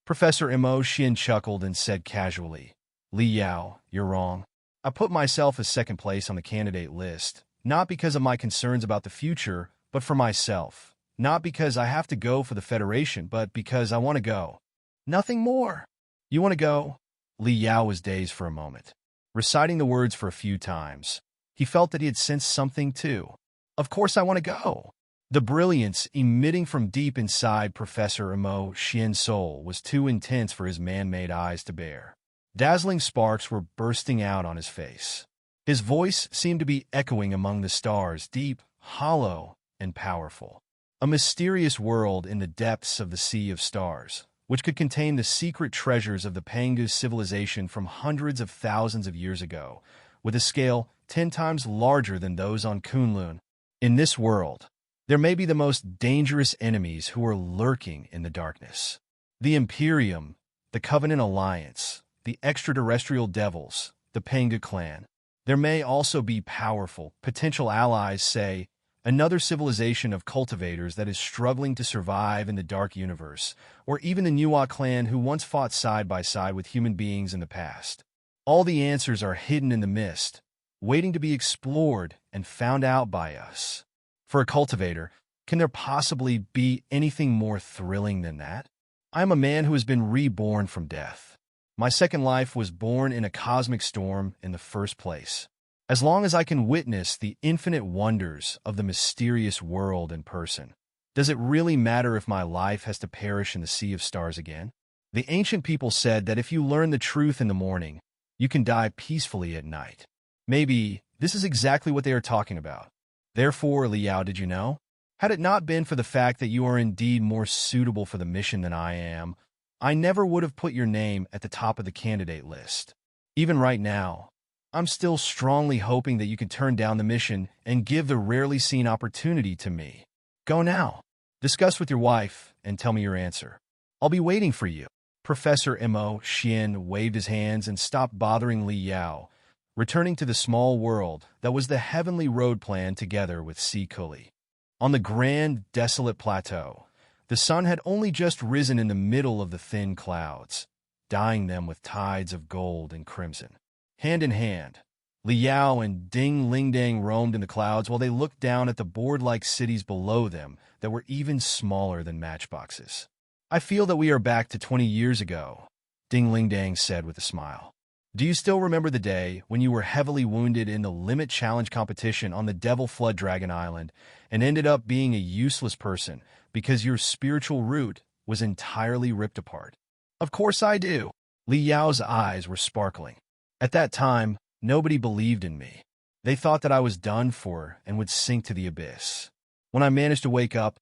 Professor Mo Xian chuckled and said casually, Li Yao, you're wrong. I put myself as second place on the candidate list, not because of my concerns about the future, but for myself. Not because I have to go for the Federation, but because I want to go. Nothing more. You want to go? Li Yao was dazed for a moment. Reciting the words for a few times, he felt that he had sensed something too. Of course I want to go. The brilliance emitting from deep inside Professor Mo Xian's soul was too intense for his man-made eyes to bear. Dazzling sparks were bursting out on his face. His voice seemed to be echoing among the stars, deep, hollow, and powerful. A mysterious world in the depths of the sea of stars, which could contain the secret treasures of the Pangu civilization from hundreds of thousands of years ago, with a scale 10 times larger than those on Kunlun. In this world, there may be the most dangerous enemies who are lurking in the darkness. The Imperium, the Covenant Alliance, the extraterrestrial devils, the Pangu clan. There may also be powerful, potential allies, say, another civilization of cultivators that is struggling to survive in the dark universe, or even the Nuwa clan who once fought side by side with human beings in the past. All the answers are hidden in the mist, waiting to be explored and found out by us. For a cultivator, can there possibly be anything more thrilling than that? I am a man who has been reborn from death. My second life was born in a cosmic storm in the first place. As long as I can witness the infinite wonders of the mysterious world in person, does it really matter if my life has to perish in the sea of stars again? The ancient people said that if you learn the truth in the morning, you can die peacefully at night. Maybe this is exactly what they are talking about. Therefore, Liao, did you know? Had it not been for the fact that you are indeed more suitable for the mission than I am, I never would have put your name at the top of the candidate list. Even right now, I'm still strongly hoping that you can turn down the mission and give the rarely seen opportunity to me. Go now. Discuss with your wife and tell me your answer. I'll be waiting for you. Professor Mo Xian waved his hands and stopped bothering Li Yao, returning to the small world that was the heavenly road plan together with Si Kuli. On the grand, desolate plateau, the sun had only just risen in the middle of the thin clouds, dyeing them with tides of gold and crimson. Hand in hand, Li Yao and Ding Lingdang roamed in the clouds while they looked down at the board-like cities below them that were even smaller than matchboxes. I feel that we are back to 20 years ago, Ding Lingdang said with a smile. Do you still remember the day when you were heavily wounded in the Limit Challenge competition on the Devil Flood Dragon Island and ended up being a useless person because your spiritual root was entirely ripped apart? Of course I do. Li Yao's eyes were sparkling. At that time, nobody believed in me. They thought that I was done for and would sink to the abyss. When I managed to wake up,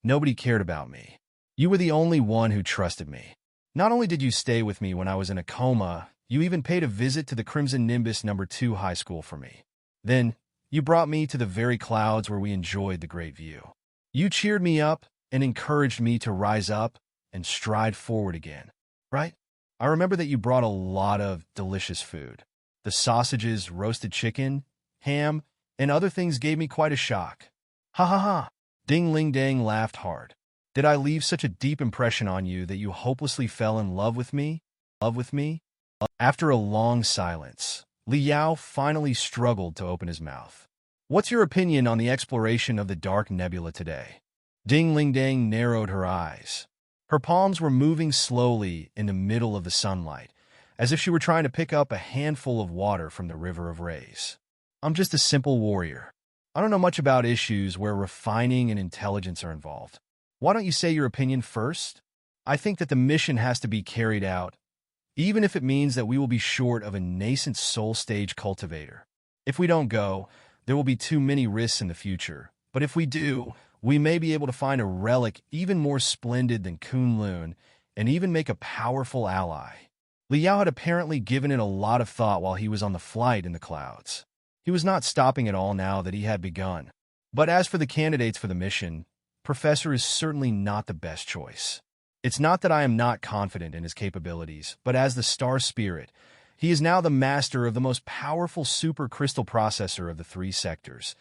nobody cared about me. You were the only one who trusted me. Not only did you stay with me when I was in a coma, you even paid a visit to the Crimson Nimbus No. 2 high school for me. Then, you brought me to the very clouds where we enjoyed the great view. You cheered me up and encouraged me to rise up and stride forward again, right? I remember that you brought a lot of delicious food. The sausages, roasted chicken, ham, and other things gave me quite a shock. Ha ha ha! Ding Ling Dang laughed hard. Did I leave such a deep impression on you that you hopelessly fell in love with me? Love with me? After a long silence, Li Yao finally struggled to open his mouth. What's your opinion on the exploration of the Dark Nebula today? Ding Ling Dang narrowed her eyes. Her palms were moving slowly in the middle of the sunlight, as if she were trying to pick up a handful of water from the river of rays. I'm just a simple warrior. I don't know much about issues where refining and intelligence are involved. Why don't you say your opinion first? I think that the mission has to be carried out, even if it means that we will be short of a nascent soul stage cultivator. If we don't go, there will be too many risks in the future. But if we do, we may be able to find a relic even more splendid than Kunlun and even make a powerful ally. Liao had apparently given it a lot of thought while he was on the flight in the clouds. He was not stopping at all now that he had begun. But as for the candidates for the mission, Professor is certainly not the best choice. It's not that I am not confident in his capabilities, but as the Star Spirit, he is now the master of the most powerful super crystal processor of the three sectors,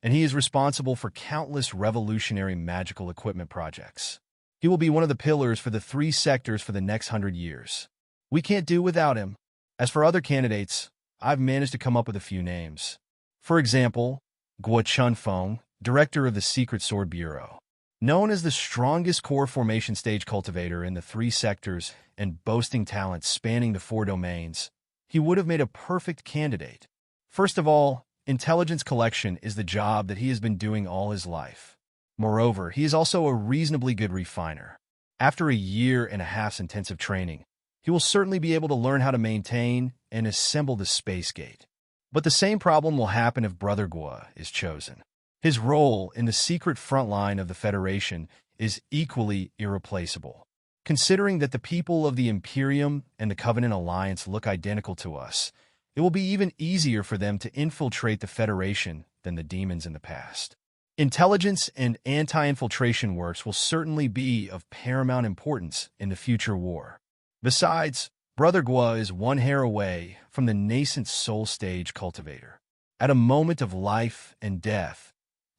and he is responsible for countless revolutionary magical equipment projects. He will be one of the pillars for the three sectors for the next 100 years. We can't do without him. As for other candidates, I've managed to come up with a few names. For example, Guo Chunfeng, director of the Secret Sword Bureau. Known as the strongest core formation stage cultivator in the three sectors and boasting talents spanning the four domains, he would have made a perfect candidate. First of all, intelligence collection is the job that he has been doing all his life. Moreover, he is also a reasonably good refiner. After a year and a half's intensive training, he will certainly be able to learn how to maintain and assemble the space gate. But the same problem will happen if Brother Guo is chosen. His role in the secret front line of the Federation is equally irreplaceable. Considering that the people of the Imperium and the Covenant Alliance look identical to us, it will be even easier for them to infiltrate the Federation than the demons in the past. Intelligence and anti-infiltration works will certainly be of paramount importance in the future war. Besides, Brother Guo is one hair away from the nascent soul stage cultivator. At a moment of life and death,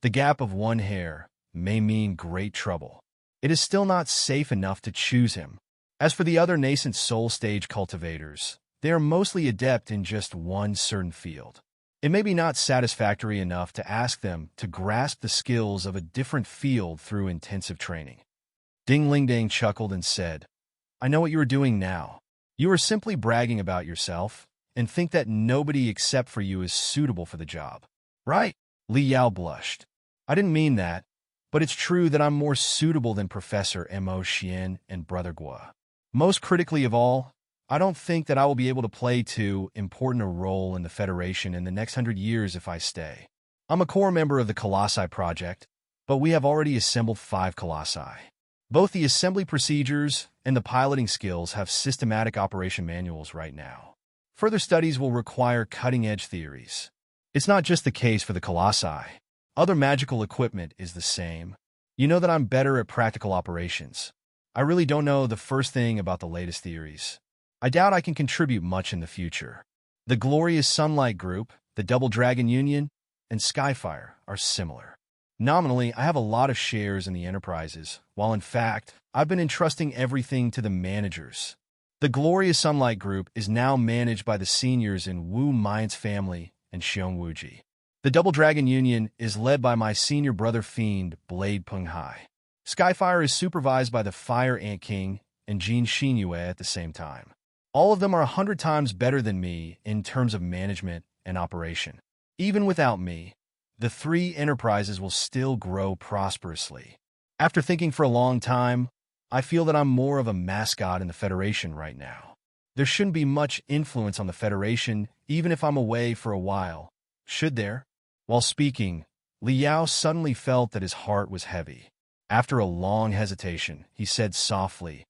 the gap of one hair may mean great trouble. It is still not safe enough to choose him. As for the other nascent soul stage cultivators, they are mostly adept in just one certain field. It may be not satisfactory enough to ask them to grasp the skills of a different field through intensive training. Ding Lingdang chuckled and said, I know what you are doing now. You are simply bragging about yourself and think that nobody except for you is suitable for the job. Right? Li Yao blushed. I didn't mean that, but it's true that I'm more suitable than Professor Mo Xian and Brother Guo. Most critically of all, I don't think that I will be able to play too important a role in the Federation in the next 100 years if I stay. I'm a core member of the Colossi project, but we have already assembled 5 Colossi. Both the assembly procedures and the piloting skills have systematic operation manuals right now. Further studies will require cutting-edge theories. It's not just the case for the Colossi. Other magical equipment is the same. You know that I'm better at practical operations. I really don't know the first thing about the latest theories. I doubt I can contribute much in the future. The Glorious Sunlight Group, the Double Dragon Union, and Skyfire are similar. Nominally, I have a lot of shares in the enterprises, while in fact, I've been entrusting everything to the managers. The Glorious Sunlight Group is now managed by the seniors in Wu Mian's family and Xiong Wuji. The Double Dragon Union is led by my senior brother fiend, Blade Penghai. Skyfire is supervised by the Fire Ant King and Jin Xinyue at the same time. All of them are 100 times better than me in terms of management and operation. Even without me, the 3 enterprises will still grow prosperously. After thinking for a long time, I feel that I'm more of a mascot in the Federation right now. There shouldn't be much influence on the Federation, even if I'm away for a while. Should there? While speaking, Li Yao suddenly felt that his heart was heavy. After a long hesitation, he said softly,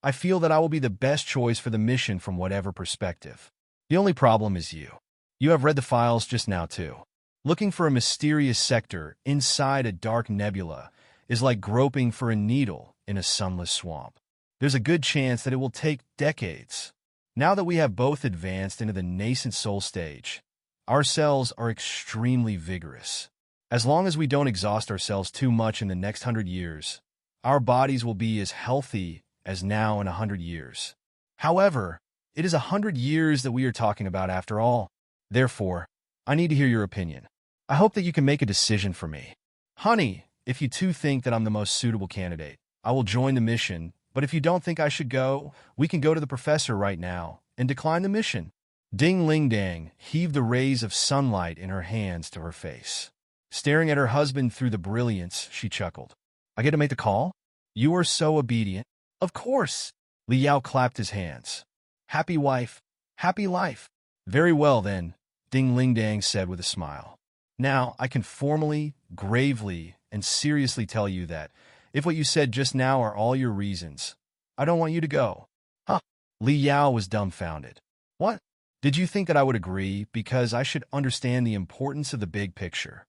I feel that I will be the best choice for the mission from whatever perspective. The only problem is you. You have read the files just now too. Looking for a mysterious sector inside a dark nebula is like groping for a needle in a sunless swamp. There's a good chance that it will take decades. Now that we have both advanced into the nascent soul stage, our cells are extremely vigorous. As long as we don't exhaust ourselves too much in the next 100 years, our bodies will be as healthy as now in 100 years. However, it is 100 years that we are talking about after all. Therefore, I need to hear your opinion. I hope that you can make a decision for me. Honey, if you too think that I'm the most suitable candidate, I will join the mission, but if you don't think I should go, we can go to the professor right now and decline the mission. Ding Lingdang heaved the rays of sunlight in her hands to her face. Staring at her husband through the brilliance, she chuckled. I get to make the call? You are so obedient. Of course. Li Yao clapped his hands. Happy wife, happy life. Very well then, Ding Lingdang said with a smile. Now I can formally, gravely, and seriously tell you that, if what you said just now are all your reasons, I don't want you to go. Huh? Li Yao was dumbfounded. What? Did you think that I would agree because I should understand the importance of the big picture?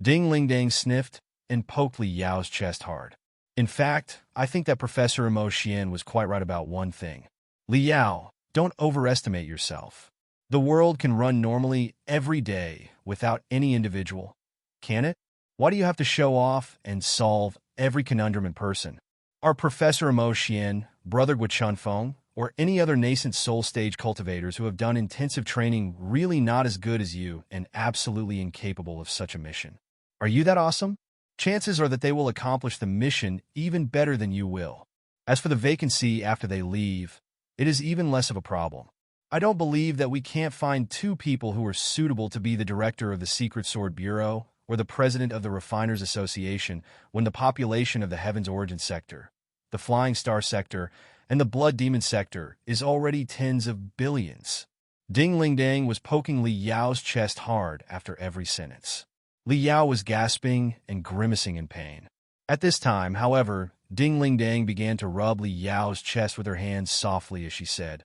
Ding Ling Dang sniffed and poked Li Yao's chest hard. In fact, I think that Professor Mo Xian was quite right about one thing. Li Yao, don't overestimate yourself. The world can run normally every day without any individual, can it? Why do you have to show off and solve every conundrum in person? Are Professor Mo Xian, brothered with Chun Feng, or any other nascent soul stage cultivators who have done intensive training really not as good as you and absolutely incapable of such a mission? Are you that awesome? Chances are that they will accomplish the mission even better than you will. As for the vacancy after they leave, it is even less of a problem. I don't believe that we can't find two people who are suitable to be the director of the Secret Sword Bureau or the president of the Refiners Association when the population of the Heaven's Origin sector, the Flying Star sector, and the Blood Demon sector is already tens of billions. Ding Ling Dang was poking Li Yao's chest hard after every sentence. Li Yao was gasping and grimacing in pain. At this time, however, Ding Ling Dang began to rub Li Yao's chest with her hands softly as she said,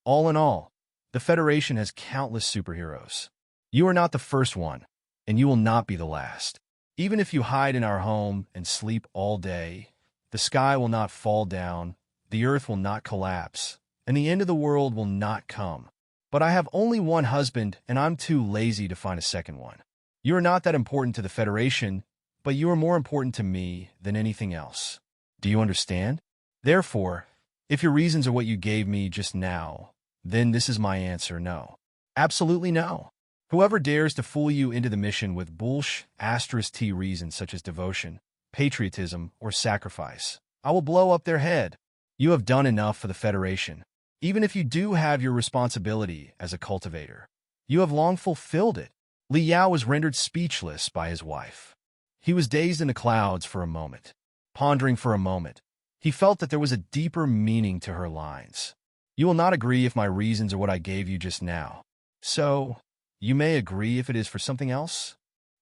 all in all, the Federation has countless superheroes. You are not the first one, and you will not be the last. Even if you hide in our home and sleep all day, the sky will not fall down, the earth will not collapse, and the end of the world will not come. But I have only one husband, and I'm too lazy to find a second one. You are not that important to the Federation, but you are more important to me than anything else. Do you understand? Therefore, if your reasons are what you gave me just now, then this is my answer, no. Absolutely no. Whoever dares to fool you into the mission with **T reasons such as devotion, patriotism, or sacrifice, I will blow up their head. You have done enough for the Federation. Even if you do have your responsibility as a cultivator, you have long fulfilled it. Li Yao was rendered speechless by his wife. He was dazed in the clouds for a moment, pondering for a moment. He felt that there was a deeper meaning to her lines. You will not agree if my reasons are what I gave you just now. So, you may agree if it is for something else?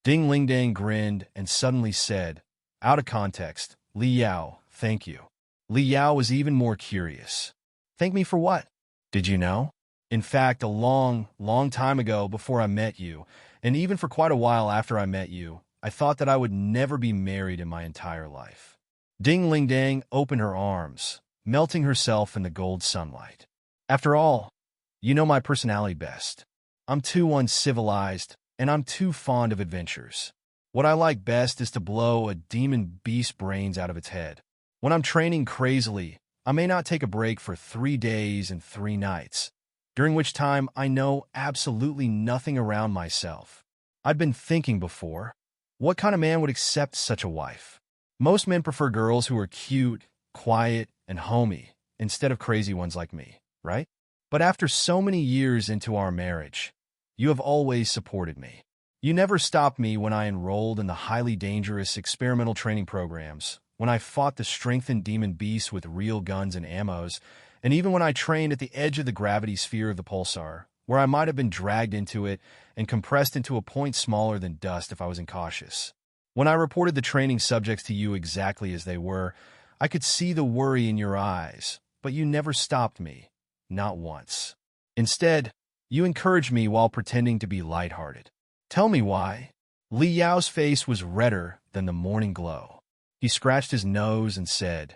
Ding Ling Dang grinned and suddenly said, out of context, Li Yao, thank you. Li Yao was even more curious. Thank me for what? Did you know? In fact, a long time ago before I met you, and even for quite a while after I met you, I thought that I would never be married in my entire life. Ding Ling Dang opened her arms, melting herself in the gold sunlight. After all, you know my personality best. I'm too uncivilized, and I'm too fond of adventures. What I like best is to blow a demon beast brains out of its head. When I'm training crazily, I may not take a break for 3 days and 3 nights, during which time I know absolutely nothing around myself. I've been thinking before, what kind of man would accept such a wife? Most men prefer girls who are cute, quiet, and homey, instead of crazy ones like me, right? But after so many years into our marriage, you have always supported me. You never stopped me when I enrolled in the highly dangerous experimental training programs, when I fought the strengthened demon beasts with real guns and ammos, and even when I trained at the edge of the gravity sphere of the pulsar, where I might have been dragged into it and compressed into a point smaller than dust if I was incautious. When I reported the training subjects to you exactly as they were, I could see the worry in your eyes, but you never stopped me, not once. Instead, you encouraged me while pretending to be lighthearted. Tell me why. Li Yao's face was redder than the morning glow. He scratched his nose and said,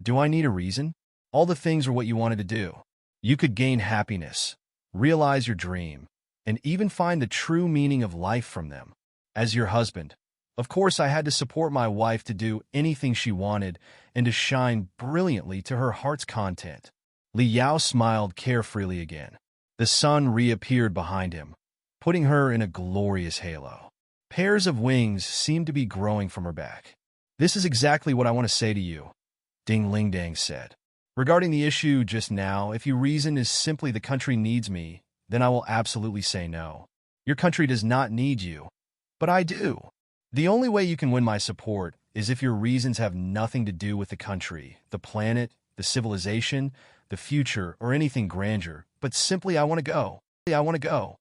do I need a reason? All the things are what you wanted to do. You could gain happiness, realize your dream, and even find the true meaning of life from them. As your husband, of course I had to support my wife to do anything she wanted and to shine brilliantly to her heart's content. Li Yao smiled carefreely again. The sun reappeared behind him, putting her in a glorious halo. Pairs of wings seemed to be growing from her back. This is exactly what I want to say to you, Ding Ling Dang said. Regarding the issue just now, if your reason is simply the country needs me, then I will absolutely say no. Your country does not need you, but I do. The only way you can win my support is if your reasons have nothing to do with the country, the planet, the civilization, the future, or anything grandeur, but simply I want to go. I want to go.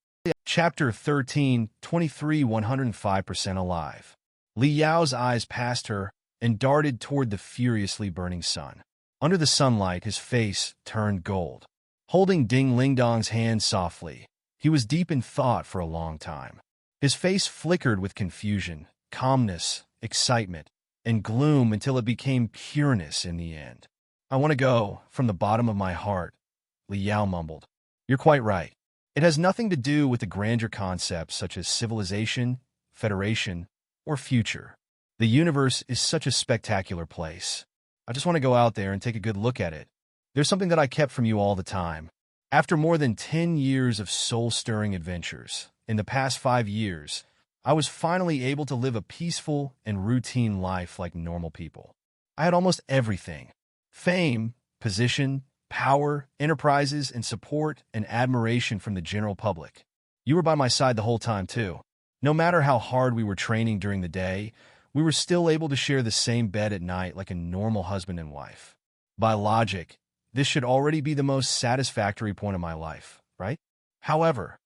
Chapter 13, 23, 105% alive. Li Yao's eyes passed her and darted toward the furiously burning sun. Under the sunlight, his face turned gold. Holding Ding Lingdong's hand softly, he was deep in thought for a long time. His face flickered with confusion, calmness, excitement, and gloom until it became pureness in the end. "I want to go, from the bottom of my heart," Li Yao mumbled. "You're quite right. It has nothing to do with the grander concepts such as civilization, federation, or future. The universe is such a spectacular place. I just want to go out there and take a good look at it. There's something that I kept from you all the time. After more than 10 years of soul-stirring adventures, in the past 5 years, I was finally able to live a peaceful and routine life like normal people. I had almost everything: fame, position, power, enterprises, and support and admiration from the general public. You were by my side the whole time, too. No matter how hard we were training during the day, we were still able to share the same bed at night like a normal husband and wife. By logic, this should already be the most satisfactory point of my life, right? However,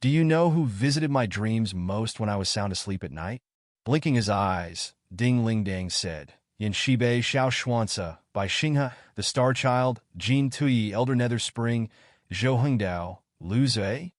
do you know who visited my dreams most when I was sound asleep at night?" Blinking his eyes, Ding Lingdang said, "Yin Shibei Xiao Xuanza, Bai Xinghe, the Star Child, Jin Tuyi, Elder Nether Spring, Zhou Hengdao, Lu Zui?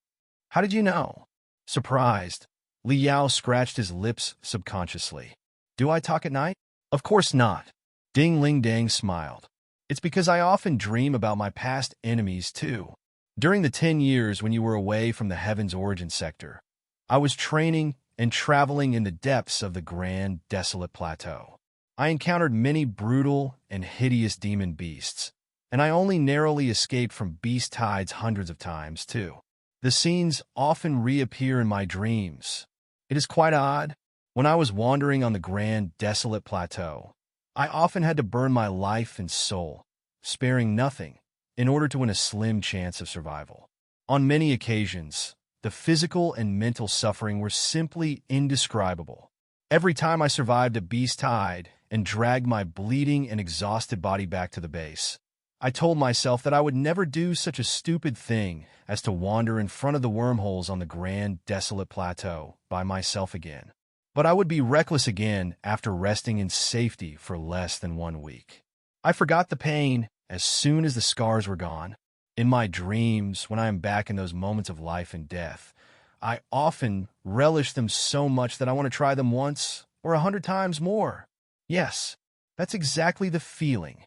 How did you know?" Surprised, Li Yao scratched his lips subconsciously. "Do I talk at night?" "Of course not." Ding Lingdang smiled. "It's because I often dream about my past enemies, too. During the 10 years when you were away from the Heaven's Origin sector, I was training and traveling in the depths of the Grand Desolate Plateau. I encountered many brutal and hideous demon beasts, and I only narrowly escaped from beast tides hundreds of times, too. The scenes often reappear in my dreams. It is quite odd. When I was wandering on the Grand Desolate Plateau, I often had to burn my life and soul, sparing nothing, in order to win a slim chance of survival. On many occasions, the physical and mental suffering were simply indescribable. Every time I survived a beast tide and dragged my bleeding and exhausted body back to the base, I told myself that I would never do such a stupid thing as to wander in front of the wormholes on the Grand Desolate Plateau by myself again. But I would be reckless again after resting in safety for less than 1 week. I forgot the pain as soon as the scars were gone. In my dreams, when I am back in those moments of life and death, I often relish them so much that I want to try them once or 100 times more. Yes, that's exactly the feeling."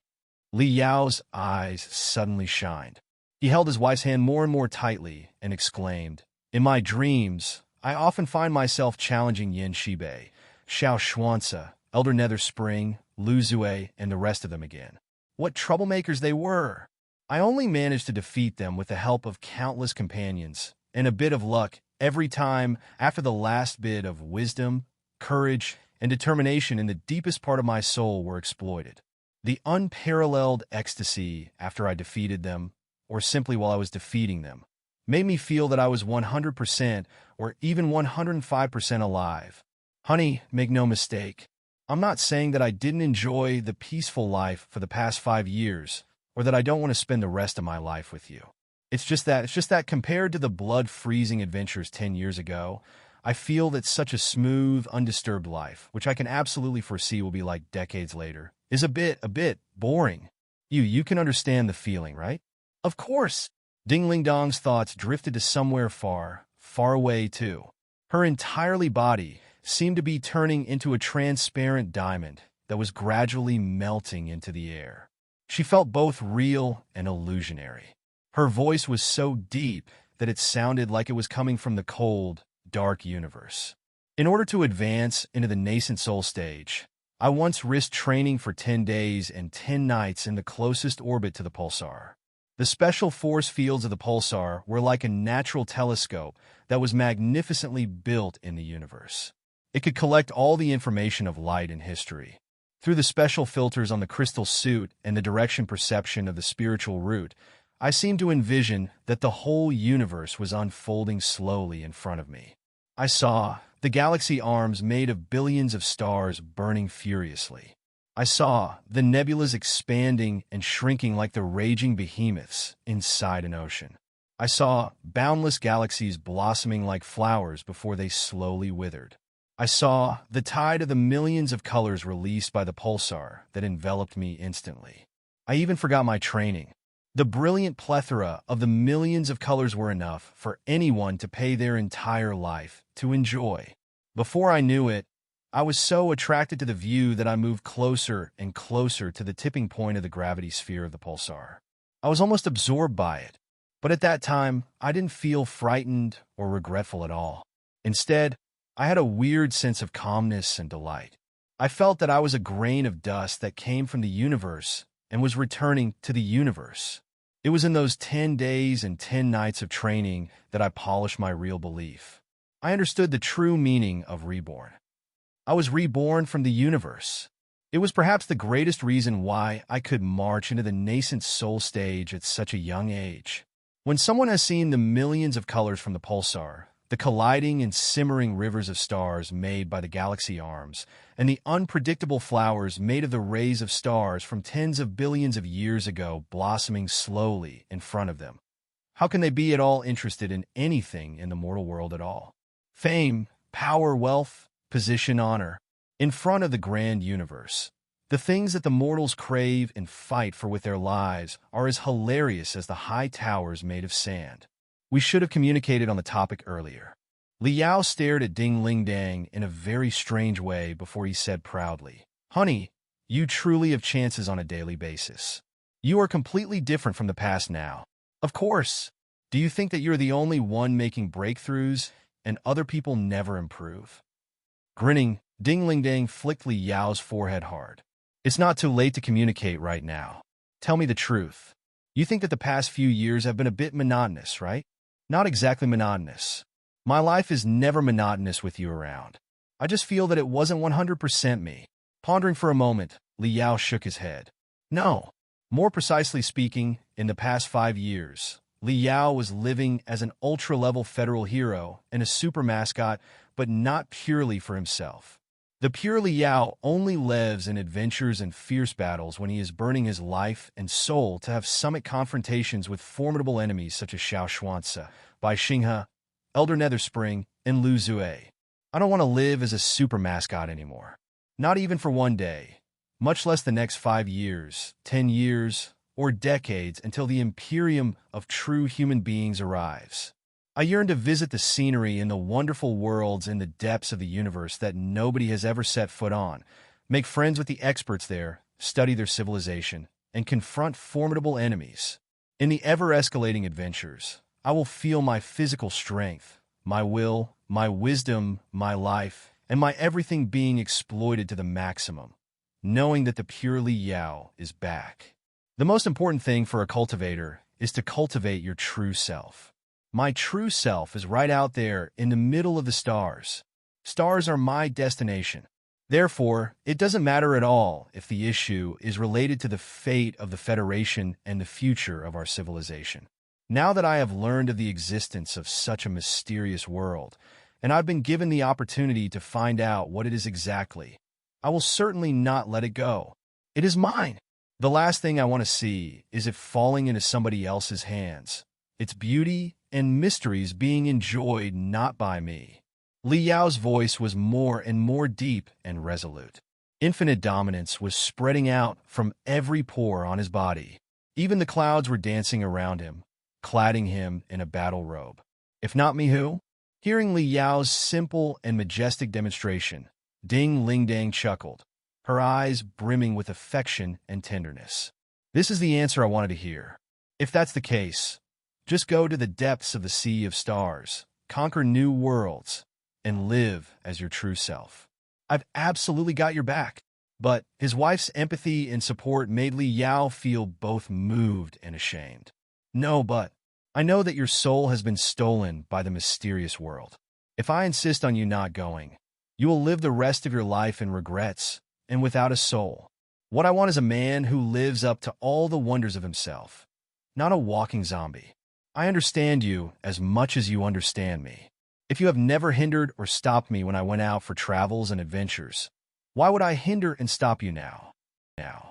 Li Yao's eyes suddenly shined. He held his wife's hand more and more tightly and exclaimed, "In my dreams, I often find myself challenging Yin Shibei, Xiao Xuanza, Elder Nether Spring, Lu Zui, and the rest of them again. What troublemakers they were! I only managed to defeat them with the help of countless companions and a bit of luck every time after the last bit of wisdom, courage, and determination in the deepest part of my soul were exploited. The unparalleled ecstasy after I defeated them, or simply while I was defeating them, made me feel that I was 100% or even 105% alive. Honey, make no mistake. I'm not saying that I didn't enjoy the peaceful life for the past 5 years, or that I don't want to spend the rest of my life with you. It's just that compared to the blood-freezing adventures 10 years ago, I feel that such a smooth, undisturbed life, which I can absolutely foresee will be like decades later, is a bit boring. You can understand the feeling, right?" "Of course." Ding Lingdong's thoughts drifted to somewhere far, far away too. Her entirely body seemed to be turning into a transparent diamond that was gradually melting into the air. She felt both real and illusionary. Her voice was so deep that it sounded like it was coming from the cold, dark universe. "In order to advance into the nascent soul stage, I once risked training for 10 days and 10 nights in the closest orbit to the pulsar. The special force fields of the pulsar were like a natural telescope that was magnificently built in the universe. It could collect all the information of light and history. Through the special filters on the crystal suit and the direction perception of the spiritual root, I seemed to envision that the whole universe was unfolding slowly in front of me. I saw the galaxy arms made of billions of stars burning furiously. I saw the nebulas expanding and shrinking like the raging behemoths inside an ocean. I saw boundless galaxies blossoming like flowers before they slowly withered. I saw the tide of the millions of colors released by the pulsar that enveloped me instantly. I even forgot my training. The brilliant plethora of the millions of colors were enough for anyone to pay their entire life to enjoy. Before I knew it, I was so attracted to the view that I moved closer and closer to the tipping point of the gravity sphere of the pulsar. I was almost absorbed by it, but at that time, I didn't feel frightened or regretful at all. Instead, I had a weird sense of calmness and delight. I felt that I was a grain of dust that came from the universe and was returning to the universe. It was in those 10 days and 10 nights of training that I polished my real belief. I understood the true meaning of reborn. I was reborn from the universe. It was perhaps the greatest reason why I could march into the nascent soul stage at such a young age. When someone has seen the millions of colors from the pulsar, the colliding and simmering rivers of stars made by the galaxy arms, and the unpredictable flowers made of the rays of stars from tens of billions of years ago blossoming slowly in front of them, how can they be at all interested in anything in the mortal world at all? Fame, power, wealth, position, honor, in front of the grand universe. The things that the mortals crave and fight for with their lives are as hilarious as the high towers made of sand. We should have communicated on the topic earlier. Liao stared at Ding Ling Dang in a very strange way before he said proudly, "Honey, you truly have chances on a daily basis. You are completely different from the past now. Of course. Do you think that you're the only one making breakthroughs and other people never improve?" Grinning, Ding Ling Dang flicked Liao's forehead hard. "It's not too late to communicate right now. Tell me the truth. You think that the past few years have been a bit monotonous, right?" "Not exactly monotonous. My life is never monotonous with you around. I just feel that it wasn't 100% me." Pondering for a moment, Liao shook his head. "No. More precisely speaking, in the past 5 years, Liao was living as an ultra-level federal hero and a super mascot, but not purely for himself. The pure Liao only lives in adventures and fierce battles when he is burning his life and soul to have summit confrontations with formidable enemies such as Xiao Xuanzi, Bai Xinghe, Elder Netherspring, and Lu Zue. I don't want to live as a super mascot anymore. Not even for one day, much less the next 5 years, 10 years, or decades until the Imperium of true human beings arrives. I yearn to visit the scenery in the wonderful worlds in the depths of the universe that nobody has ever set foot on, make friends with the experts there, study their civilization, and confront formidable enemies. In the ever-escalating adventures, I will feel my physical strength, my will, my wisdom, my life, and my everything being exploited to the maximum, knowing that the purely Yao is back. The most important thing for a cultivator is to cultivate your true self. My true self is right out there in the middle of the stars. Stars are my destination. Therefore, it doesn't matter at all if the issue is related to the fate of the Federation and the future of our civilization. Now that I have learned of the existence of such a mysterious world, and I've been given the opportunity to find out what it is exactly, I will certainly not let it go. It is mine. The last thing I want to see is it falling into somebody else's hands, its beauty and mysteries being enjoyed not by me. Liao's voice was more and more deep and resolute. Infinite dominance was spreading out from every pore on his body. Even the clouds were dancing around him, cladding him in a battle robe. If not me, who? Hearing Liao's simple and majestic demonstration, Ding Ling Dang chuckled, her eyes brimming with affection and tenderness. This is the answer I wanted to hear. If that's the case, just go to the depths of the sea of stars, conquer new worlds, and live as your true self. I've absolutely got your back. But his wife's empathy and support made Li Yao feel both moved and ashamed. No, but I know that your soul has been stolen by the mysterious world. If I insist on you not going, you will live the rest of your life in regrets and without a soul. What I want is a man who lives up to all the wonders of himself, not a walking zombie. I understand you as much as you understand me. If you have never hindered or stopped me when I went out for travels and adventures, why would I hinder and stop you now? Now.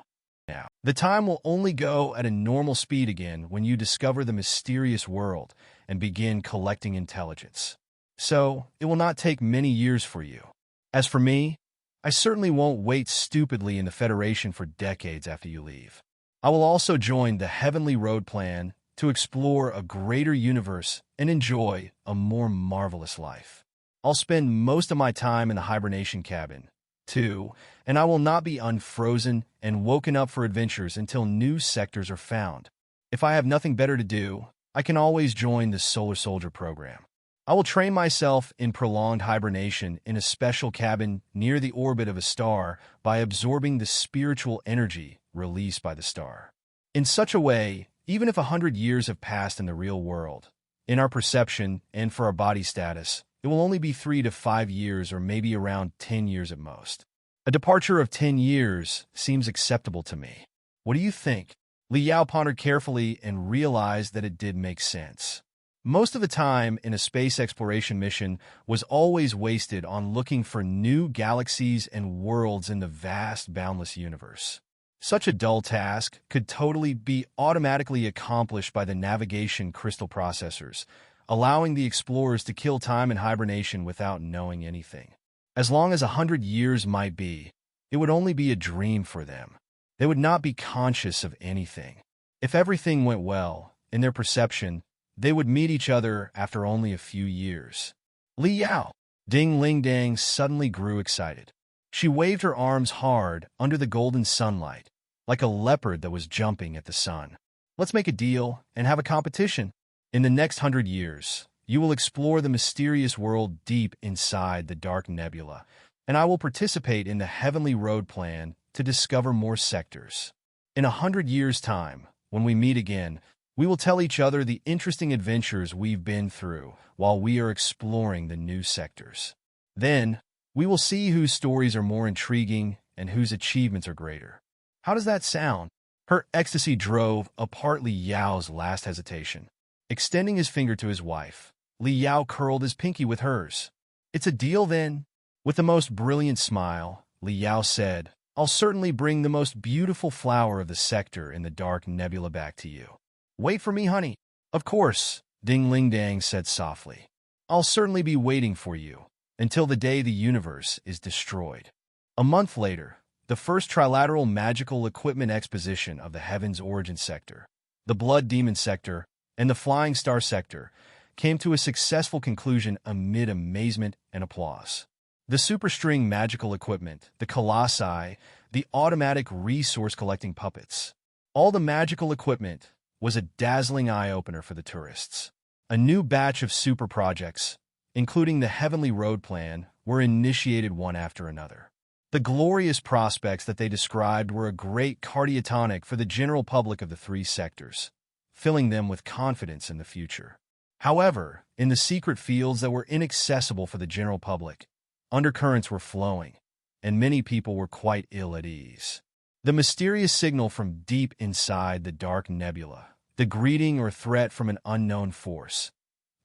The time will only go at a normal speed again when you discover the mysterious world and begin collecting intelligence. So, it will not take many years for you. As for me, I certainly won't wait stupidly in the Federation for decades after you leave. I will also join the Heavenly Road plan to explore a greater universe and enjoy a more marvelous life. I'll spend most of my time in the hibernation cabin, too, and I will not be unfrozen and woken up for adventures until new sectors are found. If I have nothing better to do, I can always join the Solar Soldier program. I will train myself in prolonged hibernation in a special cabin near the orbit of a star by absorbing the spiritual energy released by the star. In such a way, even if 100 years have passed in the real world, in our perception and for our body status, it will only be 3 to 5 years or maybe around 10 years at most. A departure of 10 years seems acceptable to me. What do you think? Li Yao pondered carefully and realized that it did make sense. Most of the time in a space exploration mission was always wasted on looking for new galaxies and worlds in the vast, boundless universe. Such a dull task could totally be automatically accomplished by the navigation crystal processors, allowing the explorers to kill time in hibernation without knowing anything. As long as 100 years might be, it would only be a dream for them. They would not be conscious of anything. If everything went well, in their perception, they would meet each other after only a few years. Li Yao! Ding Ling Dang suddenly grew excited. She waved her arms hard under the golden sunlight, like a leopard that was jumping at the sun. Let's make a deal and have a competition. In the next 100 years, you will explore the mysterious world deep inside the dark nebula, and I will participate in the Heavenly Road plan to discover more sectors. In 100 years' time, when we meet again, we will tell each other the interesting adventures we've been through while we are exploring the new sectors. Then, we will see whose stories are more intriguing and whose achievements are greater. How does that sound? Her ecstasy drove apart Li Yao's last hesitation. Extending his finger to his wife, Li Yao curled his pinky with hers. It's a deal then? With the most brilliant smile, Li Yao said, I'll certainly bring the most beautiful flower of the sector in the dark nebula back to you. Wait for me, honey. Of course, Ding Ling Dang said softly. I'll certainly be waiting for you until the day the universe is destroyed. A month later, the first trilateral magical equipment exposition of the Heaven's Origin sector, the Blood Demon sector, and the Flying Star sector came to a successful conclusion amid amazement and applause. The superstring magical equipment, the colossi, the automatic resource-collecting puppets, all the magical equipment was a dazzling eye-opener for the tourists. A new batch of super projects, including the Heavenly Road plan, were initiated one after another. The glorious prospects that they described were a great cardiotonic for the general public of the 3 sectors, filling them with confidence in the future. However, in the secret fields that were inaccessible for the general public, undercurrents were flowing, and many people were quite ill at ease. The mysterious signal from deep inside the dark nebula, the greeting or threat from an unknown force,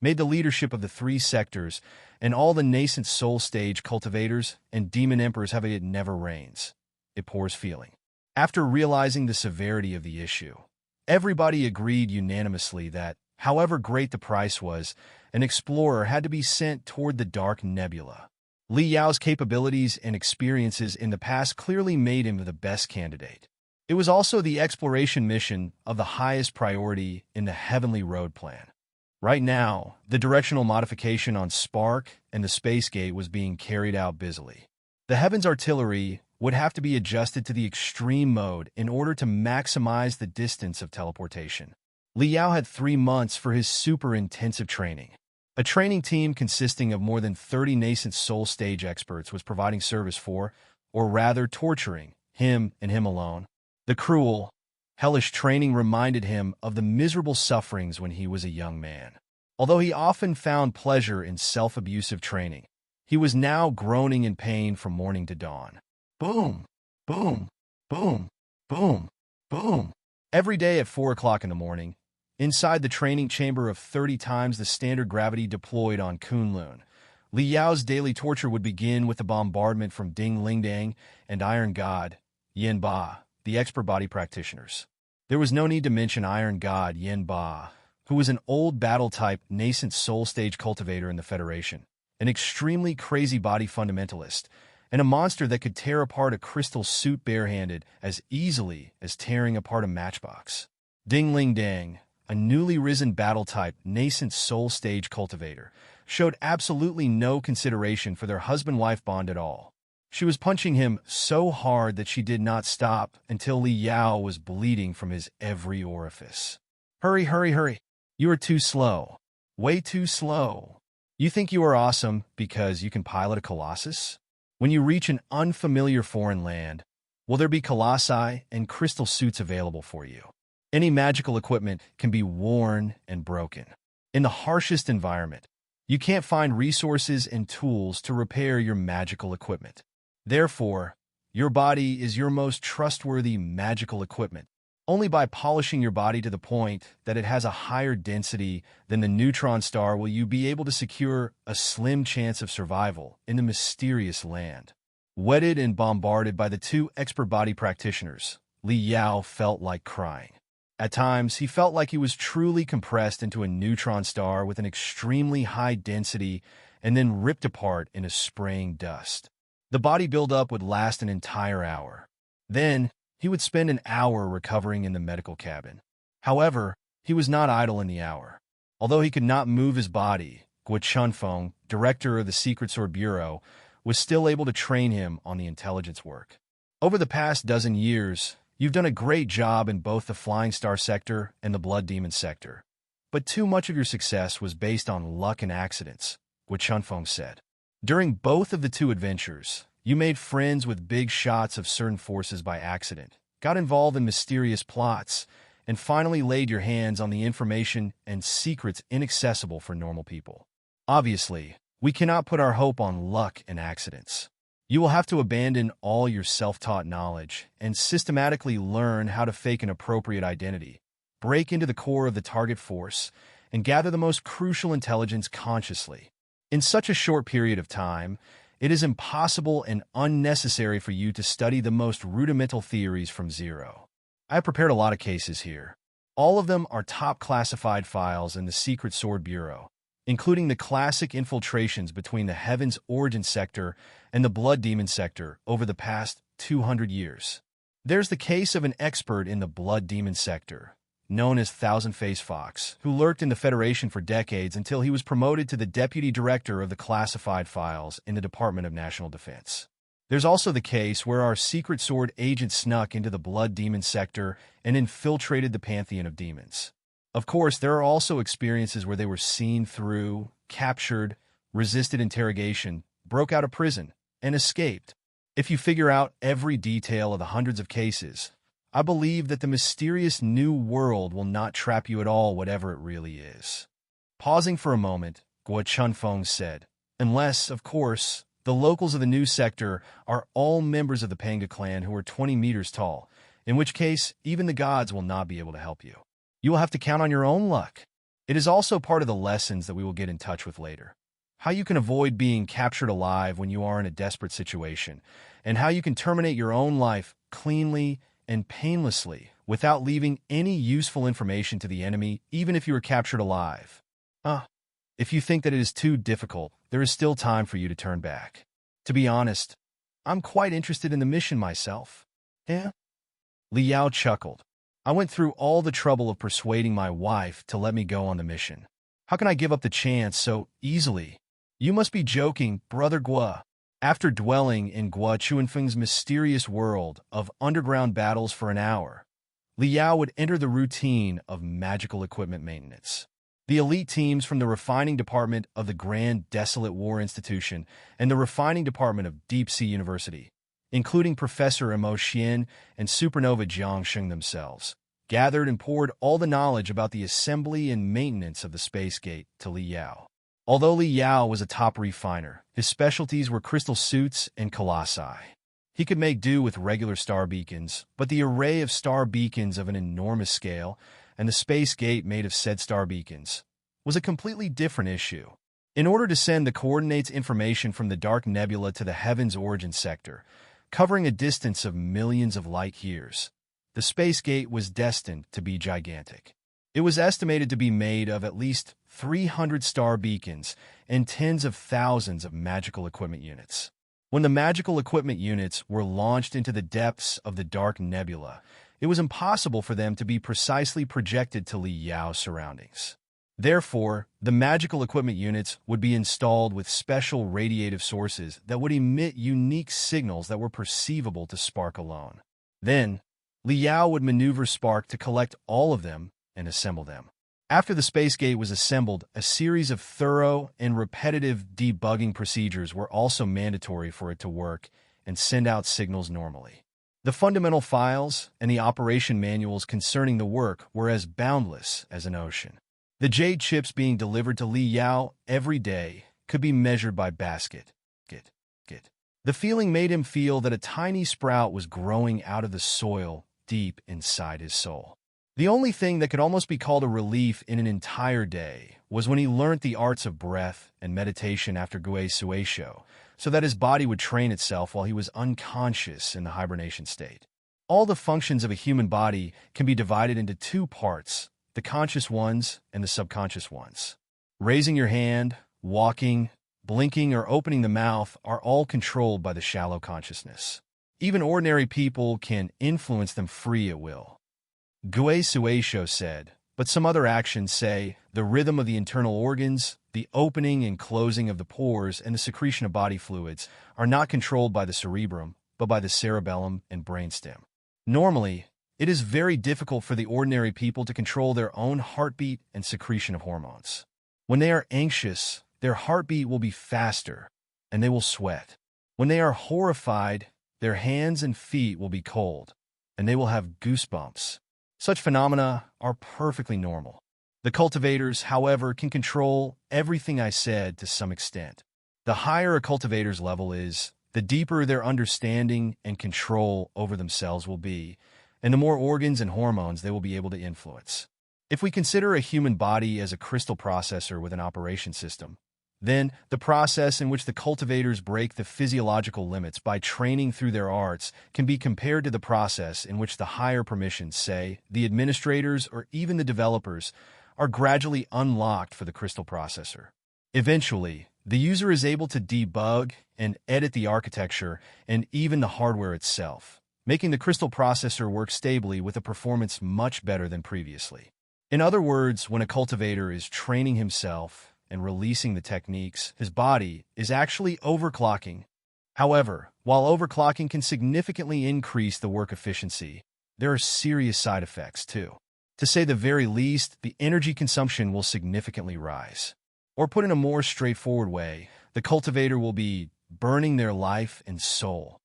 made the leadership of the 3 sectors and all the nascent soul stage cultivators and demon emperors have it never rains. It pours feeling. After realizing the severity of the issue, everybody agreed unanimously that, however great the price was, an explorer had to be sent toward the dark nebula. Li Yao's capabilities and experiences in the past clearly made him the best candidate. It was also the exploration mission of the highest priority in the Heavenly Road plan. Right now, the directional modification on Spark and the Space Gate was being carried out busily. The Heaven's artillery would have to be adjusted to the extreme mode in order to maximize the distance of teleportation. Li Yao had 3 months for his super-intensive training. A training team consisting of more than 30 nascent soul stage experts was providing service for, or rather torturing, him and him alone. The cruel, hellish training reminded him of the miserable sufferings when he was a young man. Although he often found pleasure in self-abusive training, he was now groaning in pain from morning to dawn. Boom, boom, boom, boom, boom. Every day at 4 o'clock in the morning, inside the training chamber of 30 times the standard gravity deployed on Kunlun, Li Yao's daily torture would begin with the bombardment from Ding Lingdang and Iron God, Yin Ba, the expert body practitioners. There was no need to mention Iron God Yin Ba, who was an old battle-type nascent soul stage cultivator in the Federation. an extremely crazy body fundamentalist, and a monster that could tear apart a crystal suit barehanded as easily as tearing apart a matchbox. Ding Ling Dang, a newly risen battle-type nascent soul stage cultivator, showed absolutely no consideration for their husband-wife bond at all. She was punching him so hard that she did not stop until Li Yao was bleeding from his every orifice. Hurry, hurry, hurry. You are too slow. Way too slow. You think you are awesome because you can pilot a colossus? When you reach an unfamiliar foreign land, will there be colossi and crystal suits available for you? Any magical equipment can be worn and broken. In the harshest environment, you can't find resources and tools to repair your magical equipment. Therefore, your body is your most trustworthy magical equipment. Only by polishing your body to the point that it has a higher density than the neutron star will you be able to secure a slim chance of survival in the mysterious land. Wedded and bombarded by the two expert body practitioners, Li Yao felt like crying. At times, he felt like he was truly compressed into a neutron star with an extremely high density and then ripped apart in a spraying dust. The body buildup would last an entire hour. Then, he would spend an hour recovering in the medical cabin. However, he was not idle in the hour. Although he could not move his body, Guo Chunfeng, director of the Secret Sword Bureau, was still able to train him on the intelligence work. Over the past dozen years, you've done a great job in both the Flying Star sector and the Blood Demon sector. But too much of your success was based on luck and accidents, Guo Chunfeng said. During both of the two adventures, you made friends with big shots of certain forces by accident, got involved in mysterious plots, and finally laid your hands on the information and secrets inaccessible for normal people. Obviously, we cannot put our hope on luck and accidents. You will have to abandon all your self-taught knowledge and systematically learn how to fake an appropriate identity, break into the core of the target force, and gather the most crucial intelligence consciously. In such a short period of time, it is impossible and unnecessary for you to study the most rudimental theories from zero. I have prepared a lot of cases here. All of them are top classified files in the Secret Sword Bureau, including the classic infiltrations between the Heaven's Origin sector and the Blood Demon sector over the past 200 years. There's the case of an expert in the Blood Demon sector, known as Thousand-Faced Fox, who lurked in the Federation for decades until he was promoted to the deputy director of the classified files in the Department of National Defense. There's also the case where our Secret Sword agent snuck into the Blood Demon sector and infiltrated the Pantheon of Demons. Of course, there are also experiences where they were seen through, captured, resisted interrogation, broke out of prison, and escaped. If you figure out every detail of the hundreds of cases, I believe that the mysterious new world will not trap you at all, whatever it really is. Pausing for a moment, Guo Chunfeng said, unless, of course, the locals of the new sector are all members of the Panga clan who are 20 meters tall, in which case even the gods will not be able to help you. You will have to count on your own luck. It is also part of the lessons that we will get in touch with later. How you can avoid being captured alive when you are in a desperate situation, and how you can terminate your own life cleanly and painlessly without leaving any useful information to the enemy, even if you are captured alive. If you think that it is too difficult, there is still time for you to turn back. To be honest, I'm quite interested in the mission myself. Yeah? Li Yao chuckled. I went through all the trouble of persuading my wife to let me go on the mission. How can I give up the chance so easily? You must be joking, Brother Guo. After dwelling in Guo Chunfeng's mysterious world of underground battles for an hour, Li Yao would enter the routine of magical equipment maintenance. The elite teams from the Refining Department of the Grand Desolate War Institution and the Refining Department of Deep Sea University, including Professor Emo Xian and Supernova Jiangsheng themselves, gathered and poured all the knowledge about the assembly and maintenance of the Space Gate to Li Yao. Although Li Yao was a top refiner, his specialties were crystal suits and colossi. He could make do with regular star beacons, but the array of star beacons of an enormous scale, and the Space Gate made of said star beacons, was a completely different issue. In order to send the coordinates information from the Dark Nebula to the Heaven's Origin sector, covering a distance of millions of light years, the Space Gate was destined to be gigantic. It was estimated to be made of at least 300 star beacons and tens of thousands of magical equipment units. When the magical equipment units were launched into the depths of the dark nebula, it was impossible for them to be precisely projected to Li Yao's surroundings. Therefore, the magical equipment units would be installed with special radiative sources that would emit unique signals that were perceivable to Spark alone. Then, Li Yao would maneuver Spark to collect all of them and assemble them. After the space gate was assembled, a series of thorough and repetitive debugging procedures were also mandatory for it to work and send out signals normally. The fundamental files and the operation manuals concerning the work were as boundless as an ocean. The jade chips being delivered to Li Yao every day could be measured by basket. The feeling made him feel that a tiny sprout was growing out of the soil deep inside his soul. The only thing that could almost be called a relief in an entire day was when he learnt the arts of breath and meditation after Gue Suesho, so that his body would train itself while he was unconscious in the hibernation state. All the functions of a human body can be divided into two parts, the conscious ones and the subconscious ones. Raising your hand, walking, blinking, or opening the mouth are all controlled by the shallow consciousness. Even ordinary people can influence them free at will. Gue Suesho said, but some other actions, say, the rhythm of the internal organs, the opening and closing of the pores, and the secretion of body fluids, are not controlled by the cerebrum, but by the cerebellum and brainstem. Normally, it is very difficult for the ordinary people to control their own heartbeat and secretion of hormones. When they are anxious, their heartbeat will be faster, and they will sweat. When they are horrified, their hands and feet will be cold, and they will have goosebumps. Such phenomena are perfectly normal. The cultivators, however, can control everything I said to some extent. The higher a cultivator's level is, the deeper their understanding and control over themselves will be, and the more organs and hormones they will be able to influence. If we consider a human body as a crystal processor with an operation system, then the process in which the cultivators break the physiological limits by training through their arts can be compared to the process in which the higher permissions, say, the administrators or even the developers, are gradually unlocked for the crystal processor. Eventually, the user is able to debug and edit the architecture and even the hardware itself, making the crystal processor work stably with a performance much better than previously. In other words, when a cultivator is training himself and releasing the techniques, his body is actually overclocking. However, while overclocking can significantly increase the work efficiency, there are serious side effects too. To say the very least, the energy consumption will significantly rise. Or put in a more straightforward way, the cultivator will be burning their life and soul.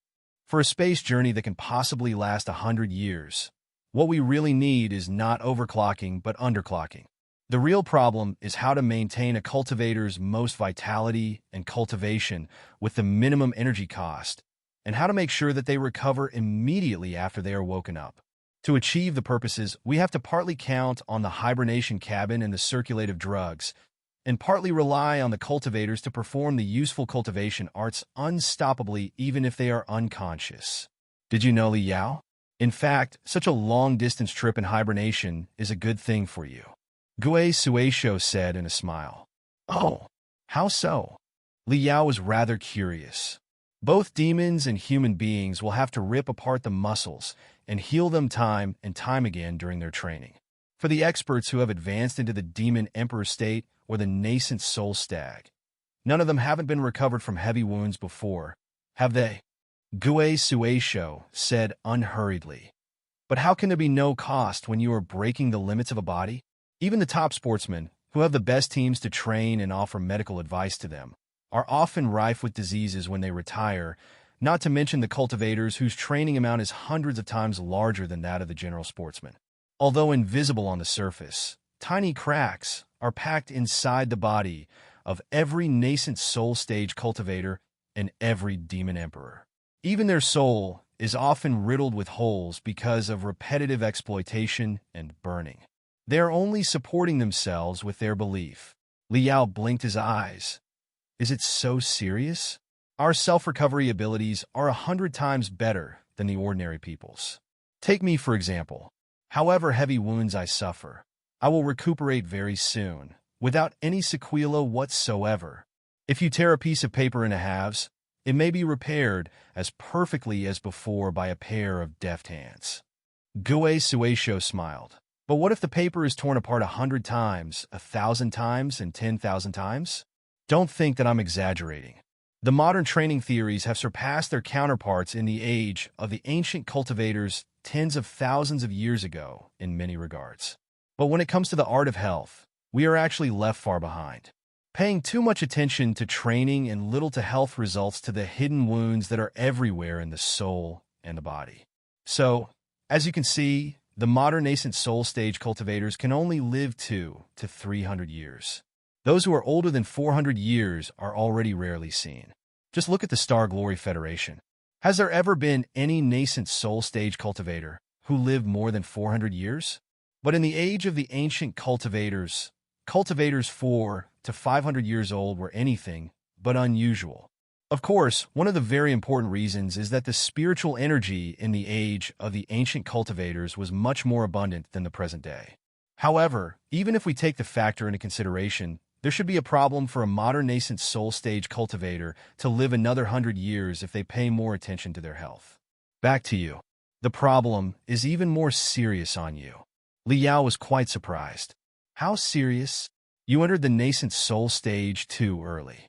For a space journey that can possibly last 100 years, what we really need is not overclocking but underclocking. The real problem is how to maintain a cultivator's most vitality and cultivation with the minimum energy cost, and how to make sure that they recover immediately after they are woken up. To achieve the purposes, we have to partly count on the hibernation cabin and the circulative drugs, and partly rely on the cultivators to perform the useful cultivation arts unstoppably even if they are unconscious. Did you know, Li Yao? In fact, such a long-distance trip in hibernation is a good thing for you. Gue Suesho said in a smile. Oh, how so? Li Yao was rather curious. Both demons and human beings will have to rip apart the muscles and heal them time and time again during their training. For the experts who have advanced into the demon emperor state or the nascent soul stag, none of them haven't been recovered from heavy wounds before, have they? Gue Suesho said unhurriedly. But how can there be no cost when you are breaking the limits of a body? Even the top sportsmen, who have the best teams to train and offer medical advice to them, are often rife with diseases when they retire, not to mention the cultivators whose training amount is hundreds of times larger than that of the general sportsman. Although invisible on the surface, tiny cracks are packed inside the body of every nascent soul stage cultivator and every demon emperor. Even their soul is often riddled with holes because of repetitive exploitation and burning. They are only supporting themselves with their belief. Li Yao blinked his eyes. Is it so serious? Our self-recovery abilities are 100 times better than the ordinary people's. Take me, for example. However heavy wounds I suffer, I will recuperate very soon, without any sequela whatsoever. If you tear a piece of paper into halves, it may be repaired as perfectly as before by a pair of deft hands. Gue Suesho smiled. But what if the paper is torn apart 100 times, 1,000 times, and 10,000 times? Don't think that I'm exaggerating. The modern training theories have surpassed their counterparts in the age of the ancient cultivators tens of thousands of years ago in many regards. But when it comes to the art of health, we are actually left far behind. Paying too much attention to training and little to health results to the hidden wounds that are everywhere in the soul and the body. So, as you can see, the modern nascent soul stage cultivators can only live 200 to 300 years. Those who are older than 400 years are already rarely seen. Just look at the Star Glory Federation. Has there ever been any nascent soul stage cultivator who lived more than 400 years? But in the age of the ancient cultivators 400 to 500 years old were anything but unusual. Of course, one of the very important reasons is that the spiritual energy in the age of the ancient cultivators was much more abundant than the present day. However, even if we take the factor into consideration, there should be a problem for a modern nascent soul stage cultivator to live another 100 years if they pay more attention to their health. Back to you. The problem is even more serious on you. Li Yao was quite surprised. How serious? You entered the nascent soul stage too early.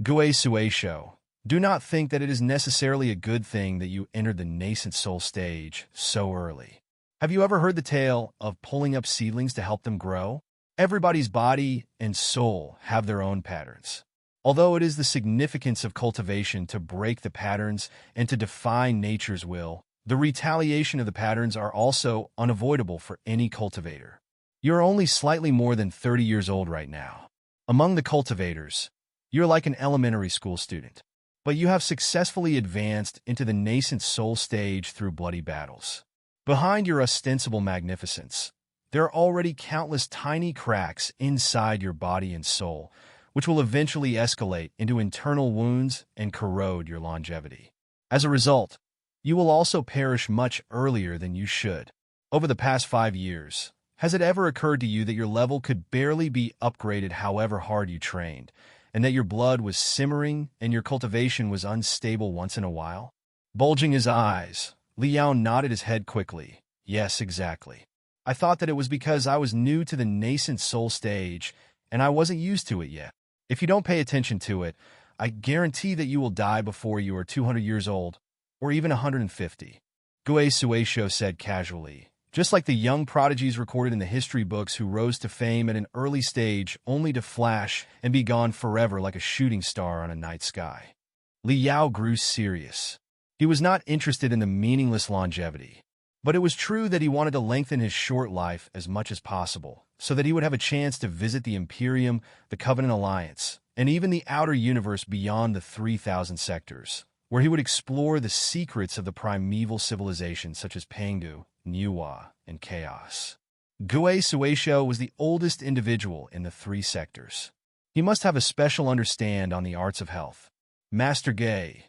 Gue Suesho, do not think that it is necessarily a good thing that you entered the nascent soul stage so early. Have you ever heard the tale of pulling up seedlings to help them grow? Everybody's body and soul have their own patterns. Although it is the significance of cultivation to break the patterns and to define nature's will, the retaliation of the patterns are also unavoidable for any cultivator. You're only slightly more than 30 years old right now. Among the cultivators, you're like an elementary school student, but you have successfully advanced into the nascent soul stage through bloody battles. Behind your ostensible magnificence, there are already countless tiny cracks inside your body and soul, which will eventually escalate into internal wounds and corrode your longevity. As a result, you will also perish much earlier than you should. Over the past 5 years, has it ever occurred to you that your level could barely be upgraded however hard you trained, and that your blood was simmering and your cultivation was unstable once in a while? Bulging his eyes, Li Yao nodded his head quickly. Yes, exactly. I thought that it was because I was new to the nascent soul stage and I wasn't used to it yet. If you don't pay attention to it, I guarantee that you will die before you are 200 years old, or even 150. Gue Suesho said casually, just like the young prodigies recorded in the history books who rose to fame at an early stage only to flash and be gone forever like a shooting star on a night sky. Li Yao grew serious. He was not interested in the meaningless longevity, but it was true that he wanted to lengthen his short life as much as possible, so that he would have a chance to visit the Imperium, the Covenant Alliance, and even the outer universe beyond the 3,000 sectors, where he would explore the secrets of the primeval civilizations such as Pangu, Niwa, and Chaos. Gue Suesho was the oldest individual in the 3 sectors. He must have a special understand on the arts of health. Master Gue,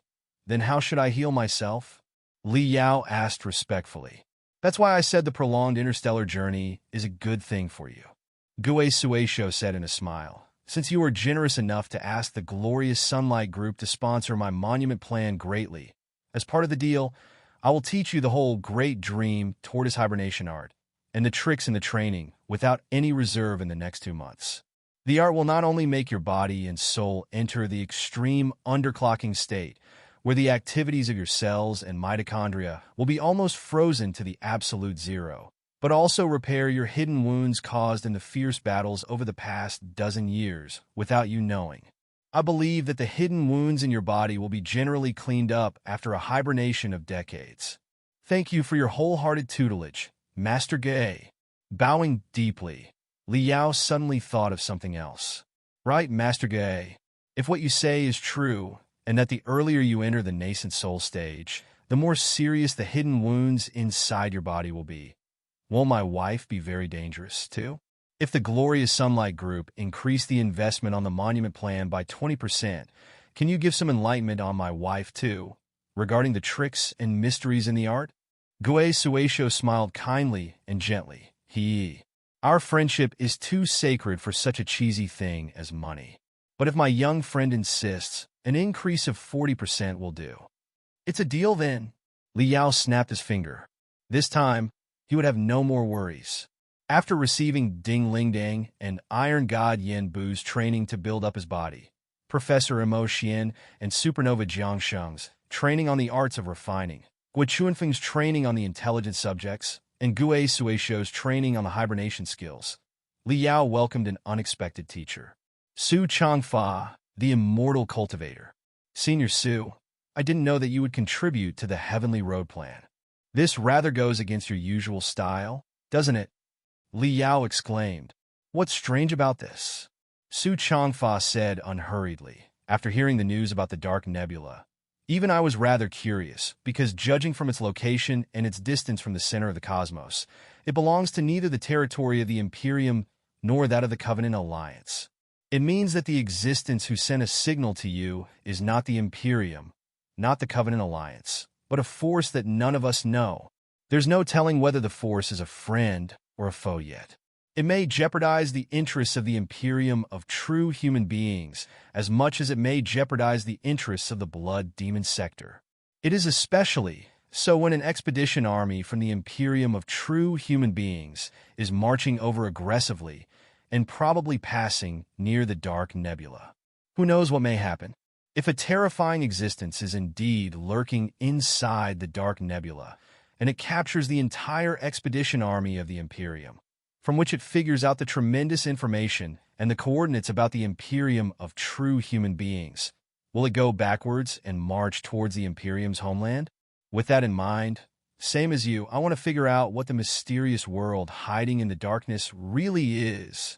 then how should I heal myself? Li Yao asked respectfully. That's why I said the prolonged interstellar journey is a good thing for you. Gue Suesho said in a smile. Since you were generous enough to ask the Glorious Sunlight Group to sponsor my monument plan greatly, as part of the deal, I will teach you the whole Great Dream Tortoise Hibernation art and the tricks in the training without any reserve in the next 2 months. The art will not only make your body and soul enter the extreme underclocking state, where the activities of your cells and mitochondria will be almost frozen to the absolute zero, but also repair your hidden wounds caused in the fierce battles over the past dozen years without you knowing. I believe that the hidden wounds in your body will be generally cleaned up after a hibernation of decades. Thank you for your wholehearted tutelage, Master Gue. Bowing deeply, Li Yao suddenly thought of something else. Right, Master Gue. If what you say is true, and that the earlier you enter the nascent soul stage, the more serious the hidden wounds inside your body will be. Won't my wife be very dangerous, too? If the Glorious Sunlight Group increased the investment on the monument plan by 20%, can you give some enlightenment on my wife, too, regarding the tricks and mysteries in the art? Gue Suesho smiled kindly and gently. Our friendship is too sacred for such a cheesy thing as money. But if my young friend insists, an increase of 40% will do. It's a deal then. Li Yao snapped his finger. This time, he would have no more worries. After receiving Ding Ling Dang and Iron God Yen Bu's training to build up his body, Professor Imo Xian and Supernova Jiang Sheng's training on the arts of refining, Gui Chuanfeng's training on the intelligent subjects, and Gue Suishou's training on the hibernation skills, Li Yao welcomed an unexpected teacher. Su Changfa, the immortal cultivator. Senior Su, I didn't know that you would contribute to the Heavenly Road plan. This rather goes against your usual style, doesn't it? Li Yao exclaimed. What's strange about this? Su Changfa said unhurriedly, after hearing the news about the Dark Nebula. Even I was rather curious, because judging from its location and its distance from the center of the cosmos, it belongs to neither the territory of the Imperium nor that of the Covenant Alliance. It means that the existence who sent a signal to you is not the Imperium, not the Covenant Alliance, but a force that none of us know. There's no telling whether the force is a friend or a foe yet. It may jeopardize the interests of the Imperium of true human beings as much as it may jeopardize the interests of the Blood Demon sector. It is especially so when an expedition army from the Imperium of true human beings is marching over aggressively and probably passing near the Dark Nebula. Who knows what may happen? If a terrifying existence is indeed lurking inside the Dark Nebula, and it captures the entire expedition army of the Imperium, from which it figures out the tremendous information and the coordinates about the Imperium of true human beings, will it go backwards and march towards the Imperium's homeland? With that in mind, same as you, I want to figure out what the mysterious world hiding in the darkness really is.